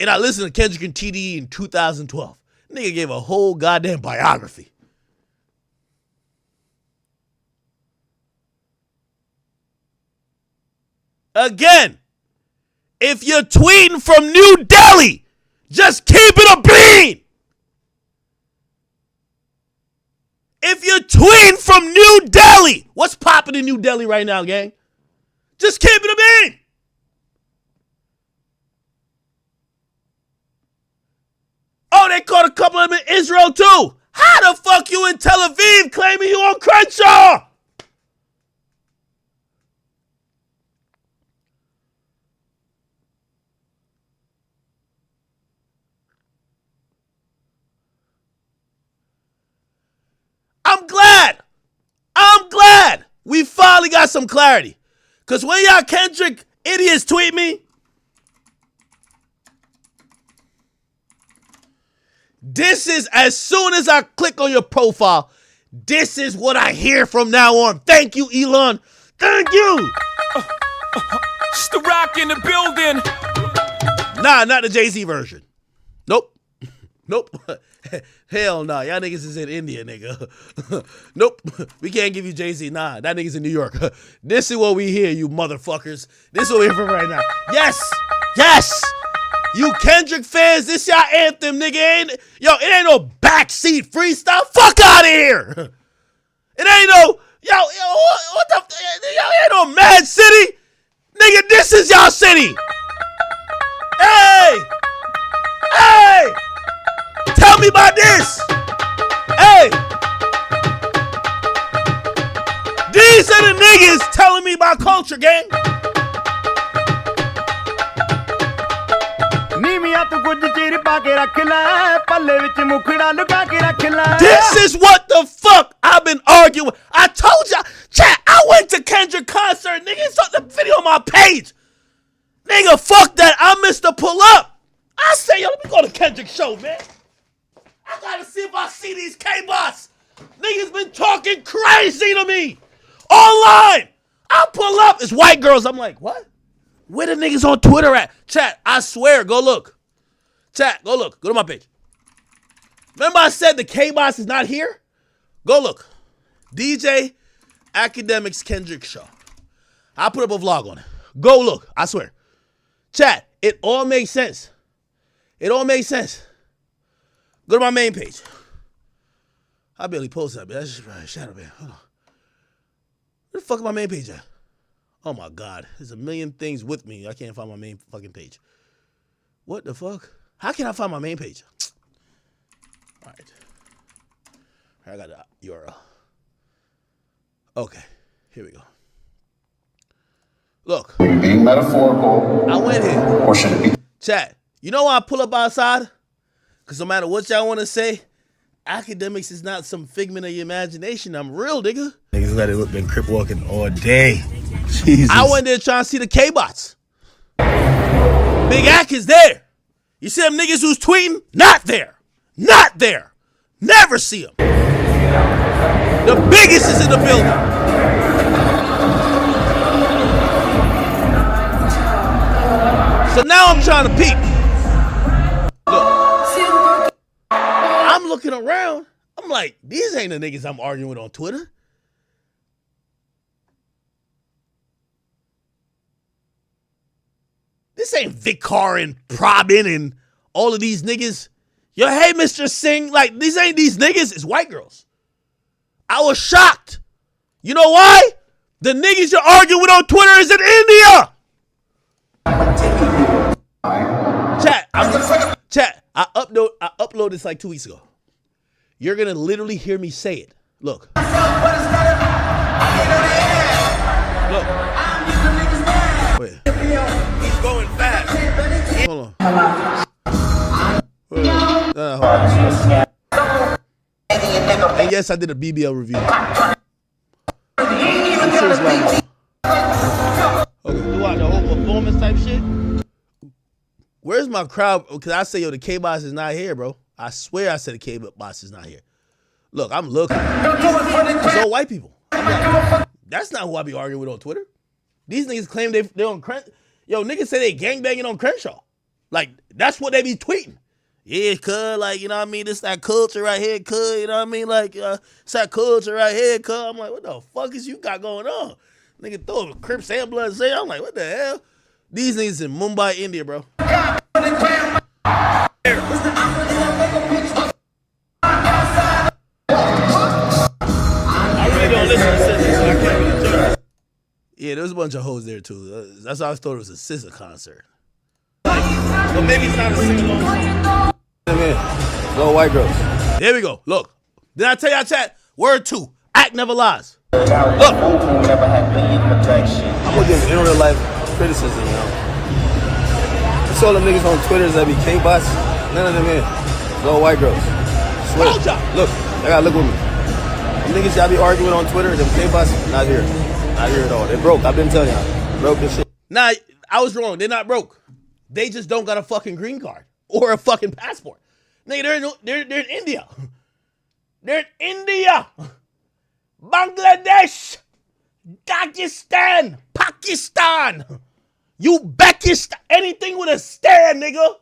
And I listened to Kendrick and TDE in 2012. Nigga gave a whole goddamn biography. Again, if you're tweeting from New Delhi, just keep it a bean. If you're tweeting from New Delhi, what's popping in New Delhi right now, gang? Just keep it a bean. Oh, they caught a couple of them in Israel too. How the fuck you in Tel Aviv claiming you on Crenshaw? I'm glad we finally got some clarity. Because when y'all Kendrick idiots tweet me, this is, as soon as I click on your profile, this is what I hear from now on. Thank you, Elon. Thank you. It's the Rock in the building. Nah, not the Jay-Z version. Nope. Nope. Hell no. Y'all niggas is in India, nigga. Nope. We can't give you Jay-Z. Nah, that nigga's in New York. This is what we hear, you motherfuckers. This is what we hear from right now. Yes. Yes. You Kendrick fans, this y'all anthem, nigga. It ain't no backseat freestyle. Fuck out of here. It ain't no, what the, y'all ain't no Mad City. Nigga, this is y'all city. Hey. Hey. Tell me about this. Hey. These are the niggas telling me about culture, gang. This is what the fuck I've been arguing. I told y'all, chat, I went to Kendrick concert. Nigga, saw the video on my page. Nigga, fuck that. I missed the pull up. I say, yo, let me go to Kendrick show, man. I gotta see if I see these K-Bots. Niggas been talking crazy to me. Online. I pull up. It's white girls. I'm like, what? Where the niggas on Twitter at? Chat, I swear, go look. Chat, go look. Go to my page. Remember I said the K-Bots is not here? Go look. DJ Academics Kendrick show. I put up a vlog on it. Go look. I swear. Chat, it all makes sense. It all makes sense. Go to my main page. I barely posted that, but that's just right. Shadow man. Hold on. Where the fuck is my main page at? Oh my God. There's a million things with me. I can't find my main fucking page. What the fuck? How can I find my main page? All right. I got the URL. Okay. Here we go. Look. Are you being metaphorical? I went here. Or should it be? Chat. You know why I pull up outside? Because no matter what y'all want to say, academics is not some figment of your imagination. I'm real, nigga. Niggas let it look been crip walking all day. Jesus. I went there trying to see the K-Bots. Big Ack is there. You see them niggas who's tweeting? Not there. Not there. Never see them. The biggest is in the building. So now I'm trying to peep. Look. I'm looking around. I'm like, these ain't the niggas I'm arguing with on Twitter. This ain't Vicar and Probin and all of these niggas. Yo, hey, Mr. Singh, like, these ain't these niggas. It's white girls. I was shocked. You know why? The niggas you're arguing with on Twitter is in India. Chat, I uploaded this like 2 weeks ago. You're gonna literally hear me say it. Look. Look. Wait. He's going fast. Hold on. Hold on. And yes, I did a BBL review. I'm sure it's like, okay, do I the whole performance type shit? Where's my crowd? Because I say, yo, the K-Boss is not here, bro. I swear I said the K-Boss is not here. Look, I'm looking. It's all white people. Like, that's not who I be arguing with on Twitter. These niggas claim they on Crenshaw. Yo, niggas say they gangbanging on Crenshaw. Like, that's what they be tweeting. Yeah, cuz, like, you know what I mean? This that culture right here, cuz, you know what I mean? Like, it's that culture right here, cuz. I'm like, what the fuck is you got going on? Nigga throw Crips and Bloods there. I'm like, what the hell? These niggas in Mumbai, India, bro. I really don't listen to SZA, so I can't really judge. Yeah, there was a bunch of hoes there, too. That's why I thought it was a SZA concert. Like, but maybe it's not a sing-along song. Little white girls. There we go. Look. Did I tell y'all, chat? Word 2. Act never lies. Look. I'm gonna give in real life criticism, you know. It's all them niggas on Twitter that be K-Bots. None of them here. Little white girls. Swear. Look, I gotta look with me. Them niggas y'all be arguing on Twitter, them K-Bots, not here. Not here at all. They broke. I've been telling y'all. Broke this shit. Nah, I was wrong. They're not broke. They just don't got a fucking green card or a fucking passport. Nigga, they're in India. They're in India. Bangladesh. Dagestan. Pakistan. Uzbekistan. Anything with a stand, nigga.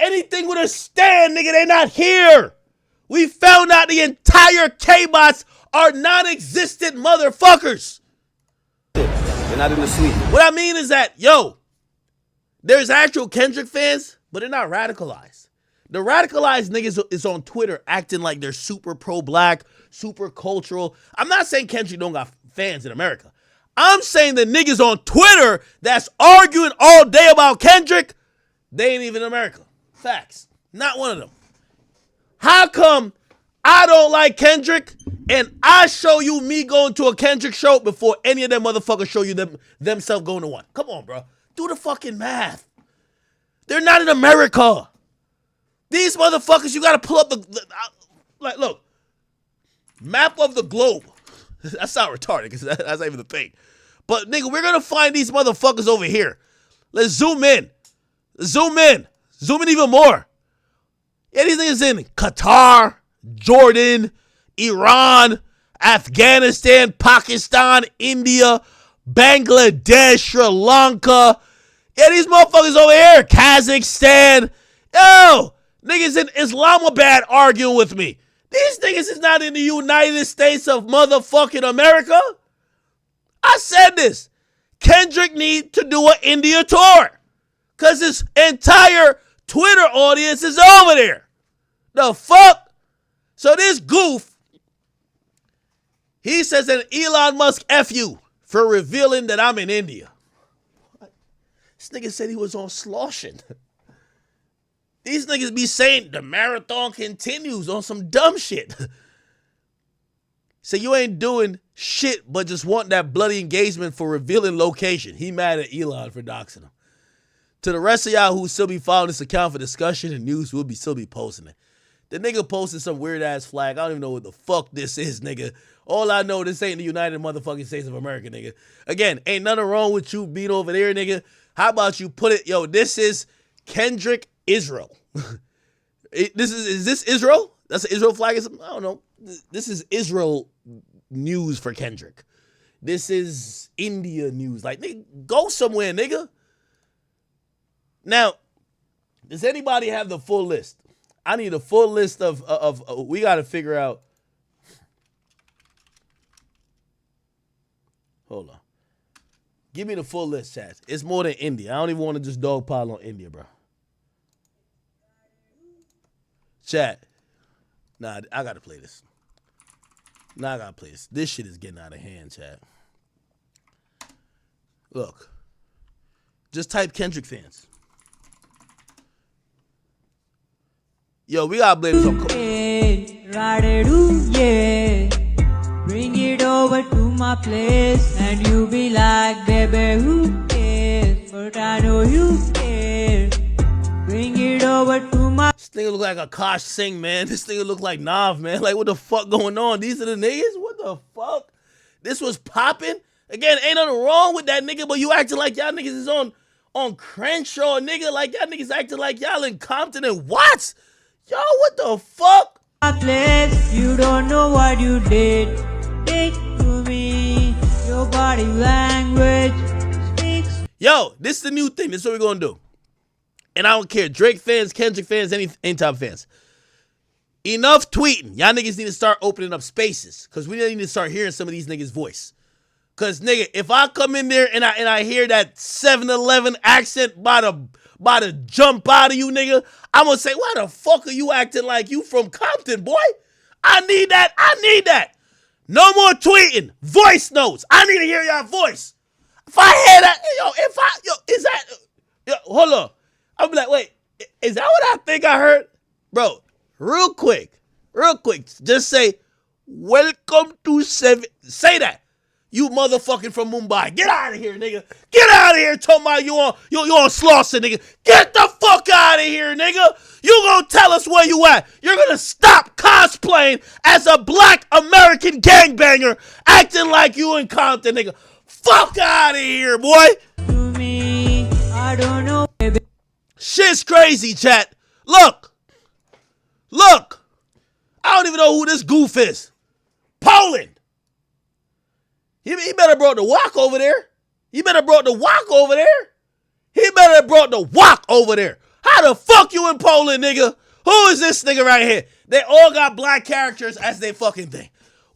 Anything with a stand, nigga. They're not here. We found out the entire K-Bots are non-existent motherfuckers. They're not in the suite. What I mean is that, yo, there's actual Kendrick fans, but they're not radicalized. The radicalized niggas is on Twitter acting like they're super pro-black, super cultural. I'm not saying Kendrick don't got fans in America. I'm saying the niggas on Twitter that's arguing all day about Kendrick, they ain't even in America. Facts. Not one of them. How come I don't like Kendrick and I show you me going to a Kendrick show before any of them motherfuckers show you themselves going to one? Come on, bro. Do the fucking math. They're not in America. These motherfuckers, you got to pull up like, look, map of the globe. That's not retarded because that's not even the thing. But, nigga, we're going to find these motherfuckers over here. Let's zoom in. Zoom in. Zoom in even more. Yeah, these niggas in Qatar, Jordan, Iran, Afghanistan, Pakistan, India, Bangladesh, Sri Lanka. Yeah, these motherfuckers over here, Kazakhstan. Yo, niggas in Islamabad arguing with me. These niggas is not in the United States of motherfucking America. I said this. Kendrick need to do an India tour. Because his entire Twitter audience is over there. The fuck? So this goof, he says that Elon Musk F you for revealing that I'm in India. This nigga said he was on sloshing. These niggas be saying the marathon continues on some dumb shit. So you ain't doing shit but just want that bloody engagement for revealing location. He mad at Elon for doxing him. To the rest of y'all who still be following this account for discussion and news, we'll be still be posting it. The nigga posted some weird ass flag. I don't even know what the fuck this is, nigga. All I know, this ain't the United motherfucking States of America, nigga. Again, ain't nothing wrong with you being over there, nigga. How about you put it, yo, this is Kendrick Israel. Is this Israel? That's an Israel flag? I don't know. This is Israel news for Kendrick. This is India news. Like, nigga, go somewhere, nigga. Now, does anybody have the full list? I need a full list of we got to figure out. Hold on. Give me the full list, chat. It's more than India. I don't even want to just dogpile on India, bro. Chat. Nah, I got to play this. Nah, I got to play this. This shit is getting out of hand, chat. Look. Just type Kendrick fans. Yo, we gotta blame this on Bring it over to my place and you be like, baby, who cares? But I know you care. Bring it over to my. This nigga look like Akash Singh, man. This nigga look like Nav, man. Like, what the fuck going on? These are the niggas? What the fuck? This was popping? Again, ain't nothing wrong with that nigga, but you acting like y'all niggas is on Crenshaw, nigga. Like, y'all niggas acting like y'all in Compton and Watts. Yo, what the fuck? Place, you don't know what you did. Take to me, your body language speaks. Yo, this is the new thing. This is what we're gonna do. And I don't care. Drake fans, Kendrick fans, any type of fans. Enough tweeting. Y'all niggas need to start opening up spaces. Because we need to start hearing some of these niggas' voice. Because, nigga, if I come in there and I hear that 7-Eleven accent about to jump out of you, nigga, I'm going to say, why the fuck are you acting like you from Compton, boy? I need that. I need that. No more tweeting. Voice notes. I need to hear your voice. If I hear that, is that, hold on. I'll be like, wait, is that what I think I heard? Bro, real quick, just say, welcome to 7. Say that. You motherfucking from Mumbai. Get out of here, nigga. Get out of here talking about you on Slauson, nigga. Get the fuck out of here, nigga. You gonna tell us where you at. You're gonna stop cosplaying as a black American gangbanger acting like you in Compton, nigga. Fuck out of here, boy. To me, I don't know, baby. Shit's crazy, chat. Look. I don't even know who this goof is. Poland. He better brought the walk over there. He better brought the walk over there. How the fuck you in Poland, nigga? Who is this nigga right here? They all got black characters as they fucking thing.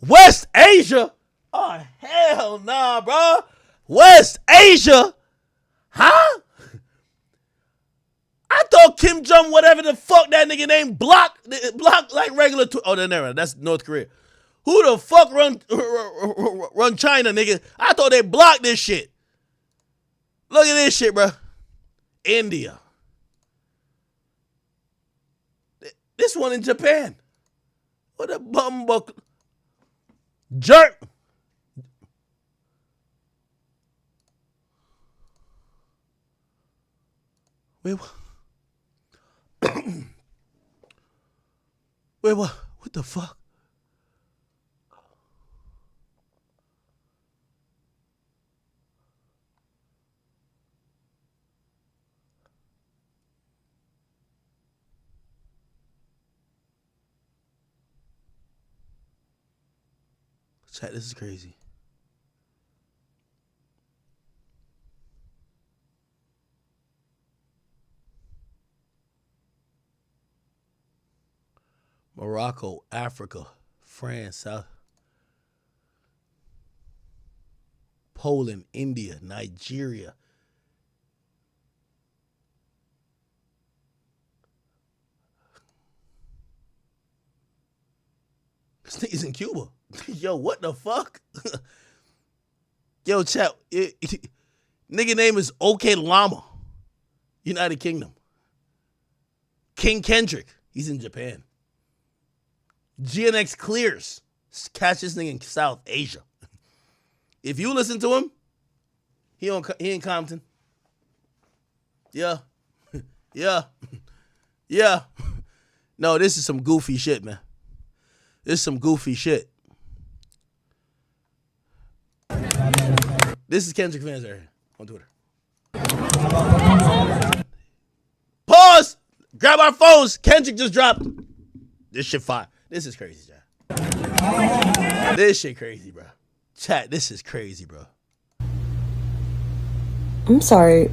West Asia? Oh, hell nah, bro. West Asia? Huh? I thought Kim Jong, whatever the fuck that nigga named, block like regular. Oh, no, never mind. That's North Korea. Who the fuck run China, nigga? I thought they blocked this shit. Look at this shit, bro. India. This one in Japan. What a bumbuck. Jerk. Wait, what? Wait, what? What the fuck? Chat, this is crazy. Morocco, Africa, France, South, Poland, India, Nigeria. This nigga's in Cuba. Yo, what the fuck? Yo, chat. Nigga name is OK Llama. United Kingdom. King Kendrick. He's in Japan. GNX Clears. Catch this nigga in South Asia. If you listen to him, he in Compton. Yeah. Yeah. No, this is some goofy shit, man. This is some goofy shit. This is Kendrick fans right here on Twitter. Pause! Grab our phones. Kendrick just dropped. This shit fire. This is crazy, chat. This shit crazy, bro. Chat, this is crazy, bro. I'm sorry.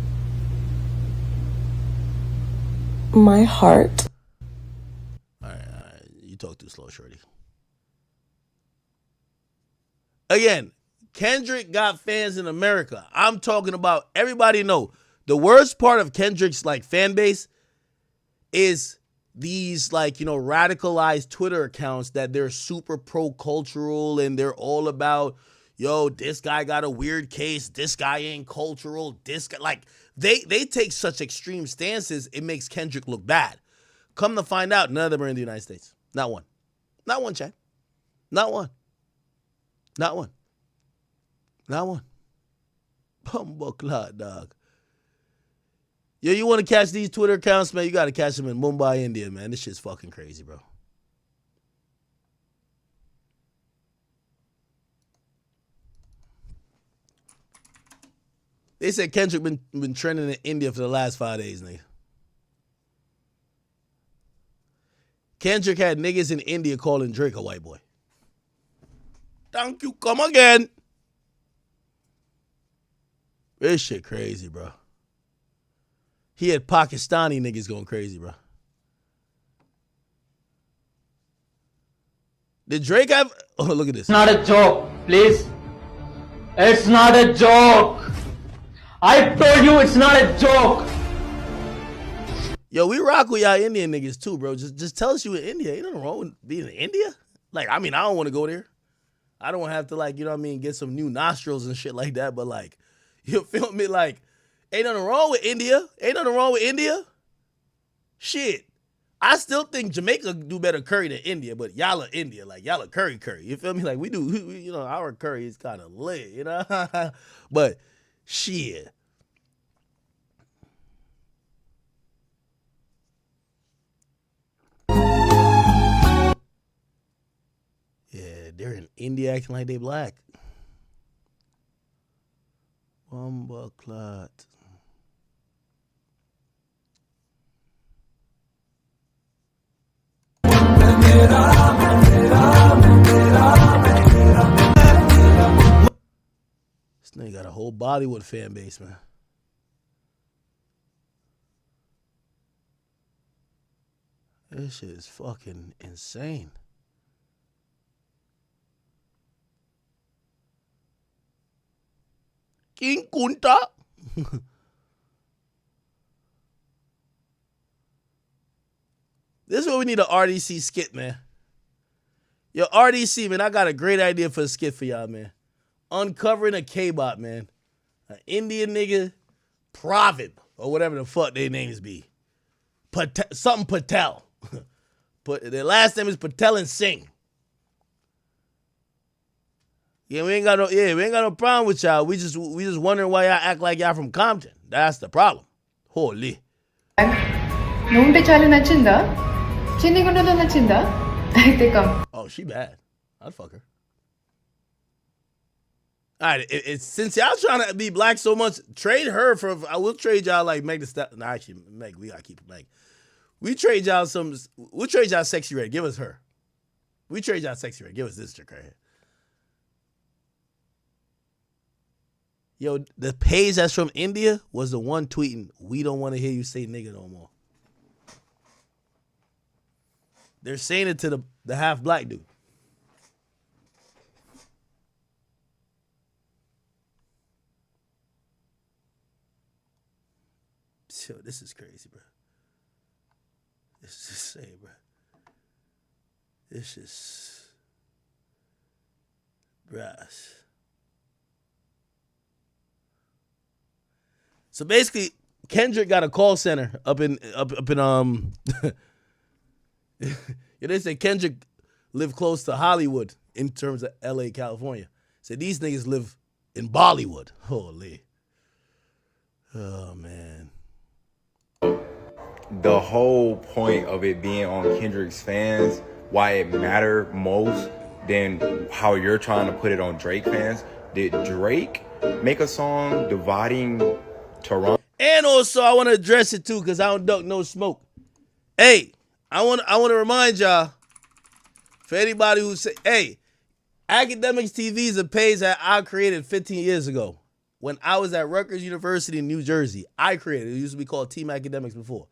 My heart. All right. You talk too slow, shorty. Again, Kendrick got fans in America. I'm talking about, everybody know, the worst part of Kendrick's like fan base is these like, you know, radicalized Twitter accounts that they're super pro-cultural and they're all about, yo, this guy got a weird case, this guy ain't cultural, this guy, like, they take such extreme stances, it makes Kendrick look bad. Come to find out, none of them are in the United States. Not one. Not one, Chad. Not one. Not one. Not one. Bumbucklot, dog. Yo, you want to catch these Twitter accounts, man? You got to catch them in Mumbai, India, man. This shit's fucking crazy, bro. They said Kendrick been trending in India for the last 5 days, nigga. Kendrick had niggas in India calling Drake a white boy. Thank you. Come again. This shit crazy, bro. He had Pakistani niggas going crazy, bro. Did Drake have... Oh, look at this. It's not a joke, please. It's not a joke. I told you it's not a joke. Yo, we rock with y'all Indian niggas too, bro. Just tell us you in India. Ain't nothing wrong with being in India. Like, I mean, I don't want to go there. I don't want to have to, like, you know what I mean, get some new nostrils and shit like that. But, like, you feel me? Like, ain't nothing wrong with India. Ain't nothing wrong with India. Shit. I still think Jamaica do better curry than India, but y'all are India. Like, y'all are curry. You feel me? Like, we do, you know, our curry is kind of lit, you know? But, shit. Yeah, they're in India acting like they black. Bumbucklot. This nigga got a whole Bollywood fan base, man. This shit is fucking insane. King Kunta. This is where we need an RDC skit, man. Yo, RDC, man, I got a great idea for a skit for y'all, man. Uncovering a K-bot, man. An Indian nigga, Pravin, or whatever the fuck their names be. Something Patel. Their last name is Patel and Singh. Yeah, we ain't got no problem with y'all. We just wondering why y'all act like y'all from Compton. That's the problem. Holy. నూనె చాలు నచ్చిందా చిన్ని గుండెలో నచ్చిందా అయితే come Oh, she bad. I'd fuck her. All right, since y'all trying to be black so much, trade her for. I will trade y'all like Meg the Stallion. Nah, actually, Meg, we gotta keep Meg. We'll trade y'all Sexy Red. Give us her. We trade y'all Sexy Red. Give us this chick right here. Yo, the page that's from India was the one tweeting, "We don't want to hear you say nigga no more." They're saying it to the half black dude. Yo, this is crazy, bro. This is insane, bro. This is brass. So basically, Kendrick got a call center up in they say Kendrick lived close to Hollywood in terms of LA, California. So these niggas live in Bollywood. Holy. Oh man. The whole point of it being on Kendrick's fans, why it mattered most than how you're trying to put it on Drake fans. Did Drake make a song dividing Toronto? And also, I want to address it too, because I don't duck no smoke. Hey, I want to remind y'all, for anybody who say, hey, Academics TV is a page that I created 15 years ago when I was at Rutgers University in New Jersey. I created it. It used to be called Team Academics before.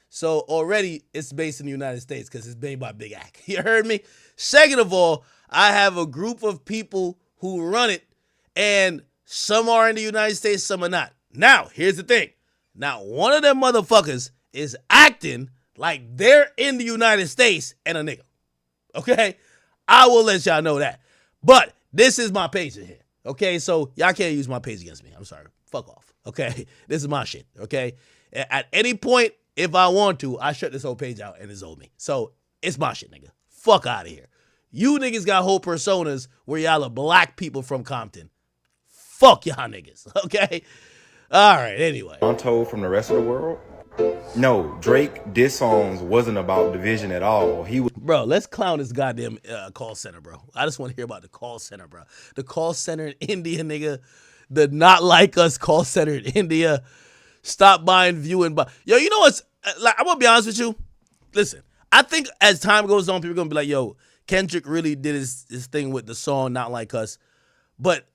So already it's based in the United States because it's made by Big Ac. You heard me? Second of all, I have a group of people who run it, and some are in the United States, some are not. Now, here's the thing. Now, one of them motherfuckers is acting like they're in the United States and a nigga. Okay? I will let y'all know that. But this is my page in here. Okay? So y'all can't use my page against me. I'm sorry. Fuck off. Okay? This is my shit. Okay? At any point, if I want to, I shut this whole page out and it's on me. So it's my shit, nigga. Fuck out of here. You niggas got whole personas where y'all are black people from Compton. Fuck y'all niggas, okay? All right, anyway. Untold from the rest of the world? No, Drake diss songs wasn't about division at all. He was. Bro, let's clown this goddamn call center, bro. I just want to hear about the call center, bro. The call center in India, nigga. The not like us call center in India. Stop buying, viewing, but yo, you know what's like? I'm gonna be honest with you. Listen, I think as time goes on, people are gonna be like, yo, Kendrick really did his thing with the song Not Like Us. But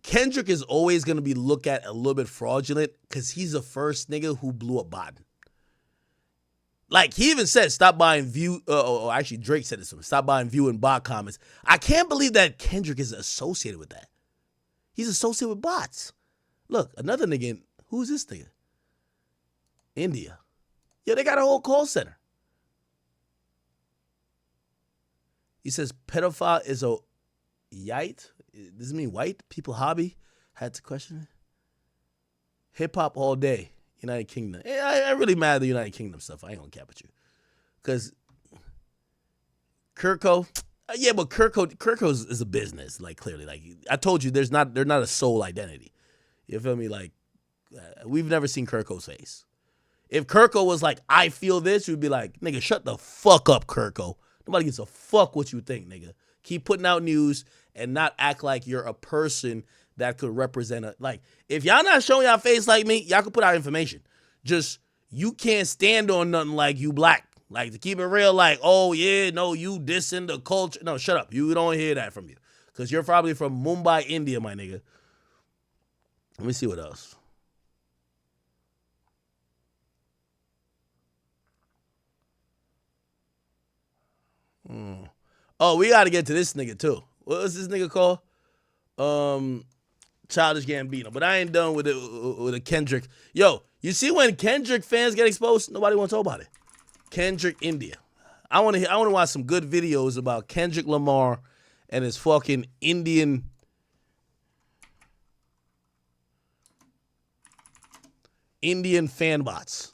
Kendrick is always gonna be looked at a little bit fraudulent because he's the first nigga who blew up Biden. Like, he even said, stop buying view, actually Drake said this to him, stop buying view and bot comments. I can't believe that Kendrick is associated with that. He's associated with bots. Look, another nigga, who's this nigga? India. Yeah, they got a whole call center. He says pedophile is a yite. Does it mean white people hobby? Had to question it. Hip hop all day. United Kingdom. I'm really mad at the United Kingdom stuff. I ain't gonna cap with you. Because Kirko, yeah, but Kirko is a business, like, clearly. Like, I told you, they're not a sole identity. You feel me? Like, we've never seen Kirko's face. If Kirko was like, I feel this, we'd be like, nigga, shut the fuck up, Kirko. Nobody gives a fuck what you think, nigga. Keep putting out news and not act like you're a person that could represent a, like, if y'all not showing y'all face like me, y'all can put out information. Just, you can't stand on nothing like you black. Like, to keep it real, like, oh yeah, no, you dissing the culture. No, shut up. You don't hear that from you. Because you're probably from Mumbai, India, my nigga. Let me see what else. Oh, we got to get to this nigga too. What was this nigga called? Childish Gambino. But I ain't done with a Kendrick. Yo, you see when Kendrick fans get exposed, nobody want to talk about it. Kendrick India. I want to watch some good videos about Kendrick Lamar and his fucking Indian fan bots.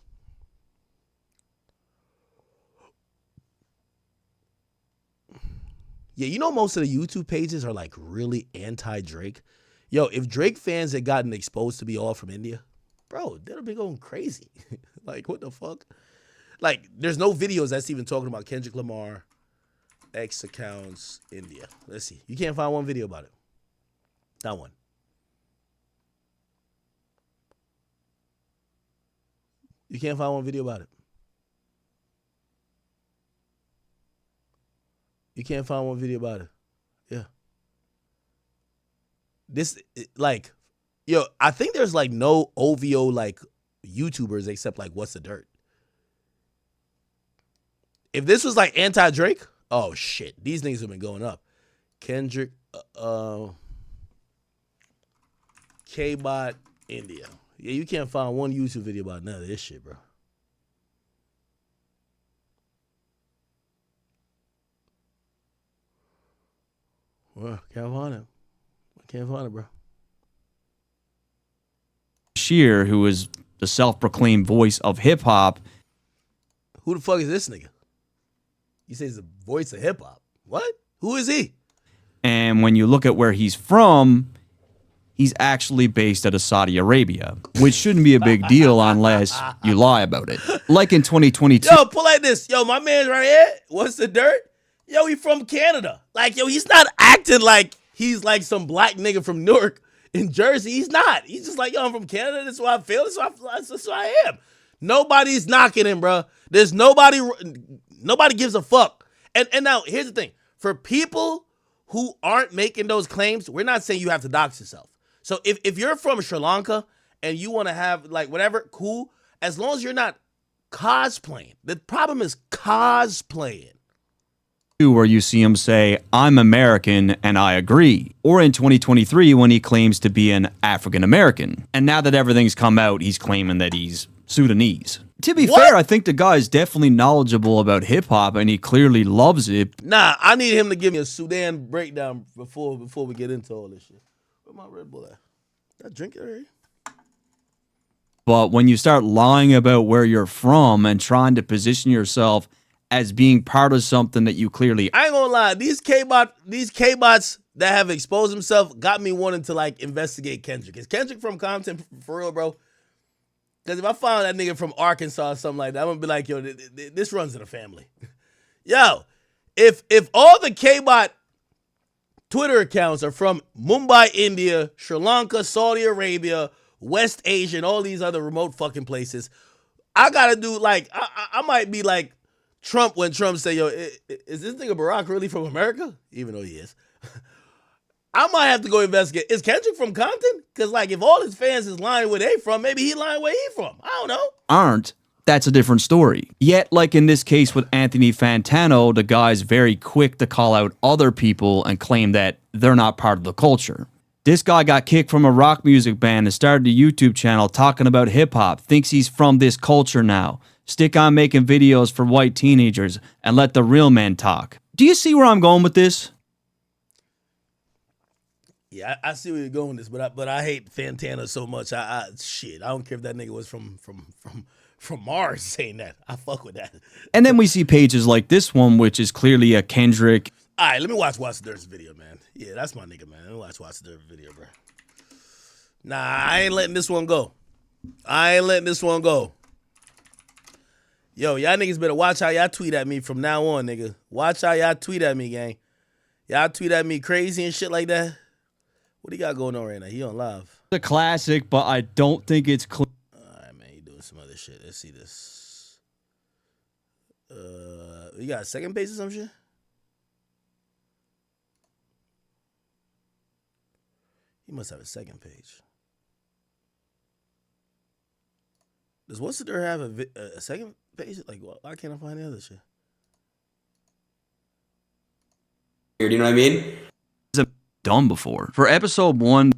Yeah, you know most of the YouTube pages are like really anti-Drake. Yo, if Drake fans had gotten exposed to be all from India, bro, they'd have been going crazy. Like, what the fuck? Like, there's no videos that's even talking about Kendrick Lamar, X accounts, India. Let's see. You can't find one video about it. Not one. You can't find one video about it. You can't find one video about it. Yeah. This, like, yo, I think there's like no OVO like YouTubers except like What's the Dirt. If this was like anti-Drake, oh shit, these niggas have been going up. Kendrick, K-Bot, India. Yeah, you can't find one YouTube video about none of this shit, bro. Well, can't find it. Can't find it, bro. Sheer, who is the self-proclaimed voice of hip-hop. Who the fuck is this nigga? You say he's the voice of hip-hop. What? Who is he? And when you look at where he's from, he's actually based out of Saudi Arabia, which shouldn't be a big deal unless you lie about it. Like in 2022. Yo, pull like this. Yo, my man's right here. What's the dirt? Yo, he from Canada. Like, yo, he's not acting like he's like some black nigga from Newark in Jersey. He's not. He's just like, yo, I'm from Canada. That's why I feel. That's who I am. Nobody's knocking him, bro. There's nobody gives a fuck. And now, here's the thing. For people who aren't making those claims, we're not saying you have to dox yourself. So if you're from Sri Lanka and you want to have, like, whatever, cool. As long as you're not cosplaying. The problem is cosplaying. Where you see him say, I'm American and I agree. Or in 2023 when he claims to be an African American. And now that everything's come out, he's claiming that he's Sudanese. To be fair, I think the guy's definitely knowledgeable about hip-hop and he clearly loves it. Nah, I need him to give me a Sudan breakdown before we get into all this shit. Where my Red Bull at? Did I drink it already? But when you start lying about where you're from and trying to position yourself as being part of something that you clearly I ain't gonna lie, these K-bots that have exposed themselves got me wanting to like investigate Kendrick. Is Kendrick from Compton for real, bro? Because if I found that nigga from Arkansas or something like that, I'm gonna be like, yo, this runs in the family. Yo, if all the K-bot Twitter accounts are from Mumbai, India, Sri Lanka, Saudi Arabia, West Asia, and all these other remote fucking places, I gotta do like, I might be like Trump when Trump say, yo, is this nigga Barack really from America? Even though he is. I might have to go investigate. Is Kendrick from Compton? Because like if all his fans is lying where they from, maybe he lying where he from. I don't know. aren't, that's a different story. Yet, like in this case with Anthony Fantano, the guy's very quick to call out other people and claim that they're not part of the culture. This guy got kicked from a rock music band and started a YouTube channel talking about hip-hop, thinks he's from this culture now. Stick on making videos for white teenagers and let the real men talk. Do you see where I'm going with this? Yeah, I see where you're going with this, but I hate Fantana so much. I don't care if that nigga was from Mars saying that. I fuck with that. And then we see pages like this one, which is clearly a Kendrick. All right, let me watch Dirt's video, man. Yeah, that's my nigga, man. Let me watch Dirt's video, bro. Nah, I ain't letting this one go. Yo, y'all niggas better watch how y'all tweet at me from now on, nigga. Watch how y'all tweet at me, gang. Y'all tweet at me crazy and shit like that. What do you got going on right now? He on live. A classic, but I don't think it's clean. All right, man. You doing some other shit. Let's see this. You got a second page or some shit? He must have a second page. Does What's It There have a second page? Like, why can't I find the other shit? Do you know what I mean? It's done before. For episode 1.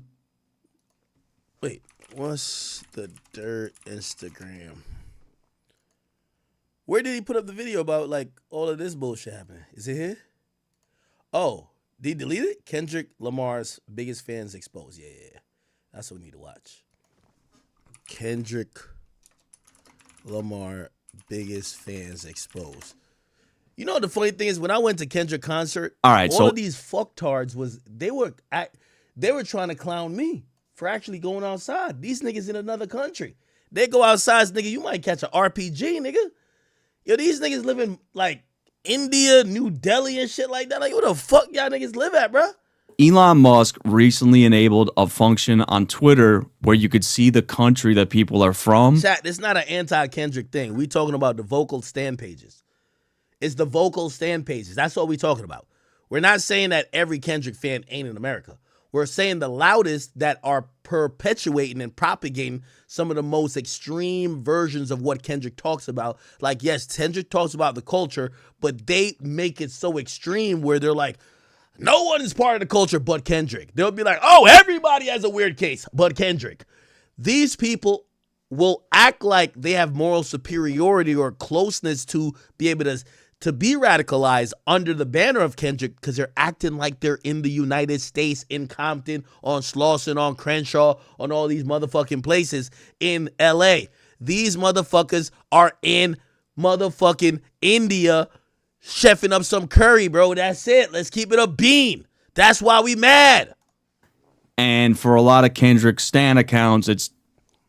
Wait, What's the Dirt Instagram? Where did he put up the video about like all of this bullshit happening? Is it here? Oh, did he delete it? Kendrick Lamar's biggest fans exposed. Yeah. That's what we need to watch. Kendrick Lamar biggest fans exposed. You know the funny thing is when I went to Kendrick concert, all right, all of these fucktards they were trying to clown me for actually going outside. These niggas in another country. They go outside, nigga, you might catch an RPG, nigga. Yo, these niggas live in like India, New Delhi and shit like that. Like, where the fuck y'all niggas live at, bro? Elon Musk recently enabled a function on Twitter where you could see the country that people are from. Chat, it's not an anti-Kendrick thing. We talking about the vocal stand pages. It's the vocal stand pages. That's what we talking about. We're not saying that every Kendrick fan ain't in America. We're saying the loudest that are perpetuating and propagating some of the most extreme versions of what Kendrick talks about. Like, yes, Kendrick talks about the culture, but they make it so extreme where they're like, no one is part of the culture but Kendrick. They'll be like, oh, everybody has a weird case but Kendrick. These people will act like they have moral superiority or closeness to be able to be radicalized under the banner of Kendrick because they're acting like they're in the United States, in Compton, on Slauson, on Crenshaw, on all these motherfucking places in LA. These motherfuckers are in motherfucking India chefing up some curry, bro. That's it. Let's keep it a bean. That's why we mad. And for a lot of Kendrick stan accounts, it's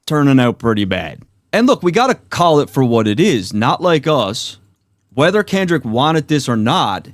turning out pretty bad. And look, we got to call it for what it is. Not like us. Whether Kendrick wanted this or not,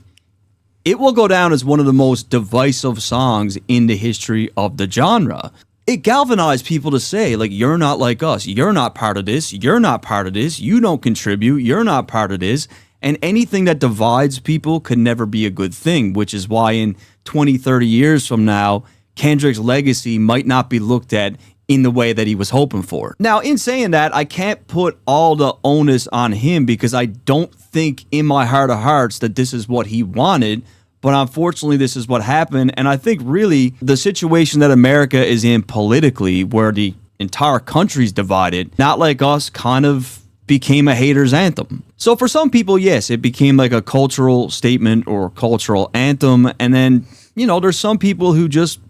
it will go down as one of the most divisive songs in the history of the genre. It galvanized people to say, like, you're not like us. You're not part of this. You're not part of this. You don't contribute. You're not part of this. And anything that divides people could never be a good thing, which is why in 20, 30 years from now, Kendrick's legacy might not be looked at in the way that he was hoping for. Now, in saying that, I can't put all the onus on him because I don't think in my heart of hearts that this is what he wanted, but unfortunately this is what happened. And I think really the situation that America is in politically, where the entire country's divided, not like us, kind of became a hater's anthem. So for some people, yes, it became like a cultural statement or cultural anthem. And then, you know, there's some people who just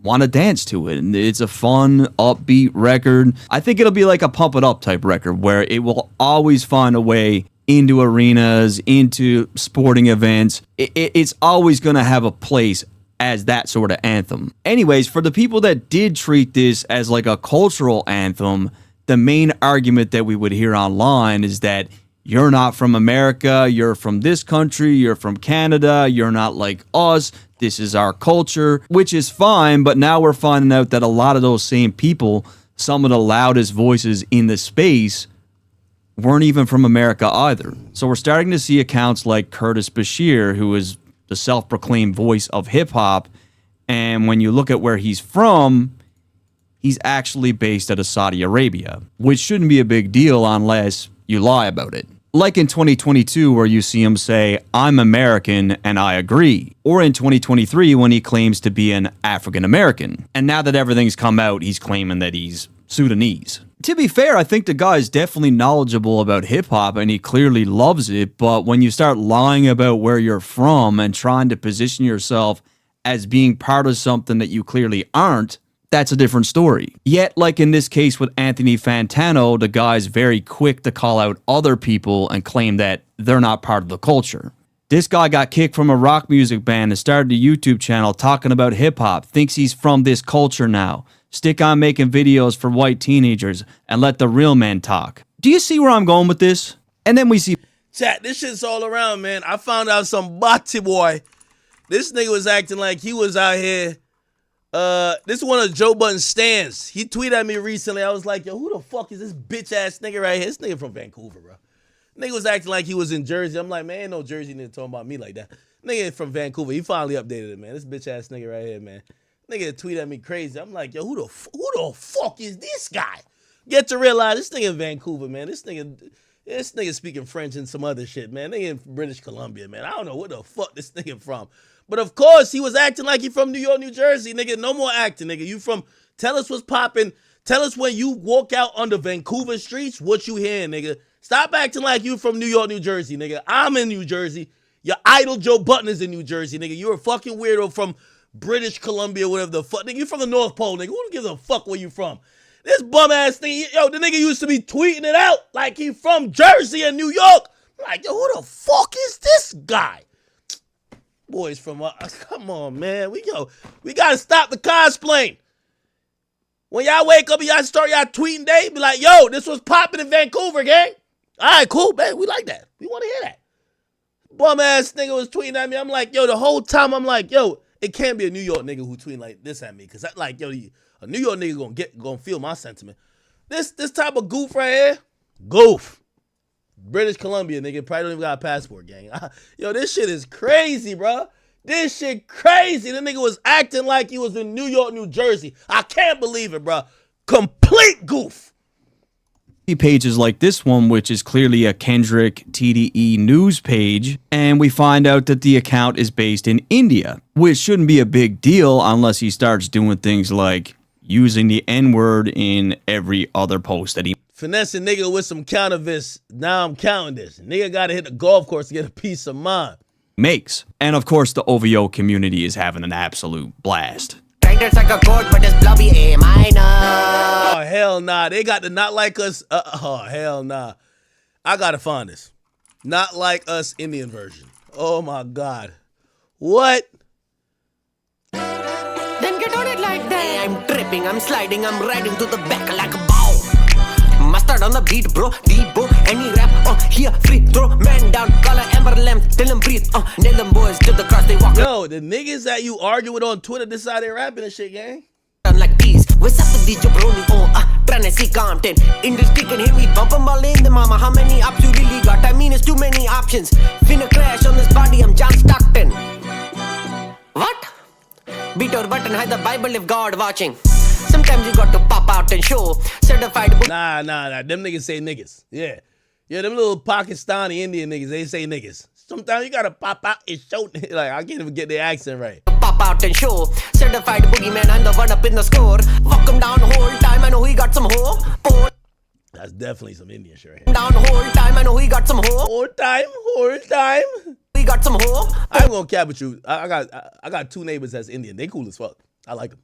want to dance to it. And it's a fun, upbeat record. I think it'll be like a pump it up type record where it will always find a way into arenas, into sporting events. It's always going to have a place as that sort of anthem. Anyways, for the people that did treat this as like a cultural anthem, the main argument that we would hear online is that you're not from America, you're from this country, you're from Canada, you're not like us, this is our culture, which is fine, but now we're finding out that a lot of those same people, some of the loudest voices in the space, weren't even from America either. So we're starting to see accounts like Curtis Bashir, who is the self-proclaimed voice of hip-hop, and when you look at where he's from, he's actually based out of Saudi Arabia, which shouldn't be a big deal unless you lie about it. Like in 2022 where you see him say, I'm American and I agree. Or in 2023 when he claims to be an African American. And now that everything's come out, he's claiming that he's Sudanese. To be fair, I think the guy is definitely knowledgeable about hip-hop and he clearly loves it, but when you start lying about where you're from and trying to position yourself as being part of something that you clearly aren't, that's a different story. Yet, like in this case with Anthony Fantano, the guy's very quick to call out other people and claim that they're not part of the culture. This guy got kicked from a rock music band and started a YouTube channel talking about hip-hop, thinks he's from this culture now. Stick on making videos for white teenagers and let the real men talk. Do you see where I'm going with this? And then we see... Chat, this shit's all around, man. I found out some Bati boy. This nigga was acting like he was out here. This is one of Joe Budden's stands. He tweeted at me recently. I was like, yo, who the fuck is this bitch-ass nigga right here? This nigga from Vancouver, bro. Nigga was acting like he was in Jersey. I'm like, man, ain't no Jersey nigga talking about me like that. Nigga from Vancouver. He finally updated it, man. This bitch-ass nigga right here, man. Nigga tweeted at me crazy. I'm like, yo, who the fuck is this guy? Get to realize this nigga in Vancouver, man. This nigga speaking French and some other shit, man. Nigga in British Columbia, man. I don't know what the fuck this nigga from. But of course, he was acting like he from New York, New Jersey, nigga. No more acting, nigga. You from, tell us what's popping. Tell us when you walk out on the Vancouver streets, what you hearing, nigga. Stop acting like you from New York, New Jersey, nigga. I'm in New Jersey. Your idol Joe Budden is in New Jersey, nigga. You're a fucking weirdo from British Columbia, whatever the fuck. Nigga, you from the North Pole, nigga. Who gives a fuck where you from? This bum-ass thing, yo, the nigga used to be tweeting it out like he from Jersey and New York. I'm like, yo, who the fuck is this guy? Boys from, come on, man. We got to stop the cosplaying. When y'all wake up and y'all start y'all tweeting day, be like, yo, this was popping in Vancouver, gang. All right, cool, man. We like that. We want to hear that. Bum-ass nigga was tweeting at me. I'm like, yo, the whole time I'm like, yo, it can't be a New York nigga who tweeting like this at me. Because I like, yo, a New York nigga gonna feel my sentiment. This type of goof right here, goof. British Columbia, nigga, probably don't even got a passport, gang. Yo, this shit is crazy, bro. This shit crazy. The nigga was acting like he was in New York, New Jersey. I can't believe it, bro. Complete goof. Pages like this one, which is clearly a Kendrick TDE news page, and we find out that the account is based in India, which shouldn't be a big deal unless he starts doing things like using the N-word in every other post that he finessing nigga with some counterfeits. Now I'm counting this. Nigga gotta hit the golf course to get a piece of mind. Makes. And of course the OVO community is having an absolute blast. Like a chord, but it's blobby A minor. Oh hell nah. They got the not like us. Oh hell nah. I gotta find this. Not like us Indian version. Oh my god. What? Then get on it like that. I'm tripping, I'm sliding, I'm riding to the back like a bow. Mustard on the beat, bro. Debo, any rap. Here, free throw, man down, collar, amber lamp, till them breathe. Nail them boys to the cross, they walk. Yo, the niggas that you argue with on Twitter decide they rapping and shit, gang. Like these, what's up with these jabroni? Trying to see content. Industry can hear me bump them all in the mama. How many ups you really got? I mean, it's too many options. Finna crash on this body, I'm John Stockton. What? Beat or button, hide the Bible if God watching. Sometimes you got to pop out and show. Certified. Nah. Them niggas say niggas. Yeah, them little Pakistani Indian niggas, they say niggas. Sometimes you gotta pop out and show. Like, I can't even get their accent right. Pop out and show. Certified boogeyman, I'm the one up in the score. Walk him down the whole time, I know he got some hoe. That's definitely some Indian shit right here. Down the whole time, I know he got some hoe. Whole time. We got some hoe. I ain't gonna cap with you. I got two neighbors that's Indian. They cool as fuck. I like them.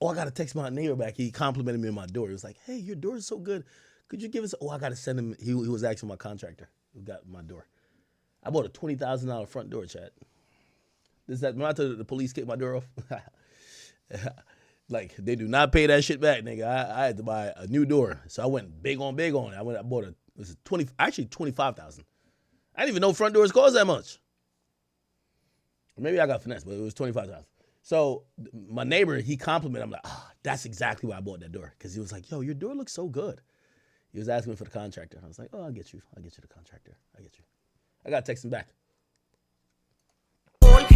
Oh, I got to text my neighbor back. He complimented me on my door. He was like, hey, your door is so good. Could you give us? Oh, I got to send him. He was asking my contractor who got my door. I bought a $20,000 front door, chat. When I told the police kicked my door off, like they do not pay that shit back, nigga. I had to buy a new door, so I went big on it. I bought it was $25,000. I didn't even know front doors cost that much. Maybe I got finessed, but it was $25,000. So my neighbor, he complimented. I'm like, that's exactly why I bought that door, because he was like, yo, your door looks so good. He was asking me for the contractor. I was like, I'll get you the contractor. I got to text him back.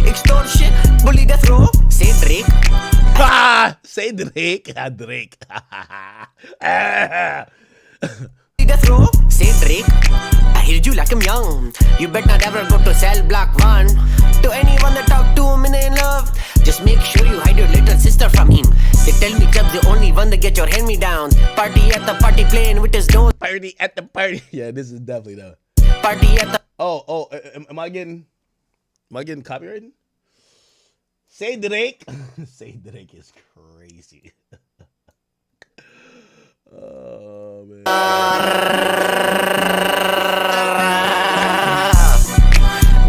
Extortion, bully death row, say Drake. Say Drake. Drake. Death row, say Drake. I heard you like I'm young. You better not ever go to cell block 1. To anyone that talk to him in love, just make sure you hide your little sister from him. They tell me Chubb's the only one that get your hand-me-downs. Party at the party playing with his nose. Party at the party. Yeah, this is definitely the party at the. Oh, am I getting copyrighted? Say Drake. Say Drake is crazy. Oh, man.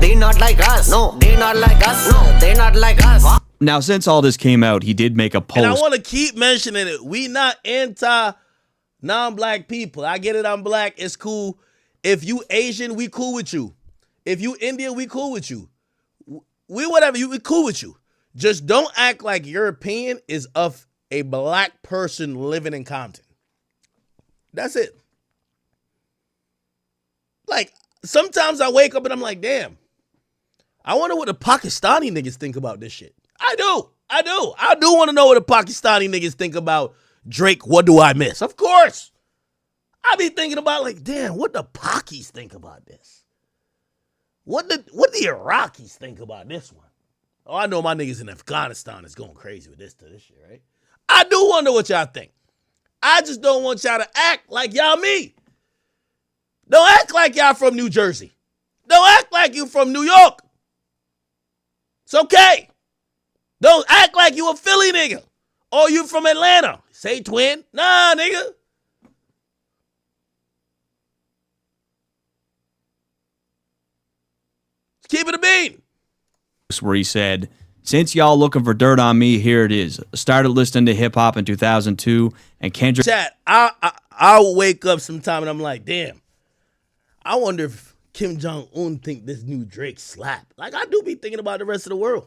They not like us. No, they not like us. No, they not like us. Now, since all this came out, he did make a post. And I want to keep mentioning it. We not anti non-black people. I get it. I'm black. It's cool. If you Asian, we cool with you. If you Indian, we cool with you. We whatever. We cool with you. Just don't act like your opinion is of a black person living in Compton. That's it. Like, sometimes I wake up and I'm like, damn, I wonder what the Pakistani niggas think about this shit. I do want to know what the Pakistani niggas think about Drake. What do I miss? Of course. I be thinking about, like, damn, what the Pakis think about this? What the Iraqis think about this one? Oh, I know my niggas in Afghanistan is going crazy with this shit, right? I do wonder what y'all think. I just don't want y'all to act like y'all me. Don't act like y'all from New Jersey. Don't act like you from New York. It's okay. Don't act like you a Philly nigga. Or you from Atlanta. Say twin. Nah, nigga. Keep it a bean. Where he said, since y'all looking for dirt on me, here it is. Started listening to hip hop in 2002 and Kendrick. Chat, I'll wake up sometime and I'm like, damn, I wonder if Kim Jong-un think this new Drake slap. Like, I do be thinking about the rest of the world.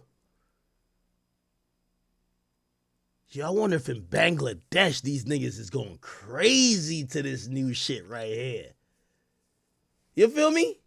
Yeah, I wonder if in Bangladesh these niggas is going crazy to this new shit right here. You feel me?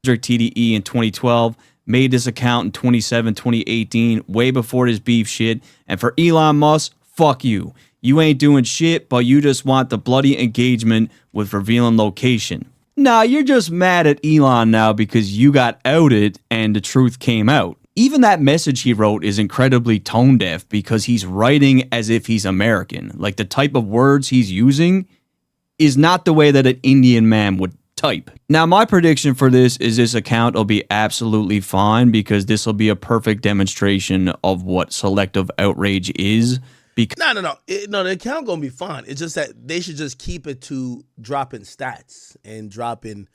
Kendrick TDE in 2012, made this account in 2018, way before this beef shit. And for Elon Musk, fuck you. You ain't doing shit, but you just want the bloody engagement with revealing location. Nah, you're just mad at Elon now because you got outed and the truth came out. Even that message he wrote is incredibly tone deaf because he's writing as if he's American. Like, the type of words he's using is not the way that an Indian man would type. Now, my prediction for this account will be absolutely fine because this will be a perfect demonstration of what selective outrage is. No, the account gonna be fine. It's just that they should just keep it to dropping stats and dropping,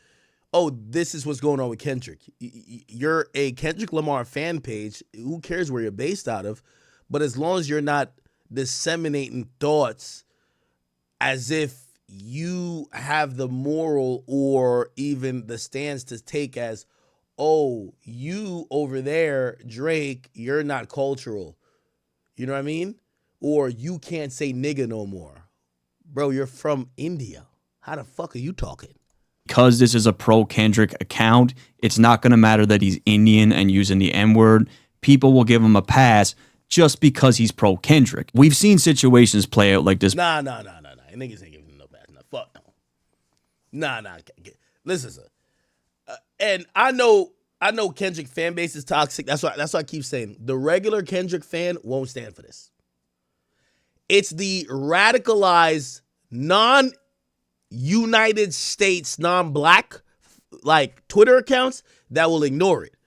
oh, this is what's going on with Kendrick. You're a Kendrick Lamar fan page. Who cares where you're based out of? But as long as you're not disseminating thoughts as if you have the moral or even the stance to take as, oh, you over there, Drake, you're not cultural. You know what I mean? Or you can't say nigga no more. Bro, you're from India. How the fuck are you talking? Because this is a pro-Kendrick account, it's not going to matter that he's Indian and using the N-word. People will give him a pass just because he's pro-Kendrick. We've seen situations play out like this. Nah. Niggas ain't giving him no pass. Nah, fuck no. Nah. Listen, sir. And I know Kendrick fan base is toxic. That's why I keep saying the regular Kendrick fan won't stand for this. It's the radicalized, non-United States, non-black, like Twitter accounts that will ignore it.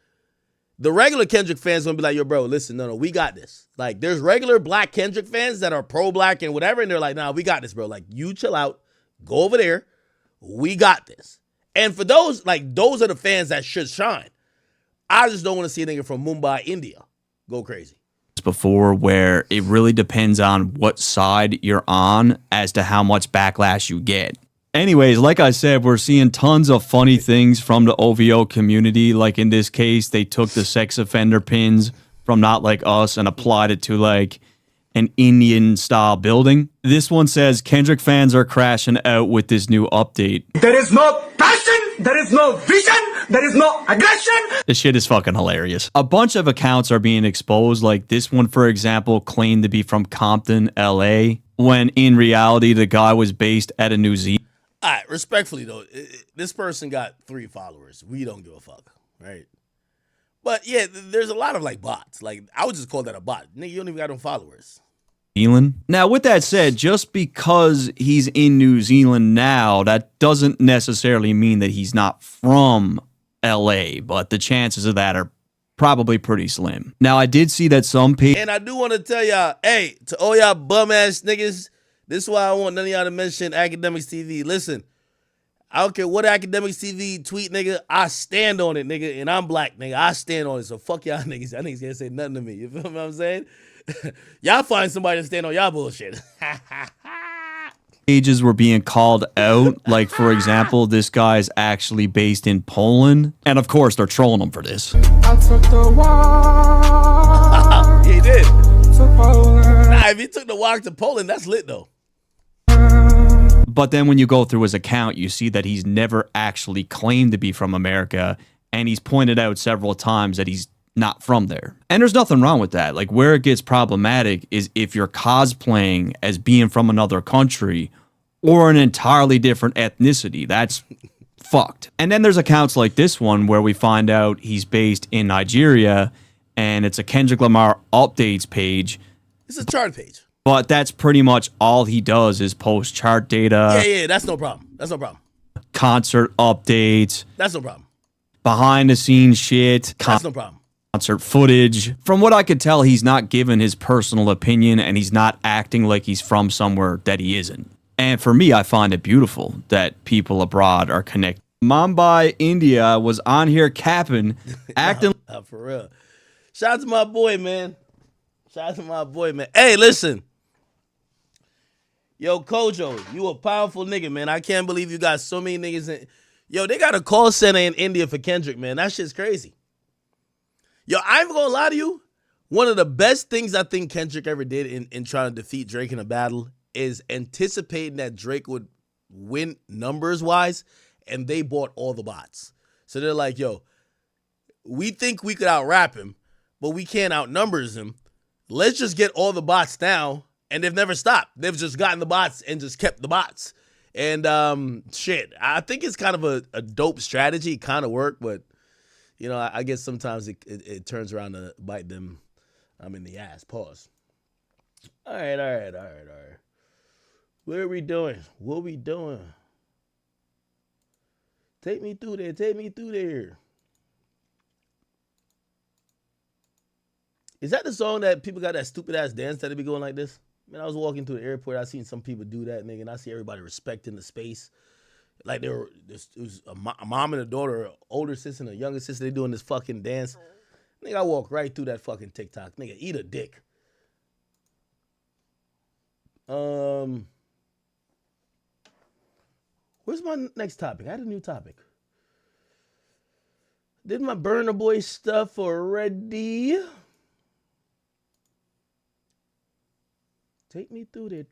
The regular Kendrick fans gonna be like, yo, bro, listen, no, we got this. Like, there's regular black Kendrick fans that are pro-black and whatever, and they're like, nah, we got this, bro. Like, you chill out, go over there, we got this. And for those, like, those are the fans that should shine. I just don't want to see a nigga from Mumbai, India go crazy. Before, where it really depends on what side you're on as to how much backlash you get. Anyways, like I said, we're seeing tons of funny things from the OVO community. Like in this case, they took the sex offender pins from Not Like Us and applied it to like an Indian style building. This one says Kendrick fans are crashing out with this new update. There is no passion, there is no vision, there is no aggression. This shit is fucking hilarious. A bunch of accounts are being exposed. Like this one, for example, claimed to be from Compton, LA, when in reality, the guy was based out of New Zealand. All right, respectfully though, this person got 3 followers. We don't give a fuck, right? But yeah, there's a lot of like bots. Like I would just call that a bot. Nigga, you don't even got no followers. Now, with that said, just because he's in New Zealand now, that doesn't necessarily mean that he's not from LA, but the chances of that are probably pretty slim. Now, I did see that some people... And I do want to tell y'all, hey, to all y'all bum-ass niggas, this is why I want none of y'all to mention Academics TV. Listen, I don't care what Academics TV tweet, nigga. I stand on it, nigga, and I'm black, nigga. I stand on it, so fuck y'all niggas. Y'all niggas can't say nothing to me. You feel what I'm saying? Y'all find somebody to stand on y'all bullshit. Pages were being called out. Like, for example, this guy's actually based in Poland. And, of course, they're trolling him for this. I took the walk. He did. To Poland. Nah, if he took the walk to Poland, that's lit, though. But then when you go through his account, you see that he's never actually claimed to be from America. And he's pointed out several times that he's not from there. And there's nothing wrong with that. Like, where it gets problematic is if you're cosplaying as being from another country or an entirely different ethnicity. That's fucked. And then there's accounts like this one where we find out he's based in Nigeria and it's a Kendrick Lamar updates page. It's a chart page. But that's pretty much all he does is post chart data. Yeah, that's no problem. That's no problem. Concert updates. That's no problem. Behind the scenes shit. That's no problem. Concert footage. From what I could tell, he's not giving his personal opinion and he's not acting like he's from somewhere that he isn't. And for me, I find it beautiful that people abroad are connected. Mumbai, India was on here capping, acting. For real. Shout out to my boy, man. Shout out to my boy, man. Hey, listen. Yo, Kojo, you a powerful nigga, man. I can't believe you got so many niggas in. Yo, they got a call center in India for Kendrick, man. That shit's crazy. Yo, I ain't gonna lie to you. One of the best things I think Kendrick ever did in trying to defeat Drake in a battle is anticipating that Drake would win numbers-wise, and they bought all the bots. So they're like, yo, we think we could out-rap him, but we can't out-numbers him. Let's just get all the bots now, and they've never stopped. They've just gotten the bots and just kept the bots. And shit, I think it's kind of a dope strategy. It kind of worked, but you know, I guess sometimes it turns around to bite them in the ass. Pause. All right. What are we doing? What we doing? Take me through there. Is that the song that people got that stupid ass dance that they be going like this? Man, I was walking through the airport. I seen some people do that, nigga, and I see everybody respecting the space. Like it was a mom and a daughter, an older sister and a younger sister. They doing this fucking dance. Nigga, I walk right through that fucking TikTok. Nigga, eat a dick. Where's my next topic? I had a new topic. Did my Burner Boy stuff already? Take me through there.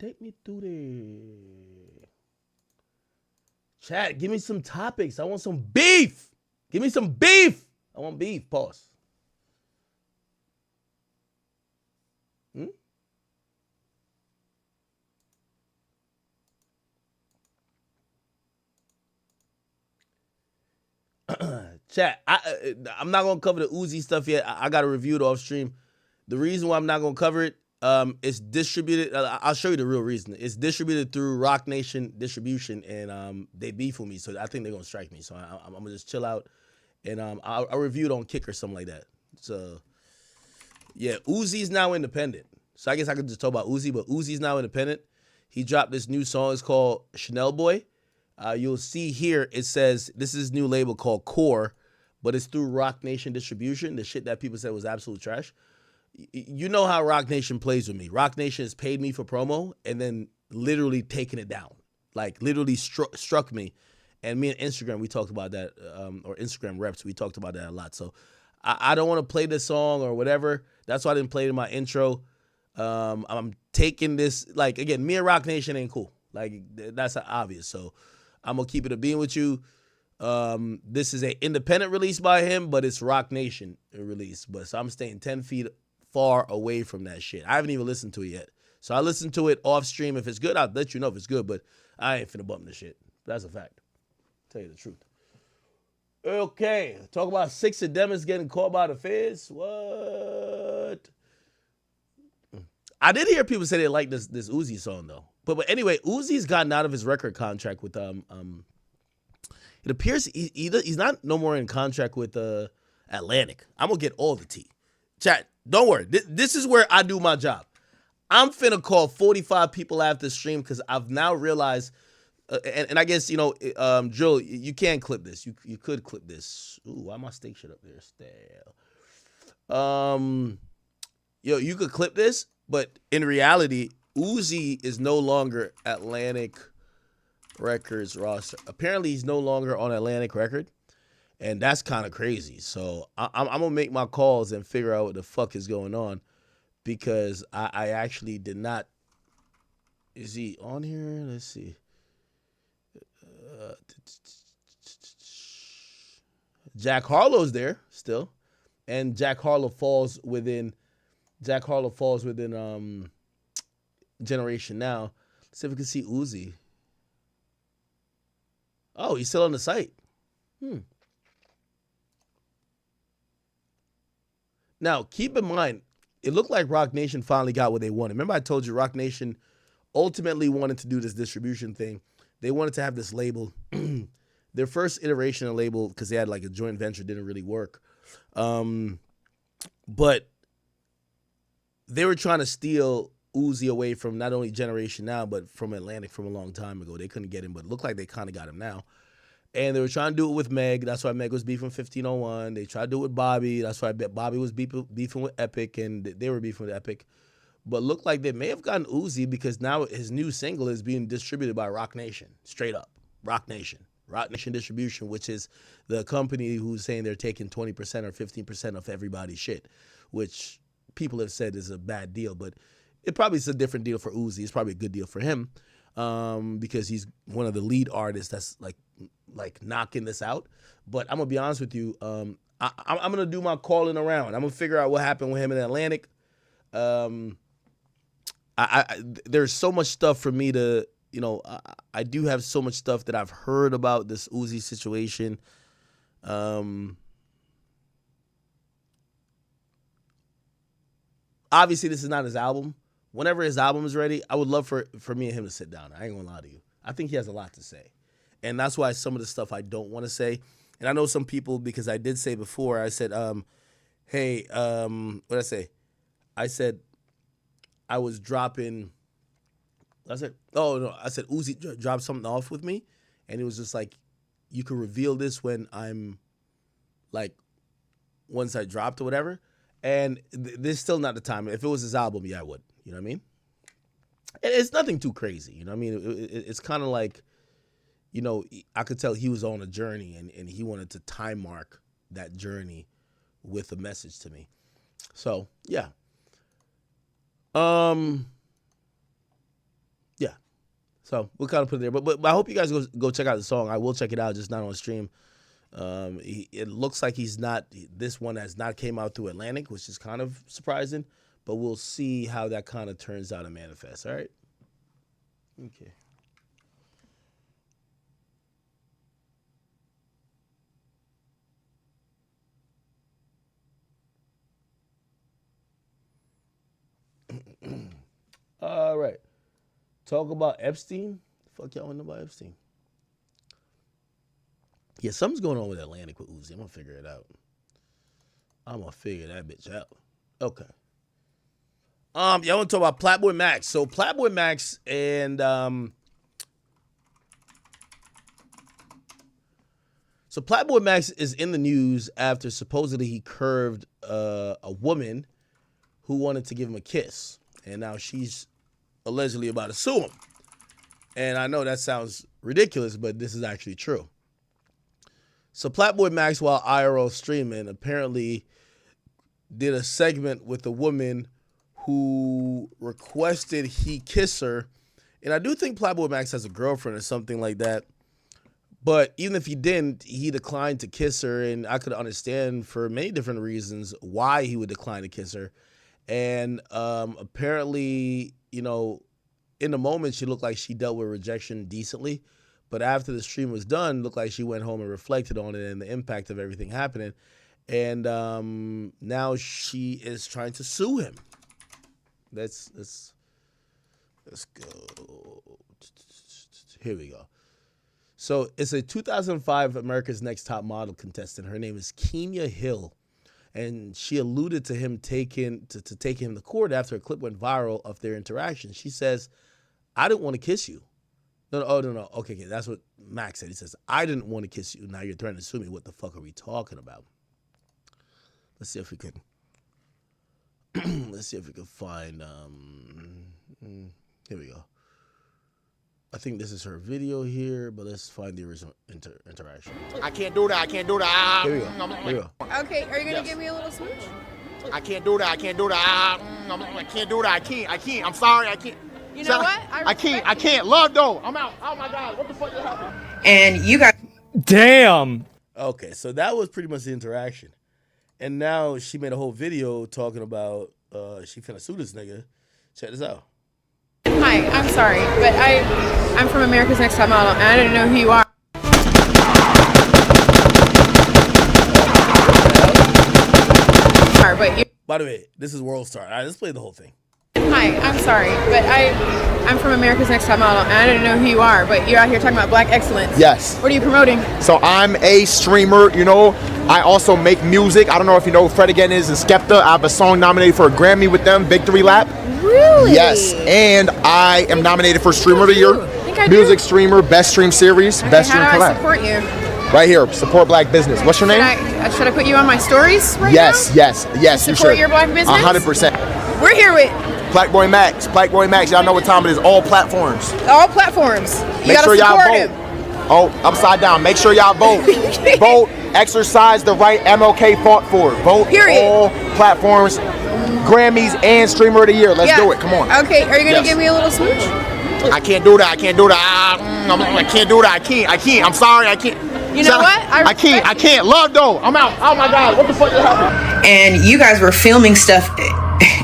Chat, give me some topics. I want some beef. Give me some beef. I want beef. Pause. Chat, I'm not going to cover the Uzi stuff yet. I got to review it off stream. The reason why I'm not going to cover it, it's distributed. I'll show you the real reason. It's distributed through Rock Nation Distribution, and they beef with me, so I think they're going to strike me. So I'm going to just chill out, and I'll review it on Kick or something like that. So, yeah, Uzi's now independent. So I guess I could just talk about Uzi, but Uzi's now independent. He dropped this new song. It's called Chanel Boy. You'll see here, it says, this is his new label called Core, but it's through Rock Nation Distribution, the shit that people said was absolute trash. You know how Rock Nation plays with me. Rock Nation has paid me for promo and then literally taken it down. Like, literally struck me. And me and Instagram, we talked about that, or Instagram reps, we talked about that a lot. So I don't want to play this song or whatever. That's why I didn't play it in my intro. I'm taking this, like, again, me and Rock Nation ain't cool. Like, that's obvious. So I'm going to keep it a being with you. This is an independent release by him, but it's Rock Nation release. So I'm staying 10 feet far away from that shit. I haven't even listened to it yet. So I listen to it off stream. If it's good, I'll let you know if it's good, but I ain't finna bump this shit. That's a fact. Tell you the truth. Okay, talk about 6 of them is getting caught by the feds. What? I did hear people say they like this Uzi song though. But anyway, Uzi's gotten out of his record contract with it appears he's not no more in contract with Atlantic. I'm gonna get all the tea. Chat, don't worry. This is where I do my job. I'm finna call 45 people after the stream because I've now realized. And I guess, you know, Joe, you can't clip this. You could clip this. Ooh, why my steak shit up there still? Yo, you could clip this, but in reality, Uzi is no longer Atlantic Records roster. Apparently, he's no longer on Atlantic Record, and that's kind of crazy. So I'm gonna make my calls and figure out what the fuck is going on because I actually did not. Is he on here? Let's see. Jack Harlow's there still, and Jack Harlow falls within Generation Now. Let's see if we can see Uzi. Oh, he's still on the site. Now, keep in mind, it looked like Rock Nation finally got what they wanted. Remember I told you Rock Nation ultimately wanted to do this distribution thing. They wanted to have this label. Their first iteration of label, because they had like a joint venture, didn't really work. But they were trying to steal Uzi away from not only Generation Now, but from Atlantic from a long time ago. They couldn't get him, but it looked like they kind of got him now. And they were trying to do it with Meg. That's why Meg was beefing 1501. They tried to do it with Bobby. That's why Bobby was beefing with Epic, and they were beefing with Epic. But looked like they may have gotten Uzi because now his new single is being distributed by Rock Nation. Straight up. Rock Nation. Rock Nation Distribution, which is the company who's saying they're taking 20% or 15% of everybody's shit, which people have said is a bad deal. But it probably is a different deal for Uzi. It's probably a good deal for him because he's one of the lead artists that's like knocking this out. But I'm going to be honest with you. I'm going to do my calling around. I'm going to figure out what happened with him in Atlantic. There's so much stuff for me to, you know, I do have so much stuff that I've heard about this Uzi situation. Obviously, this is not his album. Whenever his album is ready, I would love for me and him to sit down. I ain't gonna lie to you. I think he has a lot to say. And that's why some of the stuff I don't want to say. And I know some people, because I did say before, I said, hey, what did I say? I said, I was dropping, I said Uzi dropped something off with me, and it was just like, you could reveal this when I'm, like, once I dropped or whatever, and this is still not the time. If it was his album, yeah, I would, you know what I mean? It's nothing too crazy, you know what I mean? It's kind of like, you know, I could tell he was on a journey, and he wanted to time mark that journey with a message to me. So, yeah. Yeah. So we'll kind of put it there, but I hope you guys go check out the song. I will check it out, just not on stream. It looks like this one has not came out through Atlantic, which is kind of surprising, but we'll see how that kind of turns out and manifests. All right. Okay. All right. Talk about Epstein. Fuck y'all want to know about Epstein. Yeah, something's going on with Atlantic with Uzi. I'm gonna figure it out. I'm gonna figure that bitch out. Okay. Y'all want to talk about Platboy Max? So Platboy Max and so Platboy Max is in the news after supposedly he curved a woman who wanted to give him a kiss, and now she's allegedly about to sue him. And I know that sounds ridiculous, but this is actually true. So Platboy Max, while IRL streaming, apparently did a segment with a woman who requested he kiss her. And I do think Platboy Max has a girlfriend or something like that. But even if he didn't, he declined to kiss her. And I could understand for many different reasons why he would decline to kiss her. And apparently, you know, in the moment, she looked like she dealt with rejection decently. But after the stream was done, looked like she went home and reflected on it and the impact of everything happening. And now she is trying to sue him. Let's go. Here we go. So it's a 2005 America's Next Top Model contestant. Her name is Kenya Hill. And she alluded to him taking him to court after a clip went viral of their interaction. She says, I didn't want to kiss you. No. Okay, that's what Max said. He says, I didn't want to kiss you. Now you're threatening to sue me. What the fuck are we talking about? Let's see if we can. Let's see if we can find. Here we go. I think this is her video here, but let's find the original interaction. I can't do that. I can't do that. Here we go. Here we go. Okay, are you gonna give me a little smooch? I can't do that. I can't do that. I can't do that. I can't. I'm sorry. I can't. You know what? I can't. Love though. I'm out. Oh my God. What the fuck just happened? And you guys. Damn. Okay, so that was pretty much the interaction. And now she made a whole video talking about she finna sue this nigga. Check this out. Hi, I'm sorry, but I'm from America's Next Top Model, and I didn't know who you are. By the way, this is World Star. All right, let's play the whole thing. Hi, I'm sorry, but I'm from America's Next Top Model, and I didn't know who you are, but you're out here talking about black excellence. Yes. What are you promoting? So I'm a streamer, you know. I also make music. I don't know if you know who Fred Again is and Skepta. I have a song nominated for a Grammy with them, Victory Lap. Really? Yes. And I am nominated for Streamer of the Year. Music streamer, best stream series, best stream How do I collab. support you? Right here, support black business. What's your name? Should I put you on my stories right Yes, now? yes, yes. You Support should. your black business? 100%. We're here with Blackboy Max. Blackboy Max. Y'all know what time it is. All platforms. all platforms. You Make gotta sure y'all support vote. him. Oh, upside down. Make sure y'all vote. Vote. Exercise the right MLK fought for. Vote. Period. All platforms. Grammys and Streamer of the Year. Let's do it. Come on. Okay, are you gonna Yes. give me a little smooch? I can't do that. I can't do that. I can't do that. I can't. I'm sorry. I can't. You know what? I can't. Love though. I'm out. Oh my God. What the fuck just happened? And you guys were filming stuff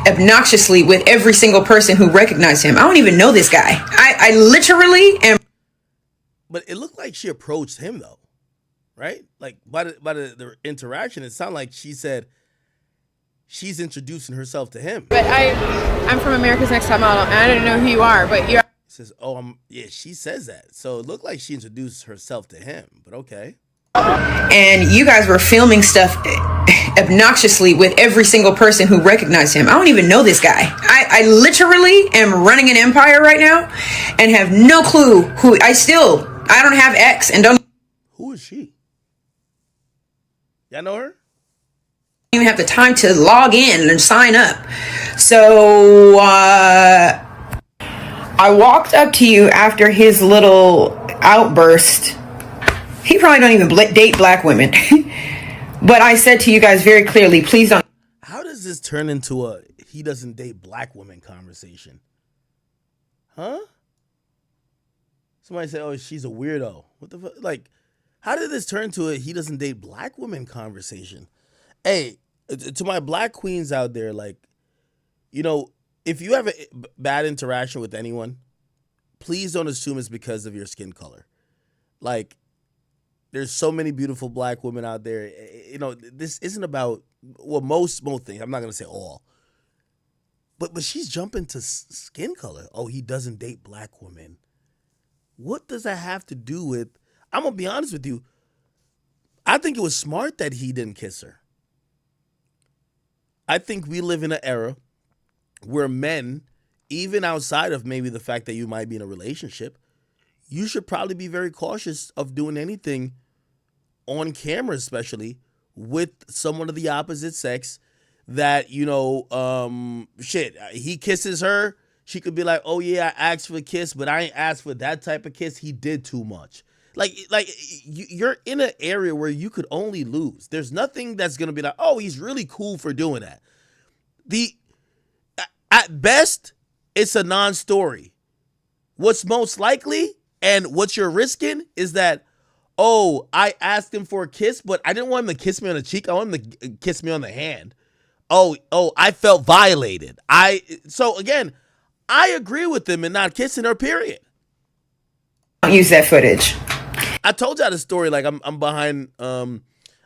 obnoxiously with every single person who recognized him. I don't even know this guy. I literally am. But it looked like she approached him though, right? Like by the interaction, it sounded like she said she's introducing herself to him. But I'm from America's Next Top Model, and I didn't know who you are, but you're. Says, oh, yeah, she says that. So it looked like she introduced herself to him, but okay. And you guys were filming stuff obnoxiously with every single person who recognized him. I don't even know this guy. I literally am running an empire right now and have no clue who I don't have X and don't Who is she? Y'all know her? even have the time to log in and sign up. So I walked up to you after his little outburst. He probably don't even date black women. But I said to you guys very clearly, please don't. How does this turn into a he doesn't date black women conversation? Huh? Somebody said, oh, she's a weirdo. What the fuck? Like, how did this turn to a he doesn't date black women conversation? Hey, to my black queens out there, like, you know, if you have a bad interaction with anyone, please don't assume it's because of your skin color. Like, there's so many beautiful black women out there. You know, this isn't about, well, most things. I'm not going to say all. But she's jumping to skin color. Oh, he doesn't date black women. What does that have to do with, I'm going to be honest with you, I think it was smart that he didn't kiss her. I think we live in an era where men, even outside of maybe the fact that you might be in a relationship, you should probably be very cautious of doing anything on camera, especially with someone of the opposite sex that, you know, he kisses her. She could be like, oh yeah, I asked for a kiss, but I ain't asked for that type of kiss. He did too much. Like you're in an area where you could only lose. There's nothing that's going to be like, oh, he's really cool for doing that. At best, it's a non-story. What's most likely and what you're risking is that, oh, I asked him for a kiss, but I didn't want him to kiss me on the cheek. I want him to kiss me on the hand. Oh, I felt violated. So again, I agree with him in not kissing her, period. Don't use that footage. I told y'all the story. Like I'm behind, I'm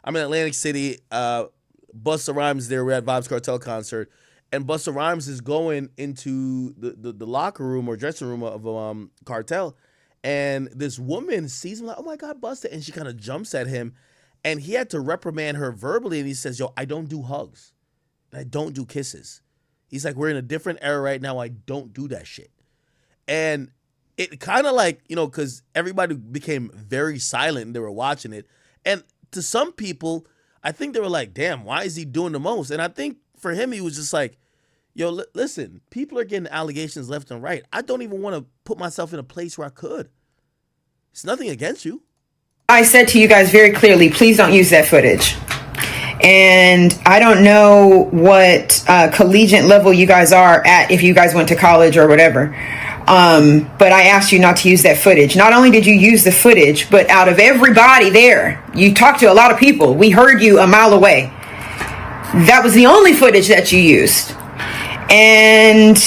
in Atlantic City. Busta Rhymes there. We're at Vibes Cartel concert. And Busta Rhymes is going into the locker room or dressing room of Cartel. And this woman sees him like, oh my God, Busta. And she kind of jumps at him. And he had to reprimand her verbally. And he says, yo, I don't do hugs. I don't do kisses. He's like, we're in a different era right now. I don't do that shit. And it kind of like, you know, because everybody became very silent and they were watching it. And to some people, I think they were like, damn, why is he doing the most? And I think for him, he was just like, yo, listen, people are getting allegations left and right. I don't even want to put myself in a place where I could. It's nothing against you. I said to you guys very clearly, please don't use that footage. And I don't know what collegiate level you guys are at, if you guys went to college or whatever. But I asked you not to use that footage. Not only did you use the footage, but out of everybody there, you talked to a lot of people. We heard you a mile away. That was the only footage that you used. And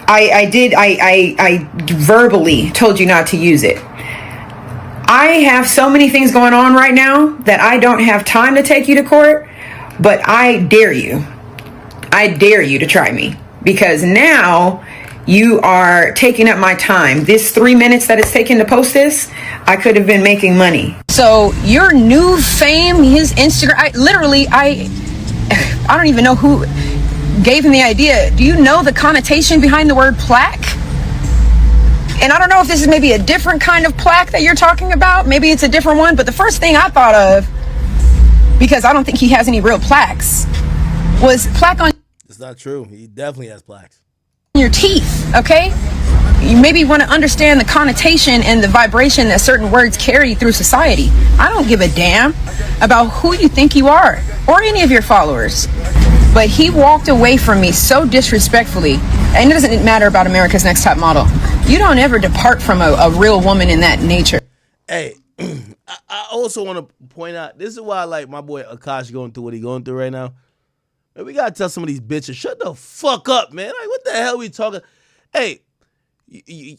I verbally told you not to use it. I have so many things going on right now that I don't have time to take you to court, but I dare you. I dare you to try me, because now you are taking up my time. This 3 minutes that it's taken to post this, I could have been making money. So your new fame, his Instagram, I don't even know who gave him the idea. Do you know the connotation behind the word plaque? And I don't know if this is maybe a different kind of plaque that you're talking about. Maybe it's a different one. But the first thing I thought of, because I don't think he has any real plaques, was plaque on... It's not true. He definitely has plaques. ...your teeth, okay? You maybe want to understand the connotation and the vibration that certain words carry through society. I don't give a damn about who you think you are or any of your followers. But he walked away from me so disrespectfully. And it doesn't matter about America's Next Top Model. You don't ever depart from a real woman in that nature. Hey, I also want to point out, this is why I like my boy Akash going through what he's going through right now. Man, we got to tell some of these bitches, shut the fuck up, man. Like, what the hell are we talking? Hey, you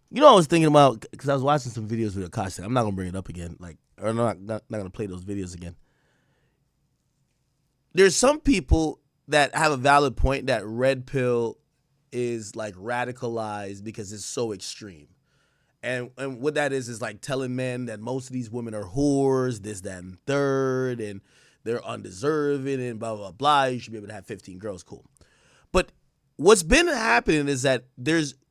know what I was thinking about? Because I was watching some videos with Akash. I'm not going to bring it up again. Like, or I'm not going to play those videos again. There's some people that have a valid point that red pill is like radicalized because it's so extreme. And what that is like telling men that most of these women are whores, this, that, and third, and they're undeserving and blah, blah, blah. You should be able to have 15 girls. Cool. But what's been happening is that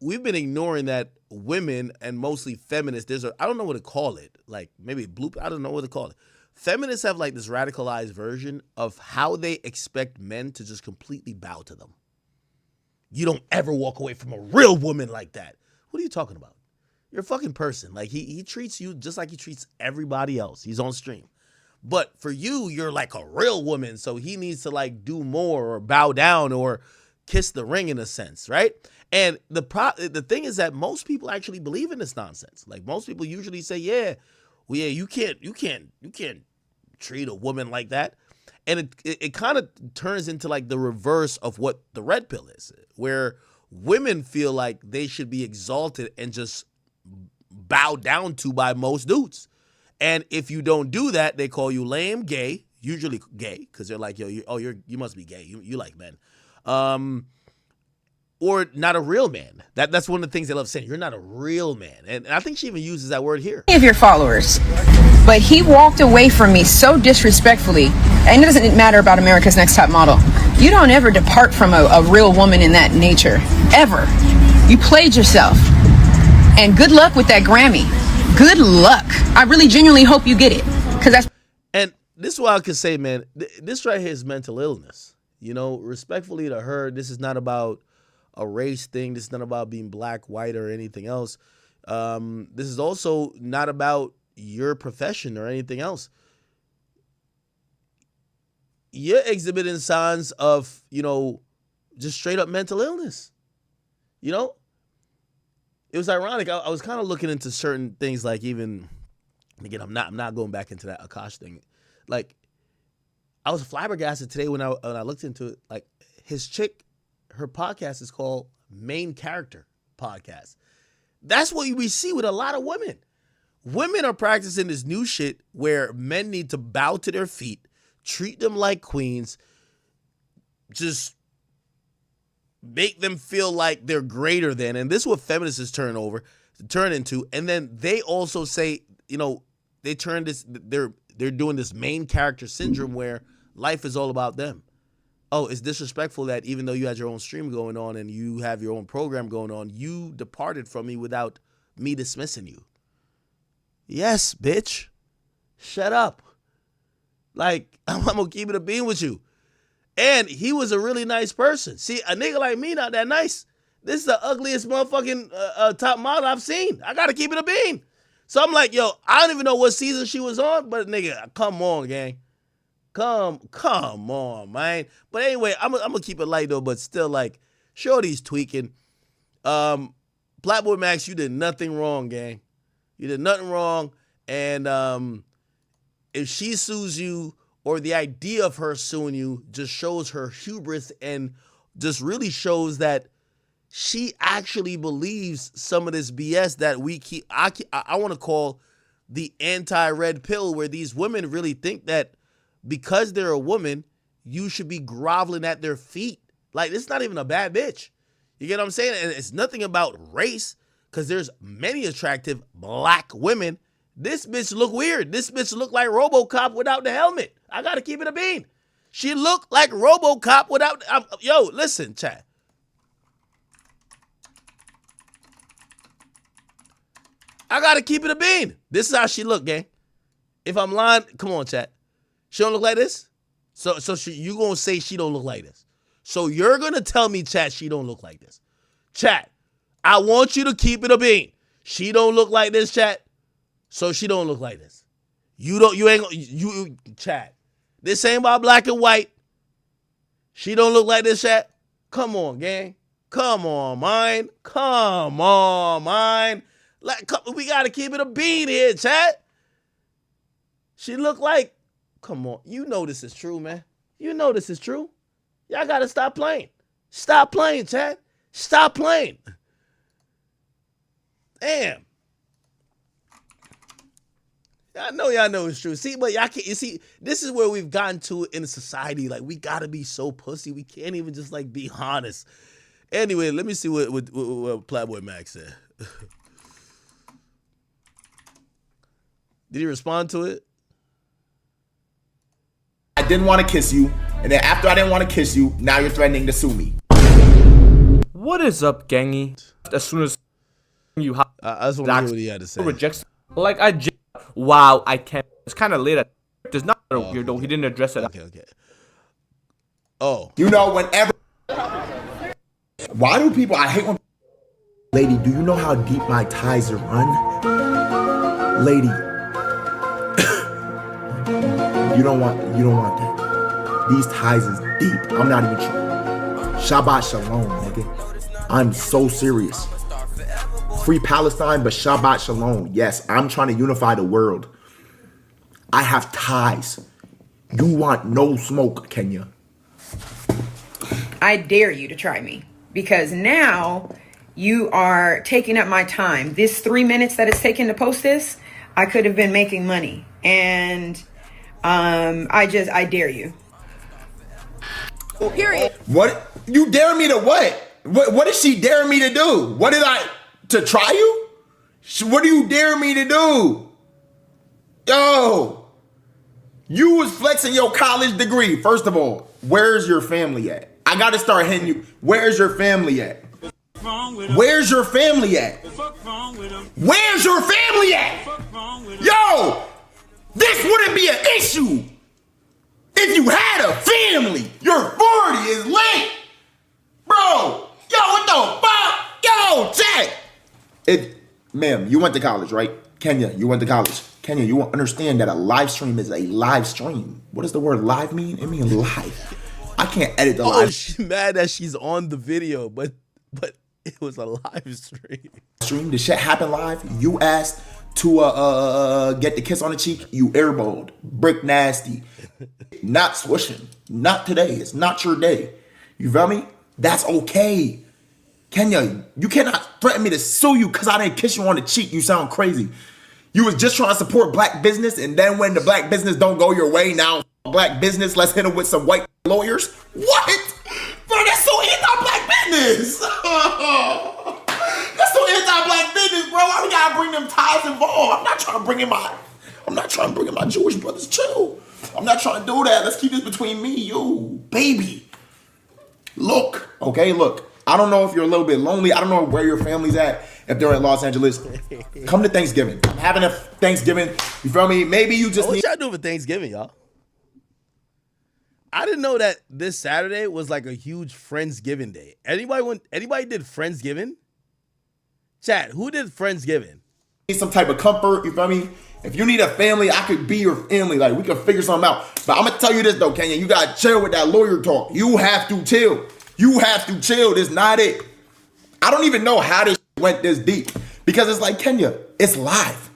we've been ignoring that women, and mostly feminists, I don't know what to call it. Like maybe I don't know what to call it. Feminists have like this radicalized version of how they expect men to just completely bow to them. You don't ever walk away from a real woman like that. What are you talking about? You're a fucking person. Like he treats you just like he treats everybody else. He's on stream. But for you, you're like a real woman. So he needs to like do more or bow down or kiss the ring in a sense, right? And the thing is that most people actually believe in this nonsense. Like most people usually say, yeah, you can't treat a woman like that. And it kind of turns into like the reverse of what the red pill is, where women feel like they should be exalted and just bow down to by most dudes. And if you don't do that, they call you lame, gay, usually gay, because they're like, yo, you must be gay. You like men. Or not a real man. That's one of the things they love saying. You're not a real man. And I think she even uses that word here. Any of your followers. But he walked away from me so disrespectfully. And it doesn't matter about America's Next Top Model. You don't ever depart from a real woman in that nature. Ever. You played yourself. And good luck with that Grammy. Good luck. I really genuinely hope you get it. Because that's... And this is what I could say, man. This right here is mental illness. You know, respectfully to her, this is not about a race thing. This is not about being black, white, or anything else. This is also not about your profession or anything else. You're exhibiting signs of, you know, just straight up mental illness. You know? It was ironic. I was kind of looking into certain things, like even, again, I'm not going back into that Akash thing. Like, I was flabbergasted today when I looked into it. Like, his chick, her podcast is called Main Character Podcast. That's what we see with a lot of women. Women are practicing this new shit where men need to bow to their feet, treat them like queens, just make them feel like they're greater than. And this is what feminists turn into. And then they also say, you know, they turn this, they're doing this main character syndrome where life is all about them. Oh, it's disrespectful that even though you had your own stream going on and you have your own program going on, you departed from me without me dismissing you. Yes, bitch. Shut up. Like, I'm going to keep it a bean with you. And he was a really nice person. See, a nigga like me not that nice. This is the ugliest motherfucking top model I've seen. I got to keep it a bean. So I'm like, yo, I don't even know what season she was on, but nigga, come on, gang. Come on, man. But anyway, I'm gonna keep it light though, but still, like, shorty's tweaking. Blackboy Max, you did nothing wrong, gang. You did nothing wrong. And if she sues you, or the idea of her suing you, just shows her hubris and just really shows that she actually believes some of this BS that we keep. I want to call the anti-red pill, where these women really think that because they're a woman, you should be groveling at their feet. Like, it's not even a bad bitch. You get what I'm saying? And it's nothing about race, because there's many attractive black women. This bitch look weird. This bitch look like RoboCop without the helmet. I got to keep it a bean. She looked like RoboCop without... yo, listen, chat. I got to keep it a bean. This is how she look, gang. If I'm lying, come on, chat. She don't look like this? So you going to say she don't look like this. So you're going to tell me, chat, she don't look like this. Chat, I want you to keep it a bean. She don't look like this, chat. So she don't look like this. You chat. This ain't about black and white. She don't look like this, chat. Come on, gang. Come on, man. Come on, man. Like, we got to keep it a bean here, chat. She look like, come on. You know this is true, man. You know this is true. Y'all got to stop playing. Stop playing, chat. Stop playing. Damn. I know y'all know it's true. See, but y'all can't, you see, this is where we've gotten to in a society. Like, we got to be so pussy. We can't even just, like, be honest. Anyway, let me see what Playboy Max said. Did he respond to it? I didn't want to kiss you, and then after I didn't want to kiss you, now you're threatening to sue me. What is up, gangy? As soon as you I just want to hear what he had to say. Rejects, like, wow, I can't. It's kind of late. There's not weird though. He didn't address it. Okay. Oh. You know, whenever. Why do people? I hate when. Lady, do you know how deep my ties are run? Lady. You don't want that. These ties is deep. I'm not even trying. Shabbat shalom, nigga. I'm so serious. Free Palestine, but Shabbat shalom. Yes, I'm trying to unify the world. I have ties. You want no smoke, Kenya. I dare you to try me, because now you are taking up my time. This 3 minutes that it's taken to post this, I could have been making money. And I dare you. Period. What? You dare me to what? What did she dare me to do? What did I... To try you? What do you dare me to do? Yo, you was flexing your college degree. First of all, where's your family at? I got to start hitting you. Where's your family at? Where's your family at? Where's your family at? Yo, this wouldn't be an issue if you had a family. Your 40 is late. Bro, yo, what the fuck? Yo, chat. Ma'am, you went to college, right? Kenya, you went to college. Kenya, you understand that a live stream is a live stream. What does the word live mean? It means live. I can't edit the live. Oh, she's mad that she's on the video, but it was a live stream. The shit happened live. You asked to get the kiss on the cheek. You airballed. Brick nasty. Not swishing. Not today. It's not your day. You feel me? That's okay. Kenya, you cannot threaten me to sue you because I didn't kiss you on the cheek. You sound crazy. You was just trying to support black business, and then when the black business don't go your way, now black business, let's hit them with some white lawyers. What? Bro, that's so anti-black business. That's so anti-black business, bro. Why we gotta bring them ties involved? I'm not trying to bring in my Jewish brothers. Chill. I'm not trying to do that. Let's keep this between me, you, baby. Look, okay, look. I don't know if you're a little bit lonely. I don't know where your family's at. If they're in Los Angeles, come to Thanksgiving. I'm having a Thanksgiving. You feel me? Maybe you just What y'all doing for Thanksgiving, y'all? I didn't know that this Saturday was like a huge Friendsgiving day. Anybody did Friendsgiving? Chat, who did Friendsgiving? Need some type of comfort. You feel me? If you need a family, I could be your family. Like, we can figure something out. But I'm gonna tell you this though, Kenya. You gotta chill with that lawyer talk. You have to chill. You have to chill. This not it. I don't even know how this went this deep because it's like, Kenya, it's live.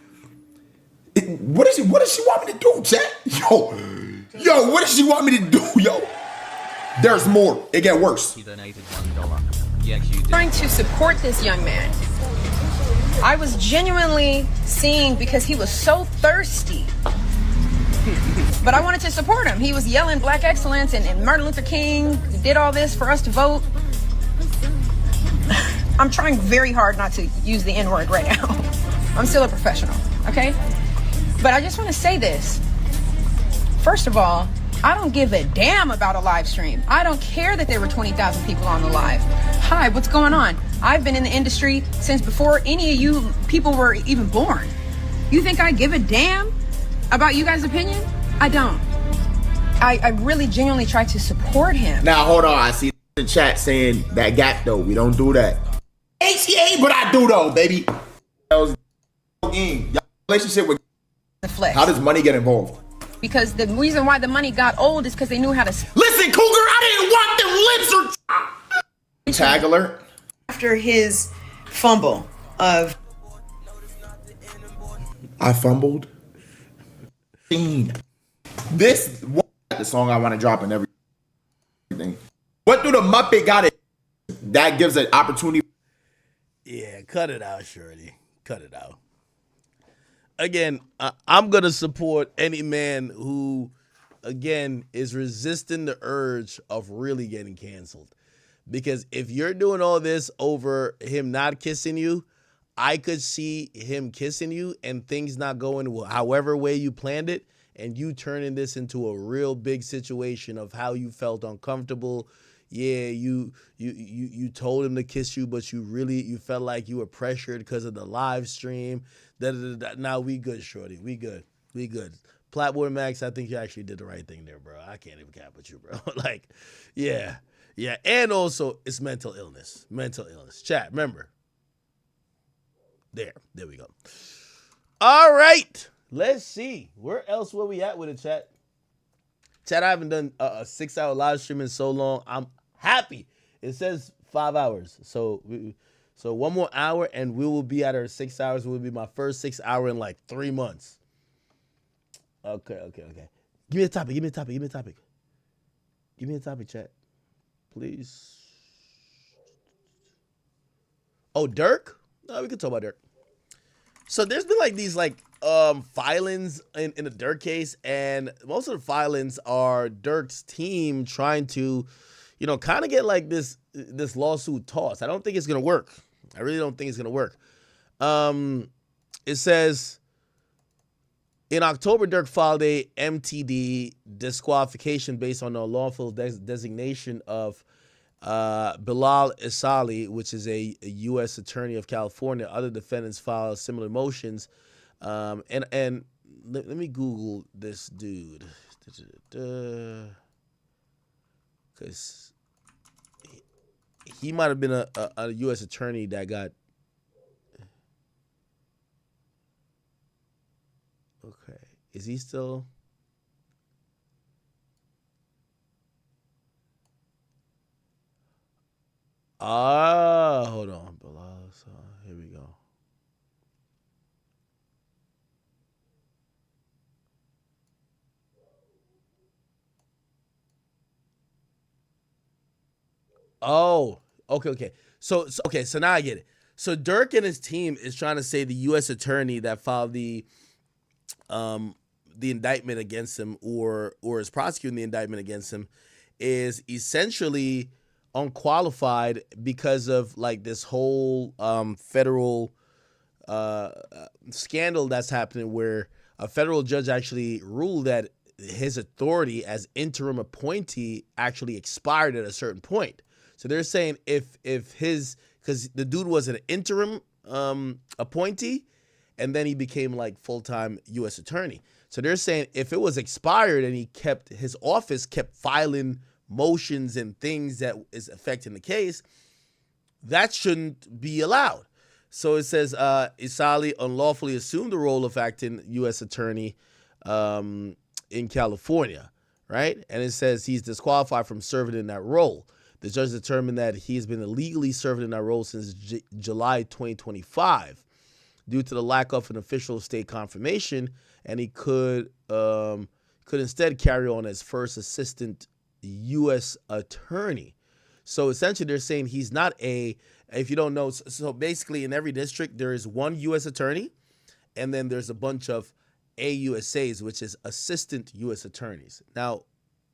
What does she want me to do, chat? Yo, what does she want me to do, yo? There's more. It get worse. He donated $1. Trying to support this young man. I was genuinely seeing because he was so thirsty. But I wanted to support him. He was yelling black excellence and Martin Luther King did all this for us to vote. I'm trying very hard not to use the N-word right now. I'm still a professional, okay? But I just want to say this. First of all, I don't give a damn about a live stream. I don't care that there were 20,000 people on the live. Hi, what's going on? I've been in the industry since before any of you people were even born. You think I give a damn about you guys' opinion? I don't. I really genuinely try to support him. Now, hold on. I see the chat saying that gap, though. We don't do that. HCA, but I do, though, baby. Y'all relationship with the flesh. How does money get involved? Because the reason why the money got old is because they knew how to... Listen, Cougar, I didn't want them lips or... Tag alert. After his fumble of... I fumbled. This the song I want to drop and everything. What do the Muppet got it? That gives an opportunity. Yeah, cut it out, Shirley. Cut it out. Again, I'm going to support any man who, again, is resisting the urge of really getting canceled. Because if you're doing all this over him not kissing you, I could see him kissing you and things not going however way you planned it, and you turning this into a real big situation of how you felt uncomfortable. Yeah, you told him to kiss you, but you felt like you were pressured because of the live stream. Now we good, shorty. We good. Platform Max, I think you actually did the right thing there, bro. I can't even cap with you, bro. Like, yeah. And also, it's mental illness. Chat, remember. There we go. All right. Let's see. Where else were we at with it, chat? Chat, I haven't done a 6-hour live stream in so long. I'm happy. It says 5 hours. So one more hour and we will be at our 6 hours. It will be my first 6 hour in like 3 months. Okay. Give me a topic. Give me a topic, chat. Please. Oh, Dirk? No, we can talk about Dirk. So there's been like these filings in the Dirk case, and most of the filings are Dirk's team trying to, kind of get like this lawsuit tossed. I don't think it's gonna work. I really don't think it's gonna work. It says In October, Dirk filed a MTD disqualification based on the unlawful designation of Bilal Isali, which is a U.S. attorney of California. Other defendants filed similar motions. And let me Google this dude. Because he might have been a U.S. attorney that got... Okay. Is he still... hold on. Here we go. Oh, okay. So now I get it. So Dirk and his team is trying to say the U.S. attorney that filed the indictment against him or is prosecuting the indictment against him is essentially unqualified because of like this whole federal scandal that's happening where a federal judge actually ruled that his authority as interim appointee actually expired at a certain point. So they're saying if because the dude was an interim appointee and then he became like full-time U.S. attorney. So they're saying if it was expired and his office kept filing motions and things that is affecting the case, that shouldn't be allowed. So it says Isali unlawfully assumed the role of acting U.S. attorney in California, right? And it says he's disqualified from serving in that role. The judge determined that he's been illegally serving in that role since July 2025 due to the lack of an official state confirmation, and he could instead carry on as first assistant U.S. attorney. So essentially they're saying he's not if you don't know, so basically in every district there is one U.S. attorney and then there's a bunch of AUSAs, which is assistant U.S. attorneys. Now,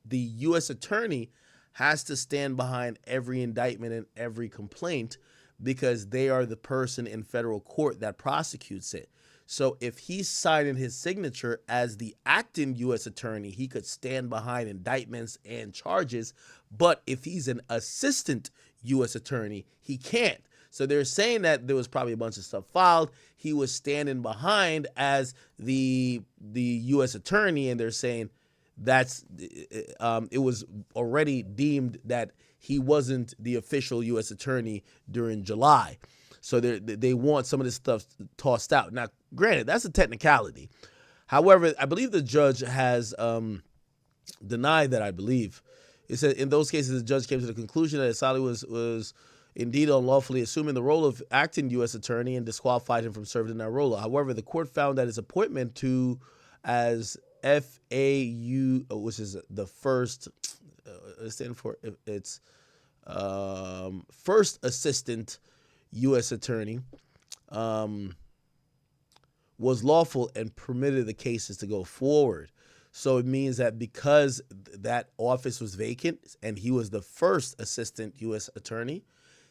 the U.S. attorney has to stand behind every indictment and every complaint because they are the person in federal court that prosecutes it. So if he's signing his signature as the acting U.S. attorney, he could stand behind indictments and charges. But if he's an assistant U.S. attorney, he can't. So they're saying that there was probably a bunch of stuff filed. He was standing behind as the U.S. attorney, and they're saying it was already deemed that he wasn't the official U.S. attorney during July. So they want some of this stuff tossed out. Now, granted, that's a technicality. However, I believe the judge has denied that, I believe. It said in those cases, the judge came to the conclusion that Isali was indeed unlawfully assuming the role of acting U.S. attorney and disqualified him from serving in that role. However, the court found that his appointment as FAU, which is the first, stand for it's first assistant U.S. attorney, was lawful and permitted the cases to go forward. So it means that because that office was vacant and he was the first assistant U.S. attorney,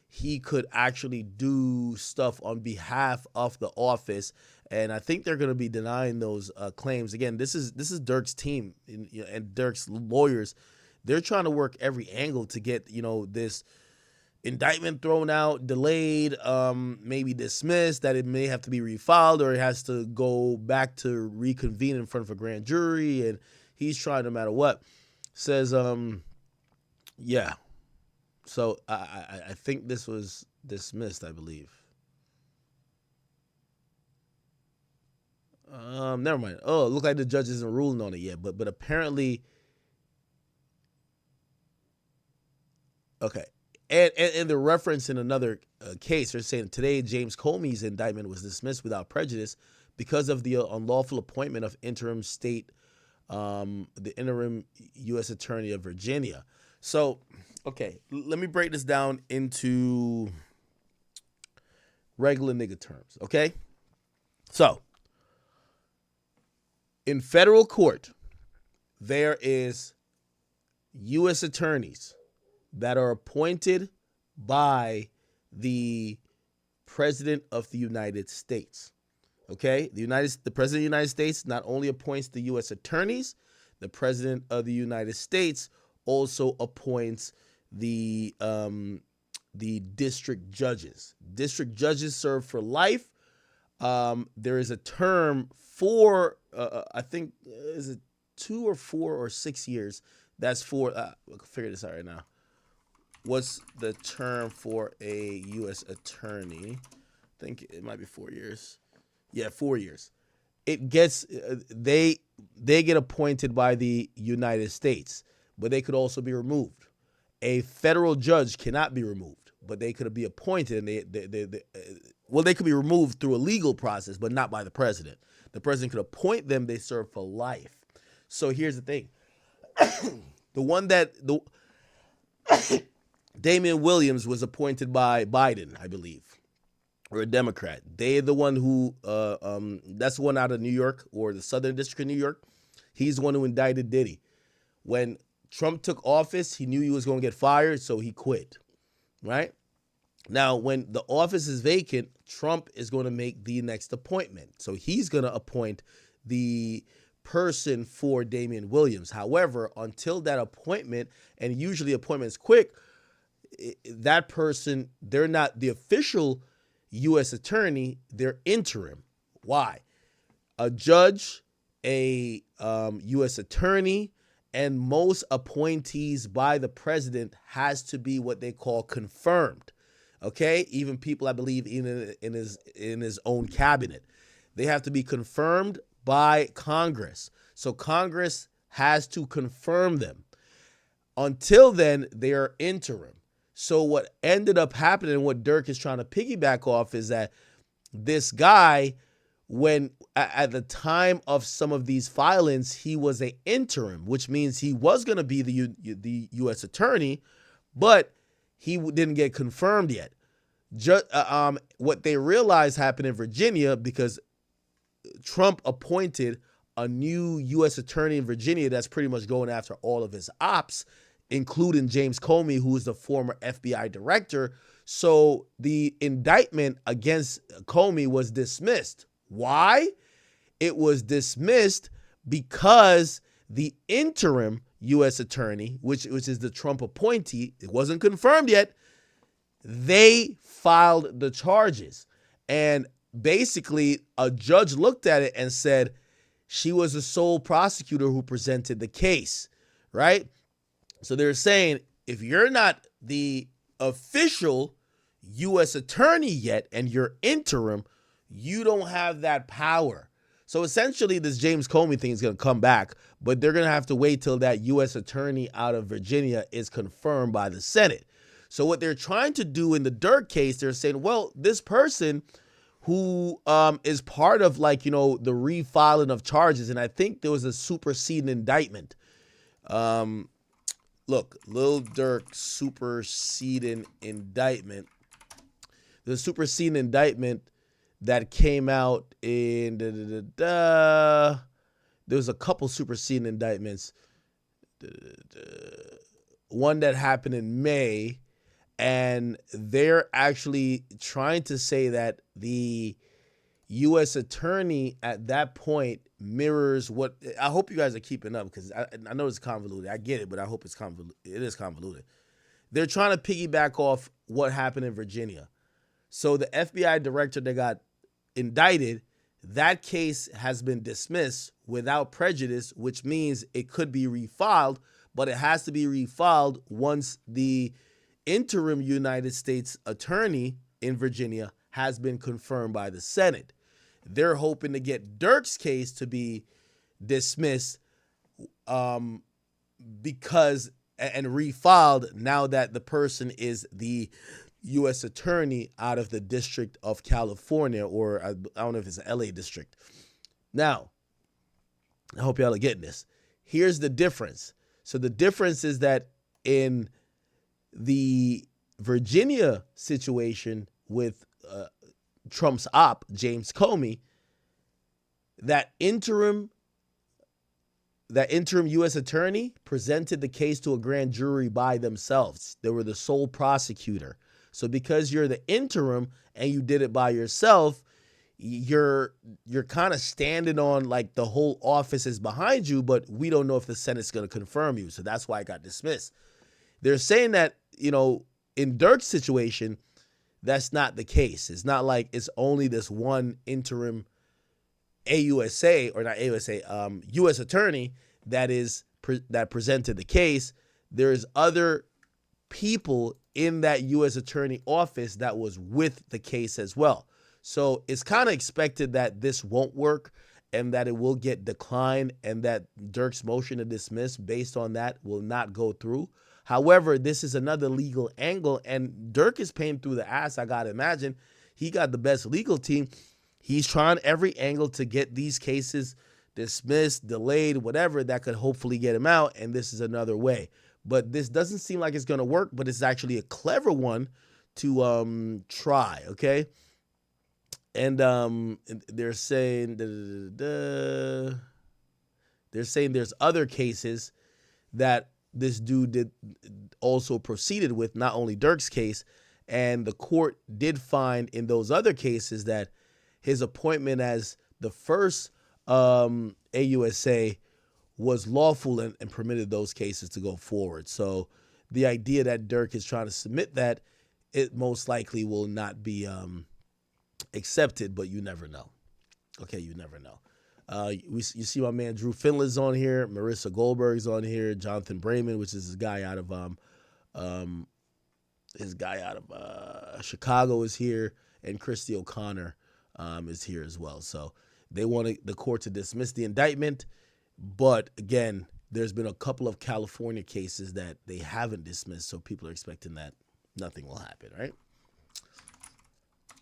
he could actually do stuff on behalf of the office. And I think they're going to be denying those claims. Again, this is Dirk's team and Dirk's lawyers. They're trying to work every angle to get, this indictment thrown out, delayed, maybe dismissed, that it may have to be refiled or it has to go back to reconvene in front of a grand jury. And he's trying no matter what. Says, yeah. So I think this was dismissed, I believe. Never mind. Oh, it looked like the judge isn't ruling on it yet, but apparently, okay. And the reference in another case, they're saying today James Comey's indictment was dismissed without prejudice because of the unlawful appointment of the interim U.S. attorney of Virginia. So, okay, let me break this down into regular nigga terms, okay? So, in federal court, there is U.S. attorneys that are appointed by the President of the United States, Okay, the president of the United States not only appoints the U.S. attorneys, the president of the United States also appoints the district judges. District judges serve for life. There is a term for I think is it 2 or 4 or 6 years. That's for I'll figure this out right now. What's the term for a U.S. attorney? I think it might be 4 years. Yeah, 4 years. It gets they get appointed by the United States, but they could also be removed. A federal judge cannot be removed, but they could be appointed, and they could be removed through a legal process, but not by the president. The president could appoint them. They serve for life. So here's the thing: Damian Williams was appointed by Biden, I believe, or a Democrat. They're the one who, that's the one out of New York, or the Southern District of New York. He's the one who indicted Diddy. When Trump took office, he knew he was going to get fired, so he quit, right? Now, when the office is vacant, Trump is going to make the next appointment. So he's going to appoint the person for Damian Williams. However, until that appointment, and usually appointments quick, that person, they're not the official U.S. attorney, they're interim. Why? A judge, a U.S. attorney, and most appointees by the president has to be what they call confirmed. Okay, even people, I believe, in his own cabinet, they have to be confirmed by Congress. So Congress has to confirm them. Until then, they are interim. So what ended up happening, what Dirk is trying to piggyback off, is that this guy, when at the time of some of these filings, he was an interim, which means he was going to be the U.S. attorney, but he didn't get confirmed yet. What they realized happened in Virginia, because Trump appointed a new U.S. attorney in Virginia that's pretty much going after all of his ops, including James Comey, who is the former FBI director. So the indictment against Comey was dismissed. Why? It was dismissed because the interim U.S. attorney, which is the Trump appointee, it wasn't confirmed yet, they filed the charges. And basically, a judge looked at it and said she was the sole prosecutor who presented the case, right? So they're saying, if you're not the official U.S. attorney yet and you're interim, you don't have that power. So essentially, this James Comey thing is going to come back, but they're going to have to wait till that U.S. attorney out of Virginia is confirmed by the Senate. So what they're trying to do in the Dirk case, they're saying, well, this person who is part of, like, the refiling of charges, and I think there was a superseding indictment. Look, Lil Durk superseding indictment. The superseding indictment that came out in there was a couple superseding indictments. One that happened in May, and they're actually trying to say that the U.S. attorney at that point mirrors what, I hope you guys are keeping up, because I know it's convoluted. I get it, but I hope it's convoluted. It is convoluted. They're trying to piggyback off what happened in Virginia. So the FBI director that got indicted, that case has been dismissed without prejudice, which means it could be refiled, but it has to be refiled once the interim United States attorney in Virginia has been confirmed by the Senate. They're hoping to get Dirk's case to be dismissed because and refiled now that the person is the U.S. attorney out of the District of California, or I don't know if it's an LA district. Now, I hope y'all are getting this. Here's the difference. So the difference is that in the Virginia situation with Trump's op, James Comey, that interim U.S. attorney presented the case to a grand jury by themselves. They were the sole prosecutor. So because you're the interim and you did it by yourself, you're kind of standing on like the whole office is behind you, but we don't know if the Senate's going to confirm you. So that's why it got dismissed. They're saying that, in Dirk's situation, that's not the case. It's not like it's only this one interim U.S. attorney that presented the case. There's other people in that U.S. attorney office that was with the case as well. So it's kind of expected that this won't work and that it will get declined and that Dirk's motion to dismiss based on that will not go through. However, this is another legal angle, and Dirk is paying through the ass, I got to imagine. He got the best legal team. He's trying every angle to get these cases dismissed, delayed, whatever, that could hopefully get him out, and this is another way. But this doesn't seem like it's going to work, but it's actually a clever one to try, okay? And they're saying there's other cases that this dude also proceeded with, not only Dirk's case, and the court did find in those other cases that his appointment as the first AUSA was lawful and permitted those cases to go forward. So the idea that Dirk is trying to submit that, it most likely will not be accepted, but you never know. Okay, you never know. You see my man Drew Finland's on here, Marissa Goldberg's on here, Jonathan Brayman, which is his guy out of Chicago, is here, and Christy O'Connor is here as well. So they want the court to dismiss the indictment, but again, there's been a couple of California cases that they haven't dismissed, so people are expecting that nothing will happen, right?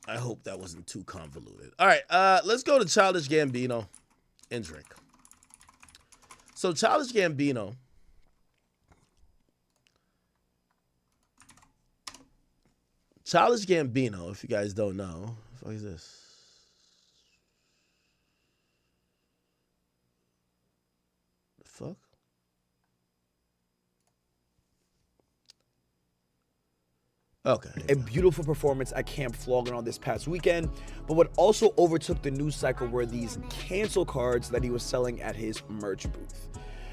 I hope that wasn't too convoluted. All right, let's go to Childish Gambino and Drake. So Childish Gambino if you guys don't know, what the fuck is this? The fuck? Okay. A beautiful performance at Camp Floggen this past weekend, but what also overtook the news cycle were these cancel cards that he was selling at his merch booth.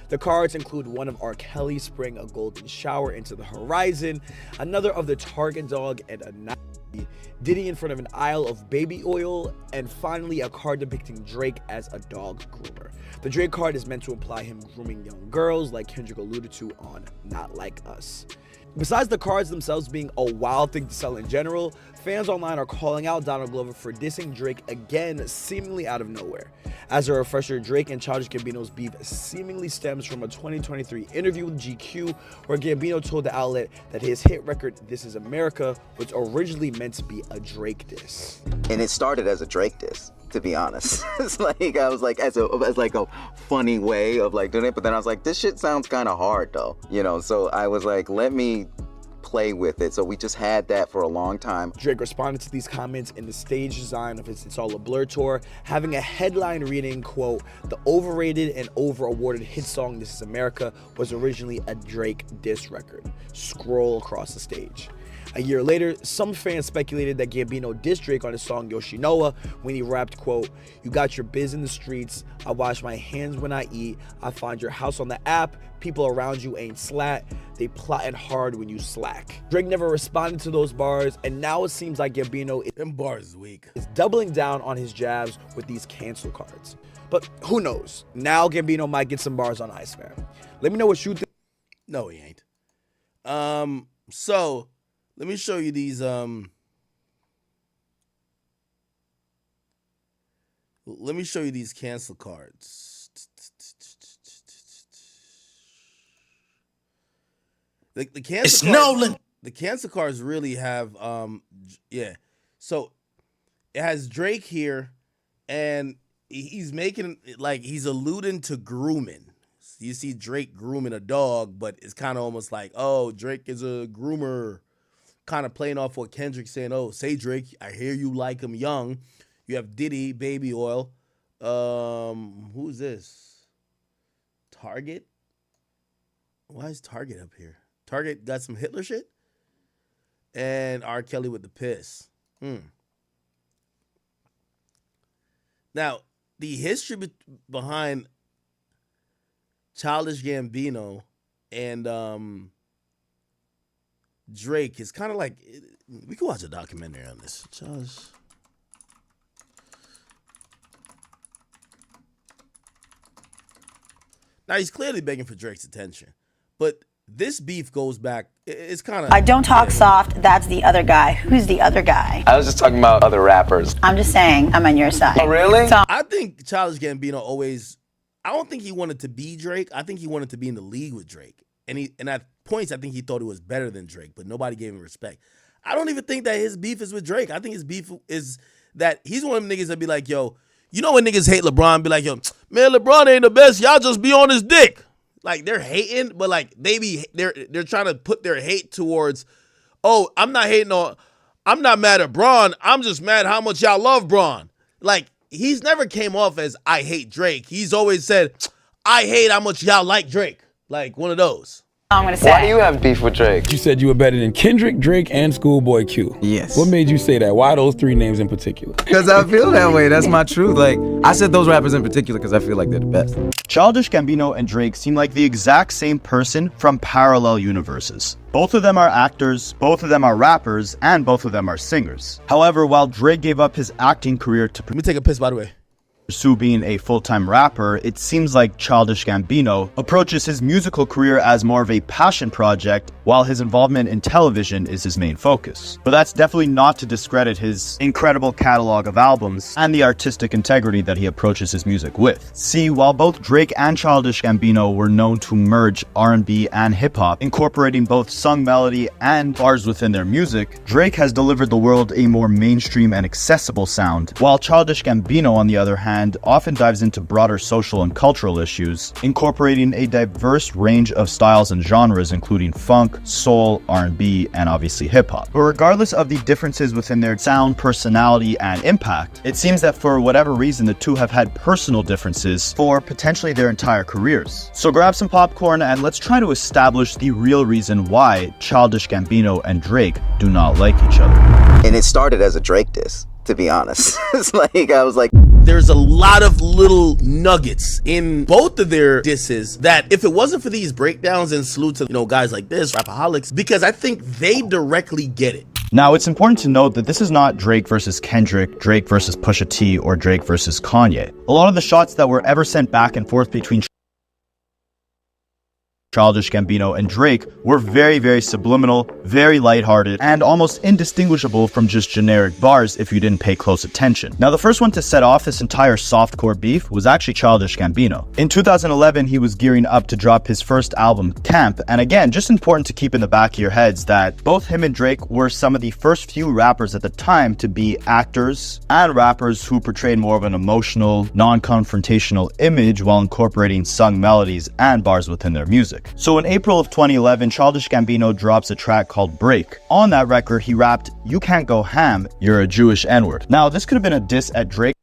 The cards include one of R. Kelly spraying a golden shower into the horizon, another of the Target dog and a Nike, Diddy in front of an aisle of baby oil, and finally a card depicting Drake as a dog groomer. The Drake card is meant to imply him grooming young girls, like Kendrick alluded to on Not Like Us. Besides the cards themselves being a wild thing to sell in general, fans online are calling out Donald Glover for dissing Drake again, seemingly out of nowhere. As a refresher, Drake and Childish Gambino's beef seemingly stems from a 2023 interview with GQ, where Gambino told the outlet that his hit record This Is America was originally meant to be a Drake diss. And it started as a Drake diss, to be honest. It's like, I was like, as like a funny way of like doing it, but then I was like, this shit sounds kind of hard though, so I was like, let me play with it. So we just had that for a long time. Drake responded to these comments in the stage design of his It's All a Blur tour, having a headline reading, quote, "The overrated and over-awarded hit song This Is America was originally a Drake diss record." Scroll across the stage. A year later, some fans speculated that Gambino dissed Drake on his song Yoshinoa when he rapped, quote, "You got your biz in the streets, I wash my hands when I eat, I find your house on the app, people around you ain't slat, they plotting hard when you slack." Drake never responded to those bars, and now it seems like Gambino is doubling down on his jabs with these cancel cards. But who knows? Now Gambino might get some bars on Iceman. Let me know what you think. No, he ain't. So let me show you these. Let me show you these cancel cards. The cancel cards, the cancel cards really have yeah. So it has Drake here, and he's making like he's alluding to grooming. You see Drake grooming a dog, but it's kind of almost like, oh, Drake is a groomer. Kind of playing off what Kendrick saying, oh, say Drake, I hear you like him young. You have Diddy, Baby Oil. Who's this? Target? Why is Target up here? Target got some Hitler shit? And R. Kelly with the piss. Now, the history behind Childish Gambino and Drake is kind of like, we could watch a documentary on this. Now, he's clearly begging for Drake's attention, but this beef goes back, it's kind of... I don't talk soft, that's the other guy. Who's the other guy? I was just talking about other rappers. I'm just saying, I'm on your side. Oh, really? So, I think Childish Gambino always... I don't think he wanted to be Drake. I think he wanted to be in the league with Drake. And at points, I think he thought he was better than Drake, but nobody gave him respect. I don't even think that his beef is with Drake. I think his beef is that he's one of them niggas that be like, yo, you know when niggas hate LeBron, be like, yo, man, LeBron ain't the best. Y'all just be on his dick. Like, they're hating, but like they're trying to put their hate towards, oh, I'm not mad at Bron. I'm just mad how much y'all love Bron. Like, he's never came off as I hate Drake. He's always said, I hate how much y'all like Drake. Like one of those. I'm gonna say. Why do you have beef with Drake? You said you were better than Kendrick, Drake, and Schoolboy Q. Yes. What made you say that? Why those three names in particular? Because I feel that way. That's my truth. Like, I said those rappers in particular because I feel like they're the best. Childish Gambino and Drake seem like the exact same person from parallel universes. Both of them are actors, both of them are rappers, and both of them are singers. However, while Drake gave up his acting career to Let me take a piss, by the way. pursue being a full-time rapper, it seems like Childish Gambino approaches his musical career as more of a passion project, while his involvement in television is his main focus. But that's definitely not to discredit his incredible catalog of albums and the artistic integrity that he approaches his music with. See, while both Drake and Childish Gambino were known to merge R&B and hip-hop, incorporating both sung melody and bars within their music, Drake has delivered the world a more mainstream and accessible sound, while Childish Gambino, on the other hand, often dives into broader social and cultural issues, incorporating a diverse range of styles and genres including funk, soul, R&B, and obviously hip-hop. But regardless of the differences within their sound, personality, and impact, it seems that for whatever reason the two have had personal differences for potentially their entire careers. So grab some popcorn and let's try to establish the real reason why Childish Gambino and Drake do not like each other. And it started as a Drake diss, to be honest. It's like, I was like... There's a lot of little nuggets in both of their disses that if it wasn't for these breakdowns, and salute to, guys like this, Rapaholics, because I think they directly get it. Now, it's important to note that this is not Drake versus Kendrick, Drake versus Pusha T, or Drake versus Kanye. A lot of the shots that were ever sent back and forth between Childish Gambino and Drake were very, very subliminal, very lighthearted, and almost indistinguishable from just generic bars if you didn't pay close attention. Now, the first one to set off this entire softcore beef was actually Childish Gambino. In 2011, he was gearing up to drop his first album, Camp, and again, just important to keep in the back of your heads that both him and Drake were some of the first few rappers at the time to be actors and rappers who portrayed more of an emotional, non-confrontational image while incorporating sung melodies and bars within their music. So in April of 2011, Childish Gambino drops a track called Break. On that record, he rapped, "You can't go ham, you're a Jewish N-word." Now, this could have been a diss at Drake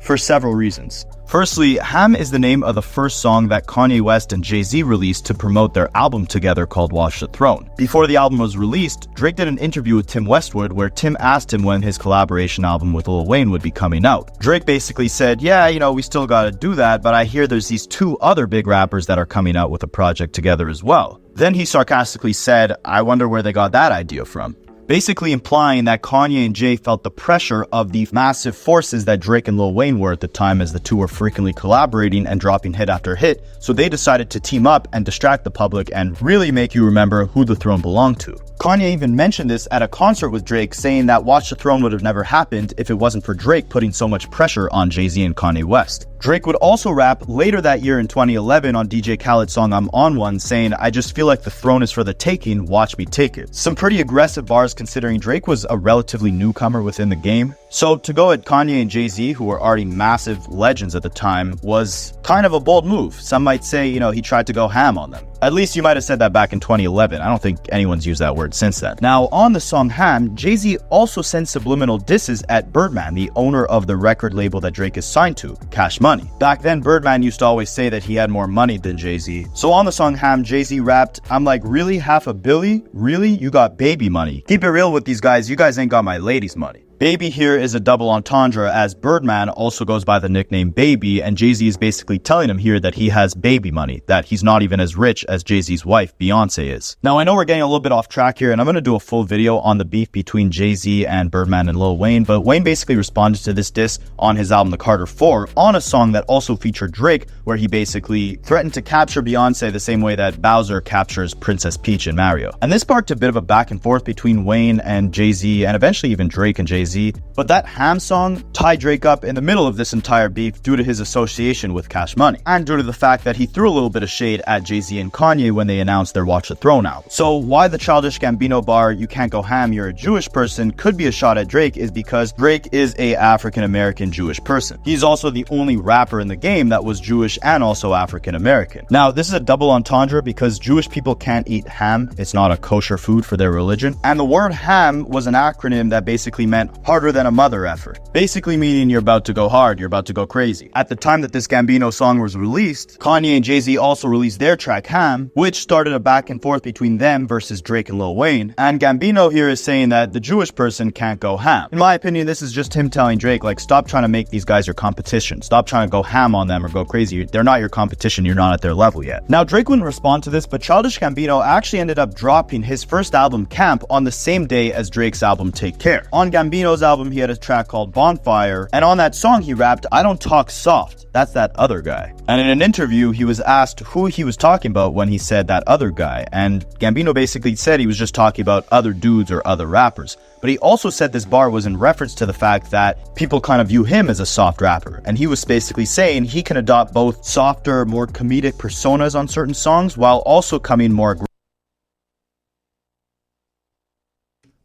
for several reasons. Firstly, Ham is the name of the first song that Kanye West and Jay-Z released to promote their album together called Watch the Throne. Before the album was released, Drake did an interview with Tim Westwood where Tim asked him when his collaboration album with Lil Wayne would be coming out. Drake basically said, yeah, we still gotta do that, but I hear there's these two other big rappers that are coming out with a project together as well. Then he sarcastically said, I wonder where they got that idea from. Basically implying that Kanye and Jay felt the pressure of the massive forces that Drake and Lil Wayne were at the time, as the two were frequently collaborating and dropping hit after hit, so they decided to team up and distract the public and really make you remember who the throne belonged to. Kanye even mentioned this at a concert with Drake, saying that Watch the Throne would have never happened if it wasn't for Drake putting so much pressure on Jay-Z and Kanye West. Drake would also rap later that year in 2011 on DJ Khaled's song I'm On One, saying, I just feel like the throne is for the taking, watch me take it. Some pretty aggressive bars considering Drake was a relatively newcomer within the game. So to go at Kanye and Jay-Z, who were already massive legends at the time, was kind of a bold move. Some might say, he tried to go ham on them. At least you might have said that back in 2011. I don't think anyone's used that word since then. Now, on the song Ham, Jay-Z also sent subliminal disses at Birdman, the owner of the record label that Drake is signed to, Cash Money. Back then, Birdman used to always say that he had more money than Jay-Z. So on the song Ham, Jay-Z rapped, I'm like, really? $500 million? Really? You got baby money. Keep it real with these guys, you guys ain't got my lady's money. Baby here is a double entendre, as Birdman also goes by the nickname Baby, and Jay-Z is basically telling him here that he has baby money, that he's not even as rich as Jay-Z's wife, Beyonce, is. Now, I know we're getting a little bit off track here, and I'm going to do a full video on the beef between Jay-Z and Birdman and Lil Wayne, but Wayne basically responded to this diss on his album The Carter 4 on a song that also featured Drake, where he basically threatened to capture Beyonce the same way that Bowser captures Princess Peach in Mario. And this sparked a bit of a back and forth between Wayne and Jay-Z, and eventually even Drake and Jay-Z. But that Ham song tied Drake up in the middle of this entire beef due to his association with Cash Money, and due to the fact that he threw a little bit of shade at Jay-Z and Kanye when they announced their Watch the Throne album. So why the Childish Gambino bar, "You can't go ham, you're a Jewish person," could be a shot at Drake is because Drake is a African-American Jewish person. He's also the only rapper in the game that was Jewish and also African-American. Now, this is a double entendre because Jewish people can't eat ham. It's not a kosher food for their religion. And the word ham was an acronym that basically meant harder than a mother effort. Basically meaning you're about to go hard, you're about to go crazy. At the time that this Gambino song was released, Kanye and Jay-Z also released their track Ham, which started a back and forth between them versus Drake and Lil Wayne. And Gambino here is saying that the Jewish person can't go ham. In my opinion, this is just him telling Drake, like, stop trying to make these guys your competition. Stop trying to go ham on them or go crazy. They're not your competition, you're not at their level yet. Now, Drake wouldn't respond to this, but Childish Gambino actually ended up dropping his first album, Camp, on the same day as Drake's album, Take Care. On Gambino's album, he had a track called Bonfire, and on that song he rapped, "I don't talk soft, that's that other guy." And in an interview, he was asked who he was talking about when he said that other guy, and Gambino basically said he was just talking about other dudes or other rappers. But he also said this bar was in reference to the fact that people kind of view him as a soft rapper, and he was basically saying he can adopt both softer, more comedic personas on certain songs while also coming more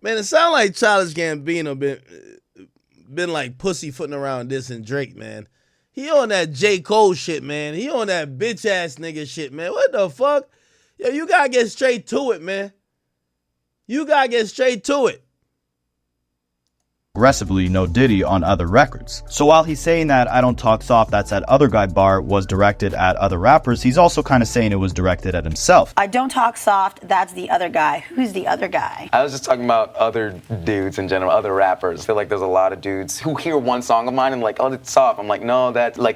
Man, it sounds like Childish Gambino been like pussyfooting around this and Drake, man. He on that J. Cole shit, man. He on that bitch ass nigga shit, man. What the fuck? Yo, you gotta get straight to it, man. You gotta get straight to it. aggressively No Diddy on other records. So while he's saying that "I don't talk soft, that's that other guy" bar was directed at other rappers, he's also kind of saying it was directed at himself. I don't talk soft, that's the other guy. Who's the other guy? I was just talking about other dudes in general, other rappers. I feel like there's a lot of dudes who hear one song of mine and like, oh, it's soft. I'm like, no,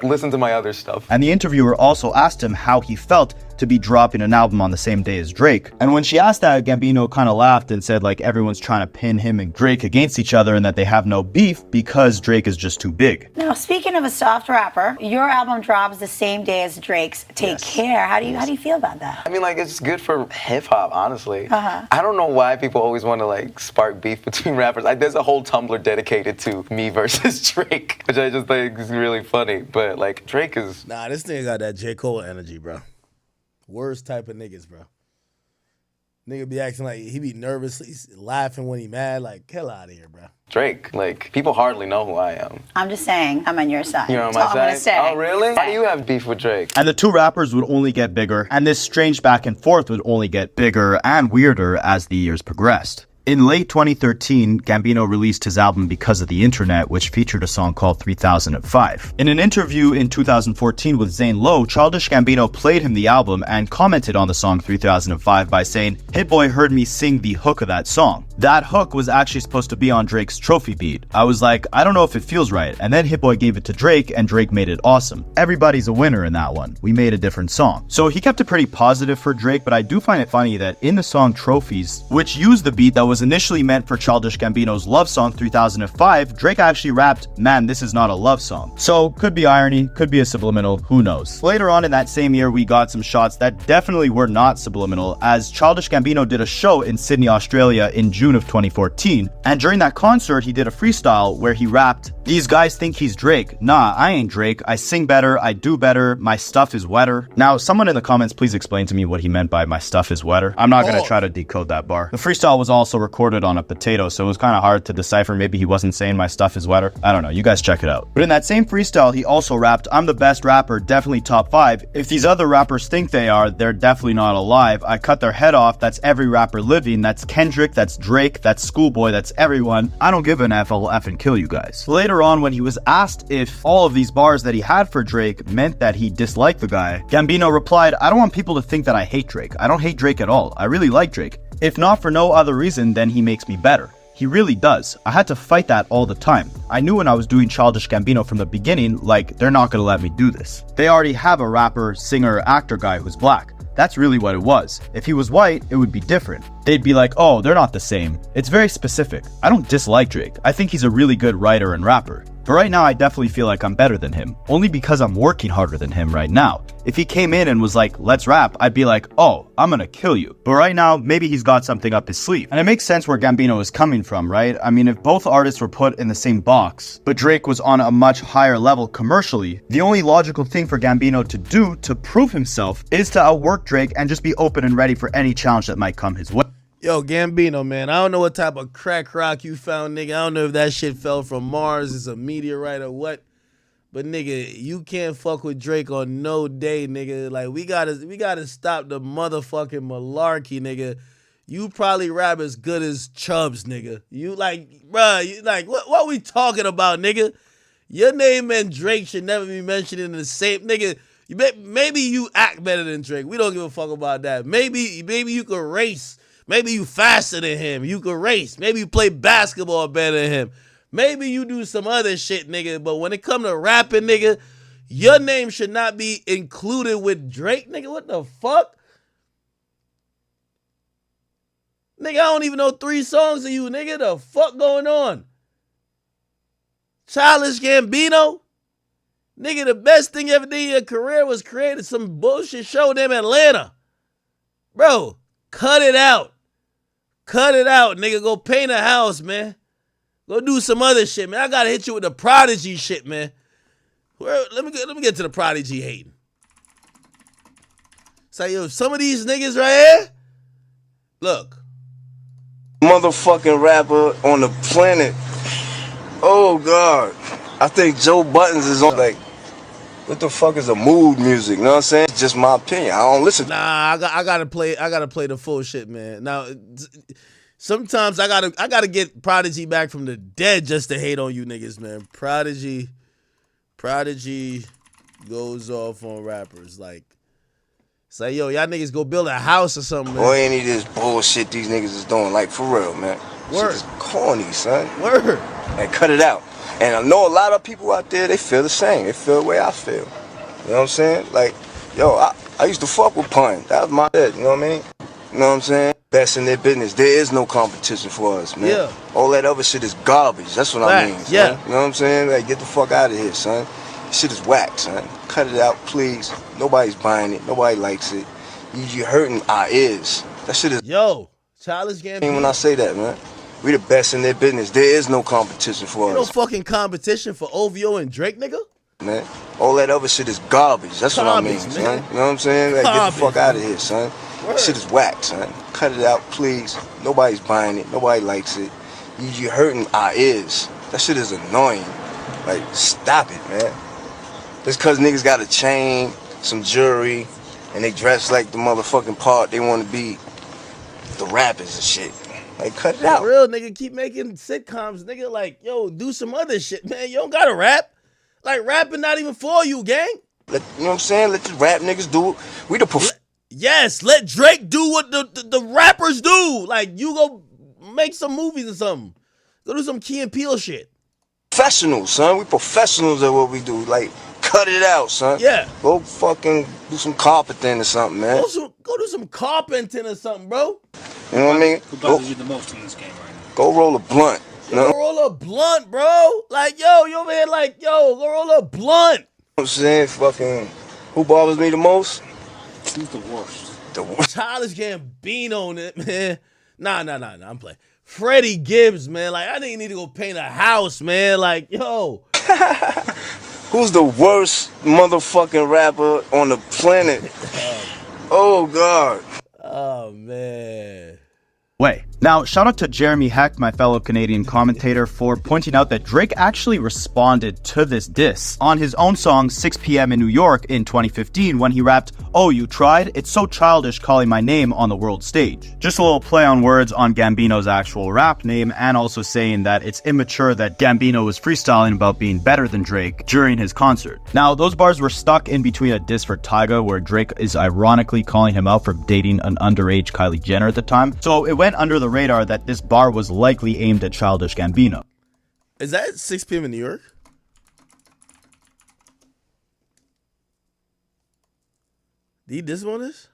listen to my other stuff. And the interviewer also asked him how he felt to be dropping an album on the same day as Drake. And when she asked that, Gambino kind of laughed and said like everyone's trying to pin him and Drake against each other and that they have no beef because Drake is just too big. Now, speaking of a soft rapper, your album drops the same day as Drake's Take Care. How do you feel about that? I mean, like, it's good for hip-hop, honestly. I don't know why people always want to, like, spark beef between rappers. There's a whole Tumblr dedicated to me versus Drake, which I just think is really funny. But, like, Drake is... Nah, this nigga got that J. Cole energy, bro. Worst type of niggas, bro. Nigga be acting like he be nervously laughing when he mad. Like, hell out of here, bro. Drake, like, people hardly know who I am. I'm just saying, I'm on your side. You're on my That's all side? I'm gonna say. Oh, really? Why do you have beef with Drake? And the two rappers would only get bigger, and this strange back and forth would only get bigger and weirder as the years progressed. In late 2013, Gambino released his album Because of the Internet, which featured a song called 3005. In an interview in 2014 with Zane Lowe, Childish Gambino played him the album and commented on the song 3005 by saying, "Hit Boy heard me sing the hook of that song. That hook was actually supposed to be on Drake's Trophy beat. I was like, I don't know if it feels right." And then Hit Boy gave it to Drake and Drake made it awesome. Everybody's a winner in that one. We made a different song. So he kept it pretty positive for Drake, but I do find it funny that in the song Trophies, which used the beat that was initially meant for Childish Gambino's love song 3005, Drake actually rapped, "Man, this is not a love song." So could be irony, could be a subliminal, who knows. Later on in that same year, we got some shots that definitely were not subliminal, as Childish Gambino did a show in Sydney, Australia in June of 2014, and during that concert he did a freestyle where he rapped, "These guys think he's Drake. Nah, I ain't Drake. I sing better, I do better, my stuff is wetter." Now, someone in the comments please explain to me what he meant by "my stuff is wetter." I'm not gonna try to decode that bar. The freestyle was also recorded on a potato, so it was kind of hard to decipher. Maybe he wasn't saying "my stuff is wetter." I don't know, you guys check it out. But in that same freestyle, he also rapped, "I'm the best rapper, definitely top 5. If these other rappers think they are, they're definitely not alive. I cut their head off, that's every rapper living. That's Kendrick, that's Drake, that's Schoolboy, that's everyone. I don't give an F, I'll effing kill you guys." Later on, when he was asked if all of these bars that he had for Drake meant that he disliked the guy, Gambino replied, "I don't want people to think that I hate Drake. I don't hate Drake at all. I really like Drake. If not for no other reason, then he makes me better. He really does. I had to fight that all the time. I knew when I was doing Childish Gambino from the beginning, like, they're not gonna let me do this. They already have a rapper, singer, actor guy who's black. That's really what it was. If he was white, it would be different. They'd be like, oh, they're not the same. It's very specific. I don't dislike Drake. I think he's a really good writer and rapper. But right now, I definitely feel like I'm better than him, only because I'm working harder than him right now. If he came in and was like, let's rap, I'd be like, oh, I'm gonna kill you. But right now, maybe he's got something up his sleeve. And it makes sense where Gambino is coming from, right? I mean, if both artists were put in the same box, but Drake was on a much higher level commercially, the only logical thing for Gambino to do to prove himself is to outwork Drake and just be open and ready for any challenge that might come his way. Yo, Gambino, man, I don't know what type of crack rock you found, nigga. I don't know if that shit fell from Mars, it's a meteorite or what. But nigga, you can't fuck with Drake on no day, nigga. Like, we gotta stop the motherfucking malarkey, nigga. You probably rap as good as Chubbs, nigga. You like, bruh, you like, what we talking about, nigga? Your name and Drake should never be mentioned in the same, nigga. Maybe you act better than Drake. We don't give a fuck about that. Maybe you could race. Maybe you faster than him. You could race. Maybe you play basketball better than him. Maybe you do some other shit, nigga. But when it come to rapping, nigga, your name should not be included with Drake, nigga. What the fuck? Nigga, I don't even know 3 songs of you, nigga. The fuck going on? Childish Gambino? Nigga, the best thing you ever did in your career was created some bullshit show named Atlanta. Bro, cut it out. Cut it out, nigga. Go paint a house, man. Go do some other shit, man. I gotta hit you with the Prodigy shit, man. Let me get to the Prodigy hating. So, yo, some of these niggas right here, look. Motherfucking rapper on the planet. Oh, God. I think Joe Buttons is on, like, what the fuck is a mood music? You know what I'm saying? It's just my opinion. I don't listen. Nah, I gotta play the full shit, man. Now, sometimes I gotta get Prodigy back from the dead just to hate on you niggas, man. Prodigy goes off on rappers like, say, yo, y'all niggas go build a house or something, man. Boy, any of this bullshit these niggas is doing, like, for real, man. Word. Shit is corny, son. Word. Like, cut it out. And I know a lot of people out there, they feel the same. They feel the way I feel. You know what I'm saying? Like, yo, I used to fuck with Pun. That was my head, you know what I mean? You know what I'm saying? Best in their business. There is no competition for us, man. Yeah. All that other shit is garbage. That's what I mean, son. Yeah. You know what I'm saying? Like, get the fuck out of here, son. This shit is whack, son. Cut it out, please. Nobody's buying it. Nobody likes it. You hurting our ears. That shit is... Yo, Childish Gambino. When I say that, man. We the best in their business. There is no competition for us. No fucking competition for OVO and Drake, nigga? Man, all that other shit is garbage. That's what I mean, son. You know what I'm saying? Like, get the fuck out of here, son. This shit is whack, son. Cut it out, please. Nobody's buying it. Nobody likes it. You hurting our ears. That shit is annoying. Like, stop it, man. Just cause niggas got a chain, some jewelry, and they dress like the motherfucking part they want to be, the rappers and shit. Like, cut it out. For real, nigga, keep making sitcoms, nigga. Like, yo, do some other shit, man. You don't gotta rap. Like, rapping not even for you, gang. You know what I'm saying? Let the rap niggas do it. We the Yes, let Drake do what the rappers do. Like, you go make some movies or something. Go do some Key and Peele shit. Professionals, son. We professionals at what we do. Like, cut it out, son. Yeah. Go fucking do some carpenting or something, man. Go do some carpenting or something, bro. You know what I mean? Who bothers you the most in this game right now? Go roll a blunt. You know? Go roll a blunt, bro. Like, yo, you over here like, yo, go roll a blunt. You know what I'm saying? Fucking, who bothers me the most? Who's the worst? The worst. Childish Gambino on it, man. Nah, I'm playing. Freddie Gibbs, man. Like, I think you need to go paint a house, man. Like, yo. Who's the worst motherfucking rapper on the planet? Oh, God. Oh, man. Now, shout out to Jeremy Heck, my fellow Canadian commentator, for pointing out that Drake actually responded to this diss on his own song 6 p.m. in New York in 2015 when he rapped, "Oh, you tried? It's so childish calling my name on the world stage." Just a little play on words on Gambino's actual rap name, and also saying that it's immature that Gambino was freestyling about being better than Drake during his concert. Now, those bars were stuck in between a diss for Tyga, where Drake is ironically calling him out for dating an underage Kylie Jenner at the time, so it went under the the radar that this bar was likely aimed at Childish Gambino. Is that 6 p.m. in New York? This one is?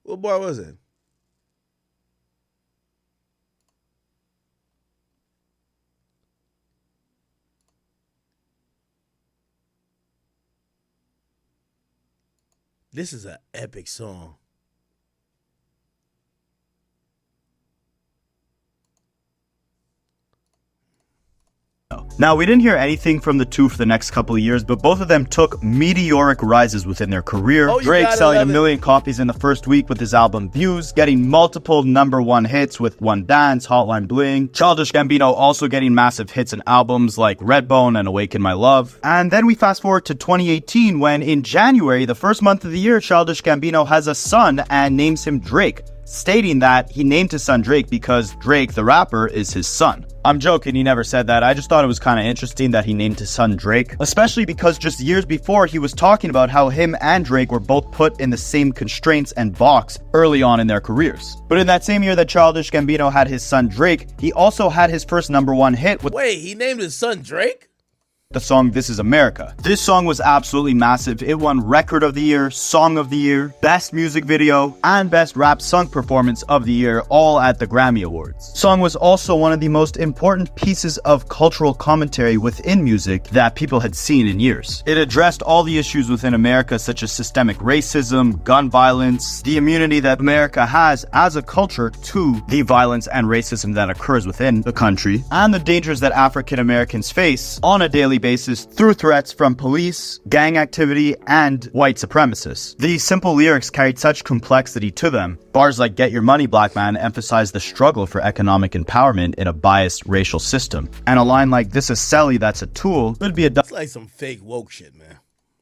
What bar was it? This is an epic song. Now, we didn't hear anything from the two for the next couple of years, but both of them took meteoric rises within their career. Drake selling 1 million copies in the first week with his album Views, getting multiple #1 hits with One Dance, Hotline Bling. Childish Gambino also getting massive hits and albums like Redbone and Awaken My Love. And then we fast forward to 2018 when in January, the first month of the year, Childish Gambino has a son and names him Drake, stating that he named his son Drake because Drake, the rapper, is his son. I'm joking, he never said that. I just thought it was kind of interesting that he named his son Drake, especially because just years before he was talking about how him and Drake were both put in the same constraints and box early on in their careers. But in that same year that Childish Gambino had his son Drake, he also had his first #1 hit with— Wait, he named his son Drake? the song This Is America. This song was absolutely massive. It won Record of the Year, Song of the Year, Best Music Video, and Best Rap Song Performance of the Year, all at the Grammy Awards. Song was also one of the most important pieces of cultural commentary within music that people had seen in years. It addressed all the issues within America, such as systemic racism, gun violence, the immunity that America has as a culture to the violence and racism that occurs within the country, and the dangers that African Americans face on a daily basis through threats from police, gang activity, and white supremacists. These simple lyrics carried such complexity to them. Bars like "Get Your Money, Black Man" emphasize the struggle for economic empowerment in a biased racial system. And a line like "This is Selly, that's a tool" could be It's like some fake woke shit, man.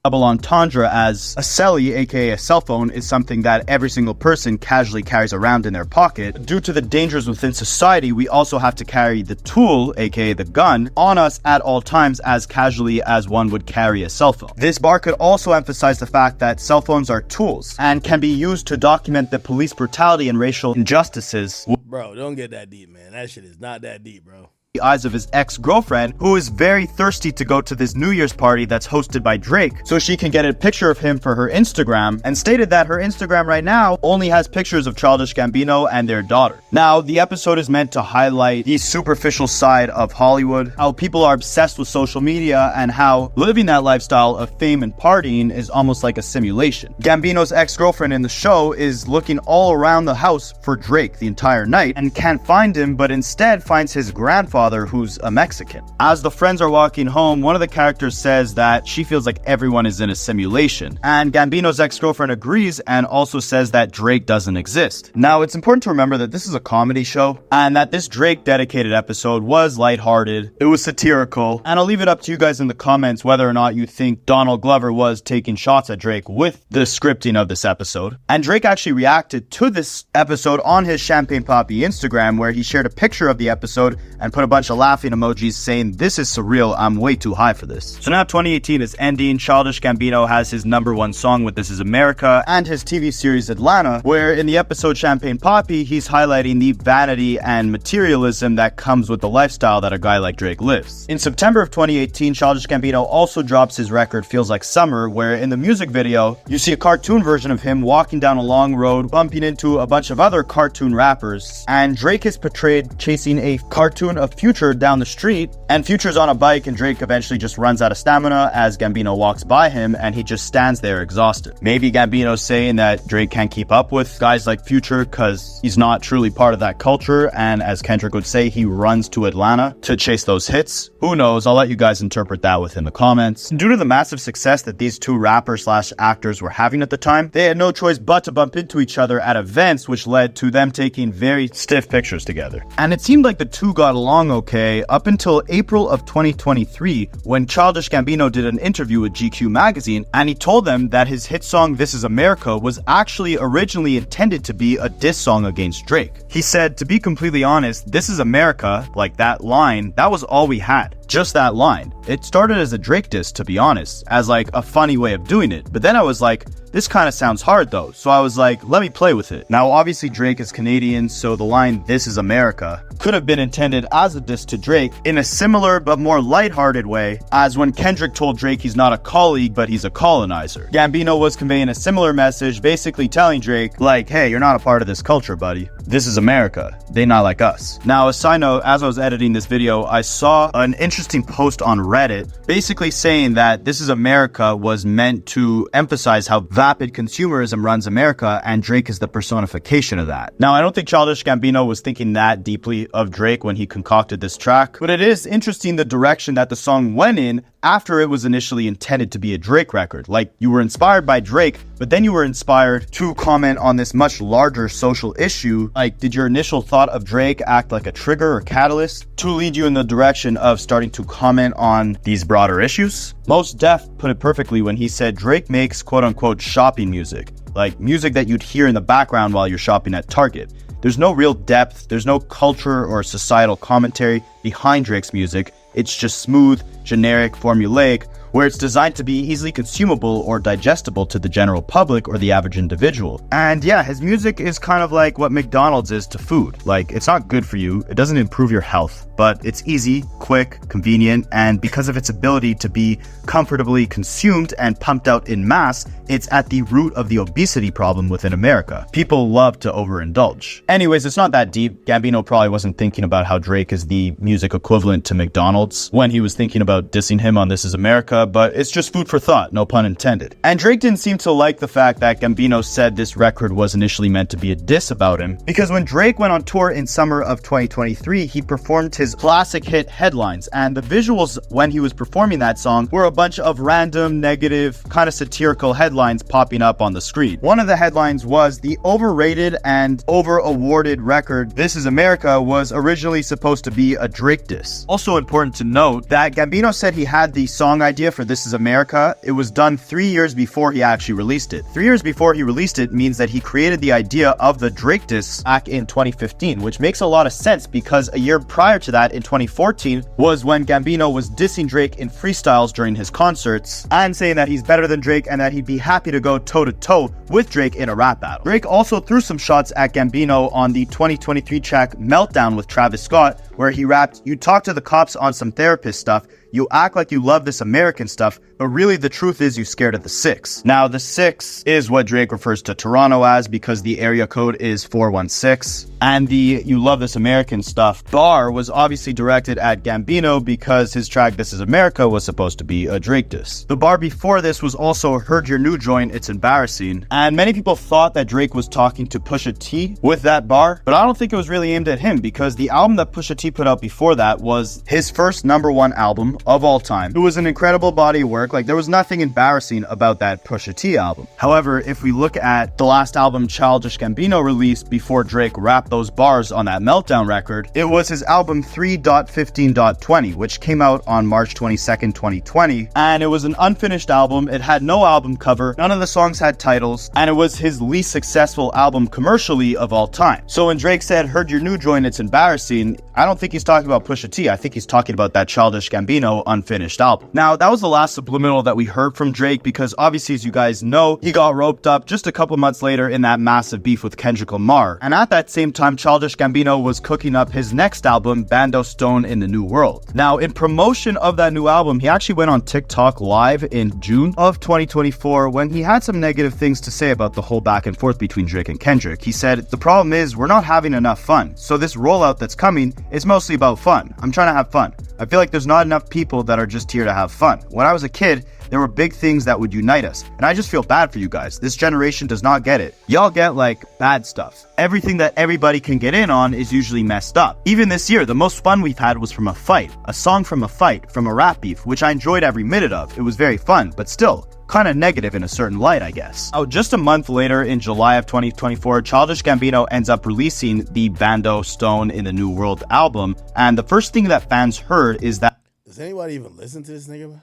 double entendre, as a celly, aka a cell phone, is something that every single person casually carries around in their pocket. Due to the dangers within society, we also have to carry the tool, aka the gun, on us at all times as casually as one would carry a cell phone. This bar could also emphasize the fact that cell phones are tools and can be used to document the police brutality and racial injustices. Bro, don't get that deep, man. That shit is not that deep, bro. The eyes of his ex-girlfriend, who is very thirsty to go to this New Year's party that's hosted by Drake so she can get a picture of him for her Instagram, and stated that her Instagram right now only has pictures of Childish Gambino and their daughter. Now, the episode is meant to highlight the superficial side of Hollywood, how people are obsessed with social media, and how living that lifestyle of fame and partying is almost like a simulation. Gambino's ex-girlfriend in the show is looking all around the house for Drake the entire night and can't find him, but instead finds his grandfather, who's a Mexican. As the friends are walking home, one of the characters says that she feels like everyone is in a simulation, and Gambino's ex-girlfriend agrees and also says that Drake doesn't exist. Now, it's important to remember that this is a comedy show and that this Drake dedicated episode was lighthearted, it was satirical, and I'll leave it up to you guys in the comments whether or not you think Donald Glover was taking shots at Drake with the scripting of this episode. And Drake actually reacted to this episode on his Champagne Poppy Instagram, where he shared a picture of the episode and put a bunch of laughing emojis saying, "This is surreal, I'm way too high for this." So now 2018 is ending. Childish Gambino has his #1 song with This Is America and his TV series Atlanta, where in the episode Champagne Poppy, he's highlighting the vanity and materialism that comes with the lifestyle that a guy like Drake lives. In September of 2018, Childish Gambino also drops his record Feels Like Summer, where in the music video, you see a cartoon version of him walking down a long road, bumping into a bunch of other cartoon rappers, and Drake is portrayed chasing a cartoon of Future down the street, and Future's on a bike and Drake eventually just runs out of stamina as Gambino walks by him and he just stands there exhausted. Maybe Gambino's saying that Drake can't keep up with guys like Future because he's not truly part of that culture, and as Kendrick would say, he runs to Atlanta to chase those hits. Who knows? I'll let you guys interpret that within the comments. Due to the massive success that these two rappers slash actors were having at the time, they had no choice but to bump into each other at events, which led to them taking very stiff pictures together. And it seemed like the two got along song okay up until April of 2023 when Childish Gambino did an interview with GQ magazine and he told them that his hit song This Is America was actually originally intended to be a diss song against Drake. He said, to be completely honest, This Is America, like that line, that was all we had. Just that line. It started as a Drake diss, to be honest, as like a funny way of doing it. But then I was like, this kind of sounds hard though. So I was like, let me play with it. Now, obviously Drake is Canadian, so the line This Is America could have been intended as a diss to Drake in a similar but more lighthearted way as when Kendrick told Drake he's not a colleague, but he's a colonizer. Gambino was conveying a similar message, basically telling Drake, like, hey, you're not a part of this culture, buddy. This is America. They not like us. Now, a side note, as I was editing this video, I saw an interesting post on Reddit basically saying that This Is America was meant to emphasize how vapid consumerism runs America, and Drake is the personification of that. Now, I don't think Childish Gambino was thinking that deeply of Drake when he concocted this track, but it is interesting the direction that the song went in after it was initially intended to be a Drake record. Like, you were inspired by Drake, but then you were inspired to comment on this much larger social issue. Like, did your initial thought of Drake act like a trigger or catalyst to lead you in the direction of starting to comment on these broader issues? Mos Def put it perfectly when he said Drake makes quote-unquote shopping music, like music that you'd hear in the background while you're shopping at Target. There's no real depth, there's no culture or societal commentary behind Drake's music. It's just smooth, generic, formulaic, where it's designed to be easily consumable or digestible to the general public or the average individual. And yeah, his music is kind of like what McDonald's is to food. Like, it's not good for you, it doesn't improve your health, but it's easy, quick, convenient, and because of its ability to be comfortably consumed and pumped out in mass, it's at the root of the obesity problem within America. People love to overindulge. Anyways, it's not that deep. Gambino probably wasn't thinking about how Drake is the music equivalent to McDonald's when he was thinking about dissing him on This Is America, but it's just food for thought, no pun intended. And Drake didn't seem to like the fact that Gambino said this record was initially meant to be a diss about him, because when Drake went on tour in summer of 2023, he performed his classic hit Headlines, and the visuals when he was performing that song were a bunch of random, negative, kind of satirical headlines popping up on the screen. One of the headlines was the overrated and over-awarded record This Is America was originally supposed to be a Drake diss. Also important to note that Gambino said he had the song idea for This Is America. It was done 3 years before he actually released it. 3 years before he released it means that he created the idea of the Drake diss back in 2015, which makes a lot of sense because a year prior to that, in 2014, was when Gambino was dissing Drake in freestyles during his concerts and saying that he's better than Drake and that he'd be happy to go toe-to-toe with Drake in a rap battle. Drake also threw some shots at Gambino on the 2023 track Meltdown with Travis Scott, where he rapped, "You talk to the cops on some therapist stuff, you act like you love this American stuff, but really the truth is you scared of the 6. Now, the 6 is what Drake refers to Toronto as because the area code is 416. And the "you love this American stuff" bar was obviously directed at Gambino because his track This Is America was supposed to be a Drake diss. The bar before this was also "Heard Your New Joint, It's Embarrassing." And many people thought that Drake was talking to Pusha T with that bar, but I don't think it was really aimed at him because the album that Pusha T put out before that was his first #1 album of all time. It was an incredible body of work. Like, there was nothing embarrassing about that Pusha T album. However, if we look at the last album Childish Gambino released before Drake rapped those bars on that Meltdown record, it was his album 3.15.20, which came out on March 22nd, 2020. And it was an unfinished album. It had no album cover. None of the songs had titles. And it was his least successful album commercially of all time. So when Drake said, "Heard your new joint, it's embarrassing," I don't think he's talking about Pusha T. I think he's talking about that Childish Gambino unfinished album. Now, that was the last subliminal that we heard from Drake because obviously, as you guys know, he got roped up just a couple months later in that massive beef with Kendrick Lamar. And at that same time, Childish Gambino was cooking up his next album, Bando Stone in the New World. Now, in promotion of that new album, he actually went on TikTok live in June of 2024 when he had some negative things to say about the whole back and forth between Drake and Kendrick. He said, "The problem is we're not having enough fun. So this rollout that's coming is mostly about fun. I'm trying to have fun. I feel like there's not enough people that are just here to have fun. When I was a kid, There were big things that would unite us. And I just feel bad for you guys. This generation does not get it. Y'all get like bad stuff. Everything that everybody can get in on is usually messed up. Even this year, the most fun we've had was from a fight. A song from a fight, from a rap beef, which I enjoyed every minute of. It was very fun, but still, kind of negative in a certain light, I guess. Oh, just a month later, in July of 2024, Childish Gambino ends up releasing the Bando Stone in the New World album, and the first thing that fans heard is that Does anybody even listen to this nigga?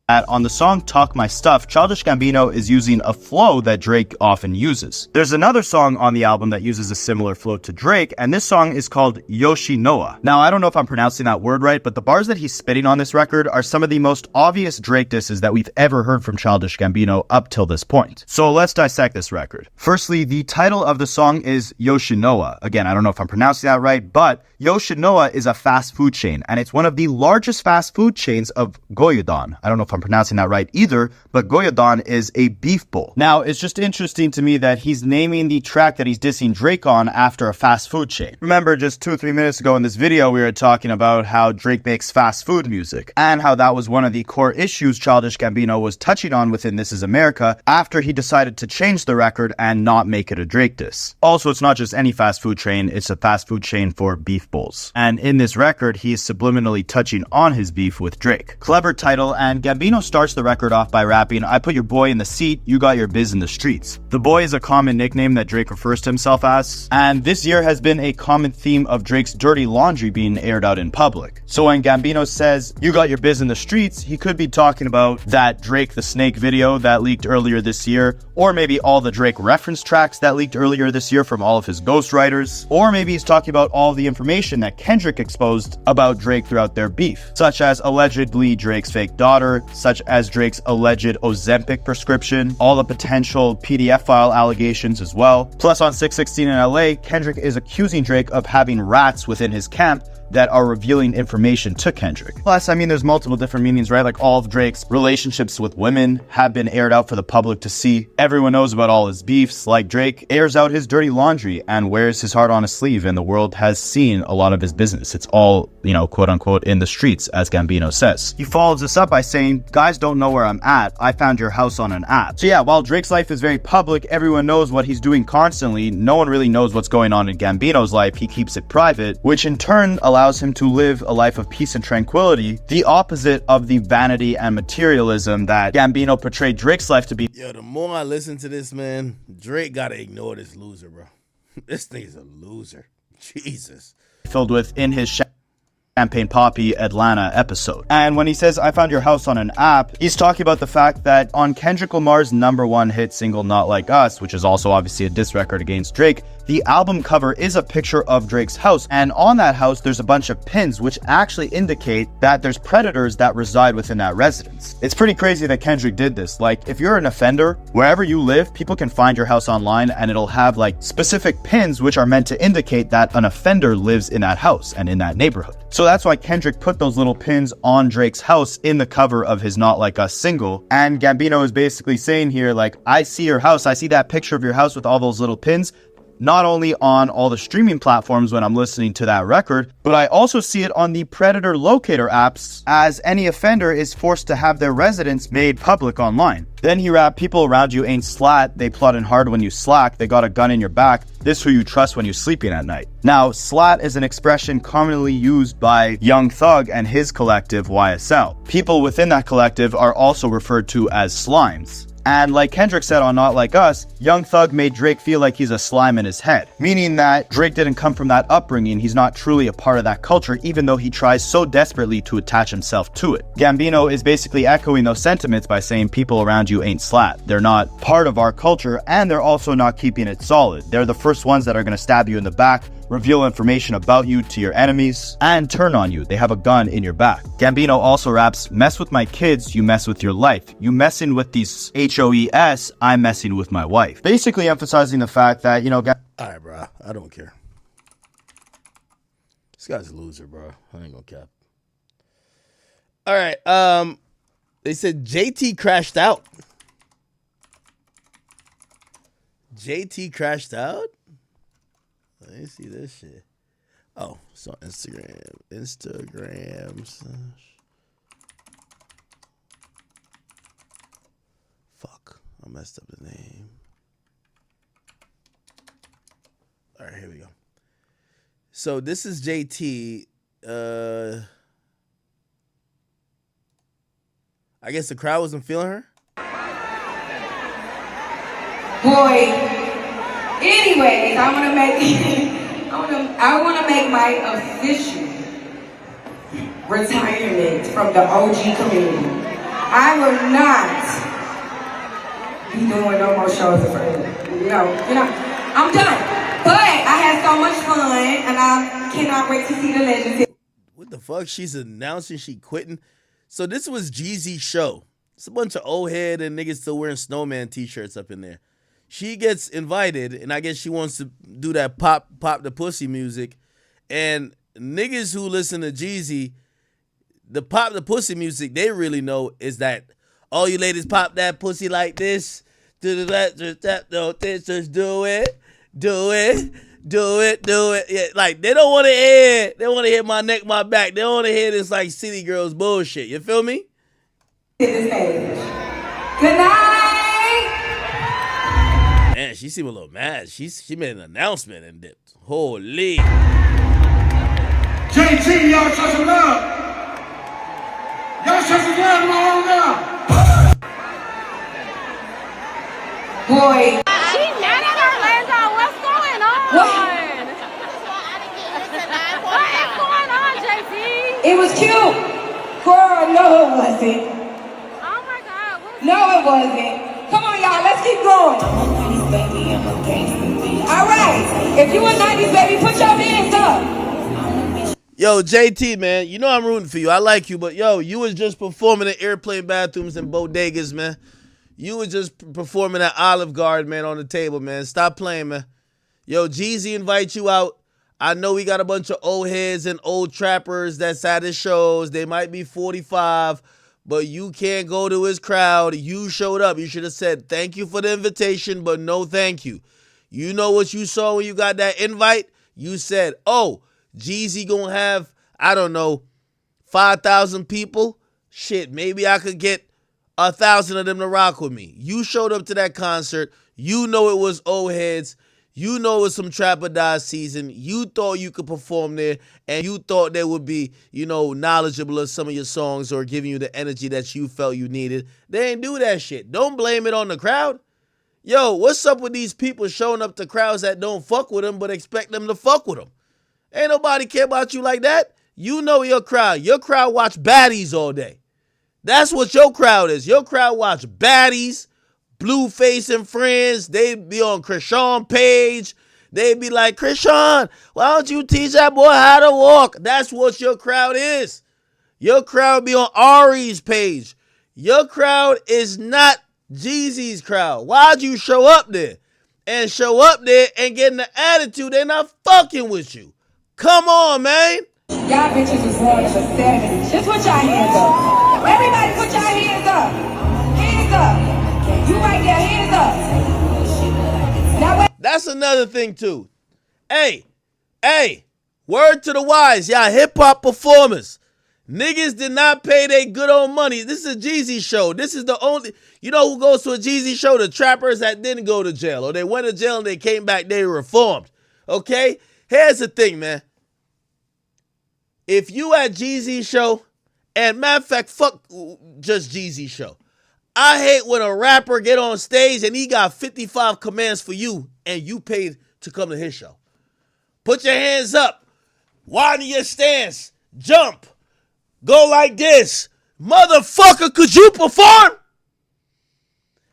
on the song Talk My Stuff, Childish Gambino is using a flow that Drake often uses. There's another song on the album that uses a similar flow to Drake, and this song is called Yoshinoa. Now, I don't know if I'm pronouncing that word right, but the bars that he's spitting on this record are some of the most obvious Drake disses that we've ever heard from Childish Gambino up till this point. So let's dissect this record. Firstly, the title of the song is Yoshinoa. Again, I don't know if I'm pronouncing that right, but Yoshinoa is a fast food chain, and it's one of the largest fast food chains of Goyudan. I don't know if I'm pronouncing that right either, but Goyudan is a beef bowl. Now, it's just interesting to me that he's naming the track that he's dissing Drake on after a fast food chain. Remember, just 2 or 3 minutes ago in this video, we were talking about how Drake makes fast food music, and how that was one of the core issues Childish Gambino was touching on within This Is America after he decided to change the record and not make it a Drake diss. Also, it's not just any fast food chain, it's a fast food chain for beef bowls. And in this record, he is subliminally touching on his beef with Drake. Clever title, and Gambino starts the record off by rapping, "I put your boy in the seat, you got your biz in the streets." The boy is a common nickname that Drake refers to himself as, and this year has been a common theme of Drake's dirty laundry being aired out in public. So when Gambino says, "you got your biz in the streets," he could be talking about that Drake the Snake video that leaked earlier this year, or maybe all the Drake reference tracks that leaked earlier this year from all of his ghostwriters, or maybe he's talking about all the information that Kendrick exposed about Drake throughout their beef, such as allegedly Drake's fake daughter, such as Drake's alleged Ozempic prescription, all the potential PDF file allegations as well. Plus, on 616 in LA, Kendrick is accusing Drake of having rats within his camp that are revealing information to Kendrick. Plus, I mean, there's multiple different meanings, right? Like all of Drake's relationships with women have been aired out for the public to see. Everyone knows about all his beefs. Like Drake airs out his dirty laundry and wears his heart on his sleeve, and the world has seen a lot of his business. It's all, you know, quote unquote, in the streets, as Gambino says. He follows this up by saying, "Guys don't know where I'm at. I found your house on an app." So yeah, while Drake's life is very public, everyone knows what he's doing constantly. No one really knows what's going on in Gambino's life. He keeps it private, which in turn allows him to live a life of peace and tranquility, the opposite of the vanity and materialism that Gambino portrayed Drake's life to be. Yo, the more I listen to this, man, Drake gotta ignore this loser, bro. This nigga's a loser. Jesus. Filled with in his Champagne Poppy Atlanta episode. And when he says, "I found your house on an app," he's talking about the fact that on Kendrick Lamar's #1 hit single Not Like Us, which is also obviously a diss record against Drake, the album cover is a picture of Drake's house, and on that house there's a bunch of pins which actually indicate that there's predators that reside within that residence. It's pretty crazy that Kendrick did this. Like, if you're an offender, wherever you live, people can find your house online and it'll have like specific pins which are meant to indicate that an offender lives in that house and in that neighborhood. So that's why Kendrick put those little pins on Drake's house in the cover of his Not Like Us single. And Gambino is basically saying here, like, I see your house, I see that picture of your house with all those little pins, not only on all the streaming platforms when I'm listening to that record, but I also see it on the Predator Locator apps, as any offender is forced to have their residence made public online. Then he rapped, "People around you ain't slat, they plotting hard when you slack, they got a gun in your back, this who you trust when you sleeping at night." Now, slat is an expression commonly used by Young Thug and his collective YSL. People within that collective are also referred to as slimes. And like Kendrick said on Not Like Us, Young Thug made Drake feel like he's a slime in his head, meaning that Drake didn't come from that upbringing. He's not truly a part of that culture, even though he tries so desperately to attach himself to it. Gambino is basically echoing those sentiments by saying people around you ain't slat. They're not part of our culture, and they're also not keeping it solid. They're the first ones that are going to stab you in the back, reveal information about you to your enemies, and turn on you. They have a gun in your back. Gambino also raps, "Mess with my kids, you mess with your life. You messing with these HOES, I'm messing with my wife." Basically emphasizing the fact that, you know, Alright, bro. I don't care. This guy's a loser, bro. I ain't gonna cap. Alright, they said JT crashed out. JT crashed out? Let me see this shit. Oh, it's on Instagram. I messed up the name. All right, here we go. So this is JT. I guess the crowd wasn't feeling her. Boy. Anyways, I want to make my official retirement from the OG community. I will not be doing no more shows for I'm done. But I had so much fun, and I cannot wait to see the legends. What the fuck? She's announcing she quitting. So this was Jeezy's show. It's a bunch of old head and niggas still wearing snowman t-shirts up in there. She gets invited, and I guess she wants to do that pop the pussy music. And niggas who listen to Jeezy, the pop the pussy music they really know is that all you ladies pop that pussy like this, do that, just do it. Do it. Yeah, like they don't want to hear. They want to hear my neck, my back. They don't want to hear this like city girls bullshit. You feel me? Good night. Man, she seemed a little mad. She made an announcement and dipped. Holy. JT, y'all show some love. Y'all show some love to my own girl. Boy. She's mad at Orlando. What's going on? What is going on, JT? It was cute. Girl, no it wasn't. Oh my God. No it wasn't. Come on y'all, let's keep going. Alright, if you a 90s baby, put your hands up. Yo, JT, man, you know I'm rooting for you. I like you, but yo, you was just performing in airplane bathrooms and bodegas, man. You was just performing at Olive Garden, man, on the table, man. Stop playing, man. Yo, Jeezy invite you out. I know we got a bunch of old heads and old trappers that's at his shows. They might be 45, but you can't go to his crowd. You showed up. You should have said, thank you for the invitation, but no thank you. You know what you saw when you got that invite? You said, oh, Jeezy gonna have, I don't know, 5,000 people? Shit, maybe I could get 1,000 of them to rock with me. You showed up to that concert. You know it was old heads. You know it was some Trap or Die season. You thought you could perform there, and you thought they would be, knowledgeable of some of your songs or giving you the energy that you felt you needed. They ain't do that shit. Don't blame it on the crowd. Yo, what's up with these people showing up to crowds that don't fuck with them but expect them to fuck with them? Ain't nobody care about you like that. You know your crowd. Your crowd watch baddies all day. That's what your crowd is. Your crowd watch baddies, Blueface and friends. They be on Krishan page. They be like, Krishan, why don't you teach that boy how to walk? That's what your crowd is. Your crowd be on Ari's page. Your crowd is not Jeezy's crowd. Why'd you show up there? And show up there and get an attitude they're not fucking with you. Come on, man. Y'all bitches is one of a seven. Just put your hands up. Everybody put your hands up. Hands up. You right there, hands up. Now wait. That's another thing, too. Hey, word to the wise, y'all hip-hop performers. Niggas did not pay their good old money. This is a Jeezy show. This is the only, you know who goes to a Jeezy show? The trappers that didn't go to jail. Or they went to jail and they came back, they reformed. Okay? Here's the thing, man. If you at Jeezy's show, and matter of fact, fuck just Jeezy's show. I hate when a rapper get on stage and he got 55 commands for you and you paid to come to his show. Put your hands up. Widen your stance. Jump. Go like this. Motherfucker, could you perform?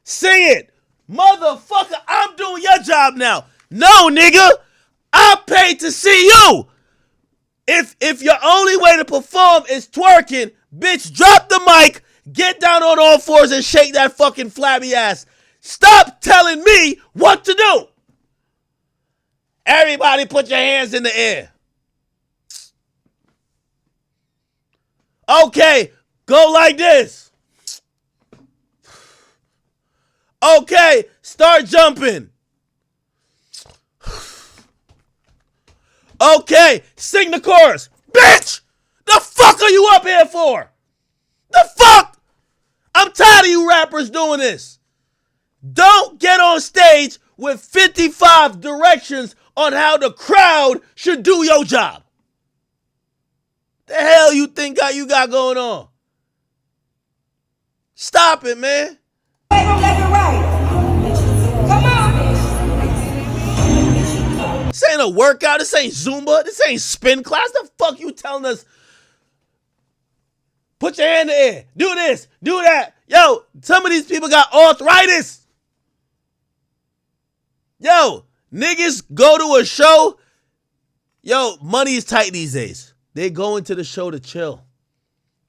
Sing it. Motherfucker, I'm doing your job now. No, nigga. I paid to see you. If your only way to perform is twerking, bitch, drop the mic, get down on all fours and shake that fucking flabby ass. Stop telling me what to do. Everybody put your hands in the air. Okay, go like this. Okay, start jumping. Okay, sing the chorus. Bitch! The fuck are you up here for? The fuck? I'm tired of you rappers doing this. Don't get on stage with 55 directions on how the crowd should do your job. The hell you think you got going on? Stop it, man. This ain't a workout. This ain't Zumba. This ain't spin class. The fuck you telling us? Put your hand in the air. Do this. Do that. Yo, some of these people got arthritis. Yo, niggas go to a show. Yo, money is tight these days. They go into the show to chill.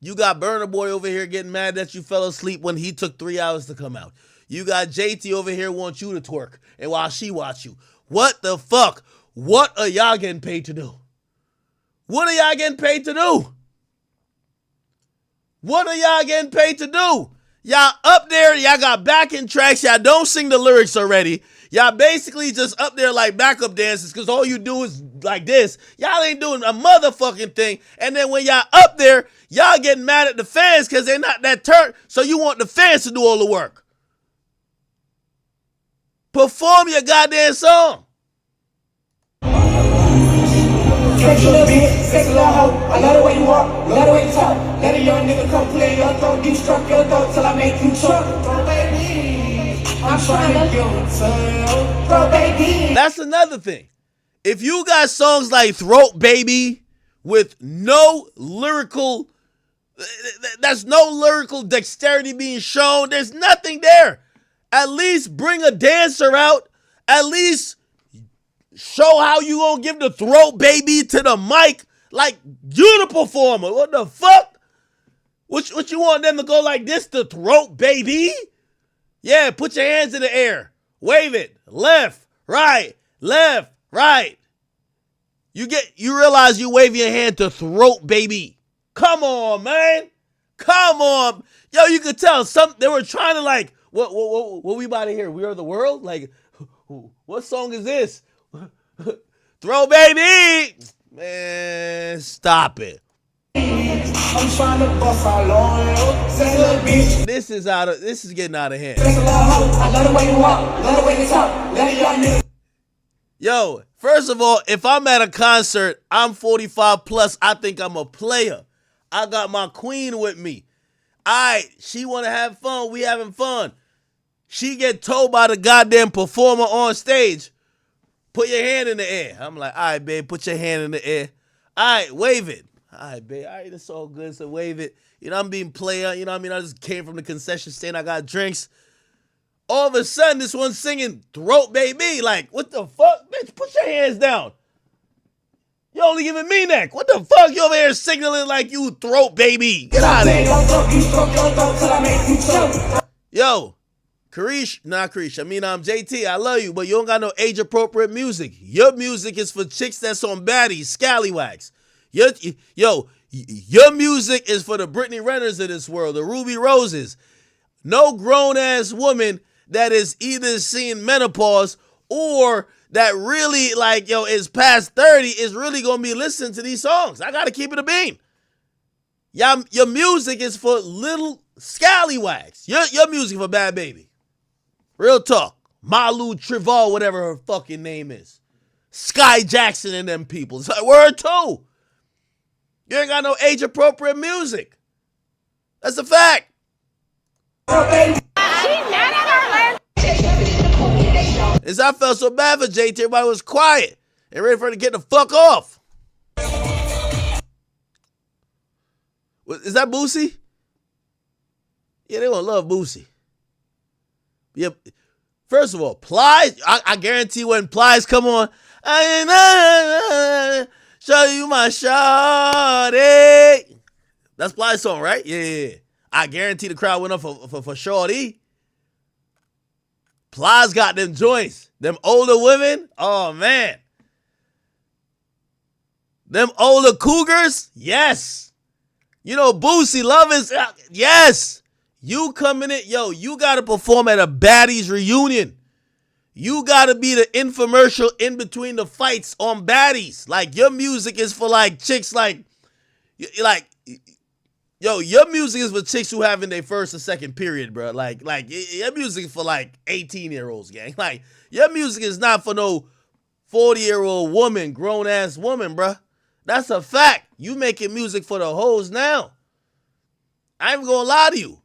You got Burna Boy over here getting mad that you fell asleep when he took 3 hours to come out. You got JT over here wants you to twerk and while she watch you. What the fuck? What are y'all getting paid to do? What are y'all getting paid to do? What are y'all getting paid to do? Y'all up there, y'all got backing tracks, y'all don't sing the lyrics already. Y'all basically just up there like backup dancers because all you do is like this. Y'all ain't doing a motherfucking thing. And then when y'all up there, y'all getting mad at the fans because they're not that turned. So you want the fans to do all the work. Perform your goddamn song. Sexy little bitch, sexy little hoe. I love the way you walk, love the way you talk. Let a young nigga come play your throat, deep stroke your throat till I make you choke. Bro, baby, I'm trying to give it to you. Bro, baby. That's another thing. If you got songs like Throat Baby with no lyrical, that's no lyrical dexterity being shown, there's nothing there. At least bring a dancer out. At least show how you gonna give the Throat Baby to the mic like you the performer. What the fuck? What you want them to go like this, the Throat Baby? Yeah, put your hands in the air. Wave it. Left, right, left, right. You realize you wave your hand to Throat Baby. Come on, man. Come on. Yo, you could tell they were trying to like, what we about to hear? We Are the World? Like, what song is this? Throw Baby. Man, stop it. I'm trying to bust all on you. Sexy little bitch. This is getting out of hand. Sexy little hoe. I love the way you walk, love the way you talk. Let a young nigga. Yo, first of all, if I'm at a concert, I'm 45 plus, I think I'm a player. I got my queen with me. She want to have fun, we having fun. She get told by the goddamn performer on stage, put your hand in the air. I'm like, all right, babe, put your hand in the air. All right, wave it. All right, babe, all right, it's all good, so wave it. You know, I'm being player, you know what I mean? I just came from the concession stand, I got drinks. All of a sudden, this one's singing Throat Baby. Like, what the fuck? Bitch, put your hands down. You only giving me neck. What the fuck? You over here signaling like you Throat Baby. Get out of here. Yo, JT, I love you, but you don't got no age-appropriate music. Your music is for chicks that's on baddies, scallywags. Your music is for the Brittany Renners of this world, the Ruby Roses. No grown-ass woman that is either seeing menopause or that really, like, is past 30 is really going to be listening to these songs. I got to keep it a bean. Your music is for little scallywags. Your music for bad baby. Real talk. Malu Trival, whatever her fucking name is. Sky Jackson and them people. It's like, word too. You ain't got no age-appropriate music. That's a fact. As I felt so bad for JT, everybody was quiet and ready for her to get the fuck off. Is that Boosie? Yeah, they gonna love Boosie. Yep. First of all, Plies, I guarantee when Plies come on, I show you my shawty. That's Plies' song, right? Yeah. I guarantee the crowd went up for shorty. Plies got them joints. Them older women, oh man. Them older cougars, yes. You know, Boosie love is, yes. You coming in, you got to perform at a baddies reunion. You got to be the infomercial in between the fights on baddies. Like, your music is for, like, chicks, like Yo, your music is for chicks who having their first or second period, bro. Like your music is for like 18-year-olds, gang. Like your music is not for no 40-year-old woman, grown ass woman, bro. That's a fact. You making music for the hoes now. I ain't gonna lie to you.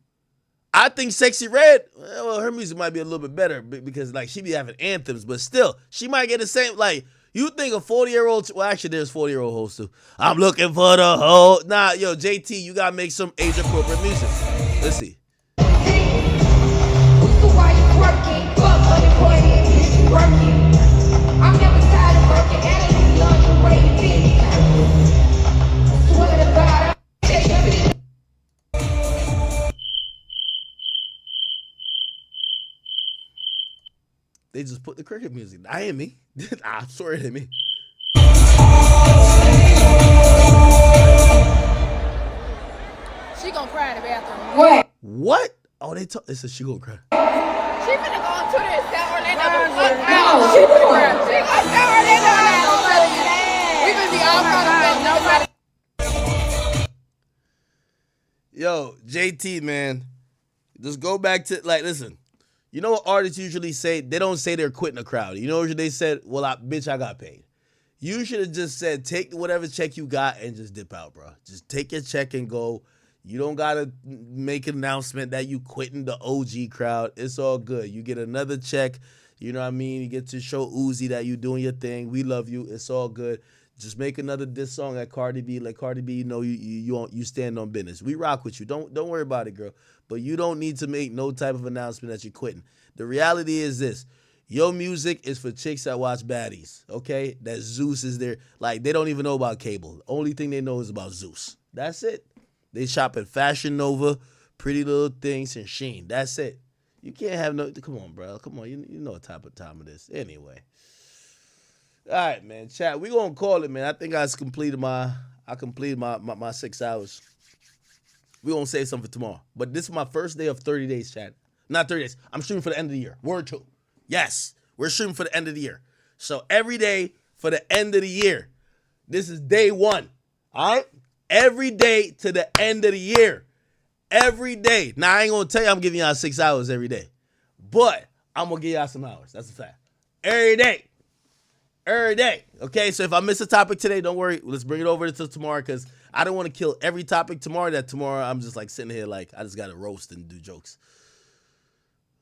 I think Sexy Red, well, her music might be a little bit better because like she be having anthems, but still, she might get the same. Like you think a 40-year-old, well, actually there's 40-year-old hoes too. I'm looking for the hoe. Nah, yo, JT, you gotta make some age appropriate music. Let's see. I'm never tired of working at it. Lingerie, bitch. Swear to God, I'm taking They just put the cricket music. I ain't me. I swear it ain't me. She gonna cry in the bathroom. What? Oh, they told. It's a she gonna cry. She finna go on Twitter and tell Orlando the fuck No, out. she finna won't. cry. She gonna tell Orlando that. We gonna be all caught up and nobody. Yo, JT, man, just go back to, like, listen, you know what artists usually say? They don't say they're quitting a crowd. You know what they said? Well, I got paid. You should have just said, take whatever check you got and just dip out, bro. Just take your check and go. You don't got to make an announcement that you quitting the OG crowd. It's all good. You get another check. You know what I mean? You get to show Uzi that you doing your thing. We love you. It's all good. Just make another diss song at Cardi B. Let Cardi B know you stand on business. We rock with you. Don't worry about it, girl. But you don't need to make no type of announcement that you're quitting. The reality is this. Your music is for chicks that watch baddies, okay? That Zeus is there. Like, they don't even know about cable. The only thing they know is about Zeus. That's it. They shop at Fashion Nova, Pretty Little Things, and Shein. That's it. You can't have no... Come on, bro. Come on. You know what type of time it is. Anyway. All right, man. Chat, we gonna call it, man. I think I completed my 6 hours. We gonna save something for tomorrow. But this is my first day of 30 days, chat. Not 30 days. I'm streaming for the end of the year. Word 2. Yes, we're streaming for the end of the year. So every day for the end of the year. This is day 1. All right? Every day to the end of the year. Every day. Now, I ain't gonna tell you I'm giving y'all 6 hours every day. But I'm gonna give y'all some hours. That's a fact. Every day. Every day. Okay, so if I miss a topic today, don't worry. Let's bring it over to tomorrow because I don't want to kill every topic tomorrow. That tomorrow I'm just like sitting here like I just got to roast and do jokes.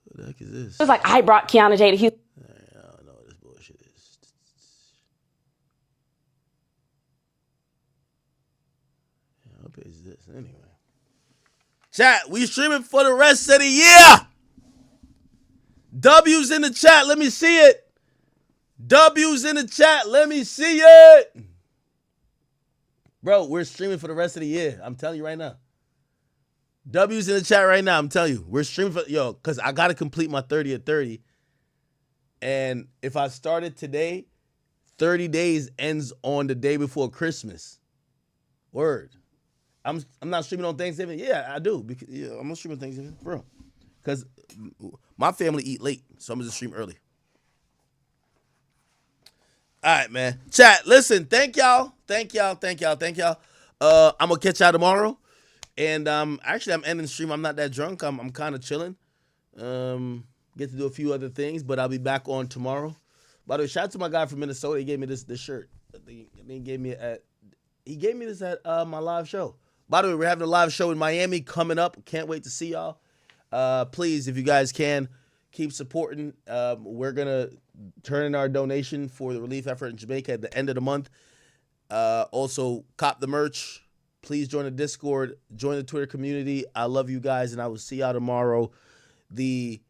What the heck is this? It was like I brought Kiana J to Houston. I don't know what this bullshit is. Yeah, what page is this? Anyway. Chat, we streaming for the rest of the year. W's in the chat. Let me see it. W's in the chat. Let me see it. Bro, we're streaming for the rest of the year. I'm telling you right now. W's in the chat right now. I'm telling you. We're streaming for, because I got to complete my 30 at 30. And if I started today, 30 days ends on the day before Christmas. Word. I'm not streaming on Thanksgiving. Yeah, I do. Because, I'm not streaming on Thanksgiving. Bro. Because my family eat late. So I'm going to stream early. All right, man. Chat, listen, thank y'all. I'm going to catch y'all tomorrow. And actually, I'm ending the stream. I'm not that drunk. I'm kind of chilling. Get to do a few other things, but I'll be back on tomorrow. By the way, shout out to my guy from Minnesota. He gave me this shirt. He gave me this at my live show. By the way, we're having a live show in Miami coming up. Can't wait to see y'all. Please, if you guys can, keep supporting. We're going to turn in our donation for the relief effort in Jamaica at the end of the month. Also, cop the merch. Please join the Discord. Join the Twitter community. I love you guys, and I will see y'all tomorrow. The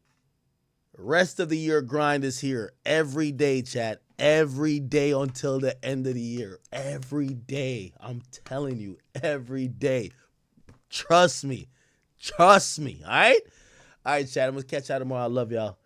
rest of the year grind is here. Every day, chat. Every day until the end of the year. Every day. I'm telling you. Every day. Trust me. All right? All right, chat. I'm going to catch y'all tomorrow. I love y'all.